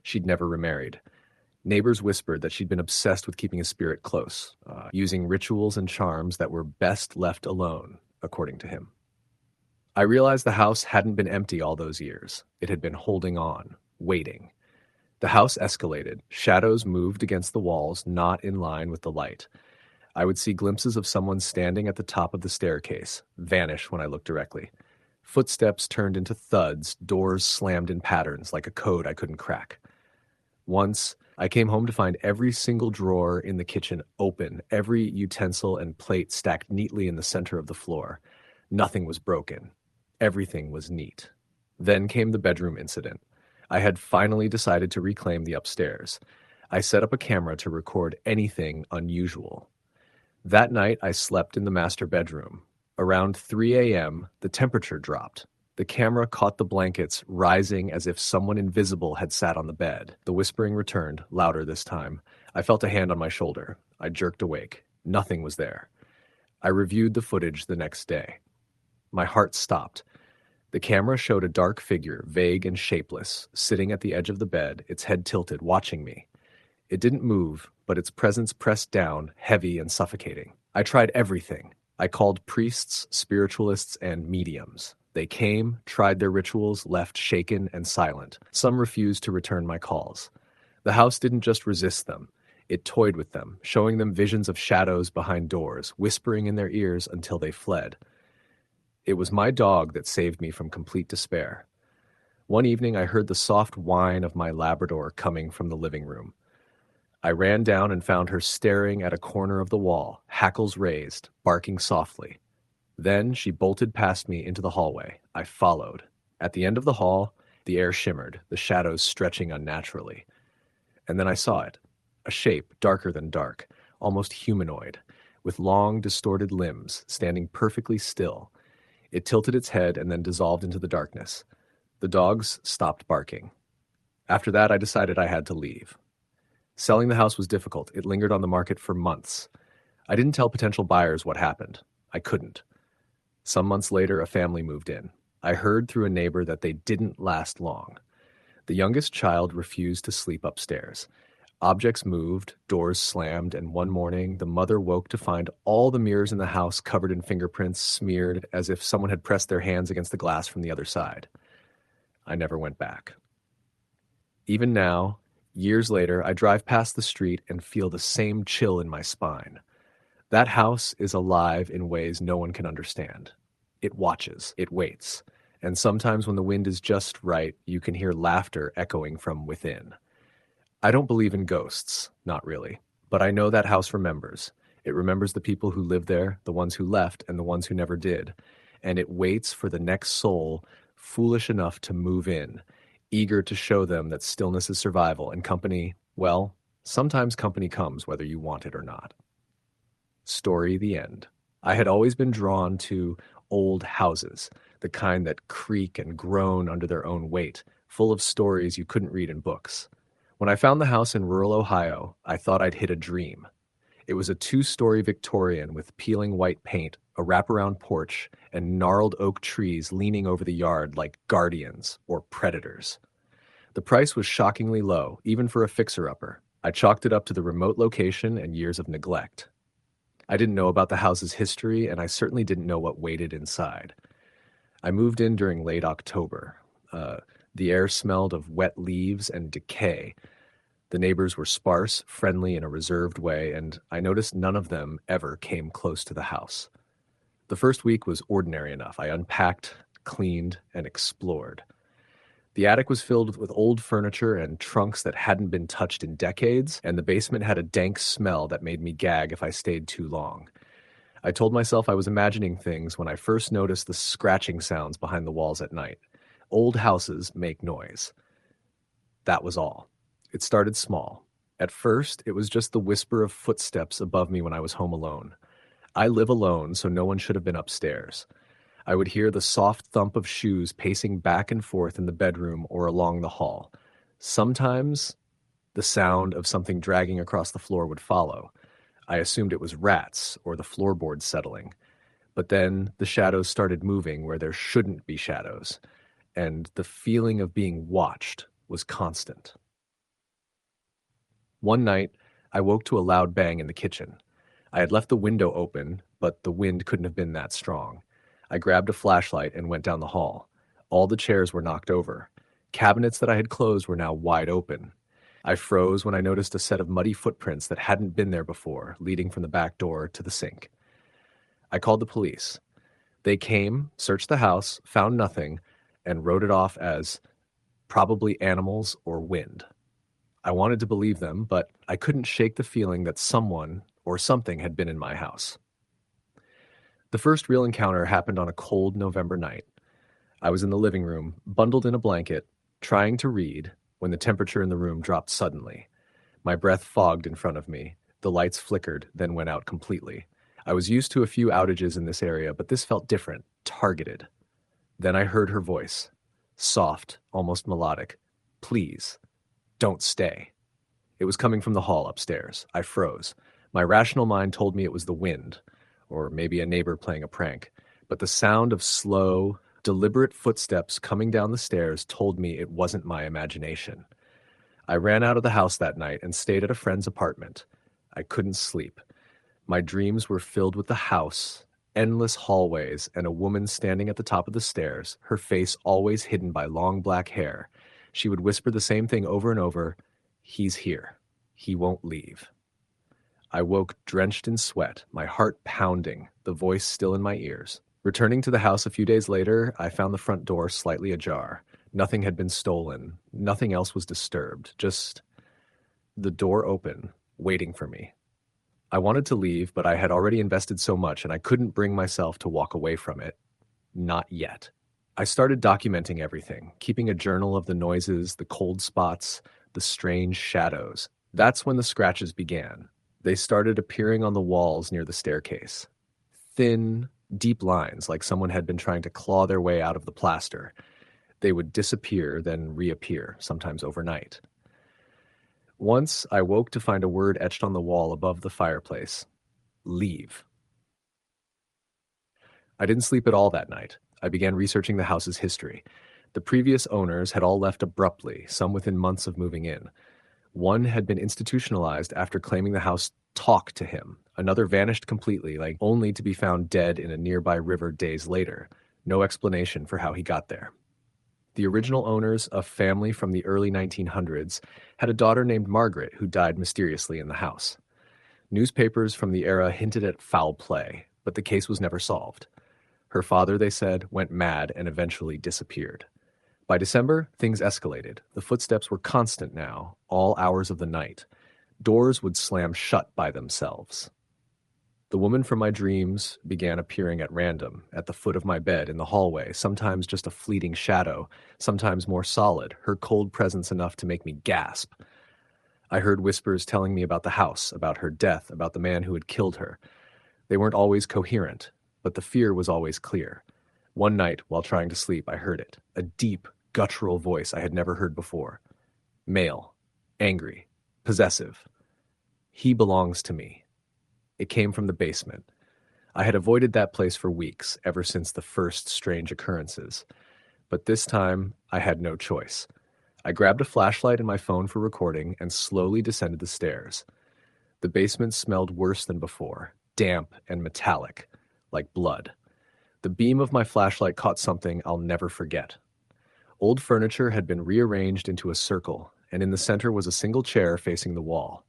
She'd never remarried. Neighbors whispered that she'd been obsessed with keeping his spirit close, using rituals and charms that were best left alone, according to him. I realized the house hadn't been empty all those years. It had been holding on, waiting. The house escalated. Shadows moved against the walls, not in line with the light. I would see glimpses of someone standing at the top of the staircase, vanish when I looked directly. Footsteps turned into thuds, doors slammed in patterns like a code I couldn't crack. Once, I came home to find every single drawer in the kitchen open, every utensil and plate stacked neatly in the center of the floor. Nothing was broken. Everything was neat. Then came the bedroom incident. I had finally decided to reclaim the upstairs. I set up a camera to record anything unusual. That night, I slept in the master bedroom. Around 3 a.m., the temperature dropped. The camera caught the blankets rising as if someone invisible had sat on the bed. The whispering returned, louder this time. I felt a hand on my shoulder. I jerked awake. Nothing was there. I reviewed the footage the next day. My heart stopped. The camera showed a dark figure, vague and shapeless, sitting at the edge of the bed, its head tilted, watching me. It didn't move, but its presence pressed down, heavy and suffocating. I tried everything. I called priests, spiritualists, and mediums. They came, tried their rituals, left shaken and silent. Some refused to return my calls. The house didn't just resist them. It toyed with them, showing them visions of shadows behind doors, whispering in their ears until they fled. It was my dog that saved me from complete despair. One evening, I heard the soft whine of my Labrador coming from the living room. I ran down and found her staring at a corner of the wall, hackles raised, barking softly. Then she bolted past me into the hallway. I followed. At the end of the hall, the air shimmered, the shadows stretching unnaturally. And then I saw it, a shape darker than dark, almost humanoid, with long, distorted limbs, standing perfectly still. It tilted its head and then dissolved into the darkness. The dogs stopped barking. After that, I decided I had to leave. Selling the house was difficult. It lingered on the market for months. I didn't tell potential buyers what happened. I couldn't. Some months later, a family moved in. I heard through a neighbor that they didn't last long. The youngest child refused to sleep upstairs. Objects moved, doors slammed, and one morning, the mother woke to find all the mirrors in the house covered in fingerprints, smeared as if someone had pressed their hands against the glass from the other side. I never went back. Even now, years later, I drive past the street and feel the same chill in my spine. That house is alive in ways no one can understand. It watches, it waits, and sometimes when the wind is just right, you can hear laughter echoing from within. I don't believe in ghosts, not really, but I know that house remembers. It remembers the people who lived there, the ones who left, and the ones who never did, and it waits for the next soul foolish enough to move in, eager to show them that stillness is survival and company, well, sometimes company comes whether you want it or not. Story the end. I had always been drawn to old houses, the kind that creak and groan under their own weight, full of stories you couldn't read in books. When I found the house in rural Ohio, I thought I'd hit a dream. It was a 2-story Victorian with peeling white paint, a wraparound porch, and gnarled oak trees leaning over the yard like guardians or predators. The price was shockingly low, even for a fixer-upper. I chalked it up to the remote location and years of neglect. I didn't know about the house's history, and I certainly didn't know what waited inside. I moved in during late October. The air smelled of wet leaves and decay. The neighbors were sparse, friendly in a reserved way, and I noticed none of them ever came close to the house. The first week was ordinary enough. I unpacked, cleaned, and explored. The attic was filled with old furniture and trunks that hadn't been touched in decades, and the basement had a dank smell that made me gag if I stayed too long. I told myself I was imagining things when I first noticed the scratching sounds behind the walls at night. Old houses make noise. That was all. It started small. At first, it was just the whisper of footsteps above me when I was home alone. I live alone, so no one should have been upstairs. I would hear the soft thump of shoes pacing back and forth in the bedroom or along the hall. Sometimes, the sound of something dragging across the floor would follow. I assumed it was rats or the floorboards settling. But then the shadows started moving where there shouldn't be shadows, and the feeling of being watched was constant. One night, I woke to a loud bang in the kitchen. I had left the window open, but the wind couldn't have been that strong. I grabbed a flashlight and went down the hall. All the chairs were knocked over. Cabinets that I had closed were now wide open. I froze when I noticed a set of muddy footprints that hadn't been there before, leading from the back door to the sink. I called the police. They came, searched the house, found nothing, and wrote it off as probably animals or wind. I wanted to believe them, but I couldn't shake the feeling that someone or something had been in my house. The first real encounter happened on a cold November night. I was in the living room, bundled in a blanket, trying to read, when the temperature in the room dropped suddenly. My breath fogged in front of me. The lights flickered, then went out completely. I was used to a few outages in this area, but this felt different, targeted. Then I heard her voice, soft, almost melodic. Please, don't stay. It was coming from the hall upstairs. I froze. My rational mind told me it was the wind, or maybe a neighbor playing a prank. But the sound of slow, deliberate footsteps coming down the stairs told me it wasn't my imagination. I ran out of the house that night and stayed at a friend's apartment. I couldn't sleep. My dreams were filled with the house, endless hallways, and a woman standing at the top of the stairs, her face always hidden by long black hair. She would whisper the same thing over and over, "He's here. He won't leave." I woke drenched in sweat, my heart pounding, the voice still in my ears. Returning to the house a few days later, I found the front door slightly ajar. Nothing had been stolen. Nothing else was disturbed. Just the door open, waiting for me. I wanted to leave, but I had already invested so much and I couldn't bring myself to walk away from it. Not yet. I started documenting everything, keeping a journal of the noises, the cold spots, the strange shadows. That's when the scratches began. They started appearing on the walls near the staircase. Thin, deep lines, like someone had been trying to claw their way out of the plaster. They would disappear, then reappear, sometimes overnight. Once, I woke to find a word etched on the wall above the fireplace. Leave. I didn't sleep at all that night. I began researching the house's history. The previous owners had all left abruptly, some within months of moving in. One had been institutionalized after claiming the house talked to him. Another vanished completely, like only to be found dead in a nearby river days later. No explanation for how he got there. The original owners, a family from the early 1900s, had a daughter named Margaret who died mysteriously in the house. Newspapers from the era hinted at foul play, but the case was never solved. Her father, they said, went mad and eventually disappeared. By December, things escalated. The footsteps were constant now, all hours of the night. Doors would slam shut by themselves. The woman from my dreams began appearing at random, at the foot of my bed, in the hallway, sometimes just a fleeting shadow, sometimes more solid, her cold presence enough to make me gasp. I heard whispers telling me about the house, about her death, about the man who had killed her. They weren't always coherent, but the fear was always clear. One night, while trying to sleep, I heard it, a deep, guttural voice I had never heard before. Male, angry, possessive. He belongs to me. It came from the basement. I had avoided that place for weeks, ever since the first strange occurrences. But this time, I had no choice. I grabbed a flashlight and my phone for recording and slowly descended the stairs. The basement smelled worse than before, damp and metallic, like blood. The beam of my flashlight caught something I'll never forget. Old furniture had been rearranged into a circle, and in the center was a single chair facing the wall.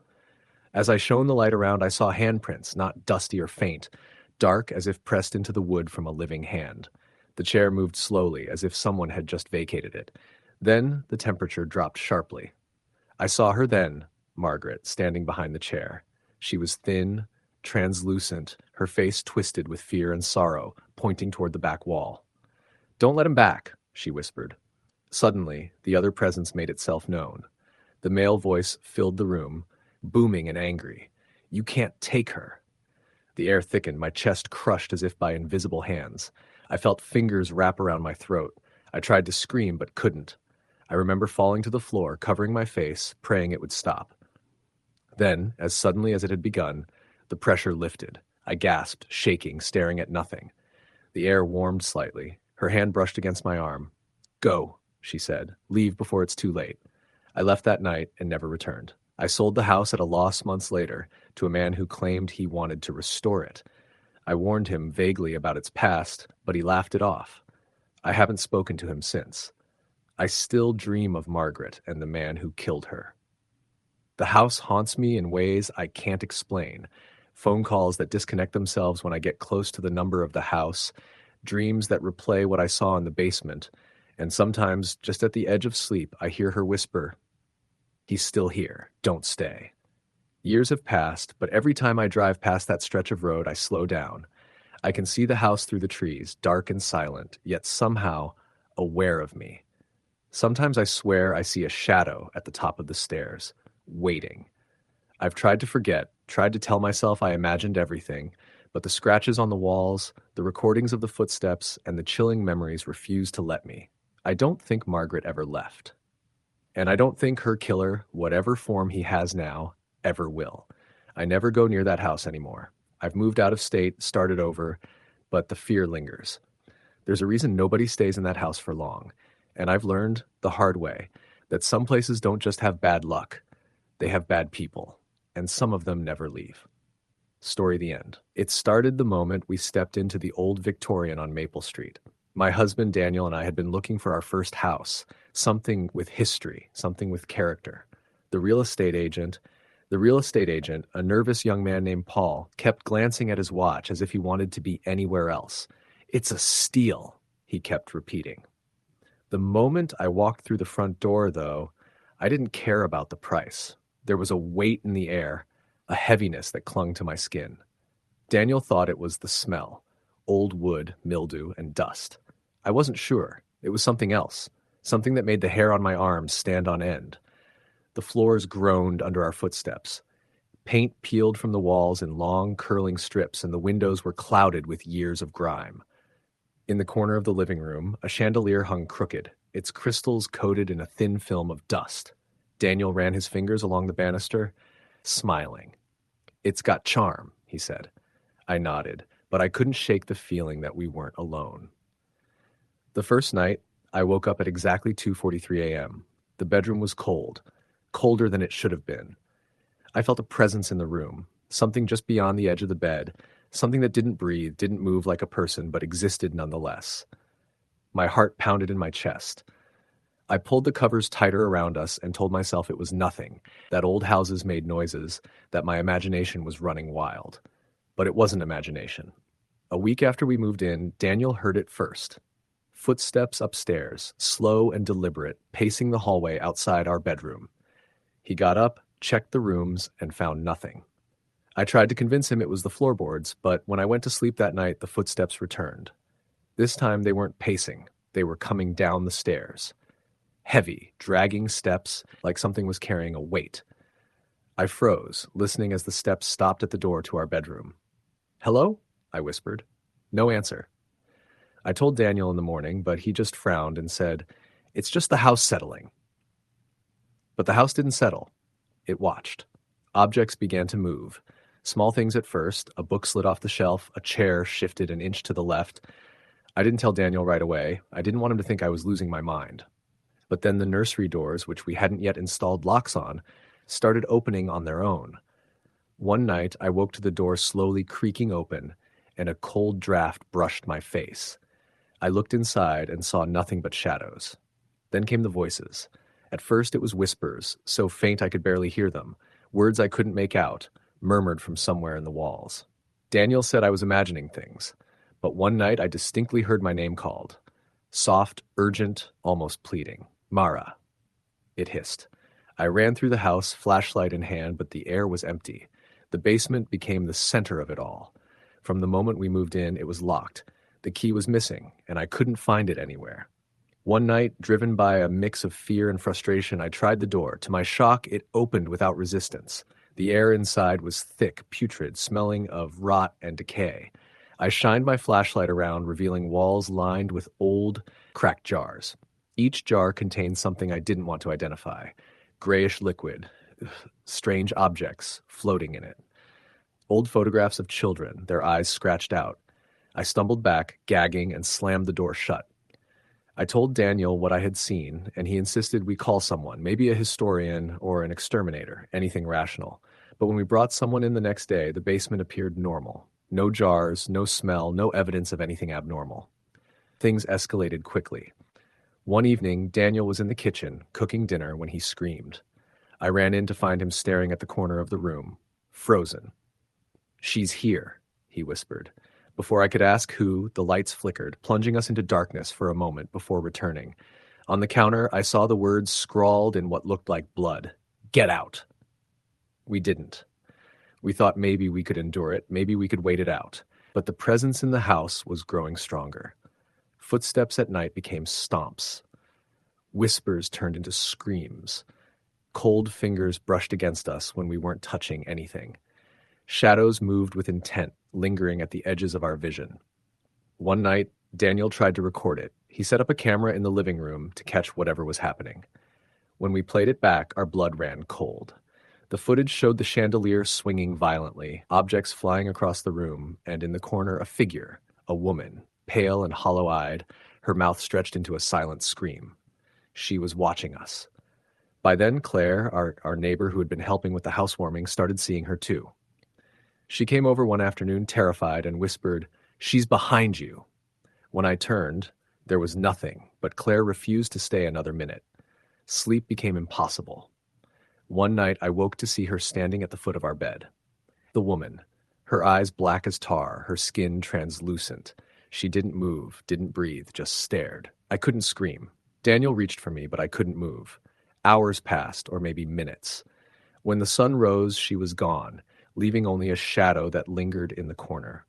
As I shone the light around, I saw handprints, not dusty or faint, dark as if pressed into the wood from a living hand. The chair moved slowly, as if someone had just vacated it. Then the temperature dropped sharply. I saw her then, Margaret, standing behind the chair. She was thin, translucent, her face twisted with fear and sorrow, pointing toward the back wall. "Don't let him back," she whispered. Suddenly, the other presence made itself known. The male voice filled the room, booming and angry. "You can't take her." The air thickened, my chest crushed as if by invisible hands. I felt fingers wrap around my throat. I tried to scream, but couldn't. I remember falling to the floor, covering my face, praying it would stop. Then, as suddenly as it had begun, the pressure lifted. I gasped, shaking, staring at nothing. The air warmed slightly. Her hand brushed against my arm. "Go," she said. "Leave before it's too late." I left that night and never returned. I sold the house at a loss months later to a man who claimed he wanted to restore it. I warned him vaguely about its past, but he laughed it off. I haven't spoken to him since. I still dream of Margaret and the man who killed her. The house haunts me in ways I can't explain. Phone calls that disconnect themselves when I get close to the number of the house, dreams that replay what I saw in the basement, and sometimes, just at the edge of sleep, I hear her whisper, "He's still here. Don't stay." Years have passed, but every time I drive past that stretch of road, I slow down. I can see the house through the trees, dark and silent, yet somehow aware of me. Sometimes I swear I see a shadow at the top of the stairs, waiting. I've tried to forget, tried to tell myself I imagined everything, but the scratches on the walls, the recordings of the footsteps, and the chilling memories refuse to let me. I don't think Margaret ever left. And I don't think her killer, whatever form he has now, ever will. I never go near that house anymore. I've moved out of state, started over, but the fear lingers. There's a reason nobody stays in that house for long, and I've learned the hard way that some places don't just have bad luck, they have bad people, and some of them never leave. Story the end. It started the moment we stepped into the old Victorian on Maple Street. My husband Daniel and I had been looking for our first house, something with history, something with character. The real estate agent, a nervous young man named Paul, kept glancing at his watch as if he wanted to be anywhere else. "It's a steal," he kept repeating. The moment I walked through the front door, though, I didn't care about the price. There was a weight in the air, a heaviness that clung to my skin. Daniel thought it was the smell, old wood, mildew, and dust. I wasn't sure. It was something else, something that made the hair on my arms stand on end. The floors groaned under our footsteps. Paint peeled from the walls in long, curling strips, and the windows were clouded with years of grime. In the corner of the living room, a chandelier hung crooked, its crystals coated in a thin film of dust. Daniel ran his fingers along the banister, smiling. "It's got charm," he said. I nodded, but I couldn't shake the feeling that we weren't alone. The first night, I woke up at exactly 2:43 a.m. The bedroom was cold, colder than it should have been. I felt a presence in the room, something just beyond the edge of the bed, something that didn't breathe, didn't move like a person, but existed nonetheless. My heart pounded in my chest. I pulled the covers tighter around us and told myself it was nothing, that old houses made noises, that my imagination was running wild. But it wasn't imagination. A week after we moved in, Daniel heard it first. Footsteps upstairs, slow and deliberate, pacing the hallway outside our bedroom. He got up, checked the rooms, and found nothing. I tried to convince him it was the floorboards, but when I went to sleep that night, the footsteps returned. This time they weren't pacing, they were coming down the stairs. Heavy, dragging steps, like something was carrying a weight. I froze, listening as the steps stopped at the door to our bedroom. "Hello?" I whispered. No answer. I told Daniel in the morning, but he just frowned and said, "It's just the house settling." But the house didn't settle. It watched. Objects began to move. Small things at first, a book slid off the shelf, a chair shifted an inch to the left. I didn't tell Daniel right away. I didn't want him to think I was losing my mind. But then the nursery doors, which we hadn't yet installed locks on, started opening on their own. One night, I woke to the door slowly creaking open, and a cold draft brushed my face. I looked inside and saw nothing but shadows. Then came the voices. At first it was whispers, so faint I could barely hear them, words I couldn't make out, murmured from somewhere in the walls. Daniel said I was imagining things, but one night I distinctly heard my name called. Soft, urgent, almost pleading. "Mara." It hissed. I ran through the house, flashlight in hand, but the air was empty. The basement became the center of it all. From the moment we moved in, it was locked. The key was missing, and I couldn't find it anywhere. One night, driven by a mix of fear and frustration, I tried the door. To my shock, it opened without resistance. The air inside was thick, putrid, smelling of rot and decay. I shined my flashlight around, revealing walls lined with old, cracked jars. Each jar contained something I didn't want to identify. Grayish liquid, strange objects floating in it. Old photographs of children, their eyes scratched out. I stumbled back, gagging, and slammed the door shut. I told Daniel what I had seen, and he insisted we call someone, maybe a historian or an exterminator, anything rational. But when we brought someone in the next day, the basement appeared normal. No jars, no smell, no evidence of anything abnormal. Things escalated quickly. One evening, Daniel was in the kitchen, cooking dinner, when he screamed. I ran in to find him staring at the corner of the room, frozen. "She's here," he whispered. Before I could ask who, the lights flickered, plunging us into darkness for a moment before returning. On the counter, I saw the words scrawled in what looked like blood. "Get out." We didn't. We thought maybe we could endure it, maybe we could wait it out. But the presence in the house was growing stronger. Footsteps at night became stomps. Whispers turned into screams. Cold fingers brushed against us when we weren't touching anything. Shadows moved with intent, lingering at the edges of our vision. One night, Daniel tried to record it. He set up a camera in the living room to catch whatever was happening. When we played it back, our blood ran cold. The footage showed the chandelier swinging violently, objects flying across the room, and in the corner a figure, a woman, pale and hollow-eyed, her mouth stretched into a silent scream. She was watching us. By then, Claire, our neighbor who had been helping with the housewarming, started seeing her too. She came over one afternoon terrified and whispered, "She's behind you." When I turned, there was nothing, but Claire refused to stay another minute. Sleep became impossible. One night I woke to see her standing at the foot of our bed. The woman, her eyes black as tar, her skin translucent. She didn't move, didn't breathe, just stared. I couldn't scream. Daniel reached for me, but I couldn't move. Hours passed, or maybe minutes. When the sun rose, she was gone, leaving only a shadow that lingered in the corner.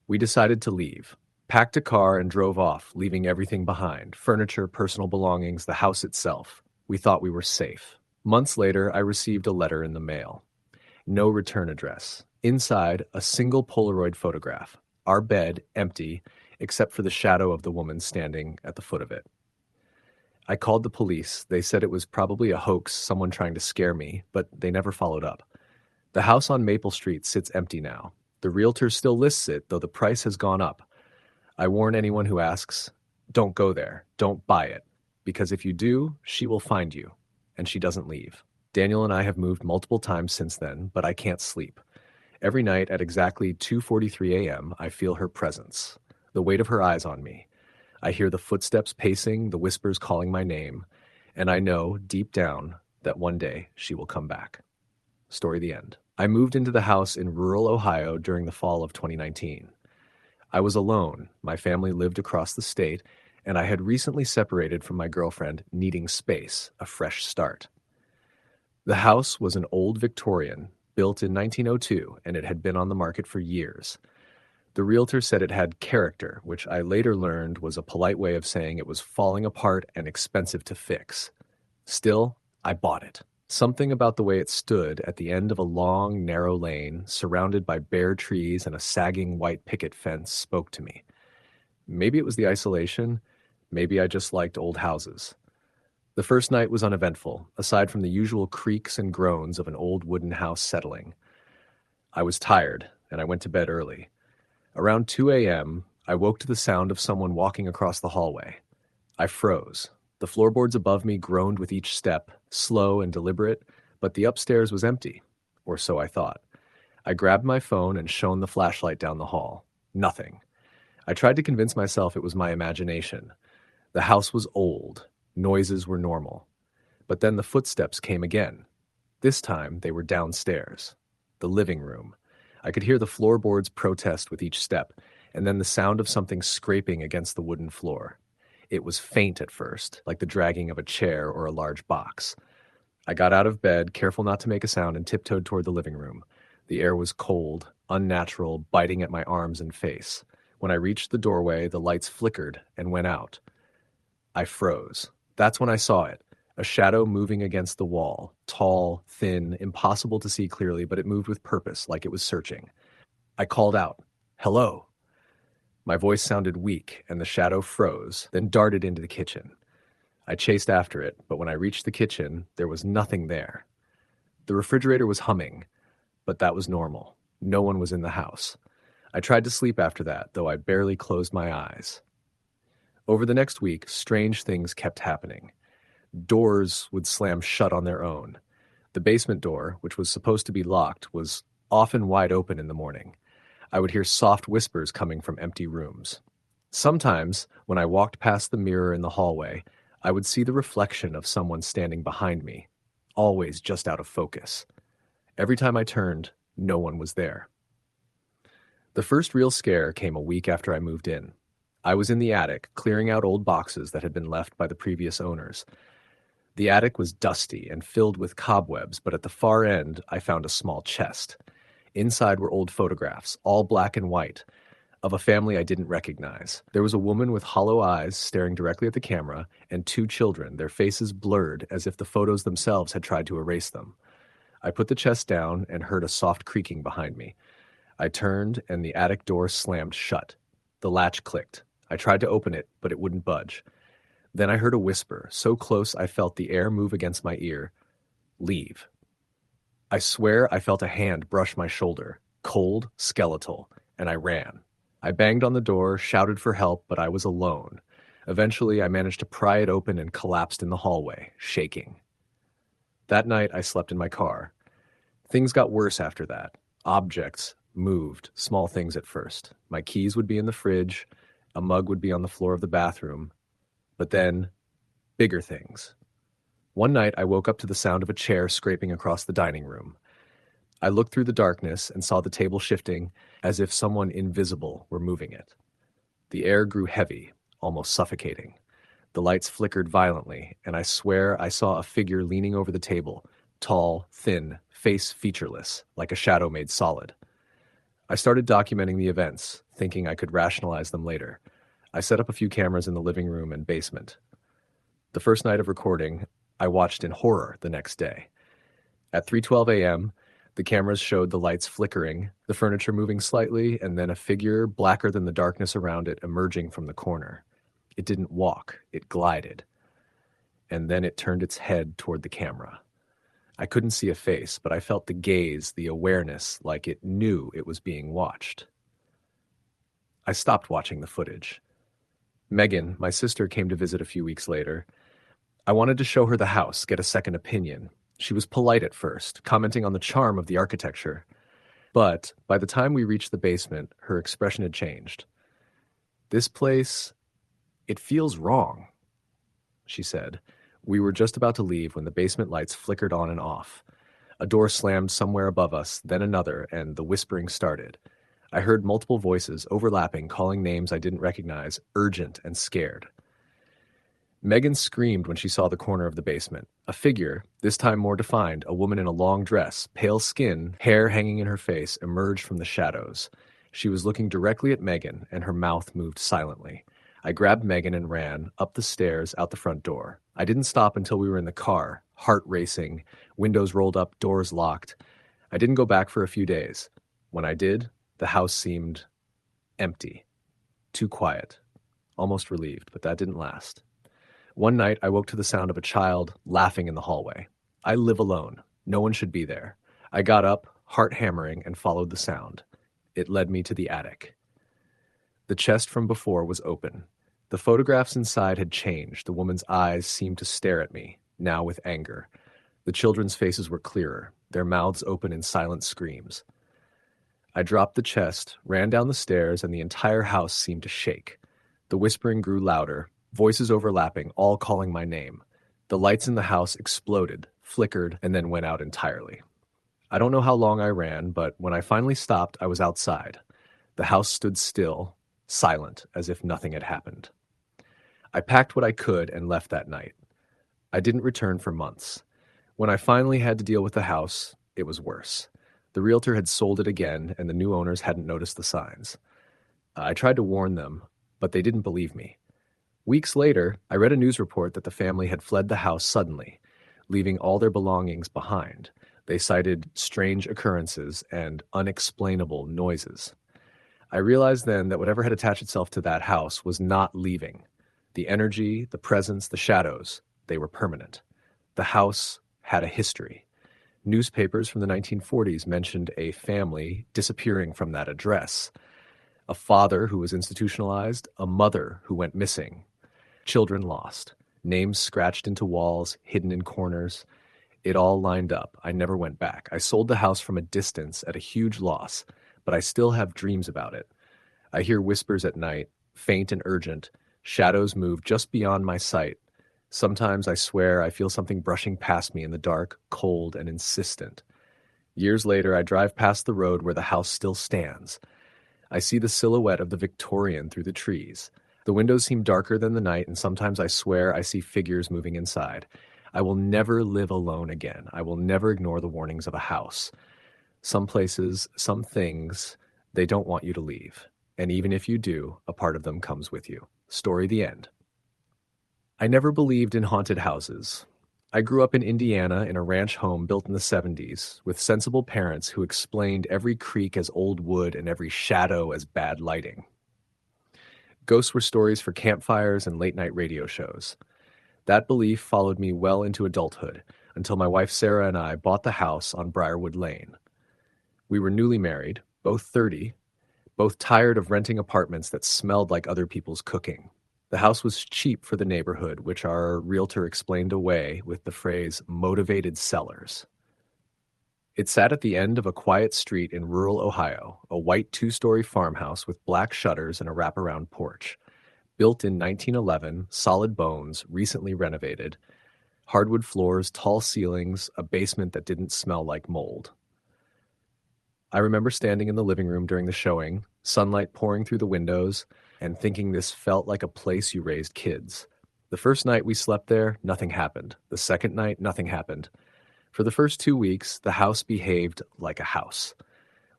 We decided to leave, packed a car and drove off, leaving everything behind, furniture, personal belongings, the house itself. We thought we were safe. Months later, I received a letter in the mail. No return address. Inside, a single Polaroid photograph. Our bed, empty, except for the shadow of the woman standing at the foot of it. I called the police. They said it was probably a hoax, someone trying to scare me, but they never followed up. The house on Maple Street sits empty now. The realtor still lists it, though the price has gone up. I warn anyone who asks, don't go there, don't buy it, because if you do, she will find you, and she doesn't leave. Daniel and I have moved multiple times since then, but I can't sleep. Every night at exactly 2:43 a.m., I feel her presence, the weight of her eyes on me. I hear the footsteps pacing, the whispers calling my name, and I know, deep down, that one day she will come back. Story the end. I moved into the house in rural Ohio during the fall of 2019. I was alone, my family lived across the state, and I had recently separated from my girlfriend, needing space, a fresh start. The house was an old Victorian, built in 1902, and it had been on the market for years. The realtor said it had character, which I later learned was a polite way of saying it was falling apart and expensive to fix. Still, I bought it. Something about the way it stood at the end of a long, narrow lane, surrounded by bare trees and a sagging white picket fence, spoke to me. Maybe it was the isolation, maybe I just liked old houses. The first night was uneventful, aside from the usual creaks and groans of an old wooden house settling. I was tired, and I went to bed early. Around 2 a.m., I woke to the sound of someone walking across the hallway. I froze. The floorboards above me groaned with each step, slow and deliberate, but the upstairs was empty, or so I thought. I grabbed my phone and shone the flashlight down the hall. Nothing. I tried to convince myself it was my imagination. The house was old. Noises were normal. But then the footsteps came again. This time they were downstairs. The living room. I could hear the floorboards protest with each step, and then the sound of something scraping against the wooden floor. It was faint at first, like the dragging of a chair or a large box. I got out of bed, careful not to make a sound, and tiptoed toward the living room. The air was cold, unnatural, biting at my arms and face. When I reached the doorway, the lights flickered and went out. I froze. That's when I saw it, a shadow moving against the wall, tall, thin, impossible to see clearly, but it moved with purpose, like it was searching. I called out, "Hello." My voice sounded weak, and the shadow froze, then darted into the kitchen. I chased after it, but when I reached the kitchen, there was nothing there. The refrigerator was humming, but that was normal. No one was in the house. I tried to sleep after that, though I barely closed my eyes. Over the next week, strange things kept happening. Doors would slam shut on their own. The basement door, which was supposed to be locked, was often wide open in the morning. I would hear soft whispers coming from empty rooms. Sometimes, when I walked past the mirror in the hallway, I would see the reflection of someone standing behind me. always just out of focus. Every time I turned, no one was there. The first real scare came a week after I moved in. I was in the attic, clearing out old boxes that had been left by the previous owners. The attic was dusty and filled with cobwebs, but at the far end, I found a small chest. Inside were old photographs, all black and white, of a family I didn't recognize. There was a woman with hollow eyes staring directly at the camera, and two children, their faces blurred as if the photos themselves had tried to erase them. I put the chest down and heard a soft creaking behind me. I turned, and the attic door slammed shut. The latch clicked. I tried to open it, but it wouldn't budge. Then I heard a whisper, so close I felt the air move against my ear. Leave. I swear I felt a hand brush my shoulder, cold, skeletal, and I ran. I banged on the door, shouted for help, but I was alone. Eventually, I managed to pry it open and collapsed in the hallway, shaking. That night, I slept in my car. Things got worse after that. Objects moved, small things at first. My keys would be in the fridge, a mug would be on the floor of the bathroom, but then bigger things. One night, I woke up to the sound of a chair scraping across the dining room. I looked through the darkness and saw the table shifting as if someone invisible were moving it. The air grew heavy, almost suffocating. The lights flickered violently, and I swear I saw a figure leaning over the table, tall, thin, face featureless, like a shadow made solid. I started documenting the events, thinking I could rationalize them later. I set up a few cameras in the living room and basement. The first night of recording, I watched in horror the next day. At 3:12 a.m., the cameras showed the lights flickering, the furniture moving slightly, and then a figure blacker than the darkness around it emerging from the corner. It didn't walk, it glided. And then it turned its head toward the camera. I couldn't see a face, but I felt the gaze, the awareness, like it knew it was being watched. I stopped watching the footage. Megan, my sister, came to visit a few weeks later. I wanted to show her the house, get a second opinion. She was polite at first, commenting on the charm of the architecture. But by the time we reached the basement, her expression had changed. "This place, it feels wrong," she said. We were just about to leave when the basement lights flickered on and off. A door slammed somewhere above us, then another, and the whispering started. I heard multiple voices, overlapping, calling names I didn't recognize, urgent and scared. Megan screamed when she saw the corner of the basement. A figure, this time more defined, a woman in a long dress, pale skin, hair hanging in her face, emerged from the shadows. She was looking directly at Megan, and her mouth moved silently. I grabbed Megan and ran, up the stairs, out the front door. I didn't stop until we were in the car, heart racing, windows rolled up, doors locked. I didn't go back for a few days. When I did, the house seemed empty, too quiet, almost relieved, but that didn't last. One night, I woke to the sound of a child laughing in the hallway. I live alone. No one should be there. I got up, heart hammering, and followed the sound. It led me to the attic. The chest from before was open. The photographs inside had changed. The woman's eyes seemed to stare at me, now with anger. The children's faces were clearer, their mouths open in silent screams. I dropped the chest, ran down the stairs, and the entire house seemed to shake. The whispering grew louder, voices overlapping, all calling my name. The lights in the house exploded, flickered, and then went out entirely. I don't know how long I ran, but when I finally stopped, I was outside. The house stood still, silent, as if nothing had happened. I packed what I could and left that night. I didn't return for months. When I finally had to deal with the house, it was worse. The realtor had sold it again, and the new owners hadn't noticed the signs. I tried to warn them, but they didn't believe me. Weeks later, I read a news report that the family had fled the house suddenly, leaving all their belongings behind. They cited strange occurrences and unexplainable noises. I realized then that whatever had attached itself to that house was not leaving. The energy, the presence, the shadows, they were permanent. The house had a history. Newspapers from the 1940s mentioned a family disappearing from that address. A father who was institutionalized, a mother who went missing, children lost, names scratched into walls, hidden in corners. It all lined up. I never went back. I sold the house from a distance at a huge loss, but I still have dreams about it. I hear whispers at night, faint and urgent. Shadows move just beyond my sight. Sometimes I swear I feel something brushing past me in the dark, cold, and insistent. Years later, I drive past the road where the house still stands. I see the silhouette of the Victorian through the trees. The windows seem darker than the night, and sometimes I swear I see figures moving inside. I will never live alone again. I will never ignore the warnings of a house. Some places, some things, they don't want you to leave. And even if you do, a part of them comes with you. Story the end. I never believed in haunted houses. I grew up in Indiana in a ranch home built in the 70s with sensible parents who explained every creak as old wood and every shadow as bad lighting. Ghosts were stories for campfires and late-night radio shows. That belief followed me well into adulthood until my wife Sarah and I bought the house on Briarwood Lane. We were newly married, both 30, both tired of renting apartments that smelled like other people's cooking. The house was cheap for the neighborhood, which our realtor explained away with the phrase motivated sellers. It sat at the end of a quiet street in rural Ohio, a white two-story farmhouse with black shutters and a wraparound porch. Built in 1911, solid bones, recently renovated, hardwood floors, tall ceilings, a basement that didn't smell like mold. I remember standing in the living room during the showing, sunlight pouring through the windows, and thinking this felt like a place you raised kids. The first night we slept there, nothing happened. The second night, nothing happened. For the first 2 weeks, the house behaved like a house.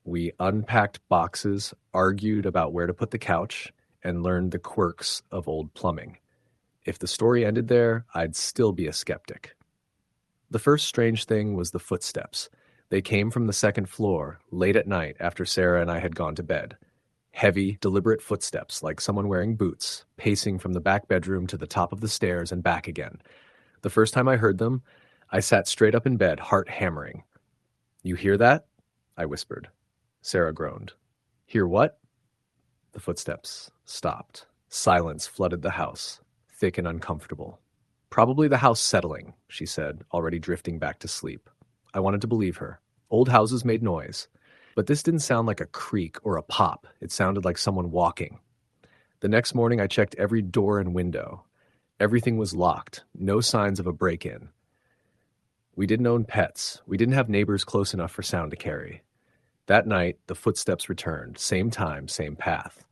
We unpacked boxes, argued about where to put the couch, and learned the quirks of old plumbing. If the story ended there, I'd still be a skeptic. The first strange thing was the footsteps. They came from the second floor, late at night after Sarah and I had gone to bed. Heavy, deliberate footsteps, like someone wearing boots, pacing from the back bedroom to the top of the stairs and back again. The first time I heard them, I sat straight up in bed, heart hammering. "You hear that?" I whispered. Sarah groaned. "Hear what?" The footsteps stopped. Silence flooded the house, thick and uncomfortable. "Probably the house settling," she said, already drifting back to sleep. I wanted to believe her. Old houses made noise. But this didn't sound like a creak or a pop. It sounded like someone walking. The next morning, I checked every door and window. Everything was locked. No signs of a break-in. We didn't own pets. We didn't have neighbors close enough for sound to carry. That night, the footsteps returned. Same time, same path.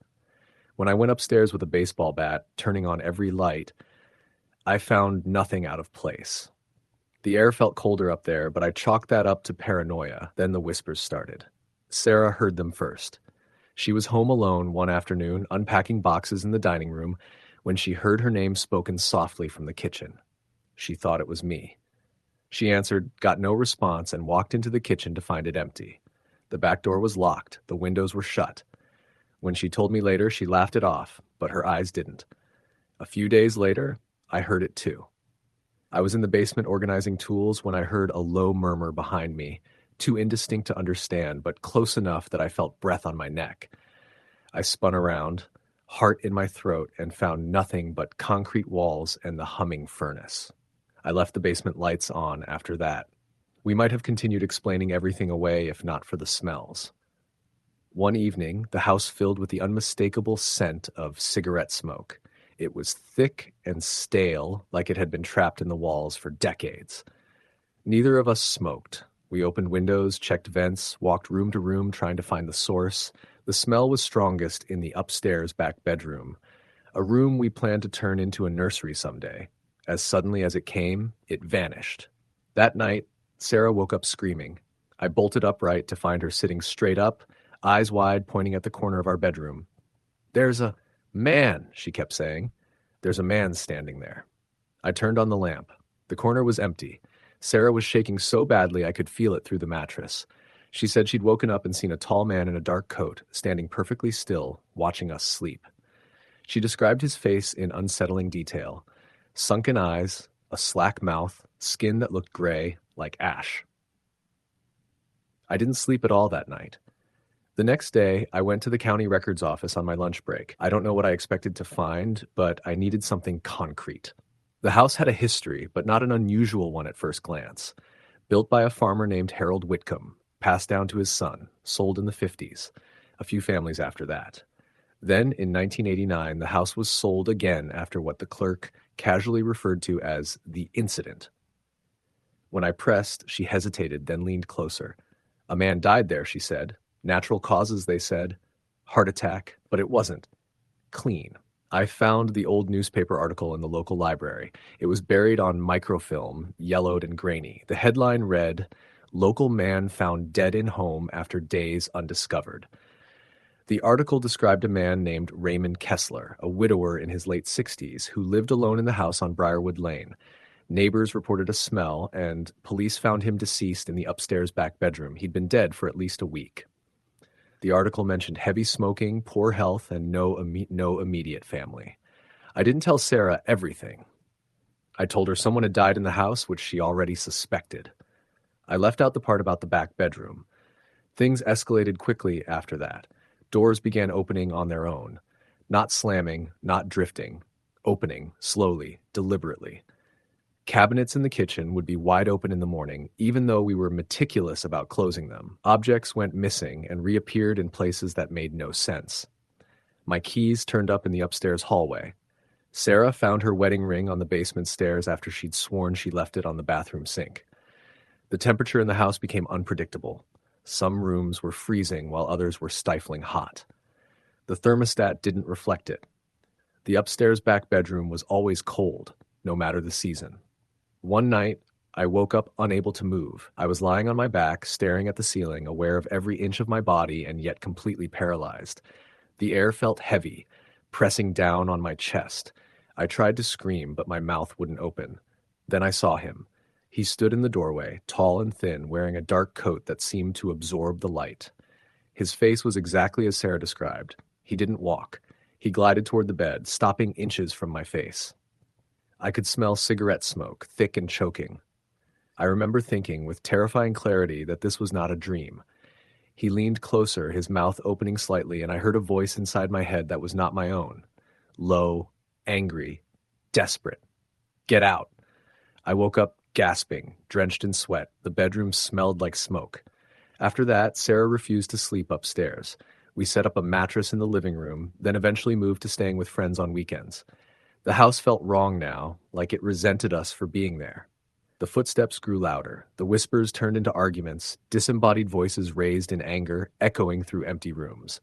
When I went upstairs with a baseball bat, turning on every light, I found nothing out of place. The air felt colder up there, but I chalked that up to paranoia. Then the whispers started. Sarah heard them first. She was home alone one afternoon, unpacking boxes in the dining room, when she heard her name spoken softly from the kitchen. She thought it was me. She answered, got no response, and walked into the kitchen to find it empty. The back door was locked. The windows were shut. When she told me later, she laughed it off, but her eyes didn't. A few days later, I heard it too. I was in the basement organizing tools when I heard a low murmur behind me, too indistinct to understand, but close enough that I felt breath on my neck. I spun around, heart in my throat, and found nothing but concrete walls and the humming furnace. I left the basement lights on after that. We might have continued explaining everything away if not for the smells. One evening, the house filled with the unmistakable scent of cigarette smoke. It was thick and stale, like it had been trapped in the walls for decades. Neither of us smoked. We opened windows, checked vents, walked room to room trying to find the source. The smell was strongest in the upstairs back bedroom, a room we planned to turn into a nursery someday. As suddenly as it came, it vanished. That night, Sarah woke up screaming. I bolted upright to find her sitting straight up, eyes wide, pointing at the corner of our bedroom. "There's a man," she kept saying. "There's a man standing there." I turned on the lamp. The corner was empty. Sarah was shaking so badly I could feel it through the mattress. She said she'd woken up and seen a tall man in a dark coat, standing perfectly still, watching us sleep. She described his face in unsettling detail. Sunken eyes, a slack mouth, skin that looked gray, like ash. I didn't sleep at all that night. The next day, I went to the county records office on my lunch break. I don't know what I expected to find, but I needed something concrete. The house had a history, but not an unusual one at first glance. Built by a farmer named Harold Whitcomb, passed down to his son, sold in the 50s, a few families after that. Then, in 1989, the house was sold again after what the clerk casually referred to as the incident. When I pressed, she hesitated, then leaned closer. A man died there, she said. Natural causes, they said. Heart attack, but it wasn't. Clean. I found the old newspaper article in the local library. It was buried on microfilm, yellowed and grainy. The headline read, "Local man found dead in home after days undiscovered." The article described a man named Raymond Kessler, a widower in his late 60s, who lived alone in the house on Briarwood Lane. Neighbors reported a smell, and police found him deceased in the upstairs back bedroom. He'd been dead for at least a week. The article mentioned heavy smoking, poor health, and no immediate family. I didn't tell Sarah everything. I told her someone had died in the house, which she already suspected. I left out the part about the back bedroom. Things escalated quickly after that. Doors began opening on their own. Not slamming, not drifting. Opening, slowly, deliberately. Cabinets in the kitchen would be wide open in the morning, even though we were meticulous about closing them. Objects went missing and reappeared in places that made no sense. My keys turned up in the upstairs hallway. Sarah found her wedding ring on the basement stairs after she'd sworn she left it on the bathroom sink. The temperature in the house became unpredictable. Some rooms were freezing while others were stifling hot. The thermostat didn't reflect it. The upstairs back bedroom was always cold, no matter the season. One night, I woke up unable to move. I was lying on my back, staring at the ceiling, aware of every inch of my body and yet completely paralyzed. The air felt heavy, pressing down on my chest. I tried to scream, but my mouth wouldn't open. Then I saw him. He stood in the doorway, tall and thin, wearing a dark coat that seemed to absorb the light. His face was exactly as Sarah described. He didn't walk. He glided toward the bed, stopping inches from my face. I could smell cigarette smoke, thick and choking. I remember thinking with terrifying clarity that this was not a dream. He leaned closer, his mouth opening slightly, and I heard a voice inside my head that was not my own. Low, angry, desperate. Get out. I woke up gasping, drenched in sweat. The bedroom smelled like smoke. After that, Sarah refused to sleep upstairs. We set up a mattress in the living room, then eventually moved to staying with friends on weekends. The house felt wrong now, like it resented us for being there. The footsteps grew louder. The whispers turned into arguments, disembodied voices raised in anger, echoing through empty rooms.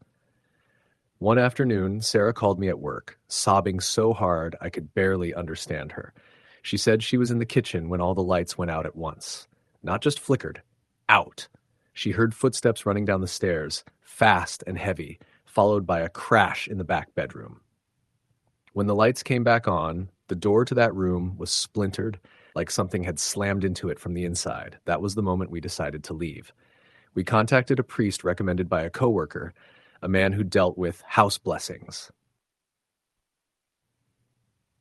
One afternoon, Sarah called me at work, sobbing so hard I could barely understand her. She said she was in the kitchen when all the lights went out at once. Not just flickered. Out. She heard footsteps running down the stairs, fast and heavy, followed by a crash in the back bedroom. When the lights came back on, the door to that room was splintered, like something had slammed into it from the inside. That was the moment we decided to leave. We contacted a priest recommended by a coworker, a man who dealt with house blessings.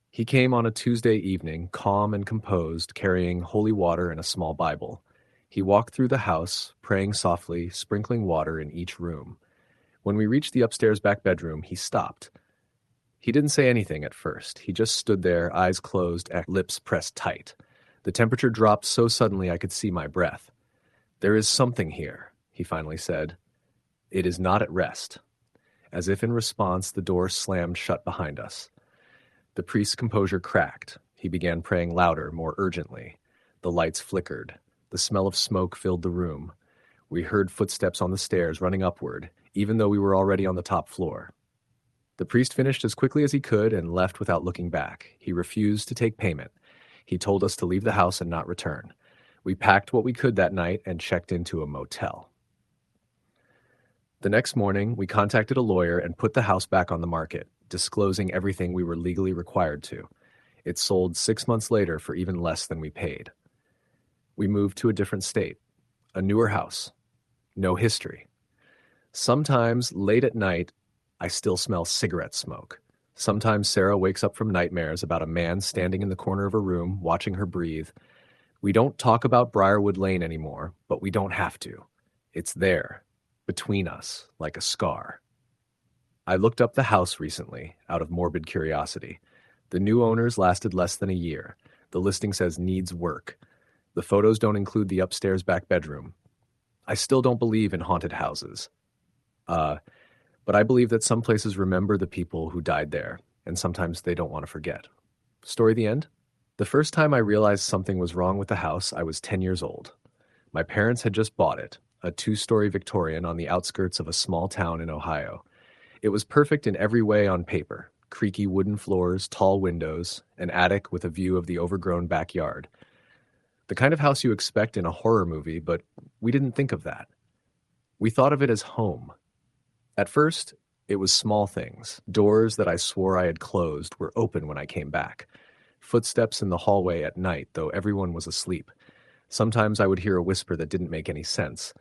He came on a Tuesday evening, calm and composed, carrying holy water and a small Bible. He walked through the house, praying softly, sprinkling water in each room. When we reached the upstairs back bedroom, he stopped. He didn't say anything at first. He just stood there, eyes closed, lips pressed tight. The temperature dropped so suddenly I could see my breath. "There is something here," he finally said. "It is not at rest." As if in response, the door slammed shut behind us. The priest's composure cracked. He began praying louder, more urgently. The lights flickered. The smell of smoke filled the room. We heard footsteps on the stairs running upward, even though we were already on the top floor. The priest finished as quickly as he could and left without looking back. He refused to take payment. He told us to leave the house and not return. We packed what we could that night and checked into a motel. The next morning, we contacted a lawyer and put the house back on the market, disclosing everything we were legally required to. It sold 6 months later for even less than we paid. We moved to a different state, a newer house, no history. Sometimes, late at night, I still smell cigarette smoke. Sometimes Sarah wakes up from nightmares about a man standing in the corner of her room, watching her breathe. We don't talk about Briarwood Lane anymore, but we don't have to. It's there, between us, like a scar. I looked up the house recently, out of morbid curiosity. The new owners lasted less than a year. The listing says needs work. The photos don't include the upstairs back bedroom. I still don't believe in haunted houses. But I believe that some places remember the people who died there, and sometimes they don't want to forget. Story the end? The first time I realized something was wrong with the house, I was 10 years old. My parents had just bought it, a two-story Victorian on the outskirts of a small town in Ohio. It was perfect in every way on paper: creaky wooden floors, tall windows, an attic with a view of the overgrown backyard. The kind of house you expect in a horror movie, but we didn't think of that. We thought of it as home. At first, it was small things. Doors that I swore I had closed were open when I came back. Footsteps in the hallway at night, though everyone was asleep. Sometimes I would hear a whisper that didn't make any sense.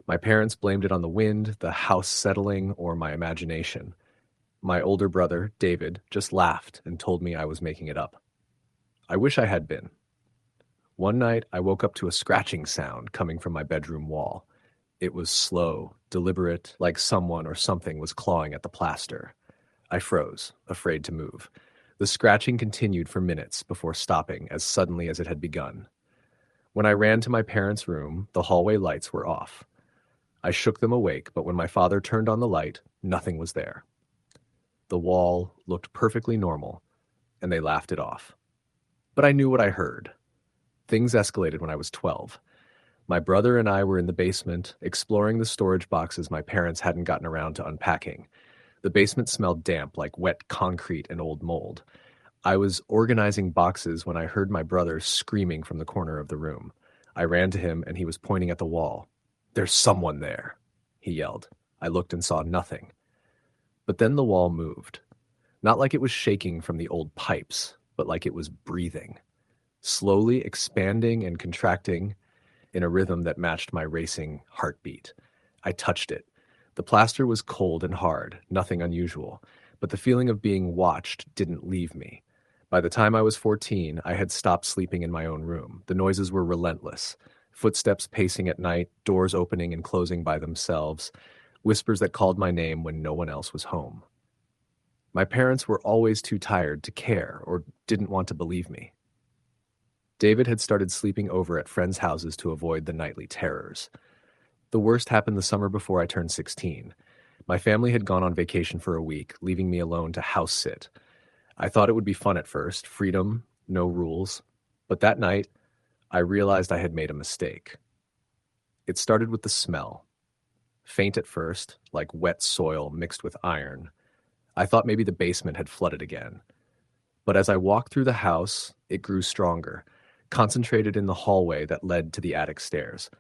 My parents blamed it on the wind, the house settling, or my imagination. My older brother, David, just laughed and told me I was making it up. I wish I had been. One night, I woke up to a scratching sound coming from my bedroom wall. It was slow, deliberate, like someone or something was clawing at the plaster. I froze, afraid to move. The scratching continued for minutes before stopping as suddenly as it had begun. When I ran to my parents' room, the hallway lights were off. I shook them awake, but when my father turned on the light, nothing was there. The wall looked perfectly normal, and they laughed it off. But I knew what I heard. Things escalated when I was 12. My brother and I were in the basement, exploring the storage boxes my parents hadn't gotten around to unpacking. The basement smelled damp, like wet concrete and old mold. I was organizing boxes when I heard my brother screaming from the corner of the room. I ran to him, and he was pointing at the wall. "There's someone there," he yelled. I looked and saw nothing. But then the wall moved. Not like it was shaking from the old pipes, but like it was breathing. Slowly expanding and contracting in a rhythm that matched my racing heartbeat. I touched it. The plaster was cold and hard, nothing unusual, but the feeling of being watched didn't leave me. By the time I was 14, I had stopped sleeping in my own room. The noises were relentless. Footsteps pacing at night, doors opening and closing by themselves, whispers that called my name when no one else was home. My parents were always too tired to care or didn't want to believe me. David had started sleeping over at friends' houses to avoid the nightly terrors. The worst happened the summer before I turned 16. My family had gone on vacation for a week, leaving me alone to house sit. I thought it would be fun at first, freedom, no rules. But that night, I realized I had made a mistake. It started with the smell. Faint at first, like wet soil mixed with iron. I thought maybe the basement had flooded again. But as I walked through the house, it grew stronger, concentrated in the hallway that led to the attic stairs.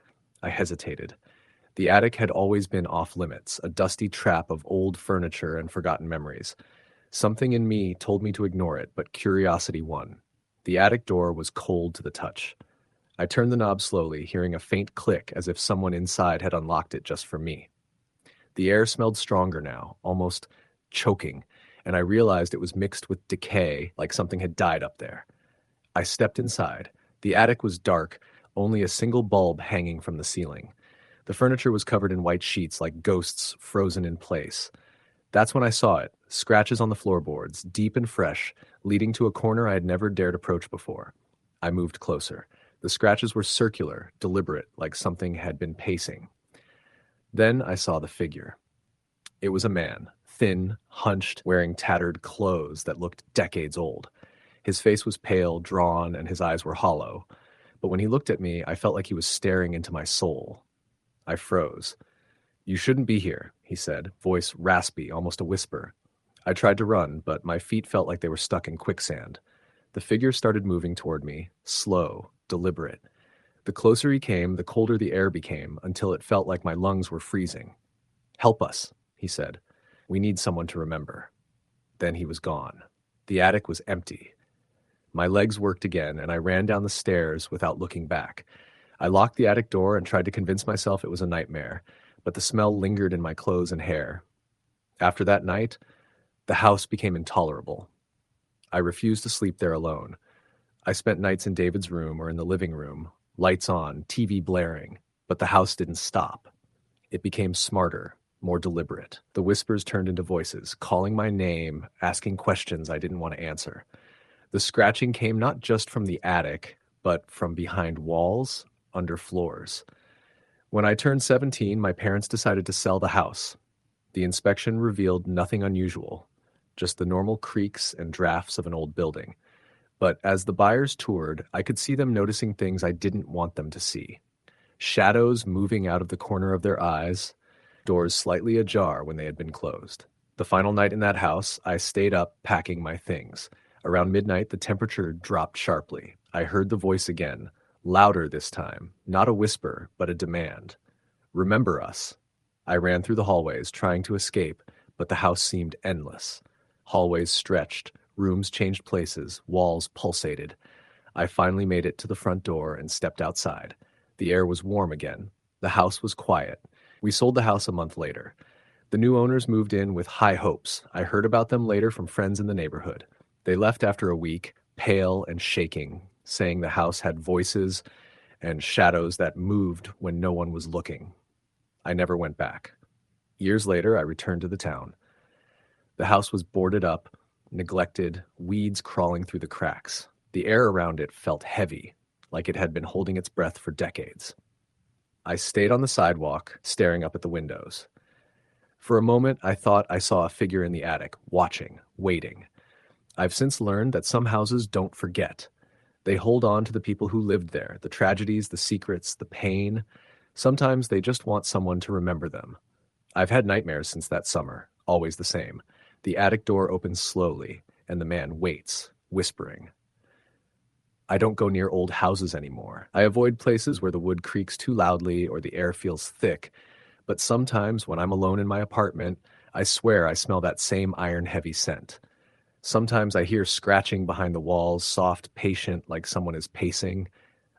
I hesitated. The attic had always been off limits, a dusty trap of old furniture and forgotten memories. Something in me told me to ignore it, but curiosity won. The attic door was cold to the touch. I turned the knob slowly, hearing a faint click as if someone inside had unlocked it just for me. The air smelled stronger now, almost choking, and I realized it was mixed with decay, like something had died up there. I stepped inside. The attic was dark, only a single bulb hanging from the ceiling. The furniture was covered in white sheets like ghosts frozen in place. That's when I saw it, scratches on the floorboards, deep and fresh, leading to a corner I had never dared approach before. I moved closer. The scratches were circular, deliberate, like something had been pacing. Then I saw the figure. It was a man, thin, hunched, wearing tattered clothes that looked decades old. His face was pale, drawn, and his eyes were hollow. But when he looked at me, I felt like he was staring into my soul. I froze. "You shouldn't be here," he said, voice raspy, almost a whisper. I tried to run, but my feet felt like they were stuck in quicksand. The figure started moving toward me, slow, deliberate. The closer he came, the colder the air became, until it felt like my lungs were freezing. "Help us," he said. "We need someone to remember." Then he was gone. The attic was empty. My legs worked again, and I ran down the stairs without looking back. I locked the attic door and tried to convince myself it was a nightmare, but the smell lingered in my clothes and hair. After that night, the house became intolerable. I refused to sleep there alone. I spent nights in David's room or in the living room, lights on, TV blaring, but the house didn't stop. It became smarter, more deliberate. The whispers turned into voices, calling my name, asking questions I didn't want to answer. The scratching came not just from the attic, but from behind walls, under floors. When I turned 17, my parents decided to sell the house. The inspection revealed nothing unusual, just the normal creaks and drafts of an old building. But as the buyers toured, I could see them noticing things I didn't want them to see. Shadows moving out of the corner of their eyes, doors slightly ajar when they had been closed. The final night in that house, I stayed up packing my things. Around midnight, the temperature dropped sharply. I heard the voice again, louder this time, not a whisper, but a demand. Remember us. I ran through the hallways, trying to escape, but the house seemed endless. Hallways stretched, rooms changed places, walls pulsated. I finally made it to the front door and stepped outside. The air was warm again. The house was quiet. We sold the house a month later. The new owners moved in with high hopes. I heard about them later from friends in the neighborhood. They left after a week, pale and shaking, saying the house had voices and shadows that moved when no one was looking. I never went back. Years later, I returned to the town. The house was boarded up, neglected, weeds crawling through the cracks. The air around it felt heavy, like it had been holding its breath for decades. I stayed on the sidewalk, staring up at the windows. For a moment, I thought I saw a figure in the attic, watching, waiting. I've since learned that some houses don't forget. They hold on to the people who lived there, the tragedies, the secrets, the pain. Sometimes they just want someone to remember them. I've had nightmares since that summer, always the same. The attic door opens slowly, and the man waits, whispering. I don't go near old houses anymore. I avoid places where the wood creaks too loudly or the air feels thick. But sometimes when I'm alone in my apartment, I swear I smell that same iron-heavy scent. Sometimes I hear scratching behind the walls, soft, patient, like someone is pacing.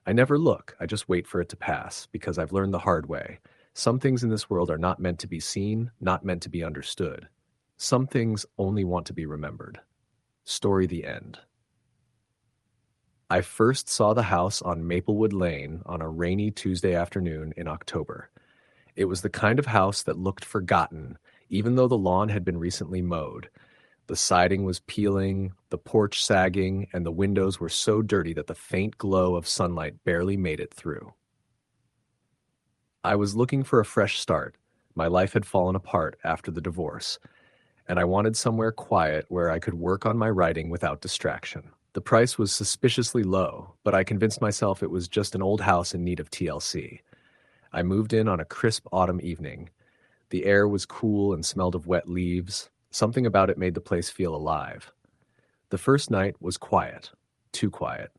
I never look, I just wait for it to pass, because I've learned the hard way. Some things in this world are not meant to be seen, not meant to be understood. Some things only want to be remembered. Story the end. I first saw the house on Maplewood Lane on a rainy Tuesday afternoon in October. It was the kind of house that looked forgotten, even though the lawn had been recently mowed. The siding was peeling, the porch sagging, and the windows were so dirty that the faint glow of sunlight barely made it through. I was looking for a fresh start. My life had fallen apart after the divorce, and I wanted somewhere quiet where I could work on my writing without distraction. The price was suspiciously low, but I convinced myself it was just an old house in need of TLC. I moved in on a crisp autumn evening. The air was cool and smelled of wet leaves. Something about it made the place feel alive. The first night was quiet, too quiet.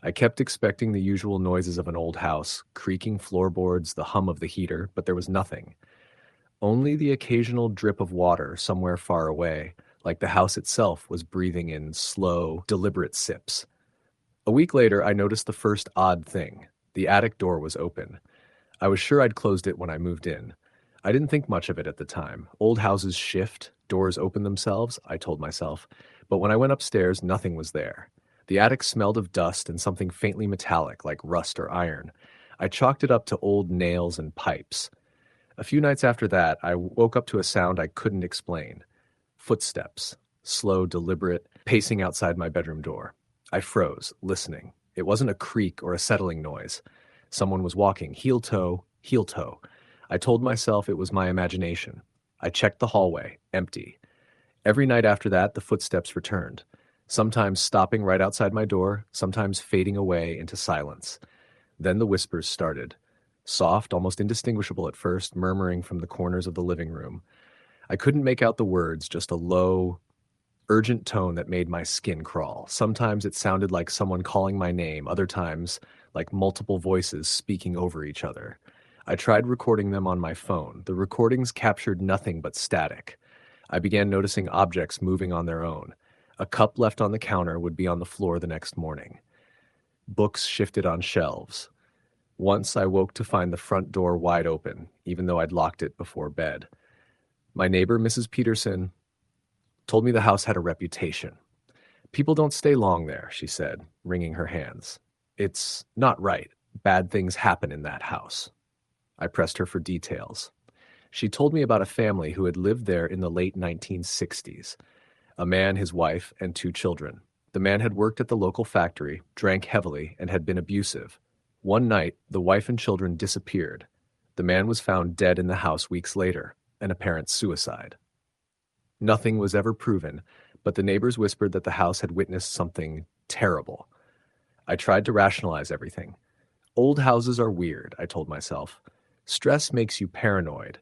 I kept expecting the usual noises of an old house, creaking floorboards, the hum of the heater, but there was nothing. Only the occasional drip of water somewhere far away, like the house itself was breathing in slow, deliberate sips. A week later, I noticed the first odd thing. The attic door was open. I was sure I'd closed it when I moved in. I didn't think much of it at the time. Old houses shift, doors open themselves, I told myself. But when I went upstairs, nothing was there. The attic smelled of dust and something faintly metallic, like rust or iron. I chalked it up to old nails and pipes. A few nights after that, I woke up to a sound I couldn't explain. Footsteps, slow, deliberate, pacing outside my bedroom door. I froze, listening. It wasn't a creak or a settling noise. Someone was walking, heel toe, heel toe. I told myself it was my imagination. I checked the hallway, empty. Every night after that, the footsteps returned, sometimes stopping right outside my door, sometimes fading away into silence. Then the whispers started. Soft, almost indistinguishable at first, murmuring from the corners of the living room. I couldn't make out the words, just a low, urgent tone that made my skin crawl. Sometimes it sounded like someone calling my name, other times like multiple voices speaking over each other. I tried recording them on my phone. The recordings captured nothing but static. I began noticing objects moving on their own. A cup left on the counter would be on the floor the next morning. Books shifted on shelves. Once I woke to find the front door wide open, even though I'd locked it before bed. My neighbor, Mrs. Peterson, told me the house had a reputation. People don't stay long there, she said, wringing her hands. It's not right. Bad things happen in that house. I pressed her for details. She told me about a family who had lived there in the late 1960s. A man, his wife, and 2 children. The man had worked at the local factory, drank heavily, and had been abusive. One night, the wife and children disappeared. The man was found dead in the house weeks later. an apparent suicide. Nothing was ever proven, but the neighbors whispered that the house had witnessed something terrible. I tried to rationalize everything. Old houses are weird, I told myself. Stress makes you paranoid.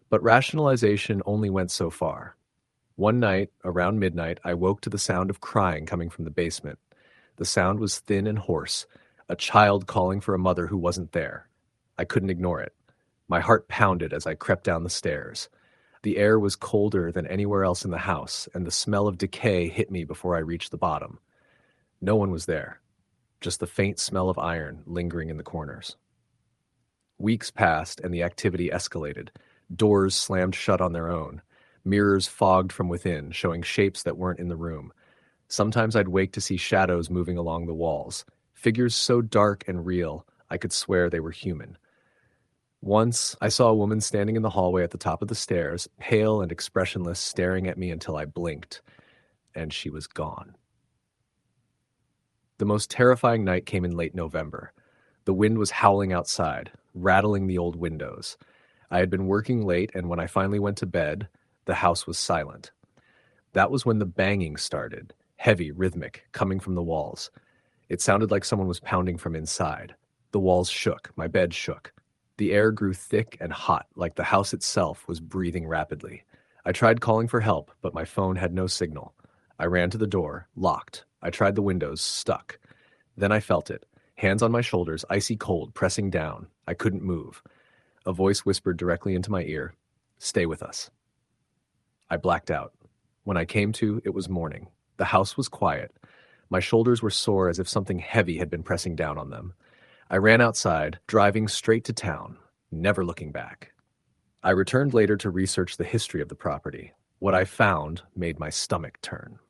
But rationalization only went so far. One night, around midnight, I woke to the sound of crying coming from the basement. The sound was thin and hoarse, a child calling for a mother who wasn't there. I couldn't ignore it. My heart pounded as I crept down the stairs. The air was colder than anywhere else in the house, and the smell of decay hit me before I reached the bottom. No one was there, just the faint smell of iron lingering in the corners. Weeks passed, and the activity escalated. Doors slammed shut on their own. Mirrors fogged from within, showing shapes that weren't in the room. Sometimes I'd wake to see shadows moving along the walls, figures so dark and real I could swear they were human. Once, I saw a woman standing in the hallway at the top of the stairs, pale and expressionless, staring at me until I blinked, and she was gone. The most terrifying night came in late November. The wind was howling outside, rattling the old windows. I had been working late, and when I finally went to bed, the house was silent. That was when the banging started, heavy, rhythmic, coming from the walls. It sounded like someone was pounding from inside. The walls shook, my bed shook. The air grew thick and hot, like the house itself was breathing rapidly. I tried calling for help, but my phone had no signal. I ran to the door, locked. I tried the windows, stuck. Then I felt it, hands on my shoulders, icy cold, pressing down. I couldn't move. A voice whispered directly into my ear, "Stay with us." I blacked out. When I came to, it was morning. The house was quiet. My shoulders were sore as if something heavy had been pressing down on them. I ran outside, driving straight to town, never looking back. I returned later to research the history of the property. What I found made my stomach turn.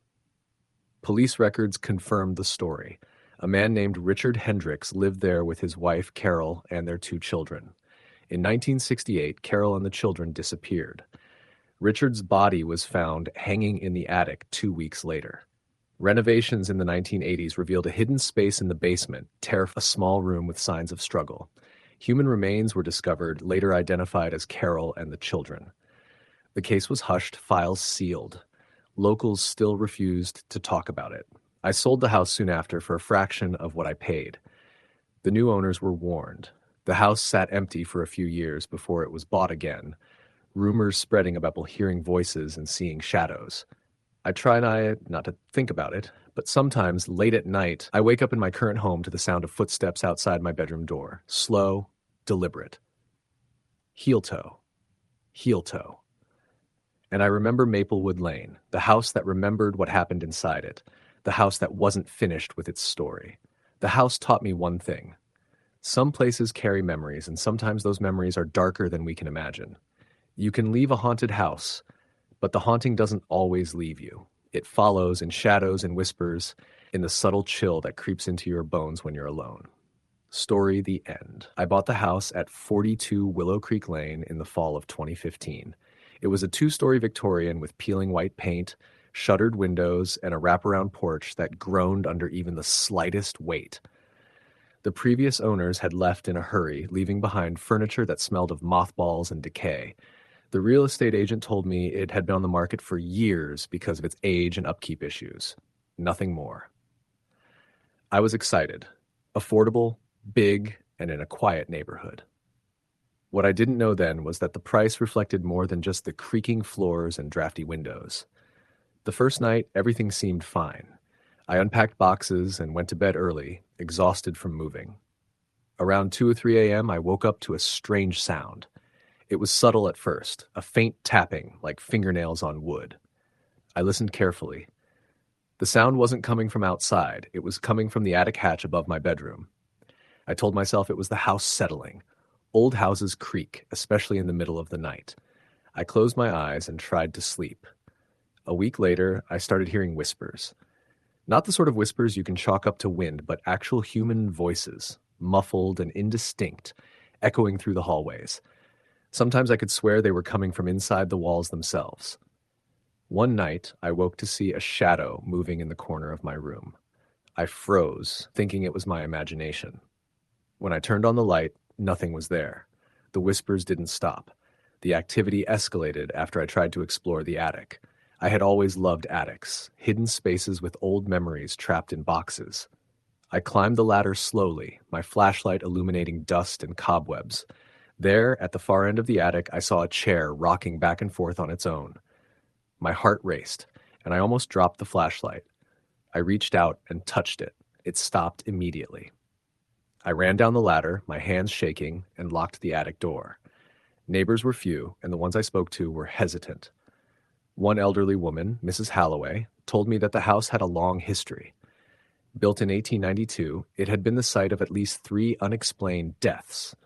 Police records confirmed the story. A man named Richard Hendricks lived there with his wife, Carol, and their 2 children. In 1968, Carol and the children disappeared. Richard's body was found hanging in the attic 2 weeks later. Renovations in the 1980s revealed a hidden space in the basement, a small room with signs of struggle. Human remains were discovered, later identified as Carol and the children. The case was hushed, files sealed. Locals still refused to talk about it. I sold the house soon after for a fraction of what I paid. The new owners were warned. The house sat empty for a few years before it was bought again, rumors spreading about people hearing voices and seeing shadows. I try not to think about it, but sometimes, late at night, I wake up in my current home to the sound of footsteps outside my bedroom door. Slow, deliberate. Heel toe. Heel toe. And I remember Maplewood Lane, the house that remembered what happened inside it, the house that wasn't finished with its story. The house taught me one thing. Some places carry memories, and sometimes those memories are darker than we can imagine. You can leave a haunted house, but the haunting doesn't always leave you. It follows in shadows and whispers, in the subtle chill that creeps into your bones when you're alone. Story the end. I bought the house at 42 Willow Creek Lane in the fall of 2015. It was a 2-story Victorian with peeling white paint, shuttered windows, and a wraparound porch that groaned under even the slightest weight. The previous owners had left in a hurry, leaving behind furniture that smelled of mothballs and decay. The real estate agent told me it had been on the market for years because of its age and upkeep issues. Nothing more. I was excited. Affordable, big, and in a quiet neighborhood. What I didn't know then was that the price reflected more than just the creaking floors and drafty windows. The first night, everything seemed fine. I unpacked boxes and went to bed early, exhausted from moving. Around 2 or 3 a.m., I woke up to a strange sound. It was subtle at first, a faint tapping like fingernails on wood. I listened carefully. The sound wasn't coming from outside. It was coming from the attic hatch above my bedroom. I told myself it was the house settling. Old houses creak, especially in the middle of the night. I closed my eyes and tried to sleep. A week later, I started hearing whispers. Not the sort of whispers you can chalk up to wind, but actual human voices, muffled and indistinct, echoing through the hallways. Sometimes I could swear they were coming from inside the walls themselves. One night, I woke to see a shadow moving in the corner of my room. I froze, thinking it was my imagination. When I turned on the light, nothing was there. The whispers didn't stop. The activity escalated after I tried to explore the attic. I had always loved attics, hidden spaces with old memories trapped in boxes. I climbed the ladder slowly, my flashlight illuminating dust and cobwebs. There, at the far end of the attic, I saw a chair rocking back and forth on its own. My heart raced, and I almost dropped the flashlight. I reached out and touched it. It stopped immediately. I ran down the ladder, my hands shaking, and locked the attic door. Neighbors were few, and the ones I spoke to were hesitant. One elderly woman, Mrs. Halloway, told me that the house had a long history. Built in 1892, it had been the site of at least 3 unexplained deaths.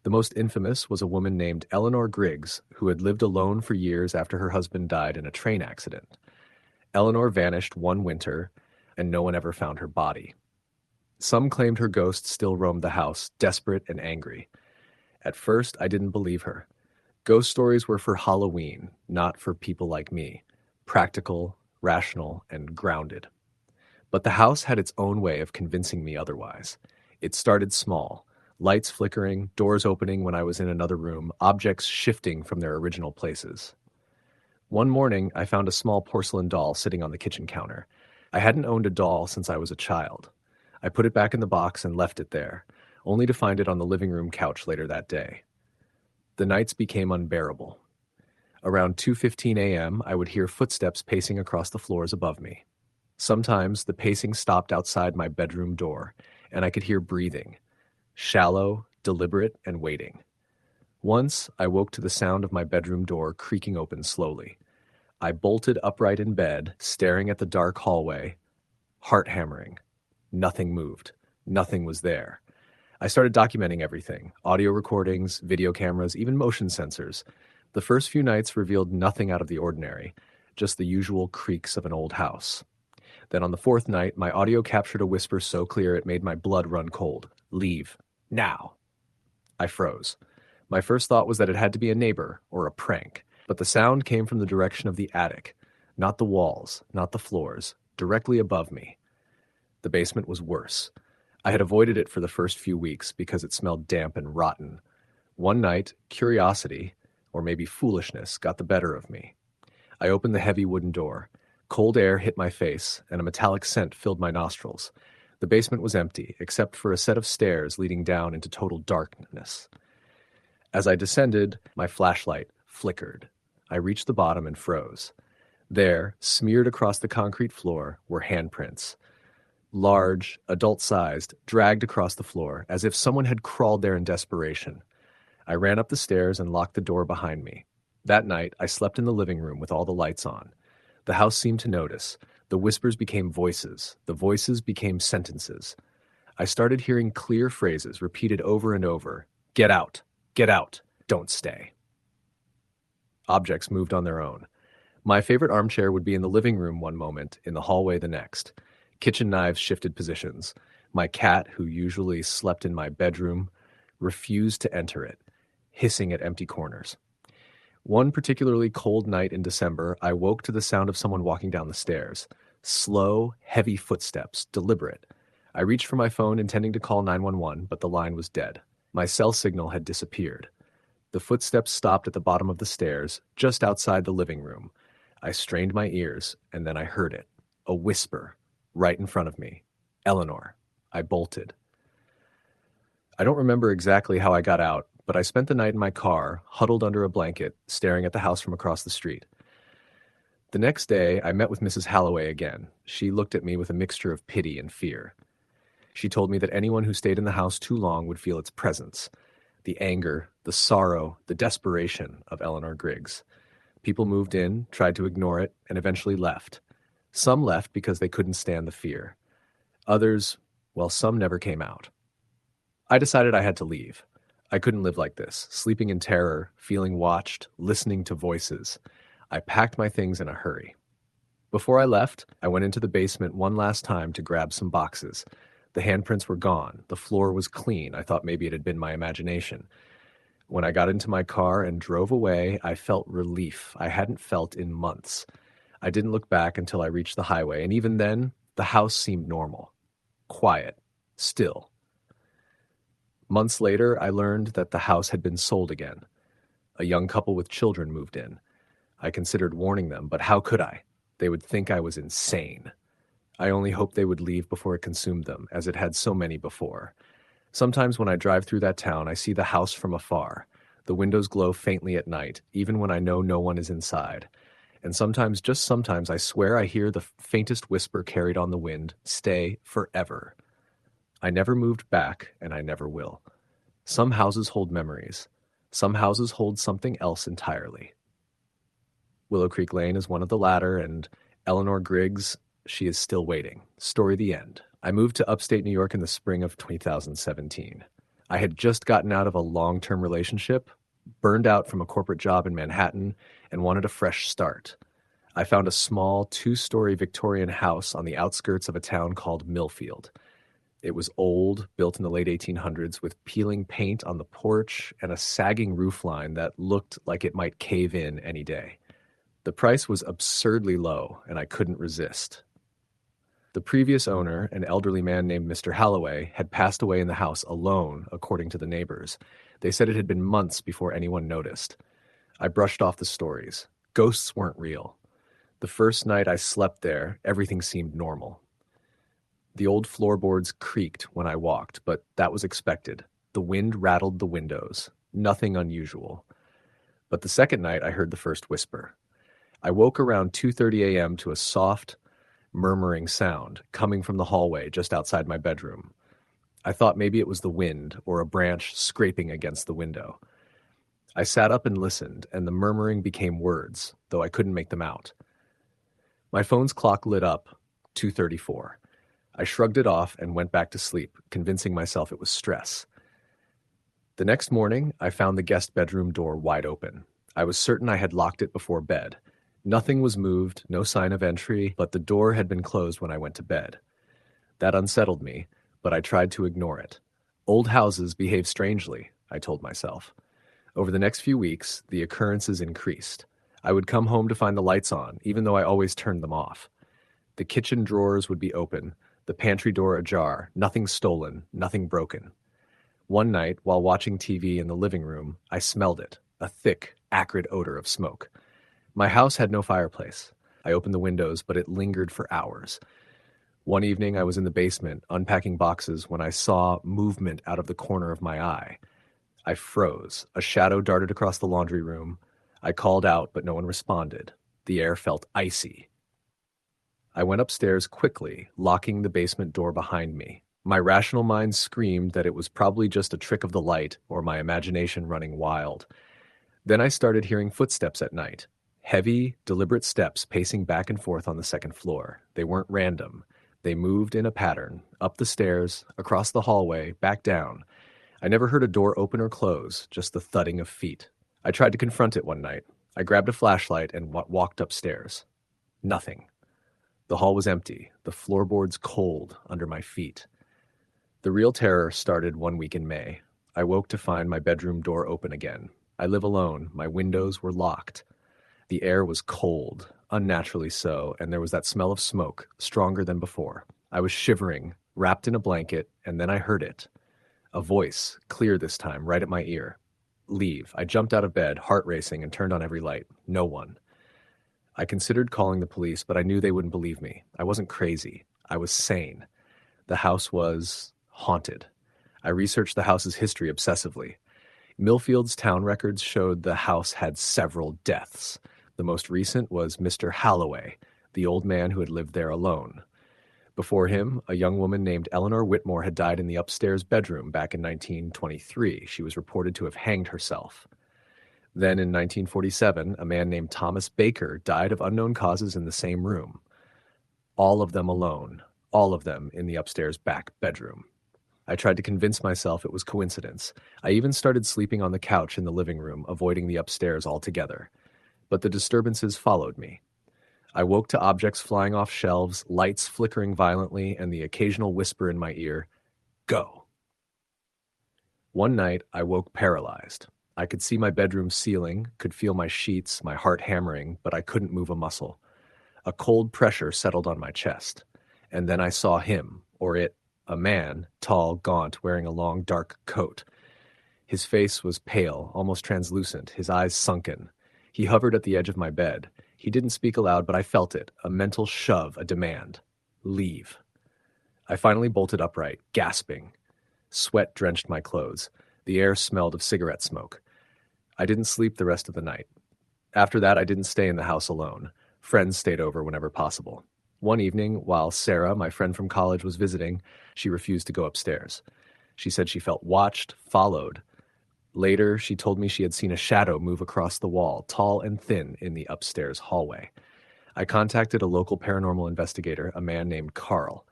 The most infamous was a woman named Eleanor Griggs, who had lived alone for years after her husband died in a train accident. Eleanor vanished one winter, and no one ever found her body. Some claimed her ghost still roamed the house, desperate and angry. At first, I didn't believe her. Ghost stories were for Halloween, not for people like me. Practical, rational, and grounded. But the house had its own way of convincing me otherwise. It started small, lights flickering, doors opening when I was in another room, objects shifting from their original places. One morning, I found a small porcelain doll sitting on the kitchen counter. I hadn't owned a doll since I was a child. I put it back in the box and left it there, only to find it on the living room couch later that day. The nights became unbearable. Around 2:15 a.m., I would hear footsteps pacing across the floors above me. Sometimes the pacing stopped outside my bedroom door, and I could hear breathing, shallow, deliberate, and waiting. Once, I woke to the sound of my bedroom door creaking open slowly. I bolted upright in bed, staring at the dark hallway, heart hammering. Nothing moved. Nothing was there. I started documenting everything, audio recordings, video cameras, even motion sensors. The first few nights revealed nothing out of the ordinary, just the usual creaks of an old house. Then on the 4th night, my audio captured a whisper so clear it made my blood run cold. Leave. Now. I froze. My first thought was that it had to be a neighbor or a prank, but the sound came from the direction of the attic, not the walls, not the floors, directly above me. The basement was worse. I had avoided it for the first few weeks because it smelled damp and rotten. One night, curiosity, or maybe foolishness, got the better of me. I opened the heavy wooden door. Cold air hit my face, and a metallic scent filled my nostrils. The basement was empty, except for a set of stairs leading down into total darkness. As I descended, my flashlight flickered. I reached the bottom and froze. There, smeared across the concrete floor, were handprints. Large, adult-sized, dragged across the floor, as if someone had crawled there in desperation. I ran up the stairs and locked the door behind me. That night, I slept in the living room with all the lights on. The house seemed to notice. The whispers became voices. The voices became sentences. I started hearing clear phrases repeated over and over. Get out. Get out. Don't stay. Objects moved on their own. My favorite armchair would be in the living room one moment, in the hallway the next. Kitchen knives shifted positions. My cat, who usually slept in my bedroom, refused to enter it, hissing at empty corners. One particularly cold night in December, I woke to the sound of someone walking down the stairs. Slow, heavy footsteps, deliberate. I reached for my phone intending to call 911, but the line was dead. My cell signal had disappeared. The footsteps stopped at the bottom of the stairs, just outside the living room. I strained my ears, and then I heard it. A whisper. Right in front of me. Eleanor. I bolted. I don't remember exactly how I got out, but I spent the night in my car, huddled under a blanket, staring at the house from across the street. The next day, I met with Mrs. Halloway again. She looked at me with a mixture of pity and fear. She told me that anyone who stayed in the house too long would feel its presence, the anger, the sorrow, the desperation of Eleanor Griggs. People moved in, tried to ignore it, and eventually left. Some left because they couldn't stand the fear. Others, well, some never came out. I decided I had to leave. I couldn't live like this, sleeping in terror, feeling watched, listening to voices. I packed my things in a hurry. Before I left, I went into the basement one last time to grab some boxes. The handprints were gone. The floor was clean. I thought maybe it had been my imagination. When I got into my car and drove away, I felt relief I hadn't felt in months. I didn't look back until I reached the highway, and even then, the house seemed normal. Quiet. Still. Months later, I learned that the house had been sold again. A young couple with children moved in. I considered warning them, but how could I? They would think I was insane. I only hoped they would leave before it consumed them, as it had so many before. Sometimes when I drive through that town, I see the house from afar. The windows glow faintly at night, even when I know no one is inside. And sometimes, just sometimes, I swear I hear the faintest whisper carried on the wind, "Stay forever." I never moved back, and I never will. Some houses hold memories. Some houses hold something else entirely. Willow Creek Lane is one of the latter, and Eleanor Griggs, she is still waiting. Story the end. I moved to upstate New York in the spring of 2017. I had just gotten out of a long-term relationship, burned out from a corporate job in Manhattan, and wanted a fresh start. I found a small 2-story Victorian house on the outskirts of a town called Millfield. It was old, built in the late 1800s, with peeling paint on the porch and a sagging roofline that looked like it might cave in any day. The price was absurdly low, and I couldn't resist. The previous owner, an elderly man named Mr. Halloway, had passed away in the house alone, according to the neighbors. They said it had been months before anyone noticed. I brushed off the stories. Ghosts weren't real. The first night I slept there, everything seemed normal. The old floorboards creaked when I walked, but that was expected. The wind rattled the windows. Nothing unusual. But the second night I heard the first whisper. I woke around 2:30 a.m. to a soft, murmuring sound coming from the hallway just outside my bedroom. I thought maybe it was the wind or a branch scraping against the window. I sat up and listened, and the murmuring became words, though I couldn't make them out. My phone's clock lit up, 2:34. I shrugged it off and went back to sleep, convincing myself it was stress. The next morning, I found the guest bedroom door wide open. I was certain I had locked it before bed. Nothing was moved, no sign of entry, but the door had been closed when I went to bed. That unsettled me, but I tried to ignore it. Old houses behave strangely, I told myself. Over the next few weeks, the occurrences increased. I would come home to find the lights on, even though I always turned them off. The kitchen drawers would be open, the pantry door ajar, nothing stolen, nothing broken. One night, while watching TV in the living room, I smelled it, a thick, acrid odor of smoke. My house had no fireplace. I opened the windows, but it lingered for hours. One evening, I was in the basement, unpacking boxes, when I saw movement out of the corner of my eye. I froze. A shadow darted across the laundry room. I called out, but no one responded. The air felt icy. I went upstairs quickly, locking the basement door behind me. My rational mind screamed that it was probably just a trick of the light or my imagination running wild. Then I started hearing footsteps at night. Heavy, deliberate steps pacing back and forth on the second floor. They weren't random. They moved in a pattern, up the stairs, across the hallway, back down. I never heard a door open or close, just the thudding of feet. I tried to confront it one night. I grabbed a flashlight and walked upstairs. Nothing. The hall was empty, the floorboards cold under my feet. The real terror started one week in May. I woke to find my bedroom door open again. I live alone. My windows were locked. The air was cold, unnaturally so, and there was that smell of smoke, stronger than before. I was shivering, wrapped in a blanket, and then I heard it. A voice, clear this time, right at my ear. Leave. I jumped out of bed, heart racing, and turned on every light. No one. I considered calling the police, but I knew they wouldn't believe me. I wasn't crazy. I was sane. The house was haunted. I researched the house's history obsessively. Millfield's town records showed the house had several deaths. The most recent was Mr. Halloway, the old man who had lived there alone. Before him, a young woman named Eleanor Whitmore had died in the upstairs bedroom back in 1923. She was reported to have hanged herself. Then in 1947, a man named Thomas Baker died of unknown causes in the same room. All of them alone, all of them in the upstairs back bedroom. I tried to convince myself it was coincidence. I even started sleeping on the couch in the living room, avoiding the upstairs altogether. But the disturbances followed me. I woke to objects flying off shelves, lights flickering violently, and the occasional whisper in my ear, "Go." One night, I woke paralyzed. I could see my bedroom ceiling, could feel my sheets, my heart hammering, but I couldn't move a muscle. A cold pressure settled on my chest. And then I saw him, or it, a man, tall, gaunt, wearing a long, dark coat. His face was pale, almost translucent, his eyes sunken. He hovered at the edge of my bed. He didn't speak aloud, but I felt it, a mental shove, a demand. Leave. I finally bolted upright, gasping. Sweat drenched my clothes. The air smelled of cigarette smoke. I didn't sleep the rest of the night. After that, I didn't stay in the house alone. Friends stayed over whenever possible. One evening, while Sarah, my friend from college, was visiting, she refused to go upstairs. She said she felt watched, followed. Later, she told me she had seen a shadow move across the wall, tall and thin, in the upstairs hallway. I contacted a local paranormal investigator, a man named Carl.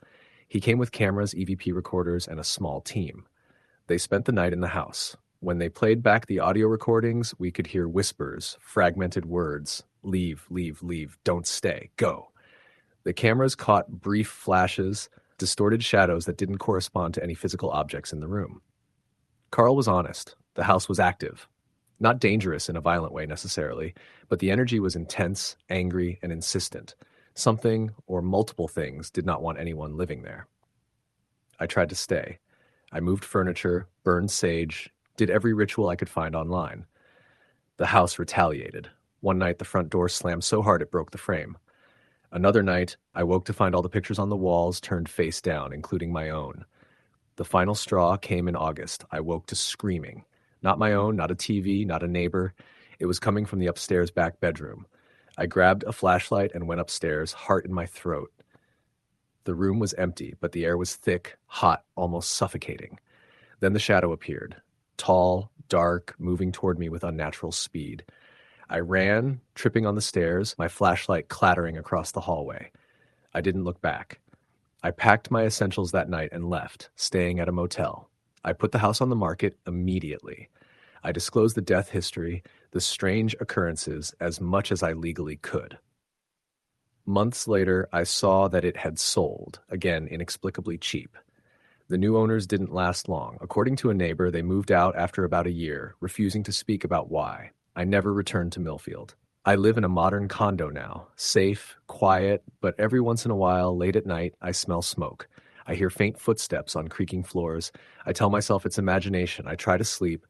He came with cameras, EVP recorders, and a small team. They spent the night in the house. When they played back the audio recordings, we could hear whispers, fragmented words, leave, leave, leave, don't stay, go. The cameras caught brief flashes, distorted shadows that didn't correspond to any physical objects in the room. Carl was honest. The house was active. Not dangerous in a violent way necessarily, but the energy was intense, angry, and insistent. Something, or multiple things, did not want anyone living there. I tried to stay. I moved furniture, burned sage, did every ritual I could find online. The house retaliated. One night the front door slammed so hard it broke the frame. Another night, I woke to find all the pictures on the walls turned face down, including my own. The final straw came in August. I woke to screaming. Not my own, not a TV, not a neighbor. It was coming from the upstairs back bedroom. I grabbed a flashlight and went upstairs, heart in my throat. The room was empty, but the air was thick, hot, almost suffocating. Then the shadow appeared. Tall, dark, moving toward me with unnatural speed. I ran, tripping on the stairs, my flashlight clattering across the hallway. I didn't look back. I packed my essentials that night and left, staying at a motel. I put the house on the market immediately. I disclosed the death history, the strange occurrences, as much as I legally could. Months later, I saw that it had sold, again inexplicably cheap. The new owners didn't last long. According to a neighbor, they moved out after about a year, refusing to speak about why. I never returned to Millfield. I live in a modern condo now, safe, quiet, but every once in a while, late at night, I smell smoke. I hear faint footsteps on creaking floors. I tell myself it's imagination. I try to sleep,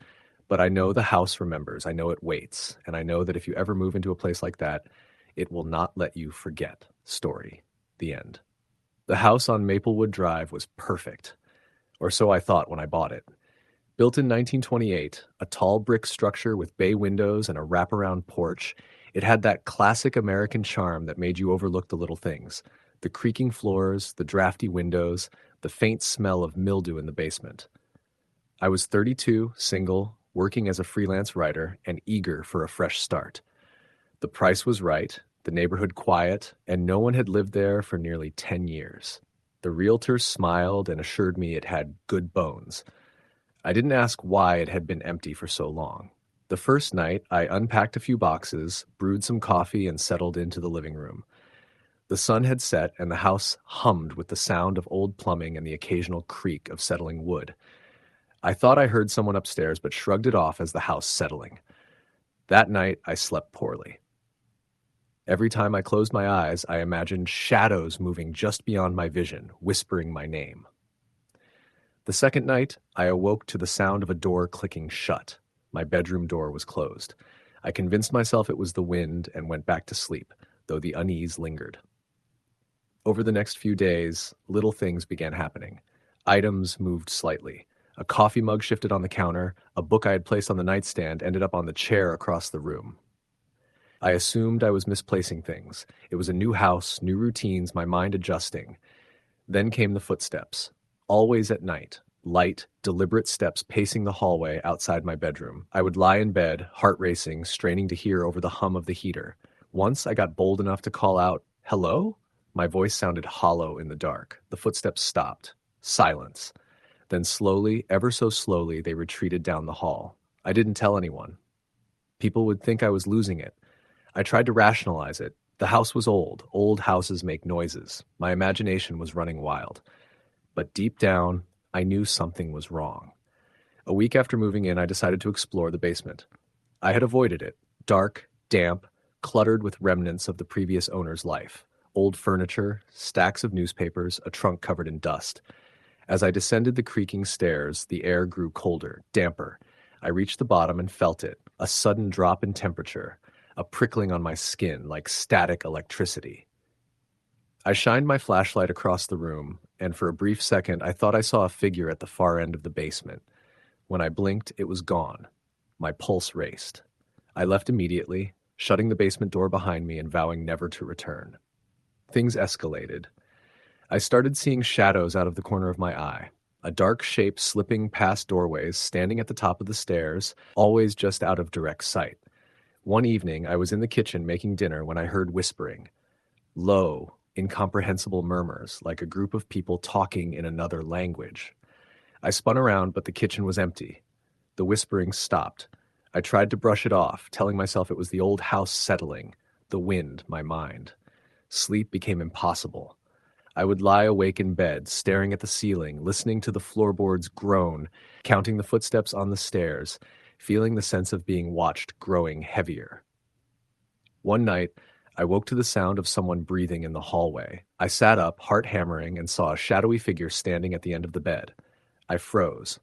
but I know the house remembers. I know it waits, and I know that if you ever move into a place like that, it will not let you forget. Story. The end. The house on Maplewood Drive was perfect, or so I thought when I bought it. Built in 1928, a tall brick structure with bay windows and a wraparound porch, it had that classic American charm that made you overlook the little things. The creaking floors, the drafty windows, the faint smell of mildew in the basement. I was 32, single, working as a freelance writer, and eager for a fresh start. The price was right, the neighborhood quiet, and no one had lived there for nearly 10 years. The realtor smiled and assured me it had good bones. I didn't ask why it had been empty for so long. The first night, I unpacked a few boxes, brewed some coffee, and settled into the living room. The sun had set, and the house hummed with the sound of old plumbing and the occasional creak of settling wood. I thought I heard someone upstairs, but shrugged it off as the house settling. That night, I slept poorly. Every time I closed my eyes, I imagined shadows moving just beyond my vision, whispering my name. The second night, I awoke to the sound of a door clicking shut. My bedroom door was closed. I convinced myself it was the wind and went back to sleep, though the unease lingered. Over the next few days, little things began happening. Items moved slightly. A coffee mug shifted on the counter. A book I had placed on the nightstand ended up on the chair across the room. I assumed I was misplacing things. It was a new house, new routines, my mind adjusting. Then came the footsteps. Always at night, light, deliberate steps pacing the hallway outside my bedroom. I would lie in bed, heart racing, straining to hear over the hum of the heater. Once I got bold enough to call out, "Hello?" My voice sounded hollow in the dark. The footsteps stopped. Silence. Then slowly, ever so slowly, they retreated down the hall. I didn't tell anyone. People would think I was losing it. I tried to rationalize it. The house was old. Old houses make noises. My imagination was running wild. But deep down, I knew something was wrong. A week after moving in, I decided to explore the basement. I had avoided it. Dark, damp, cluttered with remnants of the previous owner's life. Old furniture, stacks of newspapers, a trunk covered in dust. As I descended the creaking stairs, the air grew colder, damper. I reached the bottom and felt it, a sudden drop in temperature, a prickling on my skin like static electricity. I shined my flashlight across the room, and for a brief second I thought I saw a figure at the far end of the basement. When I blinked, it was gone. My pulse raced. I left immediately, shutting the basement door behind me and vowing never to return. Things escalated. I started seeing shadows out of the corner of my eye. A dark shape slipping past doorways, standing at the top of the stairs, always just out of direct sight. One evening, I was in the kitchen making dinner when I heard whispering. Low, incomprehensible murmurs, like a group of people talking in another language. I spun around, but the kitchen was empty. The whispering stopped. I tried to brush it off, telling myself it was the old house settling, the wind, my mind. Sleep became impossible. I would lie awake in bed, staring at the ceiling, listening to the floorboards groan, counting the footsteps on the stairs, feeling the sense of being watched growing heavier. One night, I woke to the sound of someone breathing in the hallway. I sat up, heart hammering, and saw a shadowy figure standing at the end of the bed. I froze.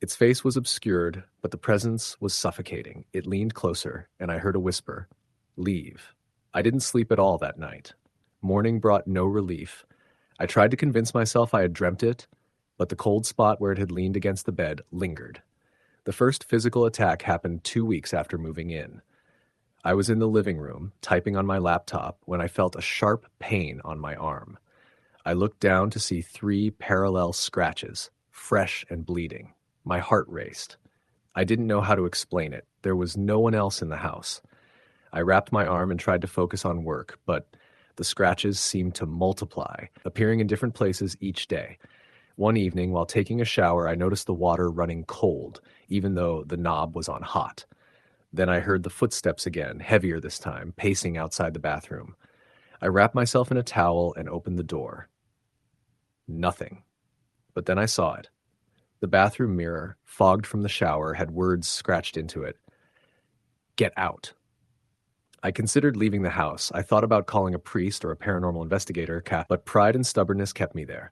Its face was obscured, but the presence was suffocating. It leaned closer, and I heard a whisper, "Leave." I didn't sleep at all that night. Morning brought no relief. I tried to convince myself I had dreamt it, but the cold spot where it had leaned against the bed lingered. The first physical attack happened 2 weeks after moving in. I was in the living room, typing on my laptop, when I felt a sharp pain on my arm. I looked down to see 3 parallel scratches, fresh and bleeding. My heart raced. I didn't know how to explain it. There was no one else in the house. I wrapped my arm and tried to focus on work, but the scratches seemed to multiply, appearing in different places each day. One evening, while taking a shower, I noticed the water running cold, even though the knob was on hot. Then I heard the footsteps again, heavier this time, pacing outside the bathroom. I wrapped myself in a towel and opened the door. Nothing. But then I saw it. The bathroom mirror, fogged from the shower, had words scratched into it. "Get out." I considered leaving the house. I thought about calling a priest or a paranormal investigator, but pride and stubbornness kept me there.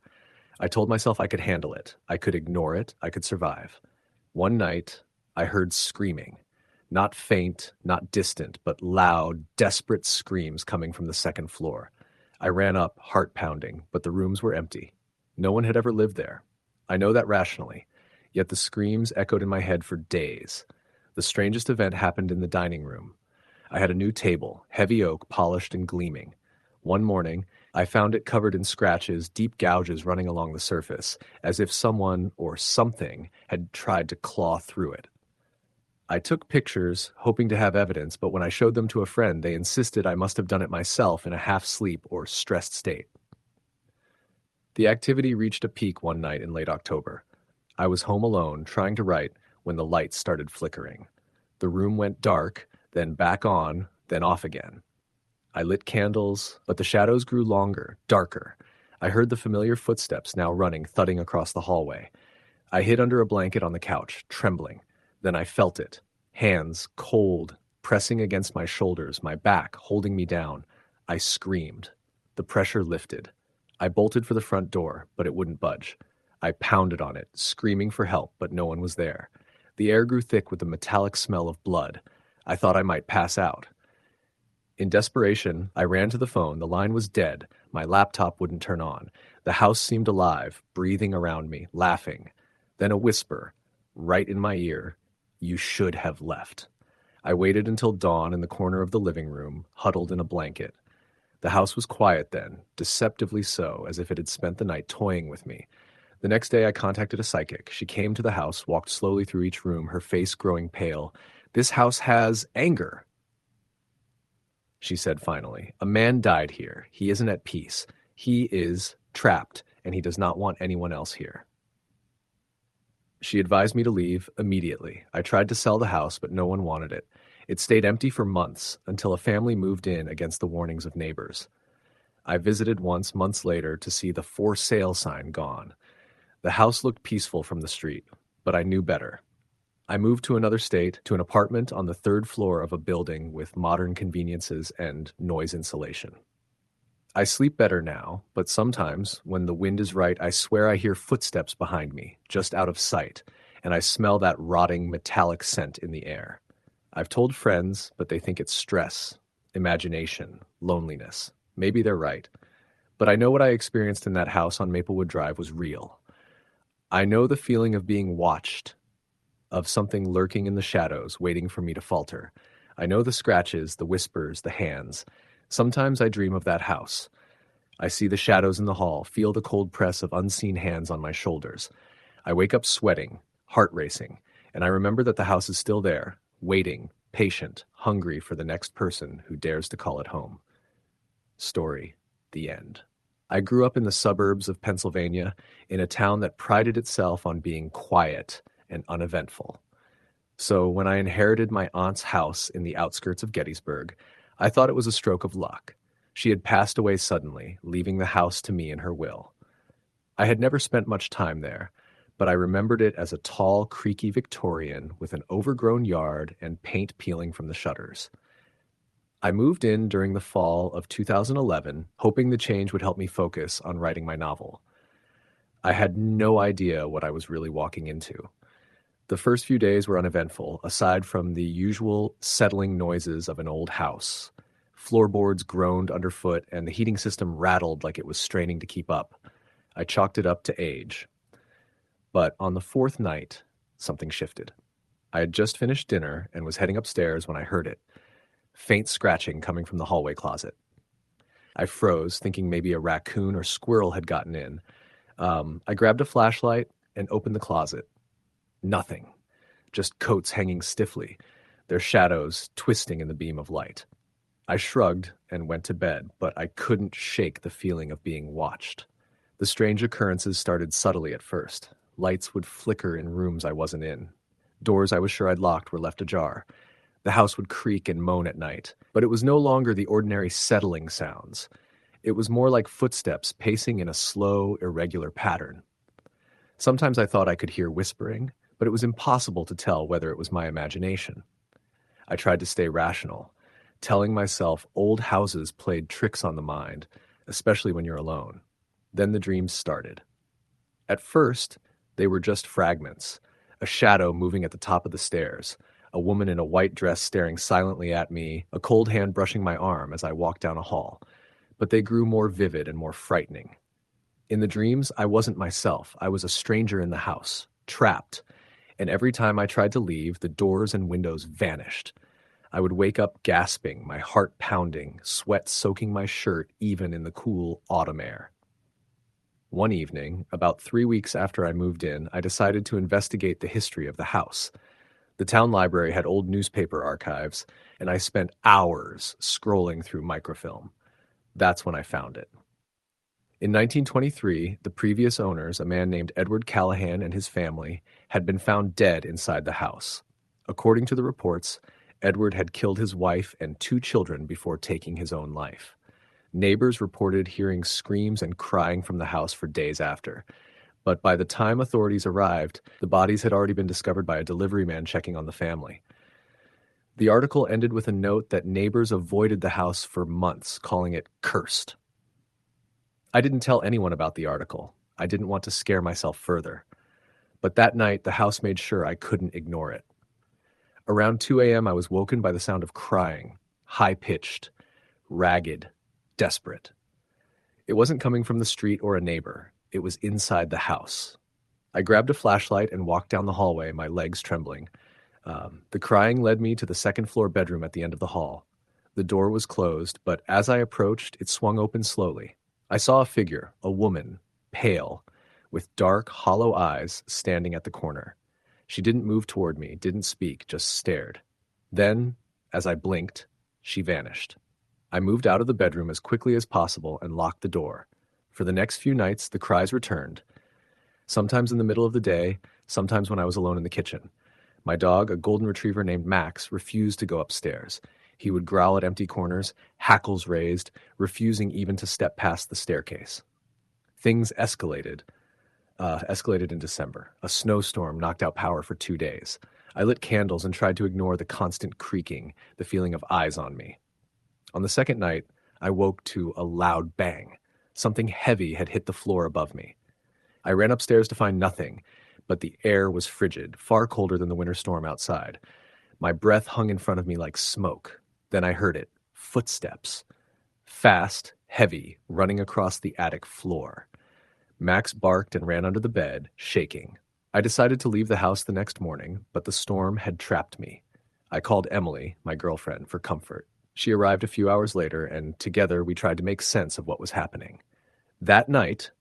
I told myself I could handle it. I could ignore it. I could survive. One night, I heard screaming. Not faint, not distant, but loud, desperate screams coming from the second floor. I ran up, heart pounding, but the rooms were empty. No one had ever lived there. I know that rationally, yet the screams echoed in my head for days. The strangest event happened in the dining room. I had a new table, heavy oak, polished and gleaming. One morning, I found it covered in scratches, deep gouges running along the surface, as if someone or something had tried to claw through it. I took pictures, hoping to have evidence, but when I showed them to a friend, they insisted I must have done it myself in a half-sleep or stressed state. The activity reached a peak one night in late October. I was home alone, trying to write, when the lights started flickering. The room went dark, then back on, then off again. I lit candles, but the shadows grew longer, darker. I heard the familiar footsteps now running, thudding across the hallway. I hid under a blanket on the couch, trembling. Then I felt it. Hands, cold, pressing against my shoulders, my back, holding me down. I screamed. The pressure lifted. I bolted for the front door, but it wouldn't budge. I pounded on it, screaming for help, but no one was there. The air grew thick with the metallic smell of blood. I thought I might pass out. In desperation, I ran to the phone. The line was dead. My laptop wouldn't turn on. The house seemed alive, breathing around me, laughing. Then a whisper, right in my ear, "You should have left." I waited until dawn in the corner of the living room, huddled in a blanket. The house was quiet then, deceptively so, as if it had spent the night toying with me. The next day I contacted a psychic. She came to the house, walked slowly through each room, her face growing pale. "This house has anger," she said finally. "A man died here. He isn't at peace. He is trapped, and he does not want anyone else here." She advised me to leave immediately. I tried to sell the house, but no one wanted it. It stayed empty for months, until a family moved in against the warnings of neighbors. I visited once months later to see the "for sale" sign gone. The house looked peaceful from the street, but I knew better. I moved to another state, to an apartment on the 3rd floor of a building with modern conveniences and noise insulation. I sleep better now, but sometimes, when the wind is right, I swear I hear footsteps behind me, just out of sight, and I smell that rotting metallic scent in the air. I've told friends, but they think it's stress, imagination, loneliness. Maybe they're right. But I know what I experienced in that house on Maplewood Drive was real. I know the feeling of being watched, of something lurking in the shadows, waiting for me to falter. I know the scratches, the whispers, the hands. Sometimes I dream of that house. I see the shadows in the hall, feel the cold press of unseen hands on my shoulders. I wake up sweating, heart racing, and I remember that the house is still there, waiting, patient, hungry for the next person who dares to call it home. Story, the end. I grew up in the suburbs of Pennsylvania, in a town that prided itself on being quiet and uneventful. So when I inherited my aunt's house in the outskirts of Gettysburg, I thought it was a stroke of luck. She had passed away suddenly, leaving the house to me in her will. I had never spent much time there, but I remembered it as a tall, creaky Victorian with an overgrown yard and paint peeling from the shutters. I moved in during the fall of 2011, hoping the change would help me focus on writing my novel. I had no idea what I was really walking into. The first few days were uneventful, aside from the usual settling noises of an old house. Floorboards groaned underfoot, and the heating system rattled like it was straining to keep up. I chalked it up to age. But on the fourth night, something shifted. I had just finished dinner and was heading upstairs when I heard it. Faint scratching coming from the hallway closet. I froze, thinking maybe a raccoon or squirrel had gotten in. I grabbed a flashlight and opened the closet. Nothing. Just coats hanging stiffly, their shadows twisting in the beam of light. I shrugged and went to bed, but I couldn't shake the feeling of being watched. The strange occurrences started subtly at first. Lights would flicker in rooms I wasn't in. Doors I was sure I'd locked were left ajar. The house would creak and moan at night, but it was no longer the ordinary settling sounds. It was more like footsteps pacing in a slow, irregular pattern. Sometimes I thought I could hear whispering, but it was impossible to tell whether it was my imagination. I tried to stay rational, telling myself old houses played tricks on the mind, especially when you're alone. Then the dreams started. At first, they were just fragments, a shadow moving at the top of the stairs, a woman in a white dress staring silently at me, a cold hand brushing my arm as I walked down a hall. But they grew more vivid and more frightening. In the dreams, I wasn't myself. I was a stranger in the house, trapped. And every time I tried to leave, the doors and windows vanished. I would wake up gasping, my heart pounding, sweat soaking my shirt even in the cool autumn air. One evening, about 3 weeks after I moved in, I decided to investigate the history of the house. The town library had old newspaper archives, and I spent hours scrolling through microfilm. That's when I found it. In 1923, the previous owners, a man named Edward Callahan and his family, had been found dead inside the house. According to the reports, Edward had killed his wife and 2 children before taking his own life. Neighbors reported hearing screams and crying from the house for days after. But by the time authorities arrived, the bodies had already been discovered by a delivery man checking on the family. The article ended with a note that neighbors avoided the house for months, calling it cursed. I didn't tell anyone about the article. I didn't want to scare myself further. But that night, the house made sure I couldn't ignore it. Around 2 a.m., I was woken by the sound of crying, high-pitched, ragged, desperate. It wasn't coming from the street or a neighbor. It was inside the house. I grabbed a flashlight and walked down the hallway, my legs trembling. The crying led me to the second-floor bedroom at the end of the hall. The door was closed, but as I approached, it swung open slowly. I saw a figure, a woman, pale, with dark, hollow eyes, standing at the corner. She didn't move toward me, didn't speak, just stared. Then, as I blinked, she vanished. I moved out of the bedroom as quickly as possible and locked the door. For the next few nights, the cries returned. Sometimes in the middle of the day, sometimes when I was alone in the kitchen. My dog, a golden retriever named Max, refused to go upstairs. He would growl at empty corners, hackles raised, refusing even to step past the staircase. Things escalated in December. A snowstorm knocked out power for 2 days. I lit candles and tried to ignore the constant creaking, the feeling of eyes on me. On the second night, I woke to a loud bang. Something heavy had hit the floor above me. I ran upstairs to find nothing, but the air was frigid, far colder than the winter storm outside. My breath hung in front of me like smoke. Then I heard it. Footsteps. Fast, heavy, running across the attic floor. Max barked and ran under the bed, shaking. I decided to leave the house the next morning, but the storm had trapped me. I called Emily, my girlfriend, for comfort. She arrived a few hours later, and together we tried to make sense of what was happening. That night,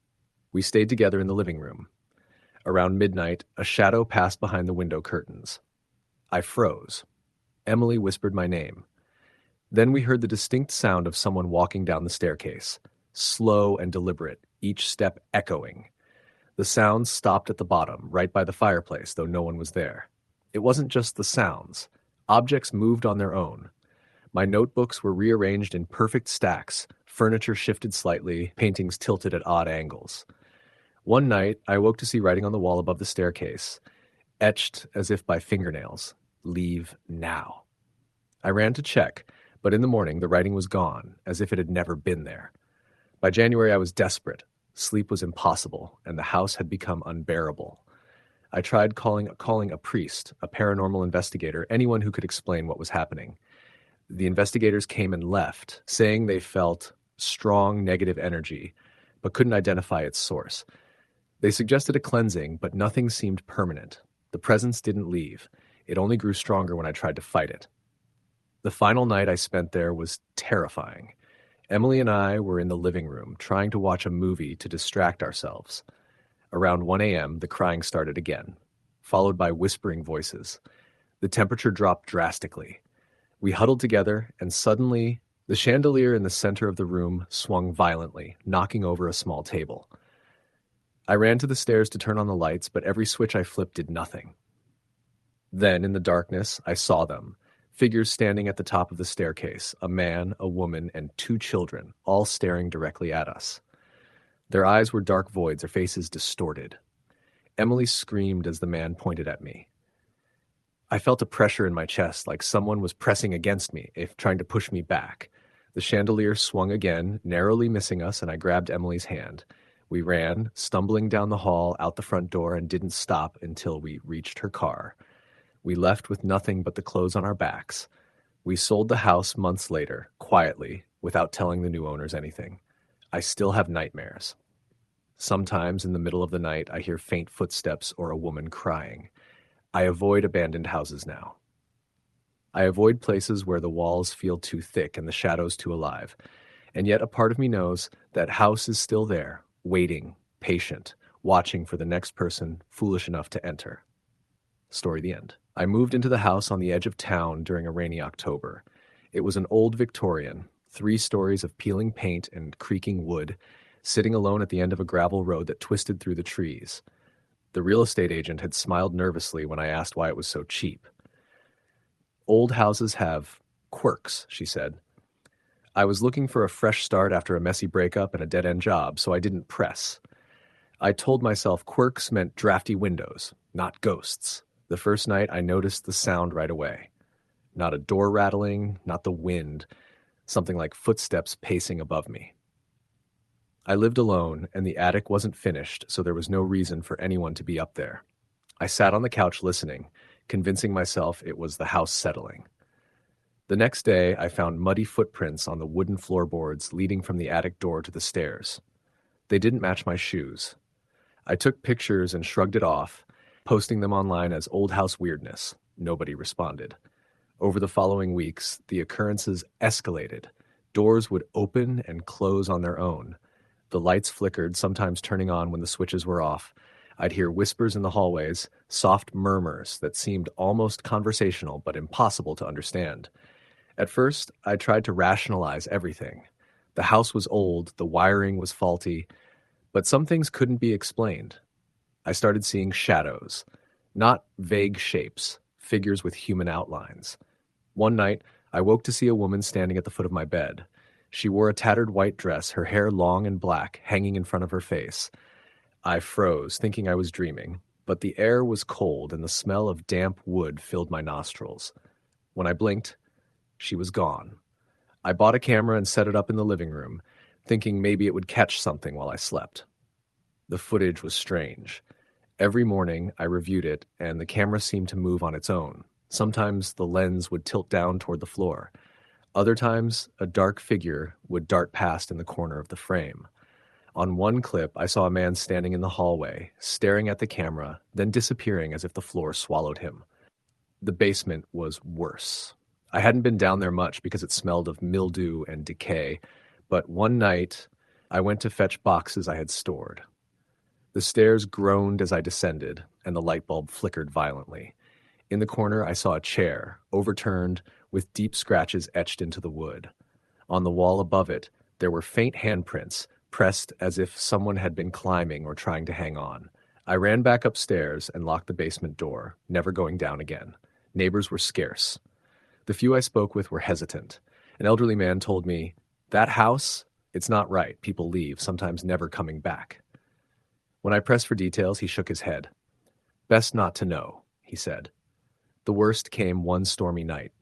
we stayed together in the living room. Around midnight, a shadow passed behind the window curtains. I froze. Emily whispered my name. Then we heard the distinct sound of someone walking down the staircase, slow and deliberate, each step echoing. The sounds stopped at the bottom, right by the fireplace, though no one was there. It wasn't just the sounds. Objects moved on their own. My notebooks were rearranged in perfect stacks, furniture shifted slightly, paintings tilted at odd angles. One night, I woke to see writing on the wall above the staircase, etched as if by fingernails, "Leave now." I ran to check, but in the morning the writing was gone, as if it had never been there. By January I was desperate. Sleep was impossible, and the house had become unbearable. I tried calling a priest, a paranormal investigator, anyone who could explain what was happening. The investigators came and left, saying they felt strong negative energy, but couldn't identify its source. They suggested a cleansing, but nothing seemed permanent. The presence didn't leave. It only grew stronger when I tried to fight it. The final night I spent there was terrifying. Emily and I were in the living room, trying to watch a movie to distract ourselves. Around 1 a.m., the crying started again, followed by whispering voices. The temperature dropped drastically. We huddled together, and suddenly, the chandelier in the center of the room swung violently, knocking over a small table. I ran to the stairs to turn on the lights, but every switch I flipped did nothing. Then, in the darkness, I saw them, figures standing at the top of the staircase, a man, a woman, and 2 children, all staring directly at us. Their eyes were dark voids, their faces distorted. Emily screamed as the man pointed at me. I felt a pressure in my chest, like someone was pressing against me, trying to push me back. The chandelier swung again, narrowly missing us, and I grabbed Emily's hand. We ran, stumbling down the hall, out the front door, and didn't stop until we reached her car. We left with nothing but the clothes on our backs. We sold the house months later, quietly, without telling the new owners anything. I still have nightmares. Sometimes in the middle of the night, I hear faint footsteps or a woman crying. I avoid abandoned houses now. I avoid places where the walls feel too thick and the shadows too alive. And yet a part of me knows that house is still there, waiting, patient, watching for the next person foolish enough to enter. Story the end. I moved into the house on the edge of town during a rainy October. It was an old Victorian, 3 stories of peeling paint and creaking wood, sitting alone at the end of a gravel road that twisted through the trees. The real estate agent had smiled nervously when I asked why it was so cheap. "Old houses have quirks," she said. I was looking for a fresh start after a messy breakup and a dead-end job, so I didn't press. I told myself quirks meant drafty windows, not ghosts. The first night, I noticed the sound right away. Not a door rattling, not the wind, something like footsteps pacing above me. I lived alone, and the attic wasn't finished, so there was no reason for anyone to be up there. I sat on the couch listening, convincing myself it was the house settling. The next day, I found muddy footprints on the wooden floorboards leading from the attic door to the stairs. They didn't match my shoes. I took pictures and shrugged it off, posting them online as old house weirdness. Nobody responded. Over the following weeks, the occurrences escalated. Doors would open and close on their own. The lights flickered, sometimes turning on when the switches were off. I'd hear whispers in the hallways, soft murmurs that seemed almost conversational but impossible to understand. At first, I tried to rationalize everything. The house was old, the wiring was faulty, but some things couldn't be explained. I started seeing shadows, not vague shapes, figures with human outlines. One night, I woke to see a woman standing at the foot of my bed. She wore a tattered white dress, her hair long and black, hanging in front of her face. I froze, thinking I was dreaming, but the air was cold and the smell of damp wood filled my nostrils. When I blinked, she was gone. I bought a camera and set it up in the living room, thinking maybe it would catch something while I slept. The footage was strange. Every morning, I reviewed it, and the camera seemed to move on its own. Sometimes the lens would tilt down toward the floor. Other times, a dark figure would dart past in the corner of the frame. On one clip, I saw a man standing in the hallway, staring at the camera, then disappearing as if the floor swallowed him. The basement was worse. I hadn't been down there much because it smelled of mildew and decay, but one night I went to fetch boxes I had stored. The stairs groaned as I descended, and the light bulb flickered violently. In the corner, I saw a chair, overturned, with deep scratches etched into the wood. On the wall above it, there were faint handprints, pressed as if someone had been climbing or trying to hang on. I ran back upstairs and locked the basement door, never going down again. Neighbors were scarce. The few I spoke with were hesitant. An elderly man told me, "That house? It's not right. People leave, sometimes never coming back." When I pressed for details, he shook his head. "Best not to know," he said. The worst came one stormy night.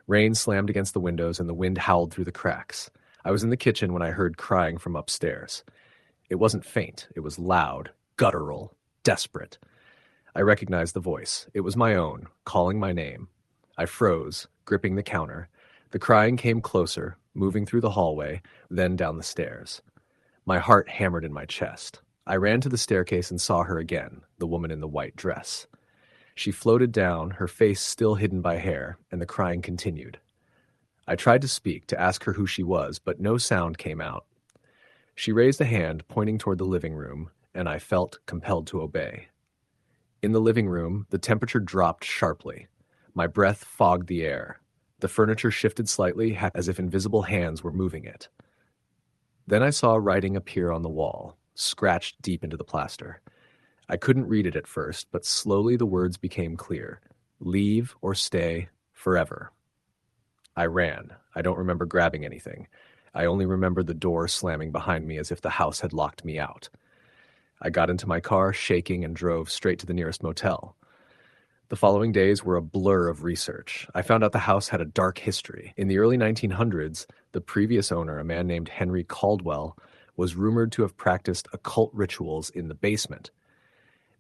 Rain slammed against the windows and the wind howled through the cracks. I was in the kitchen when I heard crying from upstairs. It wasn't faint. It was loud, guttural, desperate. I recognized the voice. It was my own, calling my name. I froze, gripping the counter. The crying came closer, moving through the hallway, then down the stairs. My heart hammered in my chest. I ran to the staircase and saw her again, the woman in the white dress. She floated down, her face still hidden by hair, and the crying continued. I tried to speak, to ask her who she was, but no sound came out. She raised a hand, pointing toward the living room, and I felt compelled to obey. In the living room, the temperature dropped sharply. My breath fogged the air. The furniture shifted slightly, as if invisible hands were moving it. Then I saw writing appear on the wall, scratched deep into the plaster. I couldn't read it at first, but slowly the words became clear. Leave or stay forever. I ran. I don't remember grabbing anything. I only remember the door slamming behind me as if the house had locked me out. I got into my car, shaking, and drove straight to the nearest motel. The following days were a blur of research. I found out the house had a dark history. In the early 1900s, the previous owner, a man named Henry Caldwell, was rumored to have practiced occult rituals in the basement.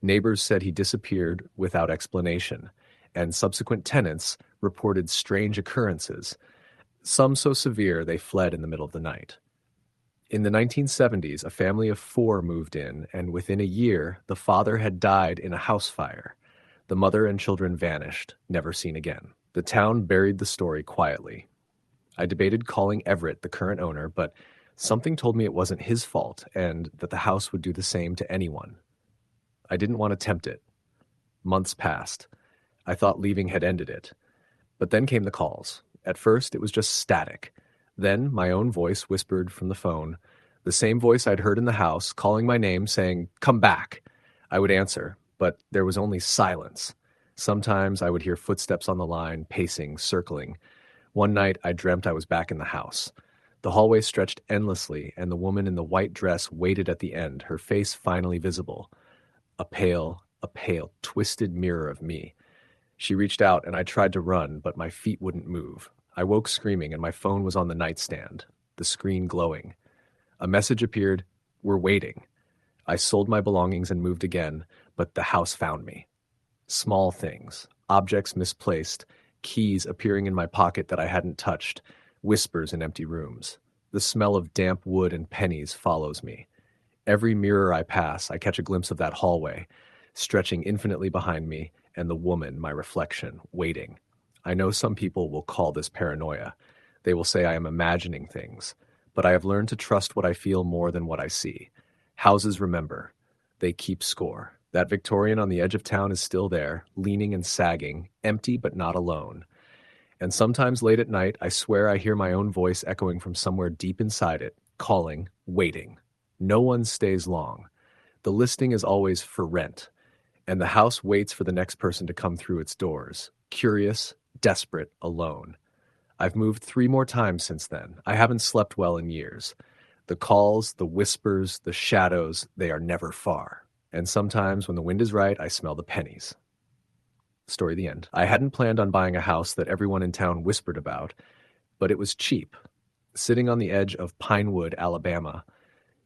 Neighbors said he disappeared without explanation, and subsequent tenants reported strange occurrences, some so severe they fled in the middle of the night. In the 1970s, a family of 4 moved in, and within a year, the father had died in a house fire. The mother and children vanished, never seen again. The town buried the story quietly. I debated calling Everett, the current owner, but something told me it wasn't his fault and that the house would do the same to anyone. I didn't want to tempt it. Months passed. I thought leaving had ended it. But then came the calls. At first, it was just static. Then my own voice whispered from the phone, the same voice I'd heard in the house, calling my name, saying, "Come back." I would answer, but there was only silence. Sometimes I would hear footsteps on the line, pacing, circling. One night I dreamt I was back in the house. The hallway stretched endlessly, and the woman in the white dress waited at the end, her face finally visible. A pale, twisted mirror of me. She reached out, and I tried to run, but my feet wouldn't move. I woke screaming, and my phone was on the nightstand, the screen glowing. A message appeared, "We're waiting." I sold my belongings and moved again, but the house found me. Small things, objects misplaced, keys appearing in my pocket that I hadn't touched, whispers in empty rooms. The smell of damp wood and pennies follows me. Every mirror I pass, I catch a glimpse of that hallway, stretching infinitely behind me, and the woman, my reflection, waiting. I know some people will call this paranoia. They will say I am imagining things, but I have learned to trust what I feel more than what I see. Houses remember. They keep score. That Victorian on the edge of town is still there, leaning and sagging, empty but not alone. And sometimes late at night, I swear I hear my own voice echoing from somewhere deep inside it, calling, waiting. No one stays long. The listing is always for rent, and the house waits for the next person to come through its doors, curious, desperate, alone. I've moved 3 more times since then. I haven't slept well in years. The calls, the whispers, the shadows, they are never far. And sometimes when the wind is right, I smell the pennies. Story the end. I hadn't planned on buying a house that everyone in town whispered about, but it was cheap. Sitting on the edge of Pinewood, Alabama,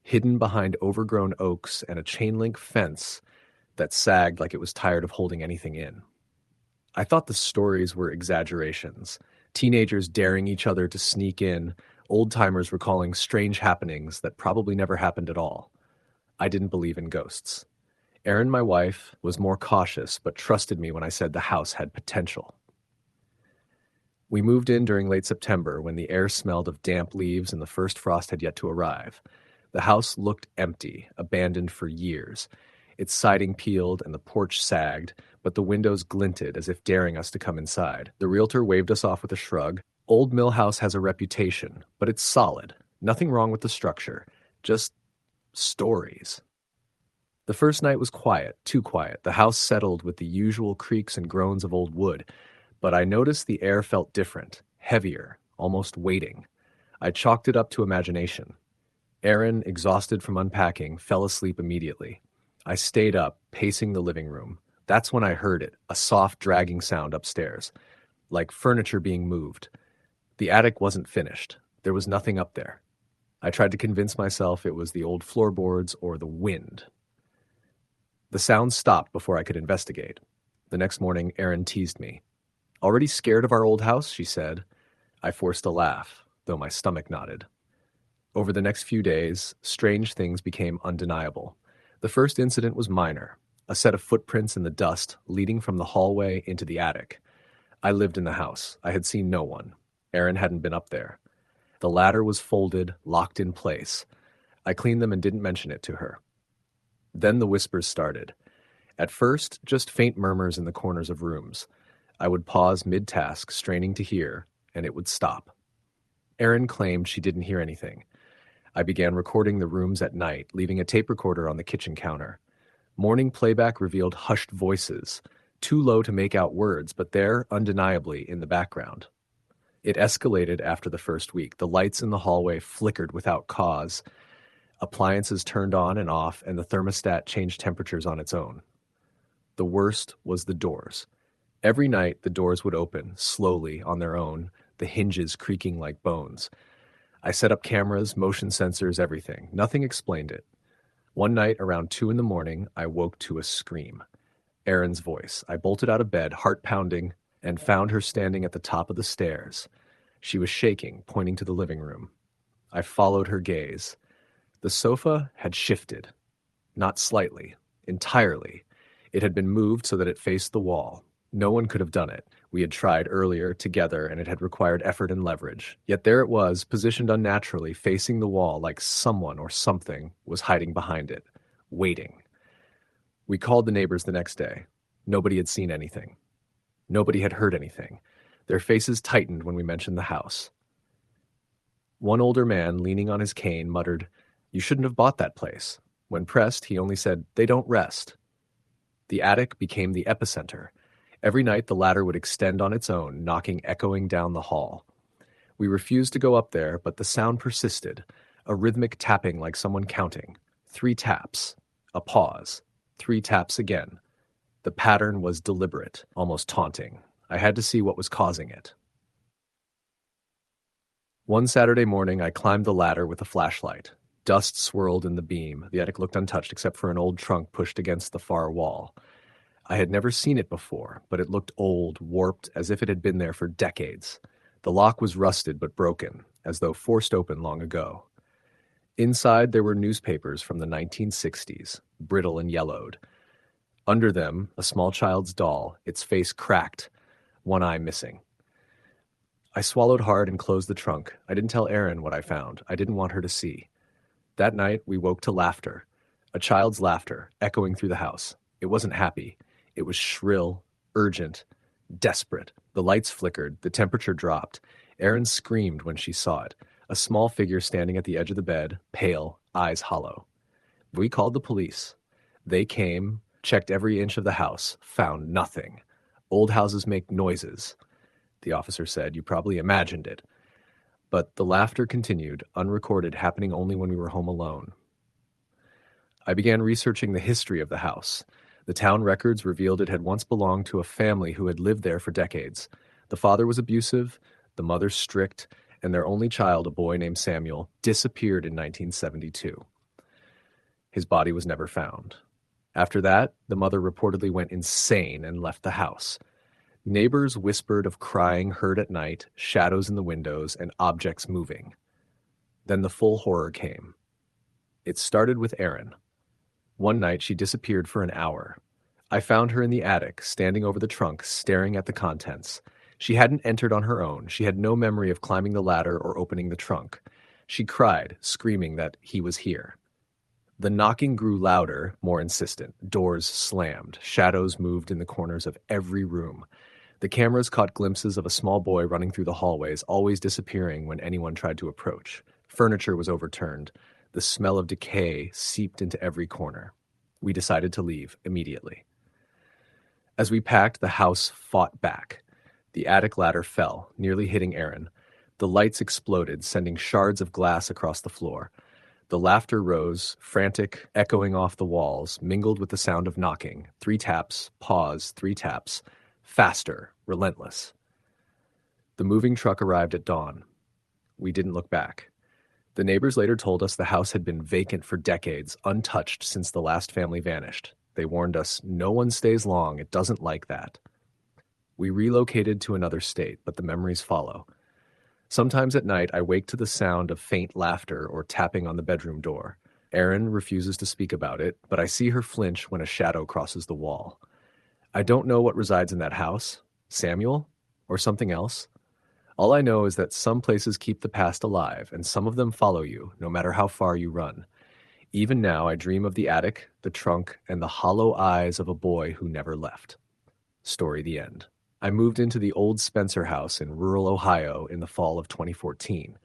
hidden behind overgrown oaks and a chain-link fence, that sagged like it was tired of holding anything in. I thought the stories were exaggerations, teenagers daring each other to sneak in, old-timers recalling strange happenings that probably never happened at all. I didn't believe in ghosts. Erin, my wife, was more cautious but trusted me when I said the house had potential. We moved in during late September when the air smelled of damp leaves and the first frost had yet to arrive. The house looked empty, abandoned for years. Its siding peeled and the porch sagged, but the windows glinted as if daring us to come inside. The realtor waved us off with a shrug. Old Mill House has a reputation, but it's solid. Nothing wrong with the structure. Just stories. The first night was quiet, too quiet. The house settled with the usual creaks and groans of old wood, but I noticed the air felt different, heavier, almost weighting. I chalked it up to imagination. Erin, exhausted from unpacking, fell asleep immediately. I stayed up, pacing the living room. That's when I heard it, a soft, dragging sound upstairs, like furniture being moved. The attic wasn't finished. There was nothing up there. I tried to convince myself it was the old floorboards or the wind. The sound stopped before I could investigate. The next morning, Erin teased me. "Already scared of our old house?" she said. I forced a laugh, though my stomach nodded. Over the next few days, strange things became undeniable. The first incident was minor, a set of footprints in the dust leading from the hallway into the attic. I lived in the house. I had seen no one. Erin hadn't been up there. The ladder was folded, locked in place. I cleaned them and didn't mention it to her. Then the whispers started. At first, just faint murmurs in the corners of rooms. I would pause mid-task, straining to hear, and it would stop. Erin claimed she didn't hear anything. I began recording the rooms at night, leaving a tape recorder on the kitchen counter. Morning playback revealed hushed voices, too low to make out words, but there, undeniably, in the background. It escalated after the first week. The lights in the hallway flickered without cause. Appliances turned on and off, and the thermostat changed temperatures on its own. The worst was the doors. Every night, the doors would open, slowly, on their own, the hinges creaking like bones. I set up cameras, motion sensors, everything. Nothing explained it. One night, around 2 a.m, I woke to a scream. Erin's voice. I bolted out of bed, heart pounding, and found her standing at the top of the stairs. She was shaking, pointing to the living room. I followed her gaze. The sofa had shifted. Not slightly, entirely. It had been moved so that it faced the wall. No one could have done it. We had tried earlier, together, and it had required effort and leverage. Yet there it was, positioned unnaturally, facing the wall like someone or something was hiding behind it, waiting. We called the neighbors the next day. Nobody had seen anything. Nobody had heard anything. Their faces tightened when we mentioned the house. One older man, leaning on his cane, muttered, "You shouldn't have bought that place." When pressed, he only said, "They don't rest." The attic became the epicenter. Every night the ladder would extend on its own, knocking echoing down the hall. We refused to go up there, but the sound persisted, a rhythmic tapping like someone counting. 3 taps, a pause, 3 taps again. The pattern was deliberate, almost taunting. I had to see what was causing it. One Saturday morning, I climbed the ladder with a flashlight. Dust swirled in the beam. The attic looked untouched except for an old trunk pushed against the far wall. I had never seen it before, but it looked old, warped, as if it had been there for decades. The lock was rusted but broken, as though forced open long ago. Inside there were newspapers from the 1960s, brittle and yellowed. Under them, a small child's doll, its face cracked, one eye missing. I swallowed hard and closed the trunk. I didn't tell Erin what I found. I didn't want her to see. That night, we woke to laughter. A child's laughter, echoing through the house. It wasn't happy. It was shrill, urgent, desperate. The lights flickered. The temperature dropped. Erin screamed when she saw it. A small figure standing at the edge of the bed, pale, eyes hollow. We called the police. They came, checked every inch of the house, found nothing. Old houses make noises. The officer said, "You probably imagined it." But the laughter continued, unrecorded, happening only when we were home alone. I began researching the history of the house. The town records revealed it had once belonged to a family who had lived there for decades. The father was abusive, the mother strict, and their only child, a boy named Samuel, disappeared in 1972. His body was never found. After that, the mother reportedly went insane and left the house. Neighbors whispered of crying heard at night, shadows in the windows, and objects moving. Then the full horror came. It started with Erin. One night she disappeared for an hour. I found her in the attic, standing over the trunk, staring at the contents. She hadn't entered on her own. She had no memory of climbing the ladder or opening the trunk. She cried, screaming that he was here. The knocking grew louder, more insistent. Doors slammed. Shadows moved in the corners of every room. The cameras caught glimpses of a small boy running through the hallways, always disappearing when anyone tried to approach. Furniture was overturned. The smell of decay seeped into every corner. We decided to leave immediately. As we packed, the house fought back. The attic ladder fell, nearly hitting Erin. The lights exploded, sending shards of glass across the floor. The laughter rose, frantic, echoing off the walls, mingled with the sound of knocking. 3 taps, pause, 3 taps. Faster, relentless. The moving truck arrived at dawn. We didn't look back. The neighbors later told us the house had been vacant for decades, untouched since the last family vanished. They warned us, no one stays long, it doesn't like that. We relocated to another state, but the memories follow. Sometimes at night, I wake to the sound of faint laughter or tapping on the bedroom door. Erin refuses to speak about it, but I see her flinch when a shadow crosses the wall. I don't know what resides in that house, Samuel, or something else. All I know is that some places keep the past alive, and some of them follow you, no matter how far you run. Even now, I dream of the attic, the trunk, and the hollow eyes of a boy who never left. Story the end. I moved into the old Spencer house in rural Ohio in the fall of 2014.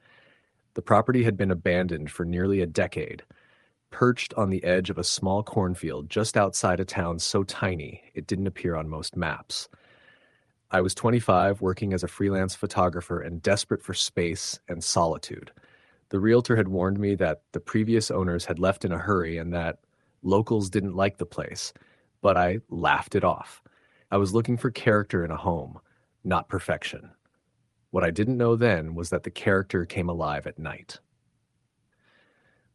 The property had been abandoned for nearly a decade, perched on the edge of a small cornfield just outside a town so tiny it didn't appear on most maps. I was 25, working as a freelance photographer and desperate for space and solitude. The realtor had warned me that the previous owners had left in a hurry and that locals didn't like the place, but I laughed it off. I was looking for character in a home, not perfection. What I didn't know then was that the character came alive at night.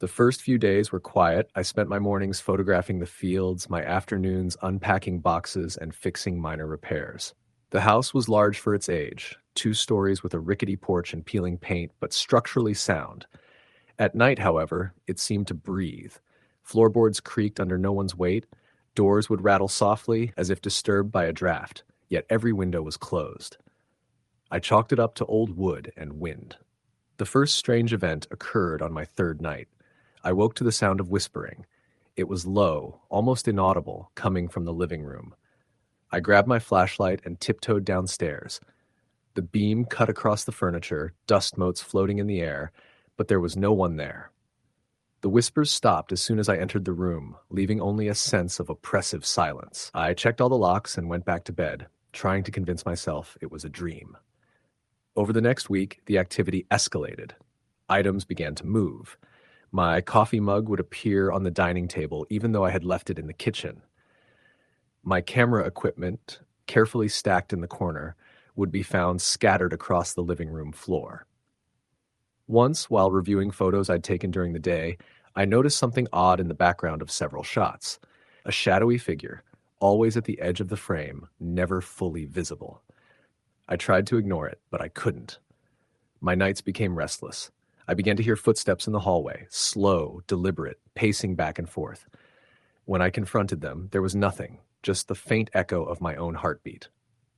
The first few days were quiet. I spent my mornings photographing the fields, my afternoons unpacking boxes and fixing minor repairs. The house was large for its age, 2 stories with a rickety porch and peeling paint, but structurally sound. At night, however, it seemed to breathe. Floorboards creaked under no one's weight. Doors would rattle softly, as if disturbed by a draft, yet every window was closed. I chalked it up to old wood and wind. The first strange event occurred on my 3rd night. I woke to the sound of whispering. It was low, almost inaudible, coming from the living room. I grabbed my flashlight and tiptoed downstairs. The beam cut across the furniture, dust motes floating in the air, but there was no one there. The whispers stopped as soon as I entered the room, leaving only a sense of oppressive silence. I checked all the locks and went back to bed, trying to convince myself it was a dream. Over the next week, the activity escalated. Items began to move. My coffee mug would appear on the dining table, even though I had left it in the kitchen. My camera equipment, carefully stacked in the corner, would be found scattered across the living room floor. Once, while reviewing photos I'd taken during the day, I noticed something odd in the background of several shots. A shadowy figure, always at the edge of the frame, never fully visible. I tried to ignore it, but I couldn't. My nights became restless. I began to hear footsteps in the hallway, slow, deliberate, pacing back and forth. When I confronted them, there was nothing, just the faint echo of my own heartbeat.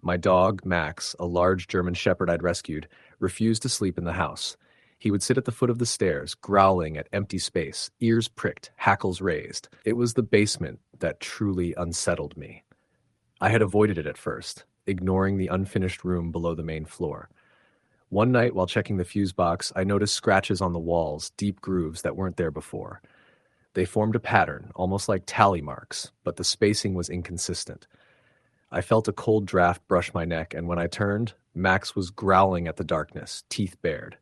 My dog, Max, a large German shepherd I'd rescued, refused to sleep in the house. He would sit at the foot of the stairs, growling at empty space, ears pricked, hackles raised. It was the basement that truly unsettled me. I had avoided it at first, ignoring the unfinished room below the main floor. One night, while checking the fuse box, I noticed scratches on the walls, deep grooves that weren't there before. They formed a pattern, almost like tally marks, but the spacing was inconsistent. I felt a cold draft brush my neck, and when I turned, Max was growling at the darkness, teeth bared.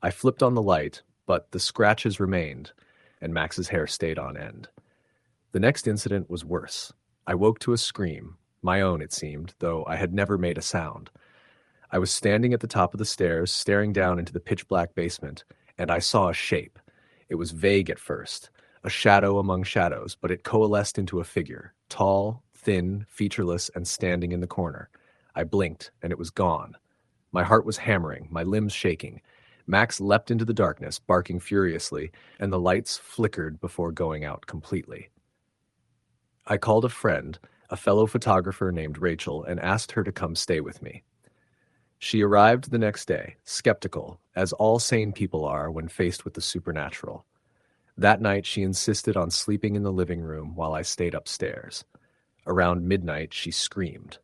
I flipped on the light, but the scratches remained, and Max's hair stayed on end. The next incident was worse. I woke to a scream, my own it seemed, though I had never made a sound. I was standing at the top of the stairs, staring down into the pitch-black basement, and I saw a shape. It was vague at first, a shadow among shadows, but it coalesced into a figure, tall, thin, featureless, and standing in the corner. I blinked, and it was gone. My heart was hammering, my limbs shaking. Max leapt into the darkness, barking furiously, and the lights flickered before going out completely. I called a friend, a fellow photographer named Rachel, and asked her to come stay with me. She arrived the next day, skeptical, as all sane people are when faced with the supernatural. That night, she insisted on sleeping in the living room while I stayed upstairs. Around midnight, she screamed.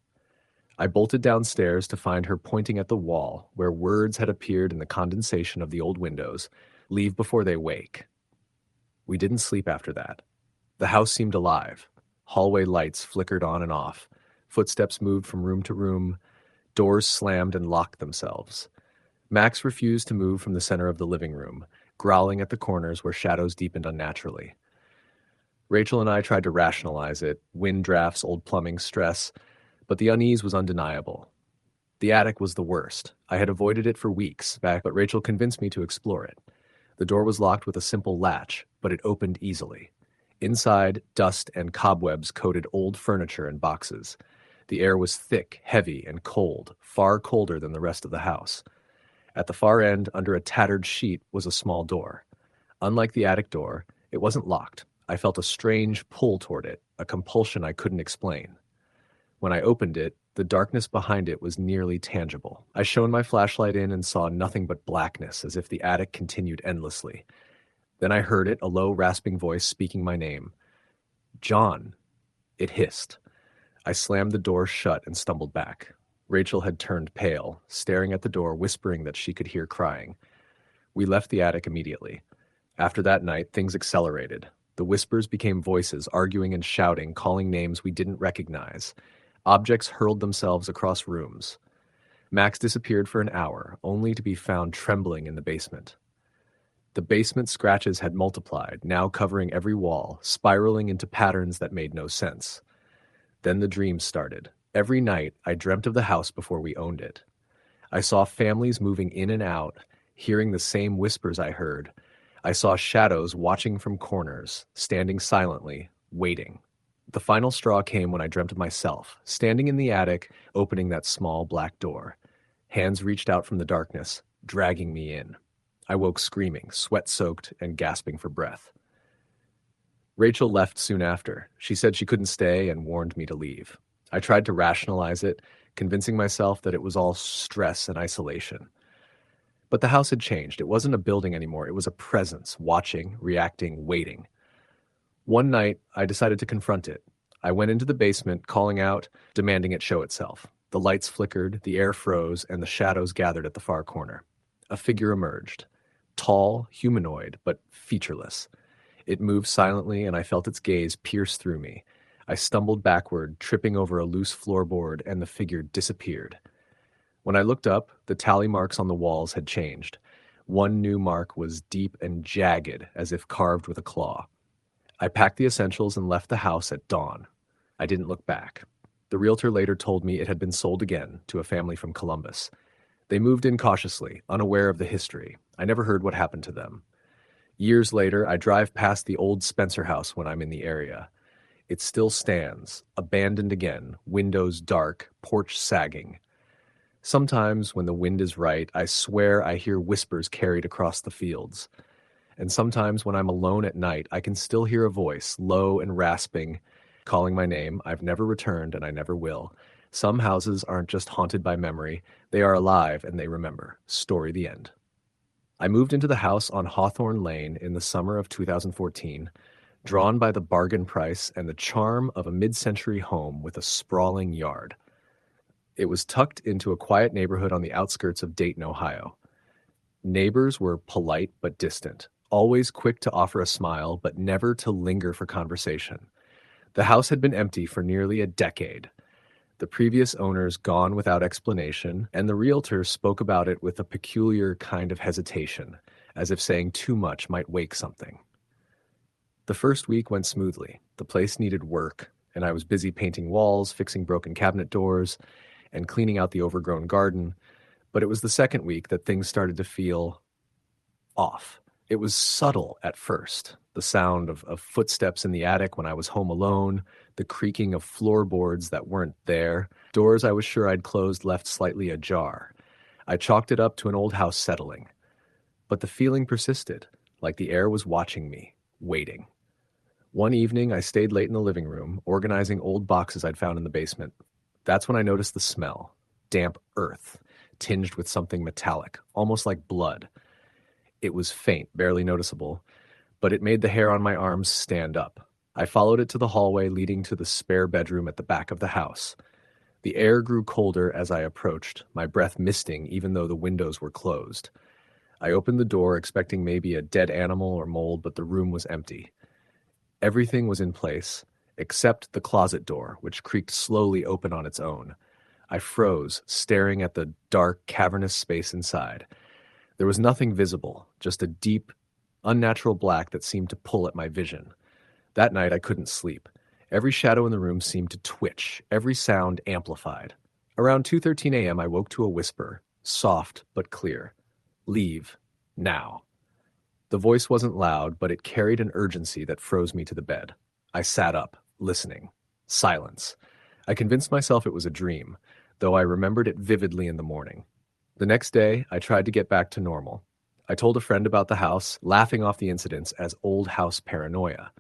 I bolted downstairs to find her pointing at the wall, where words had appeared in the condensation of the old windows, "Leave before they wake." We didn't sleep after that. The house seemed alive. Hallway lights flickered on and off. Footsteps moved from room to room. Doors slammed and locked themselves. Max refused to move from the center of the living room, growling at the corners where shadows deepened unnaturally. Rachel and I tried to rationalize it, wind drafts, old plumbing, stress, but the unease was undeniable. The attic was the worst. I had avoided it for weeks back, but Rachel convinced me to explore it. The door was locked with a simple latch, but it opened easily. Inside, dust and cobwebs coated old furniture and boxes. The air was thick, heavy, and cold, far colder than the rest of the house. At the far end, under a tattered sheet, was a small door. Unlike the attic door, it wasn't locked. I felt a strange pull toward it, a compulsion I couldn't explain. When I opened it, the darkness behind it was nearly tangible. I shone my flashlight in and saw nothing but blackness, as if the attic continued endlessly. Then I heard it, a low, rasping voice speaking my name. "John." It hissed. I slammed the door shut and stumbled back. Rachel had turned pale, staring at the door, whispering that she could hear crying. We left the attic immediately. After that night, things accelerated. The whispers became voices, arguing and shouting, calling names we didn't recognize. Objects hurled themselves across rooms. Max disappeared for an hour, only to be found trembling in the basement. The basement scratches had multiplied, now covering every wall, spiraling into patterns that made no sense. Then the dreams started. Every night, I dreamt of the house before we owned it. I saw families moving in and out, hearing the same whispers I heard. I saw shadows watching from corners, standing silently, waiting. The final straw came when I dreamt of myself, standing in the attic, opening that small black door. Hands reached out from the darkness, dragging me in. I woke screaming, sweat-soaked and gasping for breath. Rachel left soon after. She said she couldn't stay and warned me to leave. I tried to rationalize it, convincing myself that it was all stress and isolation. But the house had changed. It wasn't a building anymore. It was a presence, watching, reacting, waiting. One night, I decided to confront it. I went into the basement, calling out, demanding it show itself. The lights flickered, the air froze, and the shadows gathered at the far corner. A figure emerged. Tall, humanoid, but featureless. It moved silently, and I felt its gaze pierce through me. I stumbled backward, tripping over a loose floorboard, and the figure disappeared. When I looked up, the tally marks on the walls had changed. One new mark was deep and jagged, as if carved with a claw. I packed the essentials and left the house at dawn. I didn't look back. The realtor later told me it had been sold again to a family from Columbus. They moved in cautiously, unaware of the history. I never heard what happened to them. Years later, I drive past the old Spencer house when I'm in the area. It still stands, abandoned again, windows dark, porch sagging. Sometimes, when the wind is right, I swear I hear whispers carried across the fields. And sometimes, when I'm alone at night, I can still hear a voice, low and rasping, calling my name. I've never returned, and I never will. Some houses aren't just haunted by memory. They are alive, and they remember. Story the end. I moved into the house on Hawthorne Lane in the summer of 2014, drawn by the bargain price and the charm of a mid-century home with a sprawling yard. It was tucked into a quiet neighborhood on the outskirts of Dayton, Ohio. Neighbors were polite but distant, always quick to offer a smile but never to linger for conversation. The house had been empty for nearly a decade. The previous owners gone without explanation, and the realtor spoke about it with a peculiar kind of hesitation, as if saying too much might wake something. The first week went smoothly. The place needed work, and I was busy painting walls, fixing broken cabinet doors, and cleaning out the overgrown garden. But it was the second week that things started to feel off. It was subtle at first. The sound of footsteps in the attic when I was home alone, the creaking of floorboards that weren't there, doors I was sure I'd closed left slightly ajar. I chalked it up to an old house settling. But the feeling persisted, like the air was watching me, waiting. One evening, I stayed late in the living room, organizing old boxes I'd found in the basement. That's when I noticed the smell. Damp earth, tinged with something metallic, almost like blood. It was faint, barely noticeable, but it made the hair on my arms stand up. I followed it to the hallway leading to the spare bedroom at the back of the house. The air grew colder as I approached, my breath misting even though the windows were closed. I opened the door expecting maybe a dead animal or mold, but the room was empty. Everything was in place, except the closet door, which creaked slowly open on its own. I froze, staring at the dark, cavernous space inside. There was nothing visible, just a deep, unnatural black that seemed to pull at my vision. That night I couldn't sleep. Every shadow in the room seemed to twitch, every sound amplified. Around 2:13 a.m. I woke to a whisper, soft but clear. Leave. Now. The voice wasn't loud, but it carried an urgency that froze me to the bed. I sat up, listening. Silence. I convinced myself it was a dream, though I remembered it vividly in the morning. The next day, I tried to get back to normal. I told a friend about the house, laughing off the incidents as old house paranoia.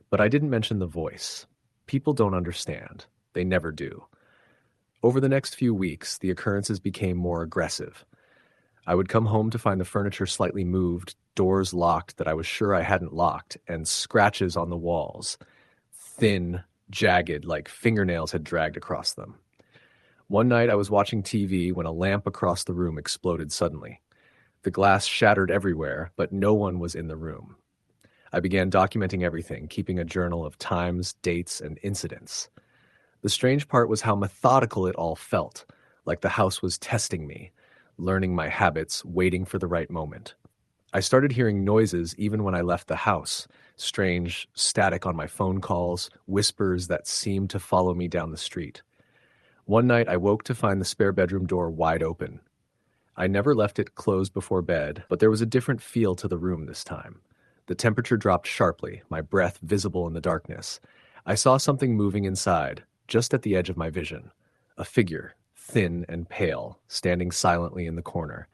But I didn't mention the voice. People don't understand. They never do. Over the next few weeks, the occurrences became more aggressive. I would come home to find the furniture slightly moved, doors locked that I was sure I hadn't locked, and scratches on the walls. Thin, jagged, like fingernails had dragged across them. One night I was watching TV when a lamp across the room exploded suddenly. The glass shattered everywhere, but no one was in the room. I began documenting everything, keeping a journal of times, dates, and incidents. The strange part was how methodical it all felt, like the house was testing me, learning my habits, waiting for the right moment. I started hearing noises even when I left the house, strange static on my phone calls, whispers that seemed to follow me down the street. One night I woke to find the spare bedroom door wide open. I never left it closed before bed, but there was a different feel to the room this time. The temperature dropped sharply, my breath visible in the darkness. I saw something moving inside, just at the edge of my vision. A figure, thin and pale, standing silently in the corner.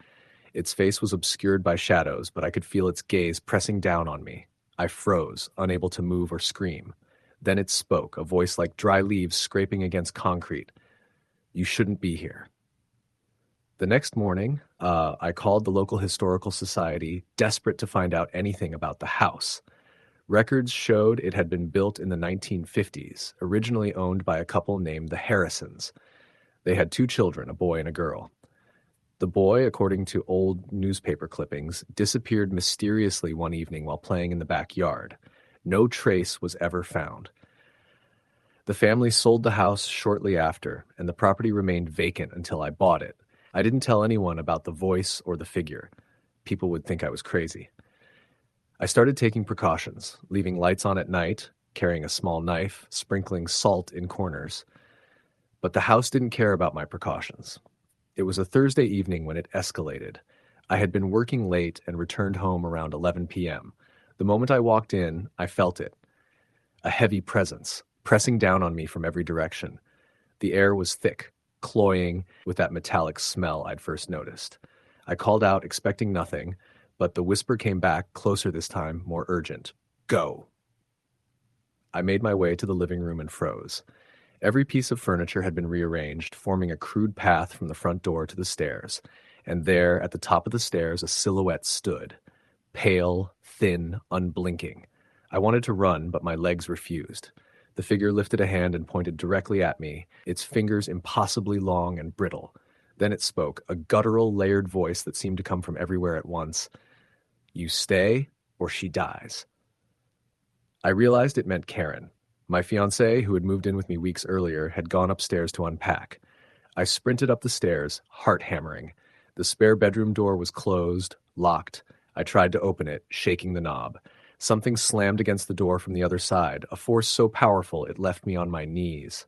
Its face was obscured by shadows, but I could feel its gaze pressing down on me. I froze, unable to move or scream. Then it spoke, a voice like dry leaves scraping against concrete. "You shouldn't be here." The next morning, I called the local historical society, desperate to find out anything about the house. Records showed it had been built in the 1950s, originally owned by a couple named the Harrisons. They had 2 children, a boy and a girl. The boy, according to old newspaper clippings, disappeared mysteriously one evening while playing in the backyard. No trace was ever found. The family sold the house shortly after, and the property remained vacant until I bought it. I didn't tell anyone about the voice or the figure. People would think I was crazy. I started taking precautions, leaving lights on at night, carrying a small knife, sprinkling salt in corners. But the house didn't care about my precautions. It was a Thursday evening when it escalated. I had been working late and returned home around 11 p.m. The moment I walked in, I felt it. A heavy presence, pressing down on me from every direction. The air was thick, cloying with that metallic smell I'd first noticed. I called out, expecting nothing, but the whisper came back, closer this time, more urgent. "Go." I made my way to the living room and froze. Every piece of furniture had been rearranged, forming a crude path from the front door to the stairs, and there, at the top of the stairs, a silhouette stood. Pale, thin, unblinking. I wanted to run, but my legs refused. The figure lifted a hand and pointed directly at me, its fingers impossibly long and brittle. Then it spoke, a guttural, layered voice that seemed to come from everywhere at once. "You stay, or she dies." I realized it meant Karen. My fiancée, who had moved in with me weeks earlier, had gone upstairs to unpack. I sprinted up the stairs, heart hammering. The spare bedroom door was closed, locked. I tried to open it, shaking the knob. Something slammed against the door from the other side, a force so powerful it left me on my knees.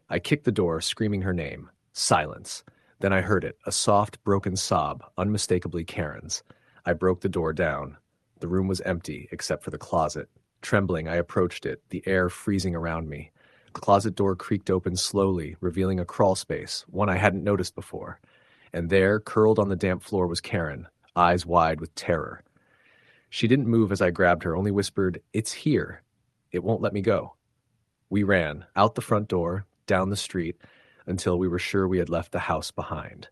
I kicked the door, screaming her name. Silence. Then I heard it, a soft, broken sob, unmistakably Karen's. I broke the door down. The room was empty, except for the closet. Trembling, I approached it, the air freezing around me. The closet door creaked open slowly, revealing a crawl space, one I hadn't noticed before. And there, curled on the damp floor, was Karen, eyes wide with terror. She didn't move as I grabbed her, only whispered, "It's here. It won't let me go." We ran, out the front door, down the street, until we were sure we had left the house behind.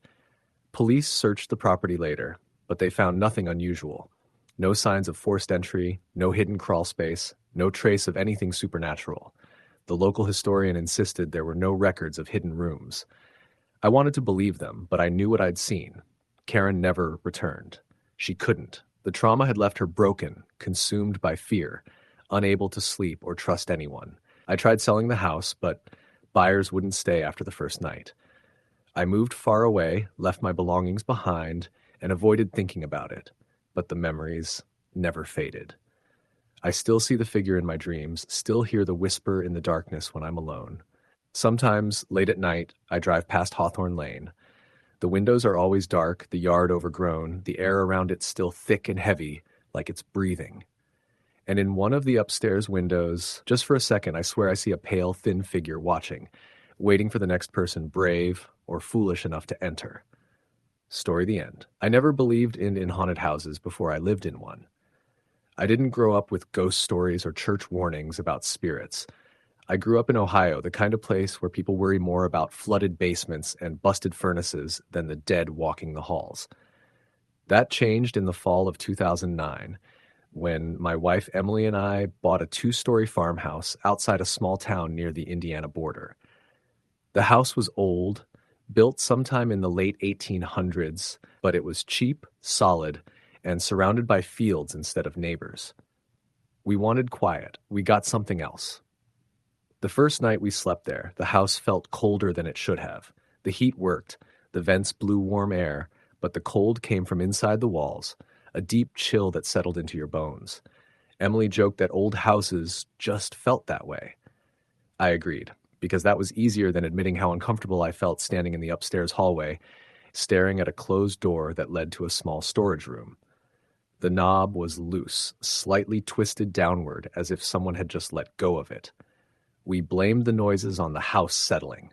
Police searched the property later, but they found nothing unusual. No signs of forced entry, no hidden crawl space, no trace of anything supernatural. The local historian insisted there were no records of hidden rooms. I wanted to believe them, but I knew what I'd seen. Karen never returned. She couldn't. The trauma had left her broken, consumed by fear, unable to sleep or trust anyone. I tried selling the house, but buyers wouldn't stay after the first night. I moved far away, left my belongings behind, and avoided thinking about it, but the memories never faded. I still see the figure in my dreams, still hear the whisper in the darkness when I'm alone. Sometimes, late at night, I drive past Hawthorne Lane. The windows are always dark, the yard overgrown, the air around it still thick and heavy, like it's breathing. And in one of the upstairs windows, just for a second, I swear I see a pale, thin figure watching, waiting for the next person brave or foolish enough to enter. Story the end. I never believed in haunted houses before I lived in one. I didn't grow up with ghost stories or church warnings about spirits. I grew up in Ohio, the kind of place where people worry more about flooded basements and busted furnaces than the dead walking the halls. That changed in the fall of 2009, when my wife Emily and I bought a 2-story farmhouse outside a small town near the Indiana border. The house was old, built sometime in the late 1800s, but it was cheap, solid, and surrounded by fields instead of neighbors. We wanted quiet. We got something else. The first night we slept there, the house felt colder than it should have. The heat worked, the vents blew warm air, but the cold came from inside the walls, a deep chill that settled into your bones. Emily joked that old houses just felt that way. I agreed, because that was easier than admitting how uncomfortable I felt standing in the upstairs hallway, staring at a closed door that led to a small storage room. The knob was loose, slightly twisted downward as if someone had just let go of it. We blamed the noises on the house settling.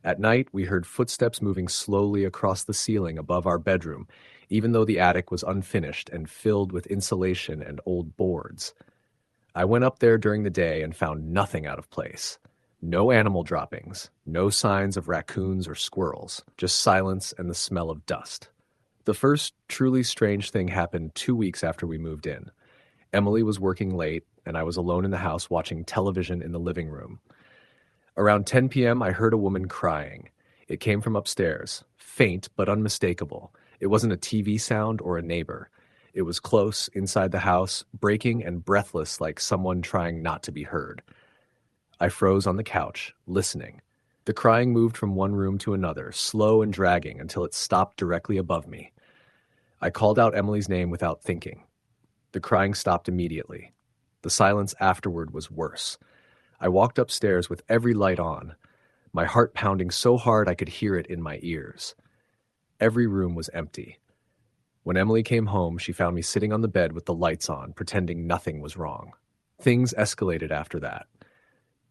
At night, we heard footsteps moving slowly across the ceiling above our bedroom, even though the attic was unfinished and filled with insulation and old boards. I went up there during the day and found nothing out of place. No animal droppings, no signs of raccoons or squirrels, just silence and the smell of dust. The first truly strange thing happened 2 weeks after we moved in. Emily was working late, and I was alone in the house watching television in the living room. Around 10 p.m., I heard a woman crying. It came from upstairs, faint but unmistakable. It wasn't a TV sound or a neighbor. It was close, inside the house, breaking and breathless like someone trying not to be heard. I froze on the couch, listening. The crying moved from one room to another, slow and dragging, until it stopped directly above me. I called out Emily's name without thinking. The crying stopped immediately. The silence afterward was worse. I walked upstairs with every light on, my heart pounding so hard I could hear it in my ears. Every room was empty. When Emily came home, she found me sitting on the bed with the lights on, pretending nothing was wrong. Things escalated after that.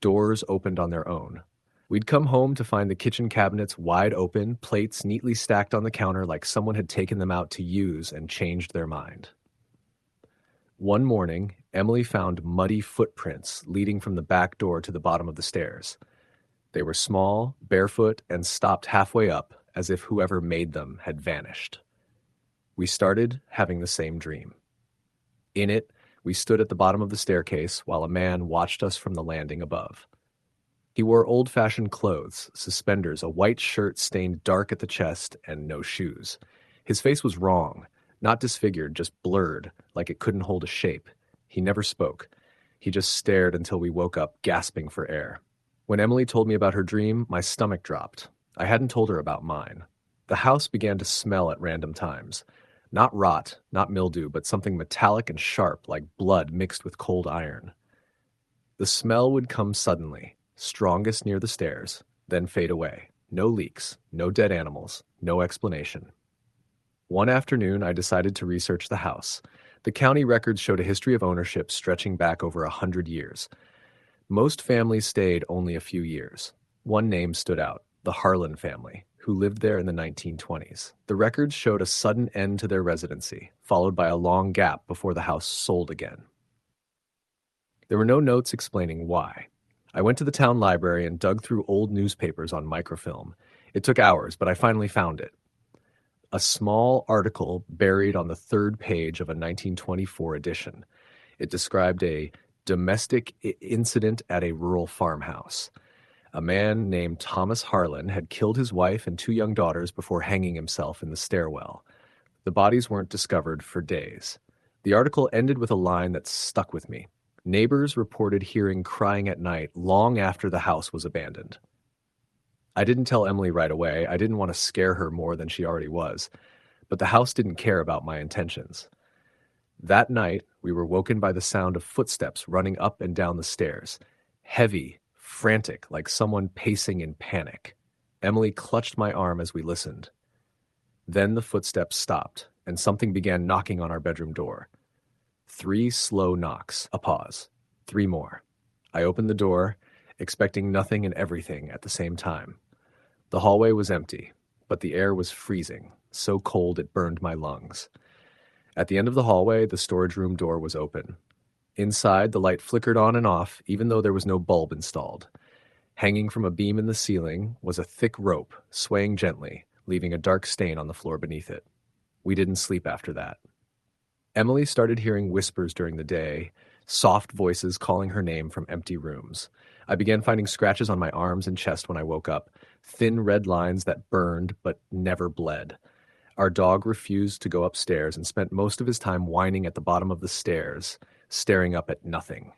Doors opened on their own. We'd come home to find the kitchen cabinets wide open, plates neatly stacked on the counter like someone had taken them out to use and changed their mind. One morning, Emily found muddy footprints leading from the back door to the bottom of the stairs. They were small, barefoot, and stopped halfway up, as if whoever made them had vanished. We started having the same dream. In it, we stood at the bottom of the staircase while a man watched us from the landing above. He wore old-fashioned clothes, suspenders, a white shirt stained dark at the chest, and no shoes. His face was wrong, not disfigured, just blurred, like it couldn't hold a shape. He never spoke. He just stared until we woke up, gasping for air. When Emily told me about her dream, my stomach dropped. I hadn't told her about mine. The house began to smell at random times. Not rot, not mildew, but something metallic and sharp, like blood mixed with cold iron. The smell would come suddenly, strongest near the stairs, then fade away. No leaks, no dead animals, no explanation. One afternoon, I decided to research the house. The county records showed a history of ownership stretching back over 100 years. Most families stayed only a few years. One name stood out, the Harlan family, who lived there in the 1920s. The records showed a sudden end to their residency, followed by a long gap before the house sold again. There were no notes explaining why. I went to the town library and dug through old newspapers on microfilm. It took hours, but I finally found it. A small article buried on the third page of a 1924 edition. It described a domestic incident at a rural farmhouse. A man named Thomas Harlan had killed his wife and 2 young daughters before hanging himself in the stairwell. The bodies weren't discovered for days. The article ended with a line that stuck with me. Neighbors reported hearing crying at night long after the house was abandoned. I didn't tell Emily right away. I didn't want to scare her more than she already was. But the house didn't care about my intentions. That night, we were woken by the sound of footsteps running up and down the stairs. Heavy, frantic, like someone pacing in panic. Emily clutched my arm as we listened. Then the footsteps stopped, and something began knocking on our bedroom door. 3 slow knocks, a pause, 3 more. I opened the door, expecting nothing and everything at the same time. The hallway was empty, but the air was freezing, so cold it burned my lungs. At the end of the hallway, the storage room door was open. Inside, the light flickered on and off, even though there was no bulb installed. Hanging from a beam in the ceiling was a thick rope, swaying gently, leaving a dark stain on the floor beneath it. We didn't sleep after that. Emily started hearing whispers during the day, soft voices calling her name from empty rooms. I began finding scratches on my arms and chest when I woke up, thin red lines that burned but never bled. Our dog refused to go upstairs and spent most of his time whining at the bottom of the stairs, staring up at nothing.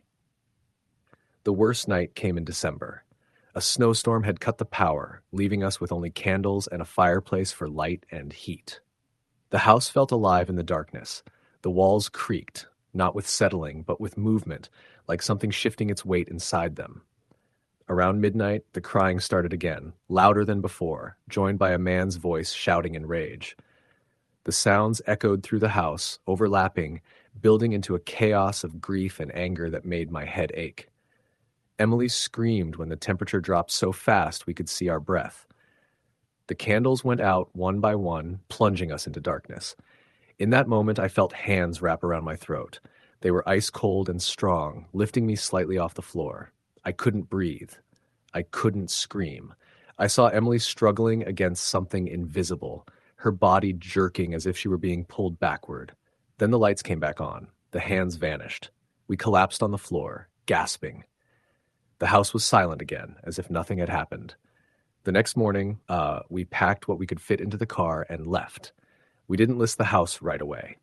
The worst night came in December. A snowstorm had cut the power, leaving us with only candles and a fireplace for light and heat. The house felt alive in the darkness. The walls creaked, not with settling, but with movement, like something shifting its weight inside them. Around midnight, the crying started again, louder than before, joined by a man's voice shouting in rage. The sounds echoed through the house, overlapping, building into a chaos of grief and anger that made my head ache. Emily screamed when the temperature dropped so fast we could see our breath. The candles went out one by one, plunging us into darkness. In that moment, I felt hands wrap around my throat. They were ice cold and strong, lifting me slightly off the floor. I couldn't breathe. I couldn't scream. I saw Emily struggling against something invisible, her body jerking as if she were being pulled backward. Then the lights came back on. The hands vanished. We collapsed on the floor, gasping. The house was silent again, as if nothing had happened. The next morning, we packed what we could fit into the car and left. We didn't list the house right away.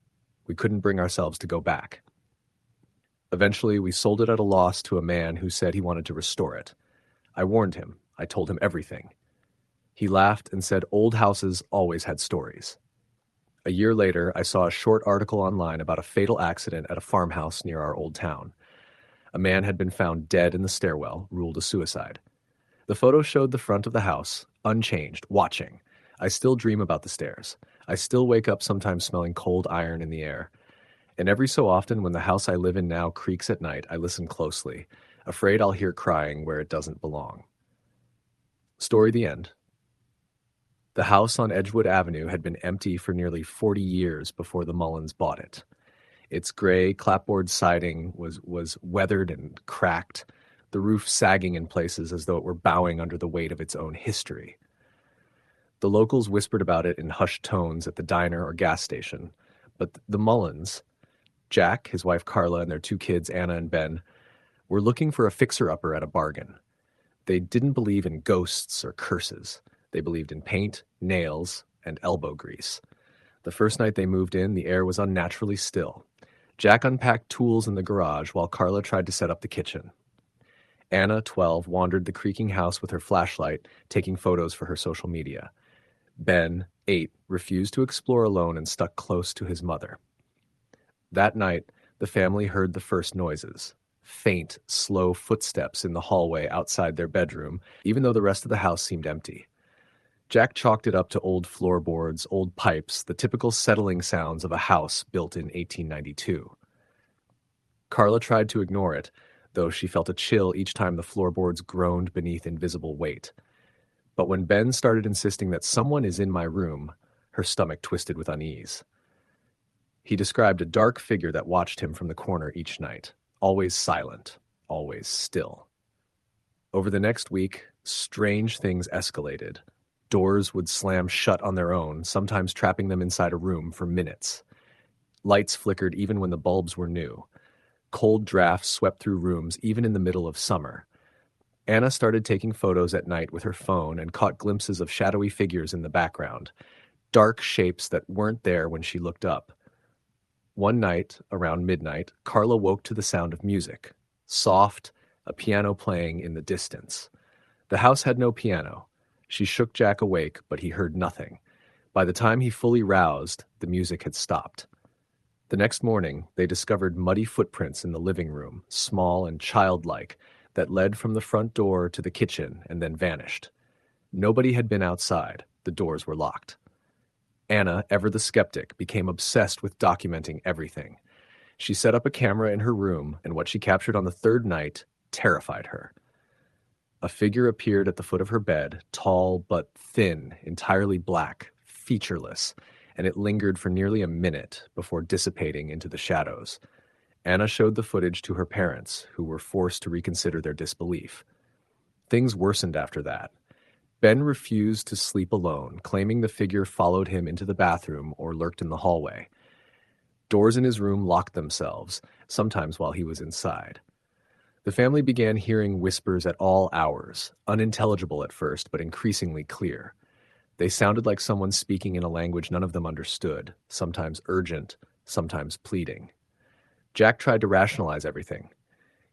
We couldn't bring ourselves to go back. Eventually, we sold it at a loss to a man who said he wanted to restore it. I warned him. I told him everything. He laughed and said old houses always had stories. A year later, I saw a short article online about a fatal accident at a farmhouse near our old town. A man had been found dead in the stairwell, ruled a suicide. The photo showed the front of the house, unchanged, watching. I still dream about the stairs. I still wake up sometimes smelling cold iron in the air. And every so often, when the house I live in now creaks at night, I listen closely, afraid I'll hear crying where it doesn't belong. Story the end. The house on Edgewood Avenue had been empty for nearly 40 years before the Mullins bought it. Its gray clapboard siding was weathered and cracked, the roof sagging in places as though it were bowing under the weight of its own history. The locals whispered about it in hushed tones at the diner or gas station, but the Mullins, Jack, his wife Carla, and their 2 kids, Anna and Ben, were looking for a fixer-upper at a bargain. They didn't believe in ghosts or curses. They believed in paint, nails, and elbow grease. The first night they moved in, the air was unnaturally still. Jack unpacked tools in the garage while Carla tried to set up the kitchen. Anna, 12, wandered the creaking house with her flashlight, taking photos for her social media. Ben, 8, refused to explore alone and stuck close to his mother. That night, the family heard the first noises. Faint, slow footsteps in the hallway outside their bedroom, even though the rest of the house seemed empty. Jack chalked it up to old floorboards, old pipes, the typical settling sounds of a house built in 1892. Carla tried to ignore it, though she felt a chill each time the floorboards groaned beneath invisible weight. But when Ben started insisting that someone is in my room, her stomach twisted with unease. He described a dark figure that watched him from the corner each night, always silent, always still. Over the next week, strange things escalated. Doors would slam shut on their own, sometimes trapping them inside a room for minutes. Lights flickered even when the bulbs were new. Cold drafts swept through rooms even in the middle of summer. Anna started taking photos at night with her phone and caught glimpses of shadowy figures in the background, dark shapes that weren't there when she looked up. One night, around midnight, Carla woke to the sound of music. Soft, a piano playing in the distance. The house had no piano. She shook Jack awake, but he heard nothing. By the time he fully roused, the music had stopped. The next morning, they discovered muddy footprints in the living room, small and childlike, that led from the front door to the kitchen and then vanished. Nobody had been outside. The doors were locked. Anna, ever the skeptic, became obsessed with documenting everything. She set up a camera in her room, and what she captured on the third night terrified her. A figure appeared at the foot of her bed, tall but thin, entirely black, featureless, and it lingered for nearly a minute before dissipating into the shadows. Anna showed the footage to her parents, who were forced to reconsider their disbelief. Things worsened after that. Ben refused to sleep alone, claiming the figure followed him into the bathroom or lurked in the hallway. Doors in his room locked themselves, sometimes while he was inside. The family began hearing whispers at all hours, unintelligible at first, but increasingly clear. They sounded like someone speaking in a language none of them understood, sometimes urgent, sometimes pleading. Jack tried to rationalize everything.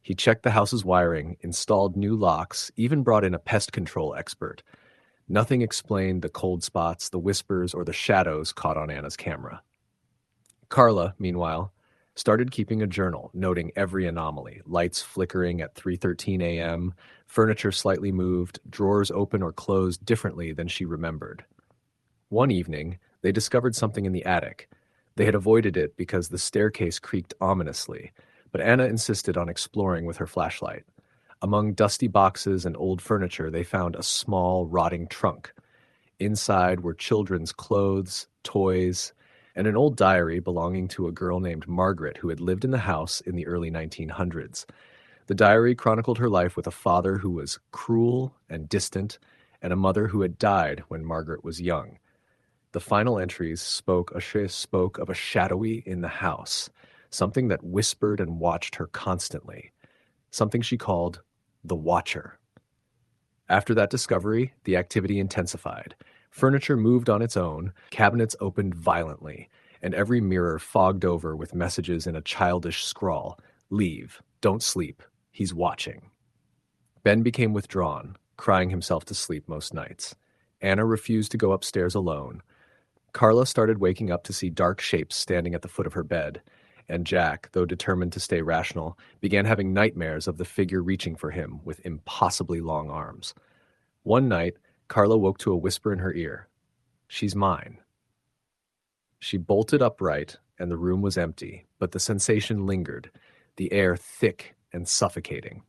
He checked the house's wiring, installed new locks, even brought in a pest control expert. Nothing explained the cold spots, the whispers, or the shadows caught on Anna's camera. Carla, meanwhile, started keeping a journal, noting every anomaly, lights flickering at 3:13 a.m., furniture slightly moved, drawers open or closed differently than she remembered. One evening, they discovered something in the attic. They had avoided it because the staircase creaked ominously, but Anna insisted on exploring with her flashlight. Among dusty boxes and old furniture, they found a small, rotting trunk. Inside were children's clothes, toys, and an old diary belonging to a girl named Margaret who had lived in the house in the early 1900s. The diary chronicled her life with a father who was cruel and distant, and a mother who had died when Margaret was young. The final entries spoke of a shadowy in the house, something that whispered and watched her constantly, something she called the Watcher. After that discovery, the activity intensified. Furniture moved on its own, cabinets opened violently, and every mirror fogged over with messages in a childish scrawl. Leave. Don't sleep. He's watching. Ben became withdrawn, crying himself to sleep most nights. Anna refused to go upstairs alone. Carla started waking up to see dark shapes standing at the foot of her bed, and Jack, though determined to stay rational, began having nightmares of the figure reaching for him with impossibly long arms. One night, Carla woke to a whisper in her ear. She's mine. She bolted upright, and the room was empty, but the sensation lingered, the air thick and suffocating.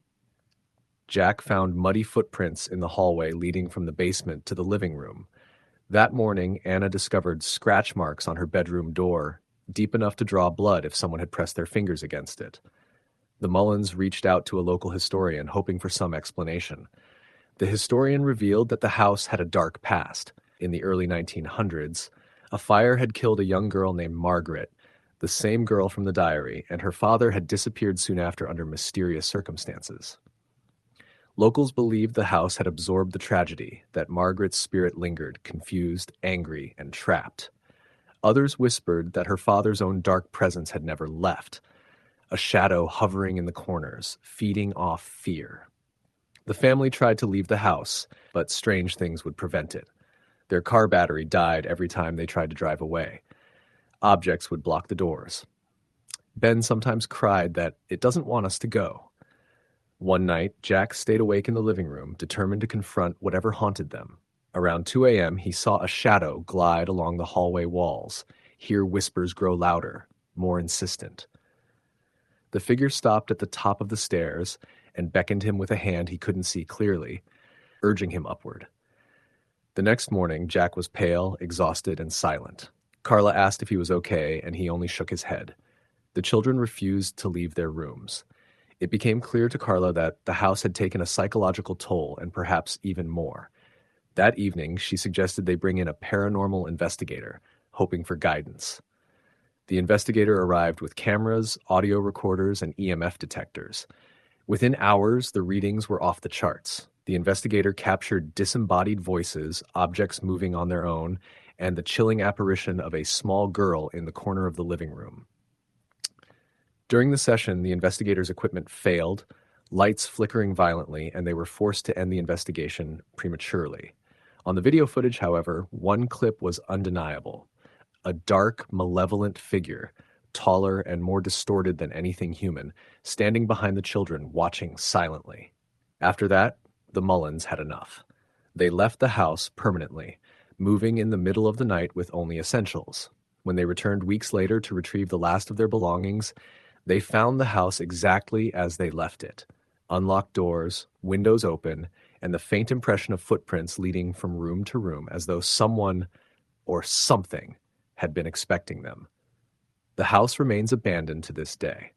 Jack found muddy footprints in the hallway leading from the basement to the living room. That morning, Anna discovered scratch marks on her bedroom door, deep enough to draw blood if someone had pressed their fingers against it. The Mullins reached out to a local historian, hoping for some explanation. The historian revealed that the house had a dark past. In the early 1900s, a fire had killed a young girl named Margaret, the same girl from the diary, and her father had disappeared soon after under mysterious circumstances. Locals believed the house had absorbed the tragedy, that Margaret's spirit lingered, confused, angry, and trapped. Others whispered that her father's own dark presence had never left, a shadow hovering in the corners, feeding off fear. The family tried to leave the house, but strange things would prevent it. Their car battery died every time they tried to drive away. Objects would block the doors. Ben sometimes cried that it doesn't want us to go. One night, Jack stayed awake in the living room, determined to confront whatever haunted them. Around 2 a.m., he saw a shadow glide along the hallway walls, hear whispers grow louder, more insistent. The figure stopped at the top of the stairs and beckoned him with a hand he couldn't see clearly, urging him upward. The next morning, Jack was pale, exhausted, and silent. Carla asked if he was okay, and he only shook his head. The children refused to leave their rooms. It became clear to Carla that the house had taken a psychological toll, and perhaps even more. That evening, she suggested they bring in a paranormal investigator, hoping for guidance. The investigator arrived with cameras, audio recorders, and EMF detectors. Within hours, the readings were off the charts. The investigator captured disembodied voices, objects moving on their own, and the chilling apparition of a small girl in the corner of the living room. During the session, the investigators' equipment failed, lights flickering violently, and they were forced to end the investigation prematurely. On the video footage, however, one clip was undeniable. A dark, malevolent figure, taller and more distorted than anything human, standing behind the children, watching silently. After that, the Mullins had enough. They left the house permanently, moving in the middle of the night with only essentials. When they returned weeks later to retrieve the last of their belongings, they found the house exactly as they left it. Unlocked doors, windows open, and the faint impression of footprints leading from room to room, as though someone or something had been expecting them. The house remains abandoned to this day.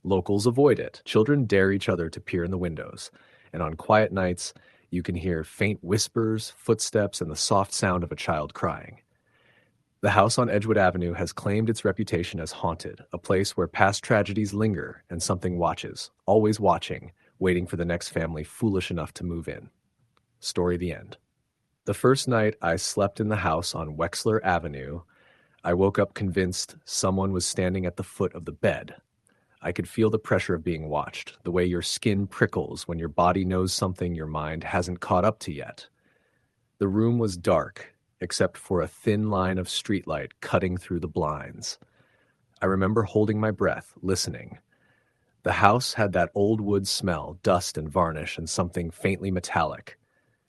Locals avoid it. Children dare each other to peer in the windows, and on quiet nights, you can hear faint whispers, footsteps, and the soft sound of a child crying. The house on Edgewood Avenue has claimed its reputation as haunted, a place where past tragedies linger and something watches, always watching, waiting for the next family foolish enough to move in. Story the end. The first night I slept in the house on Wexler Avenue, I woke up convinced someone was standing at the foot of the bed. I could feel the pressure of being watched, the way your skin prickles when your body knows something your mind hasn't caught up to yet. The room was dark, except for a thin line of streetlight cutting through the blinds. I remember holding my breath, listening. The house had that old wood smell, dust and varnish, and something faintly metallic.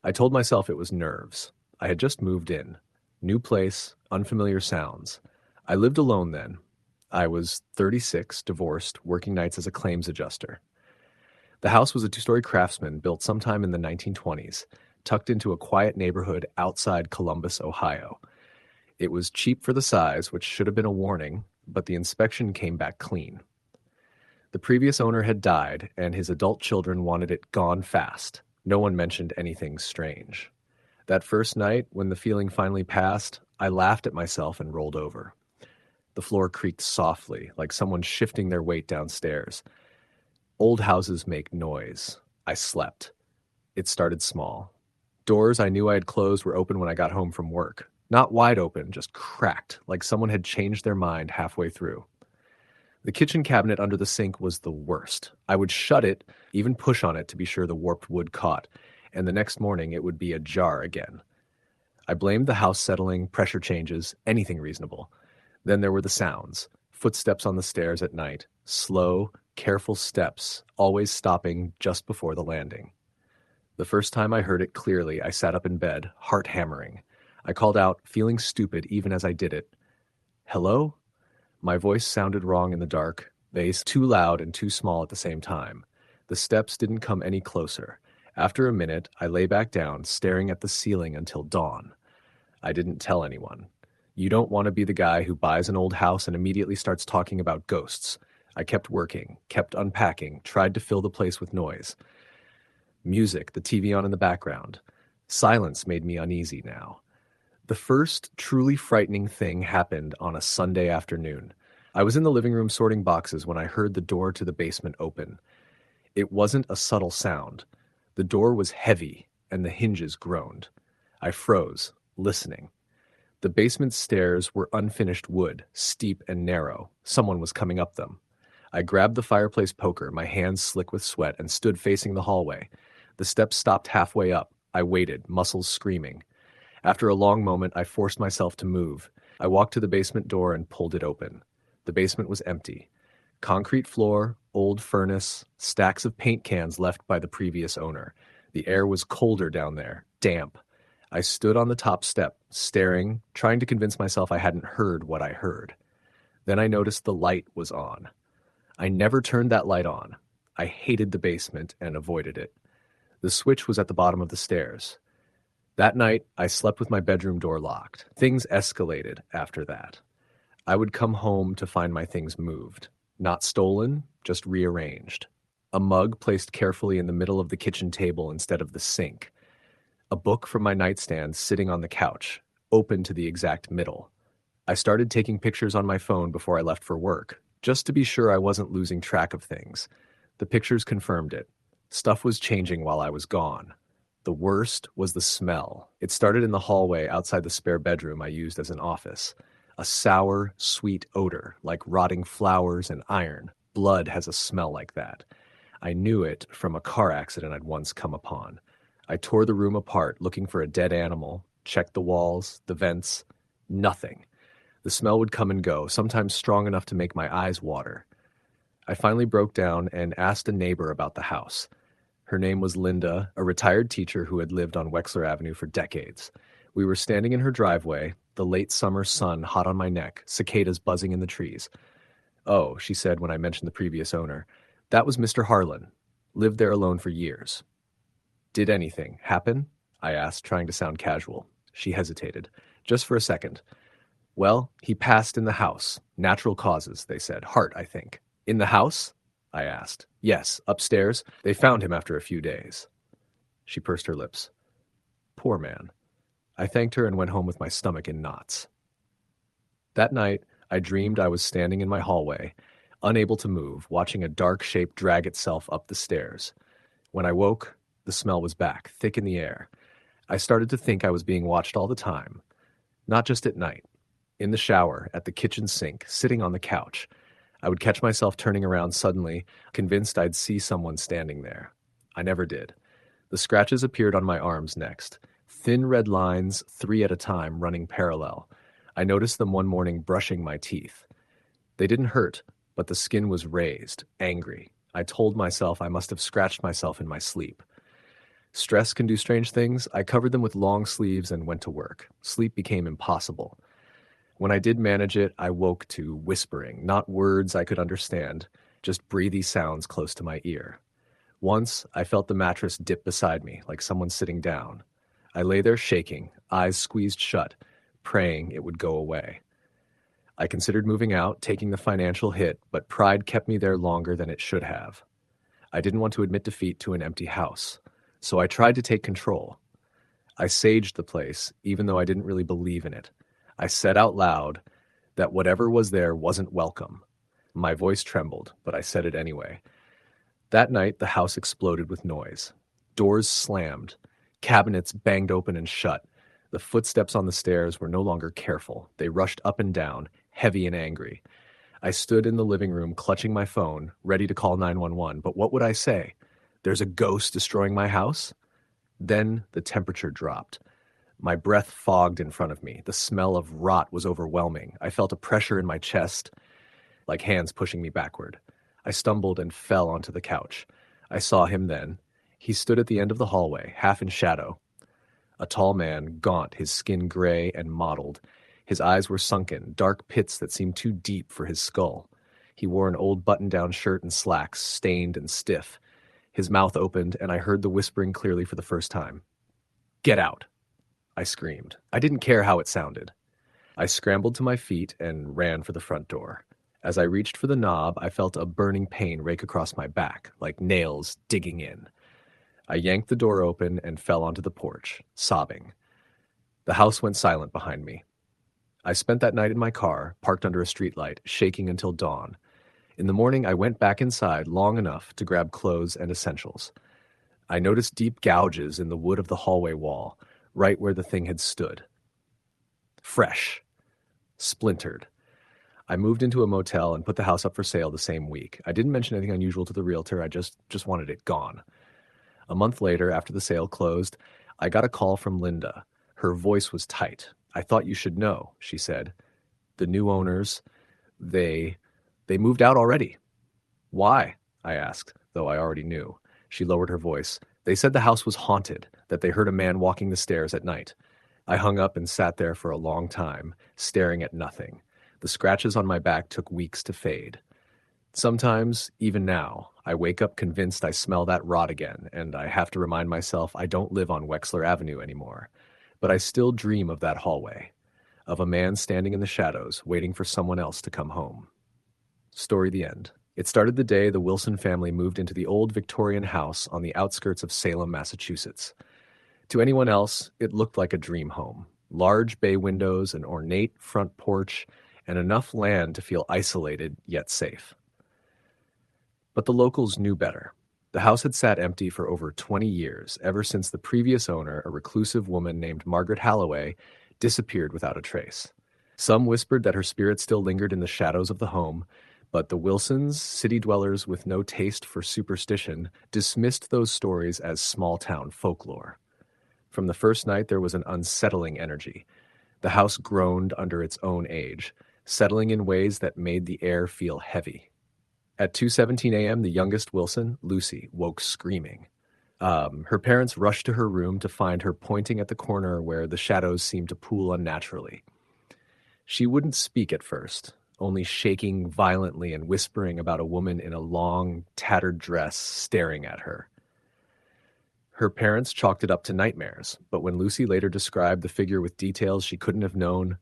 I told myself it was nerves. I had just moved in. New place, unfamiliar sounds. I lived alone then. I was 36, divorced, working nights as a claims adjuster. The house was a two-story Craftsman built sometime in the 1920s, tucked into a quiet neighborhood outside Columbus, Ohio. It was cheap for the size, which should have been a warning, but the inspection came back clean. The previous owner had died, and his adult children wanted it gone fast. No one mentioned anything strange. That first night, when the feeling finally passed, I laughed at myself and rolled over. The floor creaked softly, like someone shifting their weight downstairs. Old houses make noise. I slept. It started small. Doors I knew I had closed were open when I got home from work. Not wide open, just cracked, like someone had changed their mind halfway through. The kitchen cabinet under the sink was the worst. I would shut it, even push on it to be sure the warped wood caught, and the next morning it would be ajar again. I blamed the house settling, pressure changes, anything reasonable. Then there were the sounds. Footsteps on the stairs at night. Slow, careful steps, always stopping just before the landing. The first time I heard it clearly, I sat up in bed, heart hammering. I called out, feeling stupid even as I did it. "Hello?" My voice sounded wrong in the dark, bass too loud and too small at the same time. The steps didn't come any closer. After a minute, I lay back down, staring at the ceiling until dawn. I didn't tell anyone. You don't want to be the guy who buys an old house and immediately starts talking about ghosts. I kept working, kept unpacking, tried to fill the place with noise. Music, the TV on in the background. Silence made me uneasy now. The first truly frightening thing happened on a Sunday afternoon. I was in the living room sorting boxes when I heard the door to the basement open. It wasn't a subtle sound. The door was heavy, and the hinges groaned. I froze, listening. The basement stairs were unfinished wood, steep and narrow. Someone was coming up them. I grabbed the fireplace poker, my hands slick with sweat, and stood facing the hallway. The steps stopped halfway up. I waited, muscles screaming. After a long moment, I forced myself to move. I walked to the basement door and pulled it open. The basement was empty. Concrete floor, old furnace, stacks of paint cans left by the previous owner. The air was colder down there, damp. I stood on the top step, staring, trying to convince myself I hadn't heard what I heard. Then I noticed the light was on. I never turned that light on. I hated the basement and avoided it. The switch was at the bottom of the stairs. That night, I slept with my bedroom door locked. Things escalated after that. I would come home to find my things moved. Not stolen, just rearranged. A mug placed carefully in the middle of the kitchen table instead of the sink. A book from my nightstand sitting on the couch, open to the exact middle. I started taking pictures on my phone before I left for work, just to be sure I wasn't losing track of things. The pictures confirmed it. Stuff was changing while I was gone. The worst was the smell. It started in the hallway outside the spare bedroom I used as an office. A sour, sweet odor, like rotting flowers and iron. Blood has a smell like that. I knew it from a car accident I'd once come upon. I tore the room apart, looking for a dead animal, checked the walls, the vents. Nothing. The smell would come and go, sometimes strong enough to make my eyes water. I finally broke down and asked a neighbor about the house. Her name was Linda, a retired teacher who had lived on Wexler Avenue for decades. We were standing in her driveway, the late summer sun hot on my neck, cicadas buzzing in the trees. "Oh," she said when I mentioned the previous owner, "that was Mr. Harlan. Lived there alone for years." "Did anything happen?" I asked, trying to sound casual. She hesitated. "Just for a second." "Well, he passed in the house. Natural causes," they said. "Heart, I think." "In the house?" I asked. "Yes, upstairs. They found him after a few days." She pursed her lips. Poor man. I thanked her and went home with my stomach in knots. That night, I dreamed I was standing in my hallway, unable to move, watching a dark shape drag itself up the stairs. When I woke, the smell was back, thick in the air. I started to think I was being watched all the time. Not just at night. In the shower, at the kitchen sink, sitting on the couch. I would catch myself turning around suddenly, convinced I'd see someone standing there. I never did. The scratches appeared on my arms next. Thin red lines, 3 at a time, running parallel. I noticed them one morning brushing my teeth. They didn't hurt, but the skin was raised, angry. I told myself I must have scratched myself in my sleep. Stress can do strange things. I covered them with long sleeves and went to work. Sleep became impossible. When I did manage it, I woke to whispering, not words I could understand, just breathy sounds close to my ear. Once, I felt the mattress dip beside me, like someone sitting down. I lay there shaking, eyes squeezed shut, praying it would go away. I considered moving out, taking the financial hit, but pride kept me there longer than it should have. I didn't want to admit defeat to an empty house, so I tried to take control. I saged the place, even though I didn't really believe in it. I said out loud that whatever was there wasn't welcome. My voice trembled, but I said it anyway. That night, the house exploded with noise. Doors slammed. Cabinets banged open and shut. The footsteps on the stairs were no longer careful. They rushed up and down, heavy and angry. I stood in the living room, clutching my phone, ready to call 911, but what would I say? There's a ghost destroying my house? Then the temperature dropped. My breath fogged in front of me. The smell of rot was overwhelming. I felt a pressure in my chest, like hands pushing me backward. I stumbled and fell onto the couch. I saw him then. He stood at the end of the hallway, half in shadow. A tall man, gaunt, his skin gray and mottled. His eyes were sunken, dark pits that seemed too deep for his skull. He wore an old button-down shirt and slacks, stained and stiff. His mouth opened, and I heard the whispering clearly for the first time. "Get out!" I screamed. I didn't care how it sounded. I scrambled to my feet and ran for the front door. As I reached for the knob, I felt a burning pain rake across my back, like nails digging in. I yanked the door open and fell onto the porch, sobbing. The house went silent behind me. I spent that night in my car, parked under a streetlight, shaking until dawn. In the morning, I went back inside long enough to grab clothes and essentials. I noticed deep gouges in the wood of the hallway wall, right where the thing had stood. Fresh. Splintered. I moved into a motel and put the house up for sale the same week. I didn't mention anything unusual to the realtor. I just wanted it gone. A month later, after the sale closed, I got a call from Linda. Her voice was tight. "I thought you should know," she said. "The new owners, they moved out already." "Why?" I asked, though I already knew. She lowered her voice. They said the house was haunted, that they heard a man walking the stairs at night. I hung up and sat there for a long time, staring at nothing. The scratches on my back took weeks to fade. Sometimes, even now, I wake up convinced I smell that rot again, and I have to remind myself I don't live on Wexler Avenue anymore. But I still dream of that hallway, of a man standing in the shadows, waiting for someone else to come home. Story the end. It started the day the Wilson family moved into the old Victorian house on the outskirts of Salem, Massachusetts. To anyone else, it looked like a dream home. Large bay windows, an ornate front porch, and enough land to feel isolated yet safe. But the locals knew better. The house had sat empty for over 20 years, ever since the previous owner, a reclusive woman named Margaret Halloway, disappeared without a trace. Some whispered that her spirit still lingered in the shadows of the home, but the Wilsons, city dwellers with no taste for superstition, dismissed those stories as small-town folklore. From the first night, there was an unsettling energy. The house groaned under its own age, settling in ways that made the air feel heavy. At 2:17 a.m., the youngest Wilson, Lucy, woke screaming. Her parents rushed to her room to find her pointing at the corner where the shadows seemed to pool unnaturally. She wouldn't speak at first, only shaking violently and whispering about a woman in a long, tattered dress staring at her. Her parents chalked it up to nightmares, but when Lucy later described the figure with details she couldn't have known,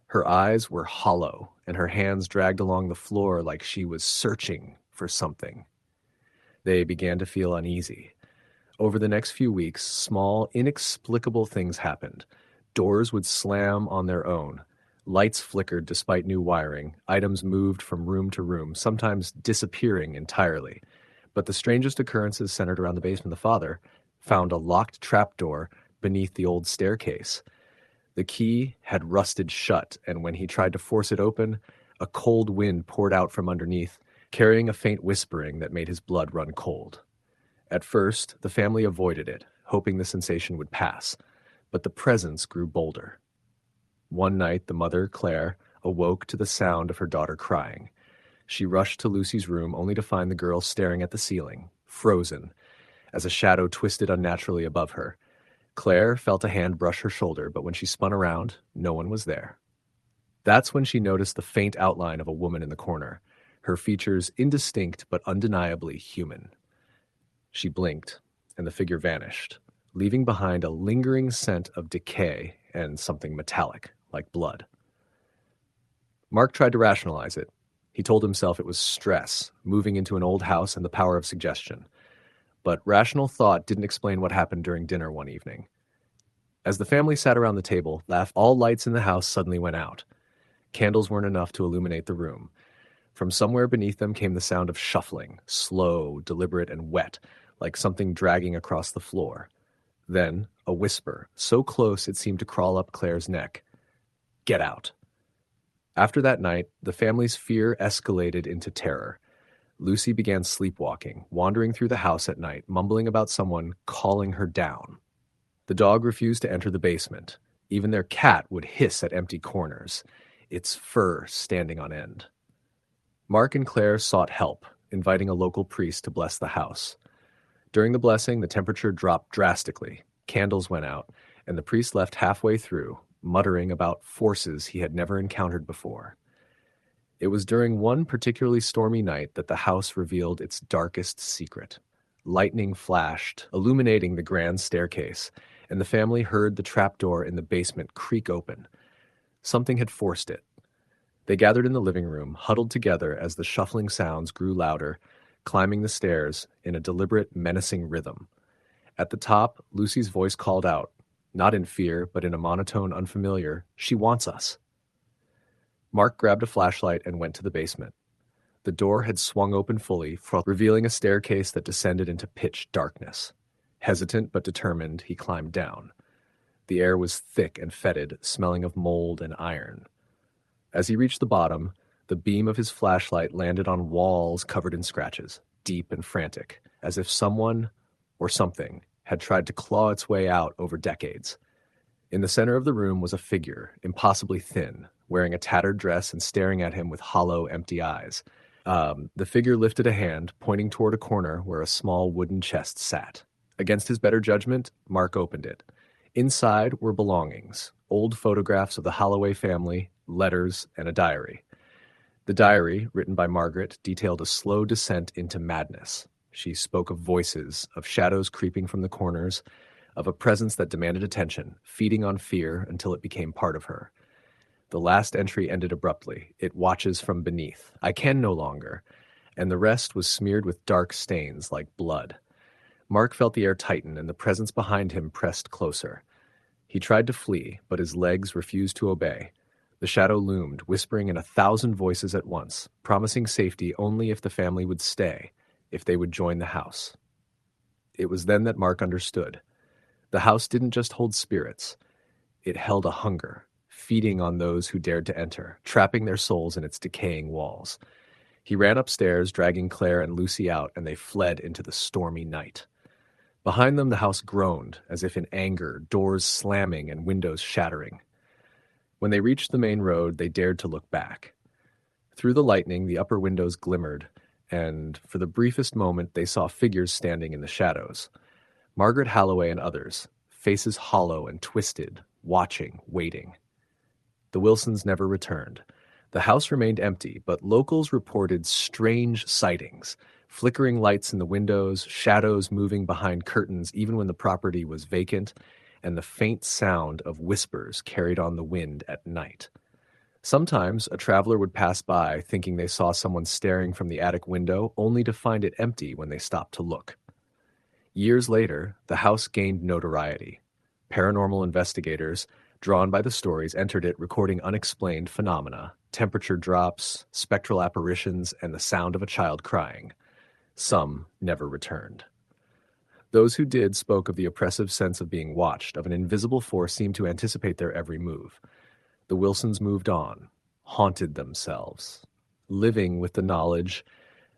her eyes were hollow and her hands dragged along the floor like she was searching for something. They began to feel uneasy. Over the next few weeks, small, inexplicable things happened. Doors would slam on their own. Lights flickered despite new wiring. Items moved from room to room, sometimes disappearing entirely. But the strangest occurrences centered around the basement. The father found a locked trapdoor beneath the old staircase. The key had rusted shut, and when he tried to force it open, a cold wind poured out from underneath, carrying a faint whispering that made his blood run cold. At first, the family avoided it, hoping the sensation would pass, but the presence grew bolder. One night, the mother, Claire, awoke to the sound of her daughter crying. She rushed to Lucy's room only to find the girl staring at the ceiling, frozen, as a shadow twisted unnaturally above her. Claire felt a hand brush her shoulder, but when she spun around, no one was there. That's when she noticed the faint outline of a woman in the corner, her features indistinct but undeniably human. She blinked, and the figure vanished, leaving behind a lingering scent of decay and something metallic, like blood. Mark tried to rationalize it. He told himself it was stress, moving into an old house and the power of suggestion. But rational thought didn't explain what happened during dinner one evening. As the family sat around the table, all lights in the house suddenly went out. Candles weren't enough to illuminate the room. From somewhere beneath them came the sound of shuffling, slow, deliberate, and wet, like something dragging across the floor. Then, a whisper, so close it seemed to crawl up Claire's neck. "Get out." After that night, the family's fear escalated into terror. Lucy began sleepwalking, wandering through the house at night, mumbling about someone calling her down. The dog refused to enter the basement. Even their cat would hiss at empty corners, its fur standing on end. Mark and Claire sought help, inviting a local priest to bless the house. During the blessing, the temperature dropped drastically, candles went out, and the priest left halfway through, muttering about forces he had never encountered before. It was during one particularly stormy night that the house revealed its darkest secret. Lightning flashed, illuminating the grand staircase, and the family heard the trapdoor in the basement creak open. Something had forced it. They gathered in the living room, huddled together as the shuffling sounds grew louder, climbing the stairs in a deliberate, menacing rhythm. At the top, Lucy's voice called out, not in fear, but in a monotone unfamiliar, "She wants us." Mark grabbed a flashlight and went to the basement. The door had swung open fully, revealing a staircase that descended into pitch darkness. Hesitant but determined, he climbed down. The air was thick and fetid, smelling of mold and iron. As he reached the bottom, the beam of his flashlight landed on walls covered in scratches, deep and frantic, as if someone or something had tried to claw its way out over decades. In the center of the room was a figure, impossibly thin, wearing a tattered dress and staring at him with hollow, empty eyes. The figure lifted a hand, pointing toward a corner where a small wooden chest sat. Against his better judgment, Mark opened it. Inside were belongings, old photographs of the Holloway family, letters, and a diary. The diary, written by Margaret, detailed a slow descent into madness. She spoke of voices, of shadows creeping from the corners, of a presence that demanded attention, feeding on fear until it became part of her. The last entry ended abruptly. It watches from beneath. I can no longer. And the rest was smeared with dark stains like blood. Mark felt the air tighten, and the presence behind him pressed closer. He tried to flee, but his legs refused to obey. The shadow loomed, whispering in 1,000 voices at once, promising safety only if the family would stay, if they would join the house. It was then that Mark understood. The house didn't just hold spirits. It held a hunger, feeding on those who dared to enter, trapping their souls in its decaying walls. He ran upstairs, dragging Claire and Lucy out, and they fled into the stormy night. Behind them, the house groaned, as if in anger, doors slamming and windows shattering. When they reached the main road, they dared to look back. Through the lightning, the upper windows glimmered, and for the briefest moment, they saw figures standing in the shadows. Margaret Holloway and others, faces hollow and twisted, watching, waiting. The Wilsons never returned. The house remained empty, but locals reported strange sightings, flickering lights in the windows, shadows moving behind curtains even when the property was vacant, and the faint sound of whispers carried on the wind at night. Sometimes a traveler would pass by thinking they saw someone staring from the attic window, only to find it empty when they stopped to look. Years later, the house gained notoriety. Paranormal investigators, drawn by the stories, entered it recording unexplained phenomena, temperature drops, spectral apparitions, and the sound of a child crying. Some never returned. Those who did spoke of the oppressive sense of being watched, of an invisible force seemed to anticipate their every move. The Wilsons moved on, haunted themselves, living with the knowledge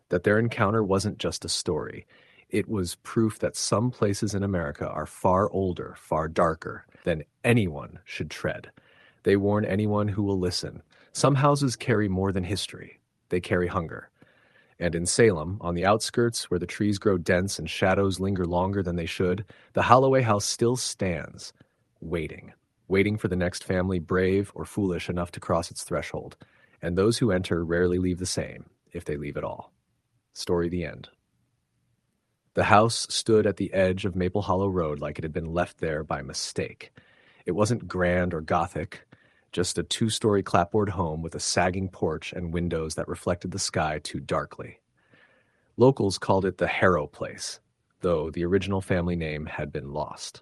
that their encounter wasn't just a story. It was proof that some places in America are far older, far darker than anyone should tread. They warn anyone who will listen. Some houses carry more than history. They carry hunger. And in Salem, on the outskirts where the trees grow dense and shadows linger longer than they should, the Holloway house still stands, waiting for the next family brave or foolish enough to cross its threshold. And those who enter rarely leave the same, if they leave at all. Story the end. The house stood at the edge of Maple Hollow Road like it had been left there by mistake. It wasn't grand or Gothic, just a 2-story clapboard home with a sagging porch and windows that reflected the sky too darkly. Locals called it the Harrow Place, though the original family name had been lost.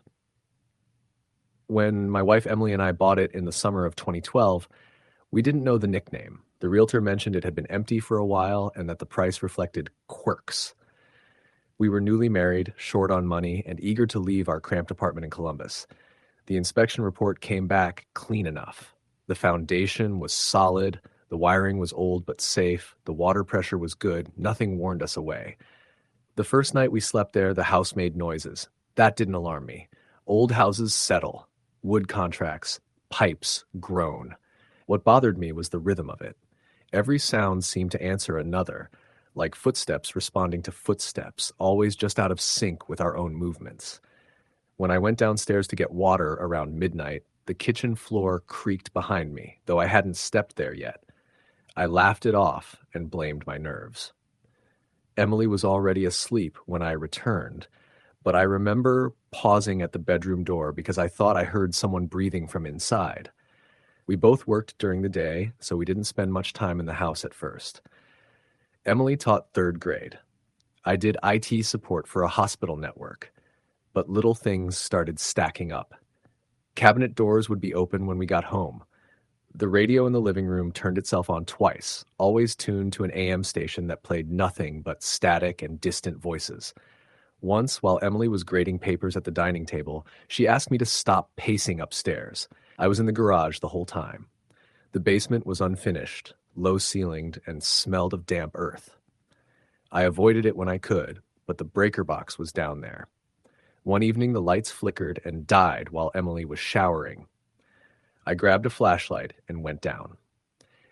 When my wife Emily and I bought it in the summer of 2012, we didn't know the nickname. The realtor mentioned it had been empty for a while and that the price reflected quirks. We were newly married, short on money, and eager to leave our cramped apartment in Columbus. The inspection report came back clean enough. The foundation was solid, the wiring was old but safe, the water pressure was good, nothing warned us away. The first night we slept there, the house made noises. That didn't alarm me. Old houses settle. Wood contracts, pipes groan. What bothered me was the rhythm of it. Every sound seemed to answer another, like footsteps responding to footsteps, always just out of sync with our own movements. When I went downstairs to get water around midnight, the kitchen floor creaked behind me, though I hadn't stepped there yet. I laughed it off and blamed my nerves. Emily was already asleep when I returned, but I remember pausing at the bedroom door because I thought I heard someone breathing from inside. We both worked during the day, so we didn't spend much time in the house at first. Emily taught 3rd grade. I did IT support for a hospital network, but little things started stacking up. Cabinet doors would be open when we got home. The radio in the living room turned itself on twice, always tuned to an AM station that played nothing but static and distant voices. Once, while Emily was grading papers at the dining table, she asked me to stop pacing upstairs. I was in the garage the whole time. The basement was unfinished, low-ceilinged, and smelled of damp earth. I avoided it when I could, but the breaker box was down there. One evening, the lights flickered and died while Emily was showering. I grabbed a flashlight and went down.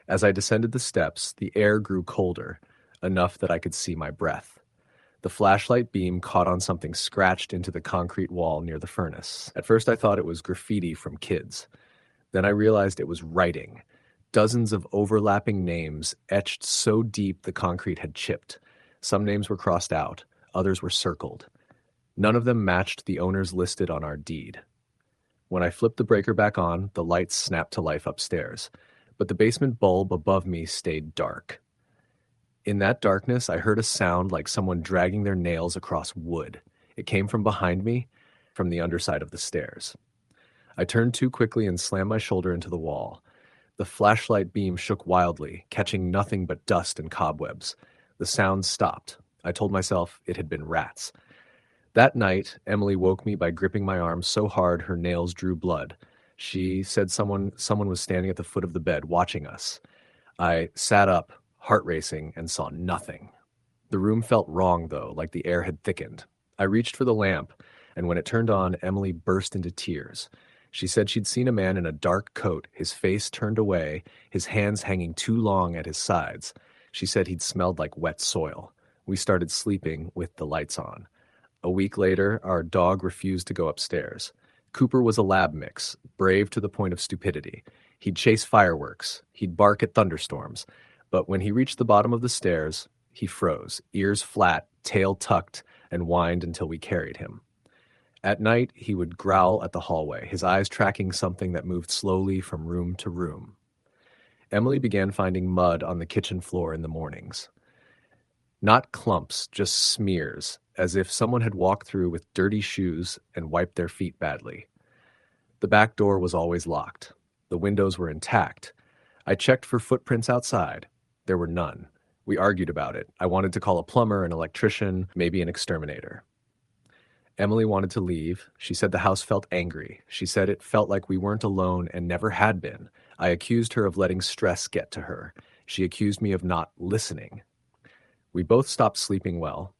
As I descended the steps, the air grew colder, enough that I could see my breath. The flashlight beam caught on something scratched into the concrete wall near the furnace. At first I thought it was graffiti from kids. Then I realized it was writing. Dozens of overlapping names etched so deep the concrete had chipped. Some names were crossed out, others were circled. None of them matched the owners listed on our deed. When I flipped the breaker back on, the lights snapped to life upstairs, but the basement bulb above me stayed dark. In that darkness, I heard a sound like someone dragging their nails across wood. It came from behind me, from the underside of the stairs. I turned too quickly and slammed my shoulder into the wall. The flashlight beam shook wildly, catching nothing but dust and cobwebs. The sound stopped. I told myself it had been rats. That night, Emily woke me by gripping my arm so hard her nails drew blood. She said someone was standing at the foot of the bed watching us. I sat up, heart racing, and saw nothing. The room felt wrong, though, like the air had thickened. I reached for the lamp, and when it turned on, Emily burst into tears. She said she'd seen a man in a dark coat, his face turned away, his hands hanging too long at his sides. She said he'd smelled like wet soil. We started sleeping with the lights on. A week later, our dog refused to go upstairs. Cooper was a lab mix, brave to the point of stupidity. He'd chase fireworks. He'd bark at thunderstorms. But when he reached the bottom of the stairs, he froze, ears flat, tail tucked, and whined until we carried him. At night, he would growl at the hallway, his eyes tracking something that moved slowly from room to room. Emily began finding mud on the kitchen floor in the mornings. Not clumps, just smears, as if someone had walked through with dirty shoes and wiped their feet badly. The back door was always locked. The windows were intact. I checked for footprints outside. There were none. We argued about it. I wanted to call a plumber, an electrician, maybe an exterminator. Emily wanted to leave. She said the house felt angry. She said it felt like we weren't alone and never had been. I accused her of letting stress get to her. She accused me of not listening. We both stopped sleeping well.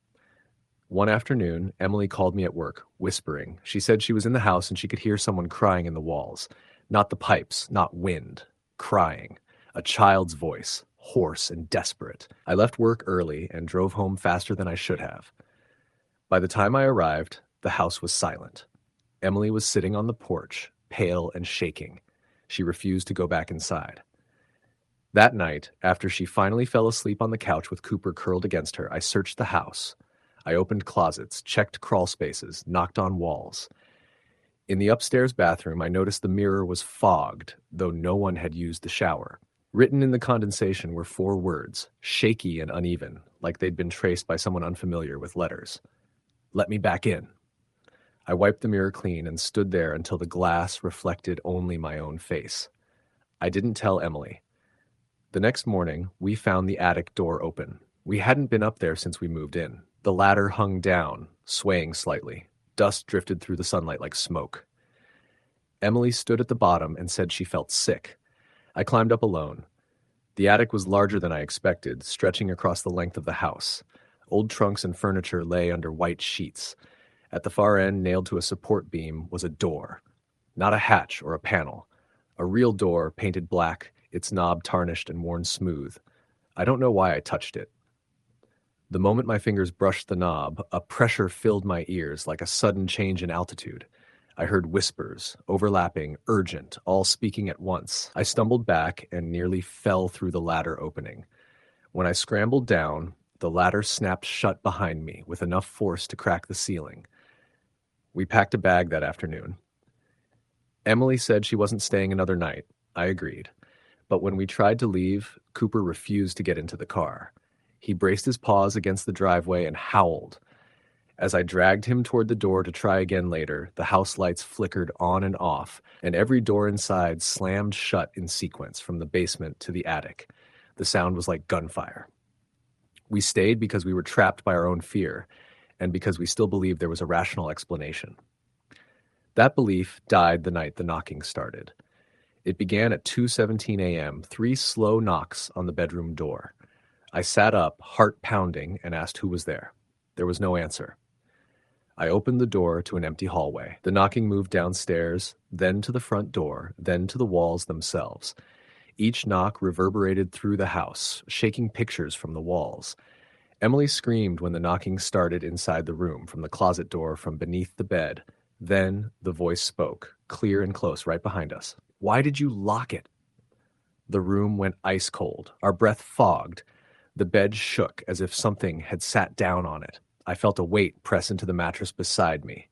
One afternoon, Emily called me at work, whispering. She said she was in the house and she could hear someone crying in the walls. Not the pipes, not wind. Crying. A child's voice, hoarse and desperate. I left work early and drove home faster than I should have. By the time I arrived, the house was silent. Emily was sitting on the porch, pale and shaking. She refused to go back inside. That night, after she finally fell asleep on the couch with Cooper curled against her, I searched the house. I opened closets, checked crawl spaces, knocked on walls. In the upstairs bathroom, I noticed the mirror was fogged, though no one had used the shower. Written in the condensation were 4 words, shaky and uneven, like they'd been traced by someone unfamiliar with letters. "Let me back in." I wiped the mirror clean and stood there until the glass reflected only my own face. I didn't tell Emily. The next morning, we found the attic door open. We hadn't been up there since we moved in. The ladder hung down, swaying slightly. Dust drifted through the sunlight like smoke. Emily stood at the bottom and said she felt sick. I climbed up alone. The attic was larger than I expected, stretching across the length of the house. Old trunks and furniture lay under white sheets. At the far end, nailed to a support beam, was a door. Not a hatch or a panel. A real door, painted black, its knob tarnished and worn smooth. I don't know why I touched it. The moment my fingers brushed the knob, a pressure filled my ears like a sudden change in altitude. I heard whispers, overlapping, urgent, all speaking at once. I stumbled back and nearly fell through the ladder opening. When I scrambled down, the ladder snapped shut behind me with enough force to crack the ceiling. We packed a bag that afternoon. Emily said she wasn't staying another night. I agreed. But when we tried to leave, Cooper refused to get into the car. He braced his paws against the driveway and howled. As I dragged him toward the door to try again later, the house lights flickered on and off, and every door inside slammed shut in sequence from the basement to the attic. The sound was like gunfire. We stayed because we were trapped by our own fear, and because we still believed there was a rational explanation. That belief died the night the knocking started. It began at 2:17 a.m., 3 slow knocks on the bedroom door. I sat up, heart pounding, and asked who was there. There was no answer. I opened the door to an empty hallway. The knocking moved downstairs, then to the front door, then to the walls themselves. Each knock reverberated through the house, shaking pictures from the walls. Emily screamed when the knocking started inside the room from the closet door from beneath the bed. Then the voice spoke, clear and close, right behind us. "Why did you lock it?" The room went ice cold. Our breath fogged. The bed shook as if something had sat down on it. I felt a weight press into the mattress beside me.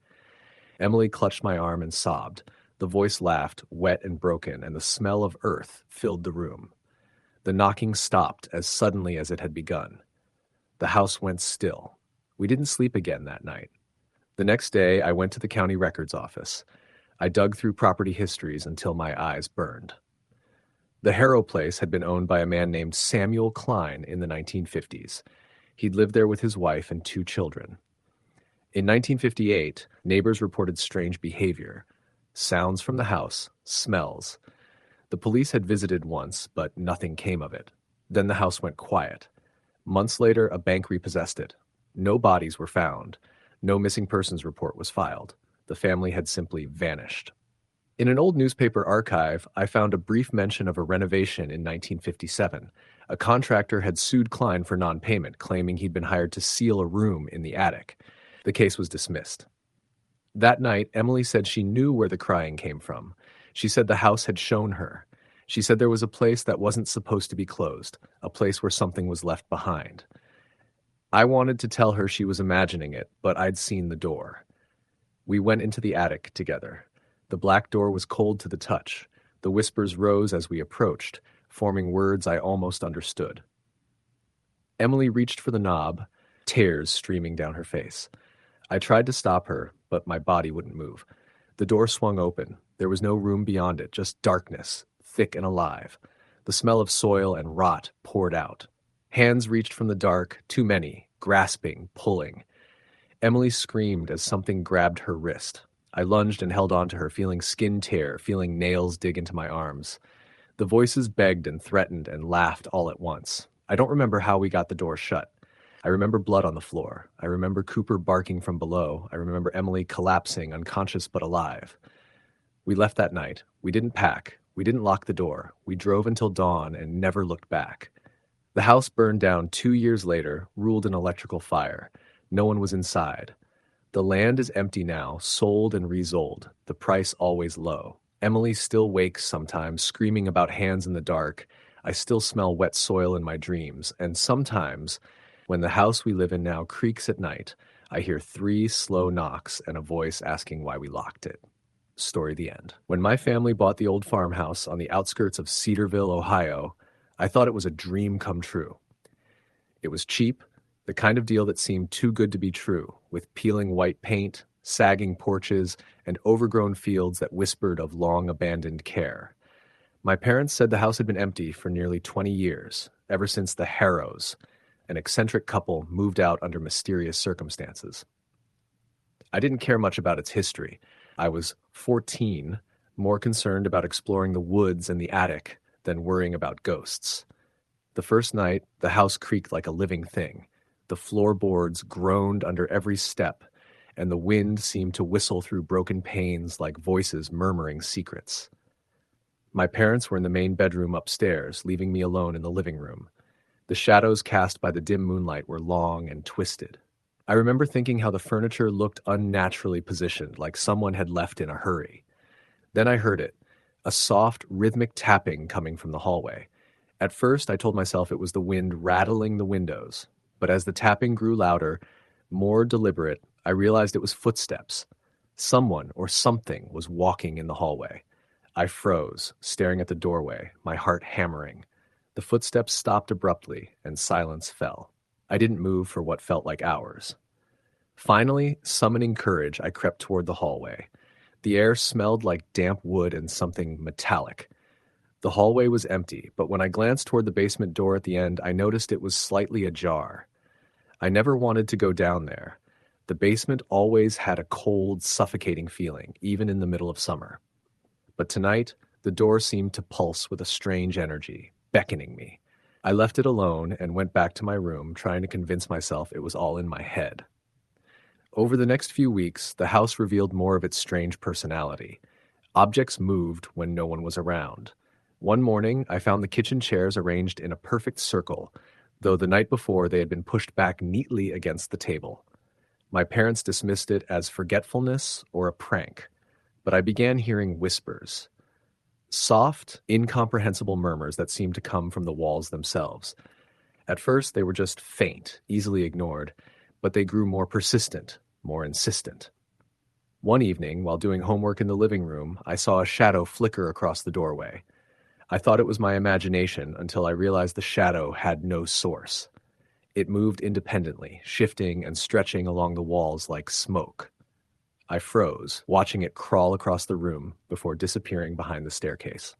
Emily clutched my arm and sobbed. The voice laughed, wet and broken, and the smell of earth filled the room. The knocking stopped as suddenly as it had begun. The house went still. We didn't sleep again that night. The next day, I went to the county records office. I dug through property histories until my eyes burned. The Harrow place had been owned by a man named Samuel Klein in the 1950s. He'd lived there with his wife and 2 children. In 1958, neighbors reported strange behavior. Sounds from the house, smells. The police had visited once, but nothing came of it. Then the house went quiet. Months later, a bank repossessed it. No bodies were found. No missing persons report was filed. The family had simply vanished. In an old newspaper archive, I found a brief mention of a renovation in 1957. A contractor had sued Klein for non-payment, claiming he'd been hired to seal a room in the attic. The case was dismissed. That night, Emily said she knew where the crying came from. She said the house had shown her. She said there was a place that wasn't supposed to be closed, a place where something was left behind. I wanted to tell her she was imagining it, but I'd seen the door. We went into the attic together. The black door was cold to the touch. The whispers rose as we approached, forming words I almost understood. Emily reached for the knob, tears streaming down her face. I tried to stop her, but my body wouldn't move. The door swung open. There was no room beyond it, just darkness, thick and alive. The smell of soil and rot poured out. Hands reached from the dark, too many, grasping, pulling. Emily screamed as something grabbed her wrist. I lunged and held onto her, feeling skin tear, feeling nails dig into my arms. The voices begged and threatened and laughed all at once. I don't remember how we got the door shut. I remember blood on the floor. I remember Cooper barking from below. I remember Emily collapsing, unconscious but alive. We left that night. We didn't pack. We didn't lock the door. We drove until dawn and never looked back. The house burned down 2 years later, ruled an electrical fire. No one was inside. The land is empty now, sold and resold, the price always low. Emily still wakes sometimes, screaming about hands in the dark. I still smell wet soil in my dreams, and sometimes, when the house we live in now creaks at night, I hear 3 slow knocks and a voice asking why we locked it. Story the end. When my family bought the old farmhouse on the outskirts of Cedarville, Ohio, I thought it was a dream come true. It was cheap, the kind of deal that seemed too good to be true, with peeling white paint, sagging porches, and overgrown fields that whispered of long-abandoned care. My parents said the house had been empty for nearly 20 years, ever since the Harrows, an eccentric couple, moved out under mysterious circumstances. I didn't care much about its history. I was 14, more concerned about exploring the woods and the attic than worrying about ghosts. The first night, the house creaked like a living thing. The floorboards groaned under every step, and the wind seemed to whistle through broken panes like voices murmuring secrets. My parents were in the main bedroom upstairs, leaving me alone in the living room. The shadows cast by the dim moonlight were long and twisted. I remember thinking how the furniture looked unnaturally positioned, like someone had left in a hurry. Then I heard it, a soft, rhythmic tapping coming from the hallway. At first, I told myself it was the wind rattling the windows, but as the tapping grew louder, more deliberate, I realized it was footsteps. Someone or something was walking in the hallway. I froze, staring at the doorway, my heart hammering. The footsteps stopped abruptly, and silence fell. I didn't move for what felt like hours. Finally, summoning courage, I crept toward the hallway. The air smelled like damp wood and something metallic. The hallway was empty, but when I glanced toward the basement door at the end, I noticed it was slightly ajar. I never wanted to go down there. The basement always had a cold, suffocating feeling, even in the middle of summer. But tonight, the door seemed to pulse with a strange energy, beckoning me. I left it alone and went back to my room, trying to convince myself it was all in my head. Over the next few weeks, the house revealed more of its strange personality. Objects moved when no one was around. One morning, I found the kitchen chairs arranged in a perfect circle, though the night before they had been pushed back neatly against the table. My parents dismissed it as forgetfulness or a prank, but I began hearing whispers. Soft, incomprehensible murmurs that seemed to come from the walls themselves. At first, they were just faint, easily ignored, but they grew more persistent, more insistent. One evening, while doing homework in the living room, I saw a shadow flicker across the doorway. I thought it was my imagination until I realized the shadow had no source. It moved independently, shifting and stretching along the walls like smoke. I froze, watching it crawl across the room before disappearing behind the staircase.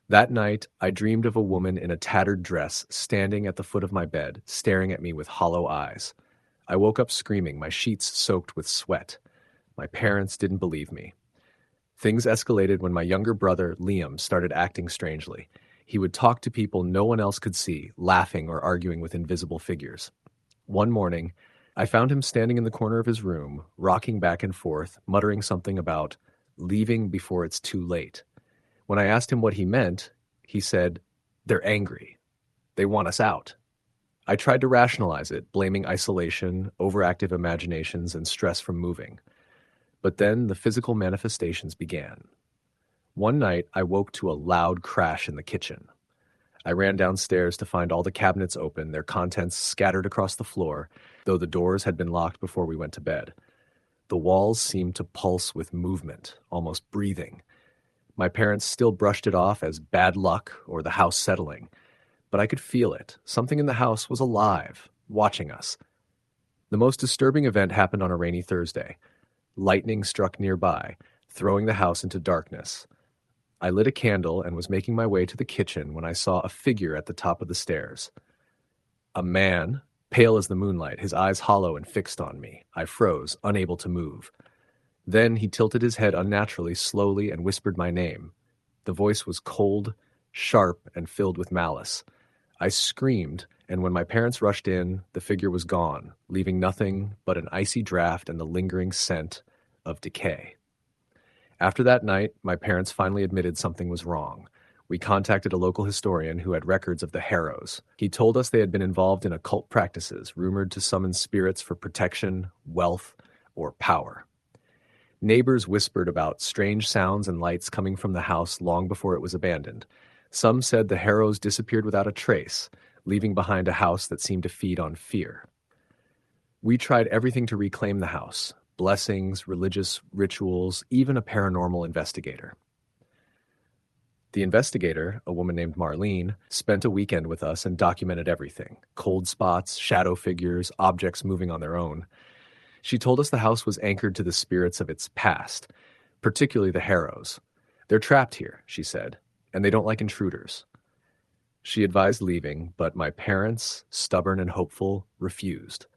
That night, I dreamed of a woman in a tattered dress standing at the foot of my bed, staring at me with hollow eyes. I woke up screaming, my sheets soaked with sweat. My parents didn't believe me. Things escalated when my younger brother, Liam, started acting strangely. He would talk to people no one else could see, laughing or arguing with invisible figures. One morning, I found him standing in the corner of his room, rocking back and forth, muttering something about leaving before it's too late. When I asked him what he meant, he said, "They're angry. They want us out." I tried to rationalize it, blaming isolation, overactive imaginations, and stress from moving. But then the physical manifestations began. One night, I woke to a loud crash in the kitchen. I ran downstairs to find all the cabinets open, their contents scattered across the floor, though the doors had been locked before we went to bed. The walls seemed to pulse with movement, almost breathing. My parents still brushed it off as bad luck or the house settling, but I could feel it. Something in the house was alive, watching us. The most disturbing event happened on a rainy Thursday. Lightning struck nearby, throwing the house into darkness. I lit a candle and was making my way to the kitchen when I saw a figure at the top of the stairs. A man, pale as the moonlight, his eyes hollow and fixed on me. I froze, unable to move. Then he tilted his head unnaturally, slowly, and whispered my name. The voice was cold, sharp, and filled with malice. I screamed, and when my parents rushed in, the figure was gone, leaving nothing but an icy draft and the lingering scent of decay. After that night, my parents finally admitted something was wrong. We contacted a local historian who had records of the Harrows. He told us they had been involved in occult practices, rumored to summon spirits for protection, wealth, or power. Neighbors whispered about strange sounds and lights coming from the house long before it was abandoned. Some said the Harrows disappeared without a trace, leaving behind a house that seemed to feed on fear. We tried everything to reclaim the house: blessings, religious rituals, even a paranormal investigator. The investigator, a woman named Marlene, spent a weekend with us and documented everything: cold spots, shadow figures, objects moving on their own. She told us the house was anchored to the spirits of its past, particularly the Harrows. "They're trapped here," she said, "and they don't like intruders." She advised leaving, but my parents, stubborn and hopeful, refused.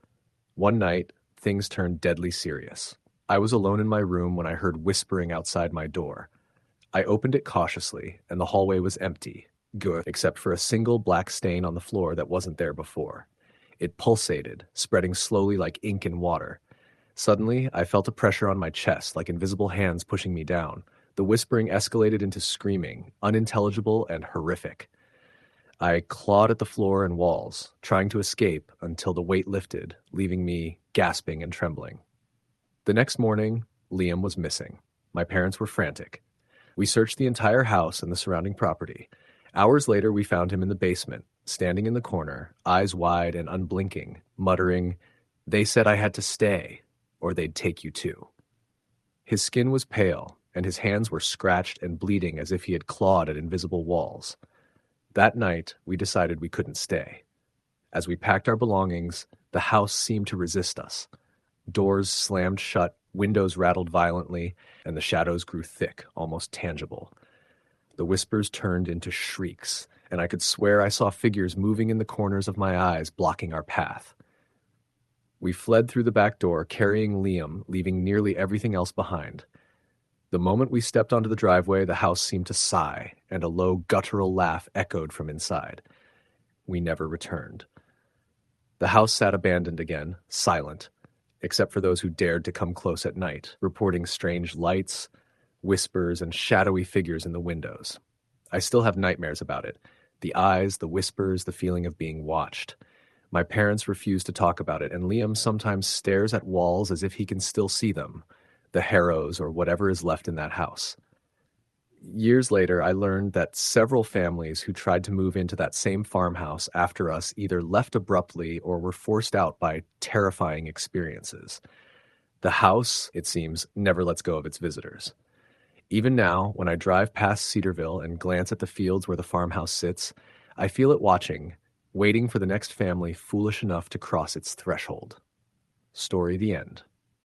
One night, things turned deadly serious. I was alone in my room when I heard whispering outside my door. I opened it cautiously, and the hallway was empty, good, except for a single black stain on the floor that wasn't there before. It pulsated, spreading slowly like ink in water. Suddenly, I felt a pressure on my chest, like invisible hands pushing me down. The whispering escalated into screaming, unintelligible and horrific. I clawed at the floor and walls, trying to escape until the weight lifted, leaving me gasping and trembling. The next morning, Liam was missing. My parents were frantic. We searched the entire house and the surrounding property. Hours later, we found him in the basement, standing in the corner, eyes wide and unblinking, muttering, "They said I had to stay, or they'd take you too." His skin was pale, and his hands were scratched and bleeding as if he had clawed at invisible walls. That night, we decided we couldn't stay. As we packed our belongings, the house seemed to resist us. Doors slammed shut, windows rattled violently, and the shadows grew thick, almost tangible. The whispers turned into shrieks, and I could swear I saw figures moving in the corners of my eyes, blocking our path. We fled through the back door, carrying Liam, leaving nearly everything else behind. The moment we stepped onto the driveway, the house seemed to sigh, and a low, guttural laugh echoed from inside. We never returned. The house sat abandoned again, silent, except for those who dared to come close at night, reporting strange lights, whispers, and shadowy figures in the windows. I still have nightmares about it, The eyes, the whispers, the feeling of being watched. My parents refuse to talk about it, and Liam sometimes stares at walls as if he can still see them, the harrows or whatever is left in that house. Years later, I learned that several families who tried to move into that same farmhouse after us either left abruptly or were forced out by terrifying experiences. The house, it seems, never lets go of its visitors. Even now, when I drive past Cedarville and glance at the fields where the farmhouse sits, I feel it watching, waiting for the next family foolish enough to cross its threshold. Story the end.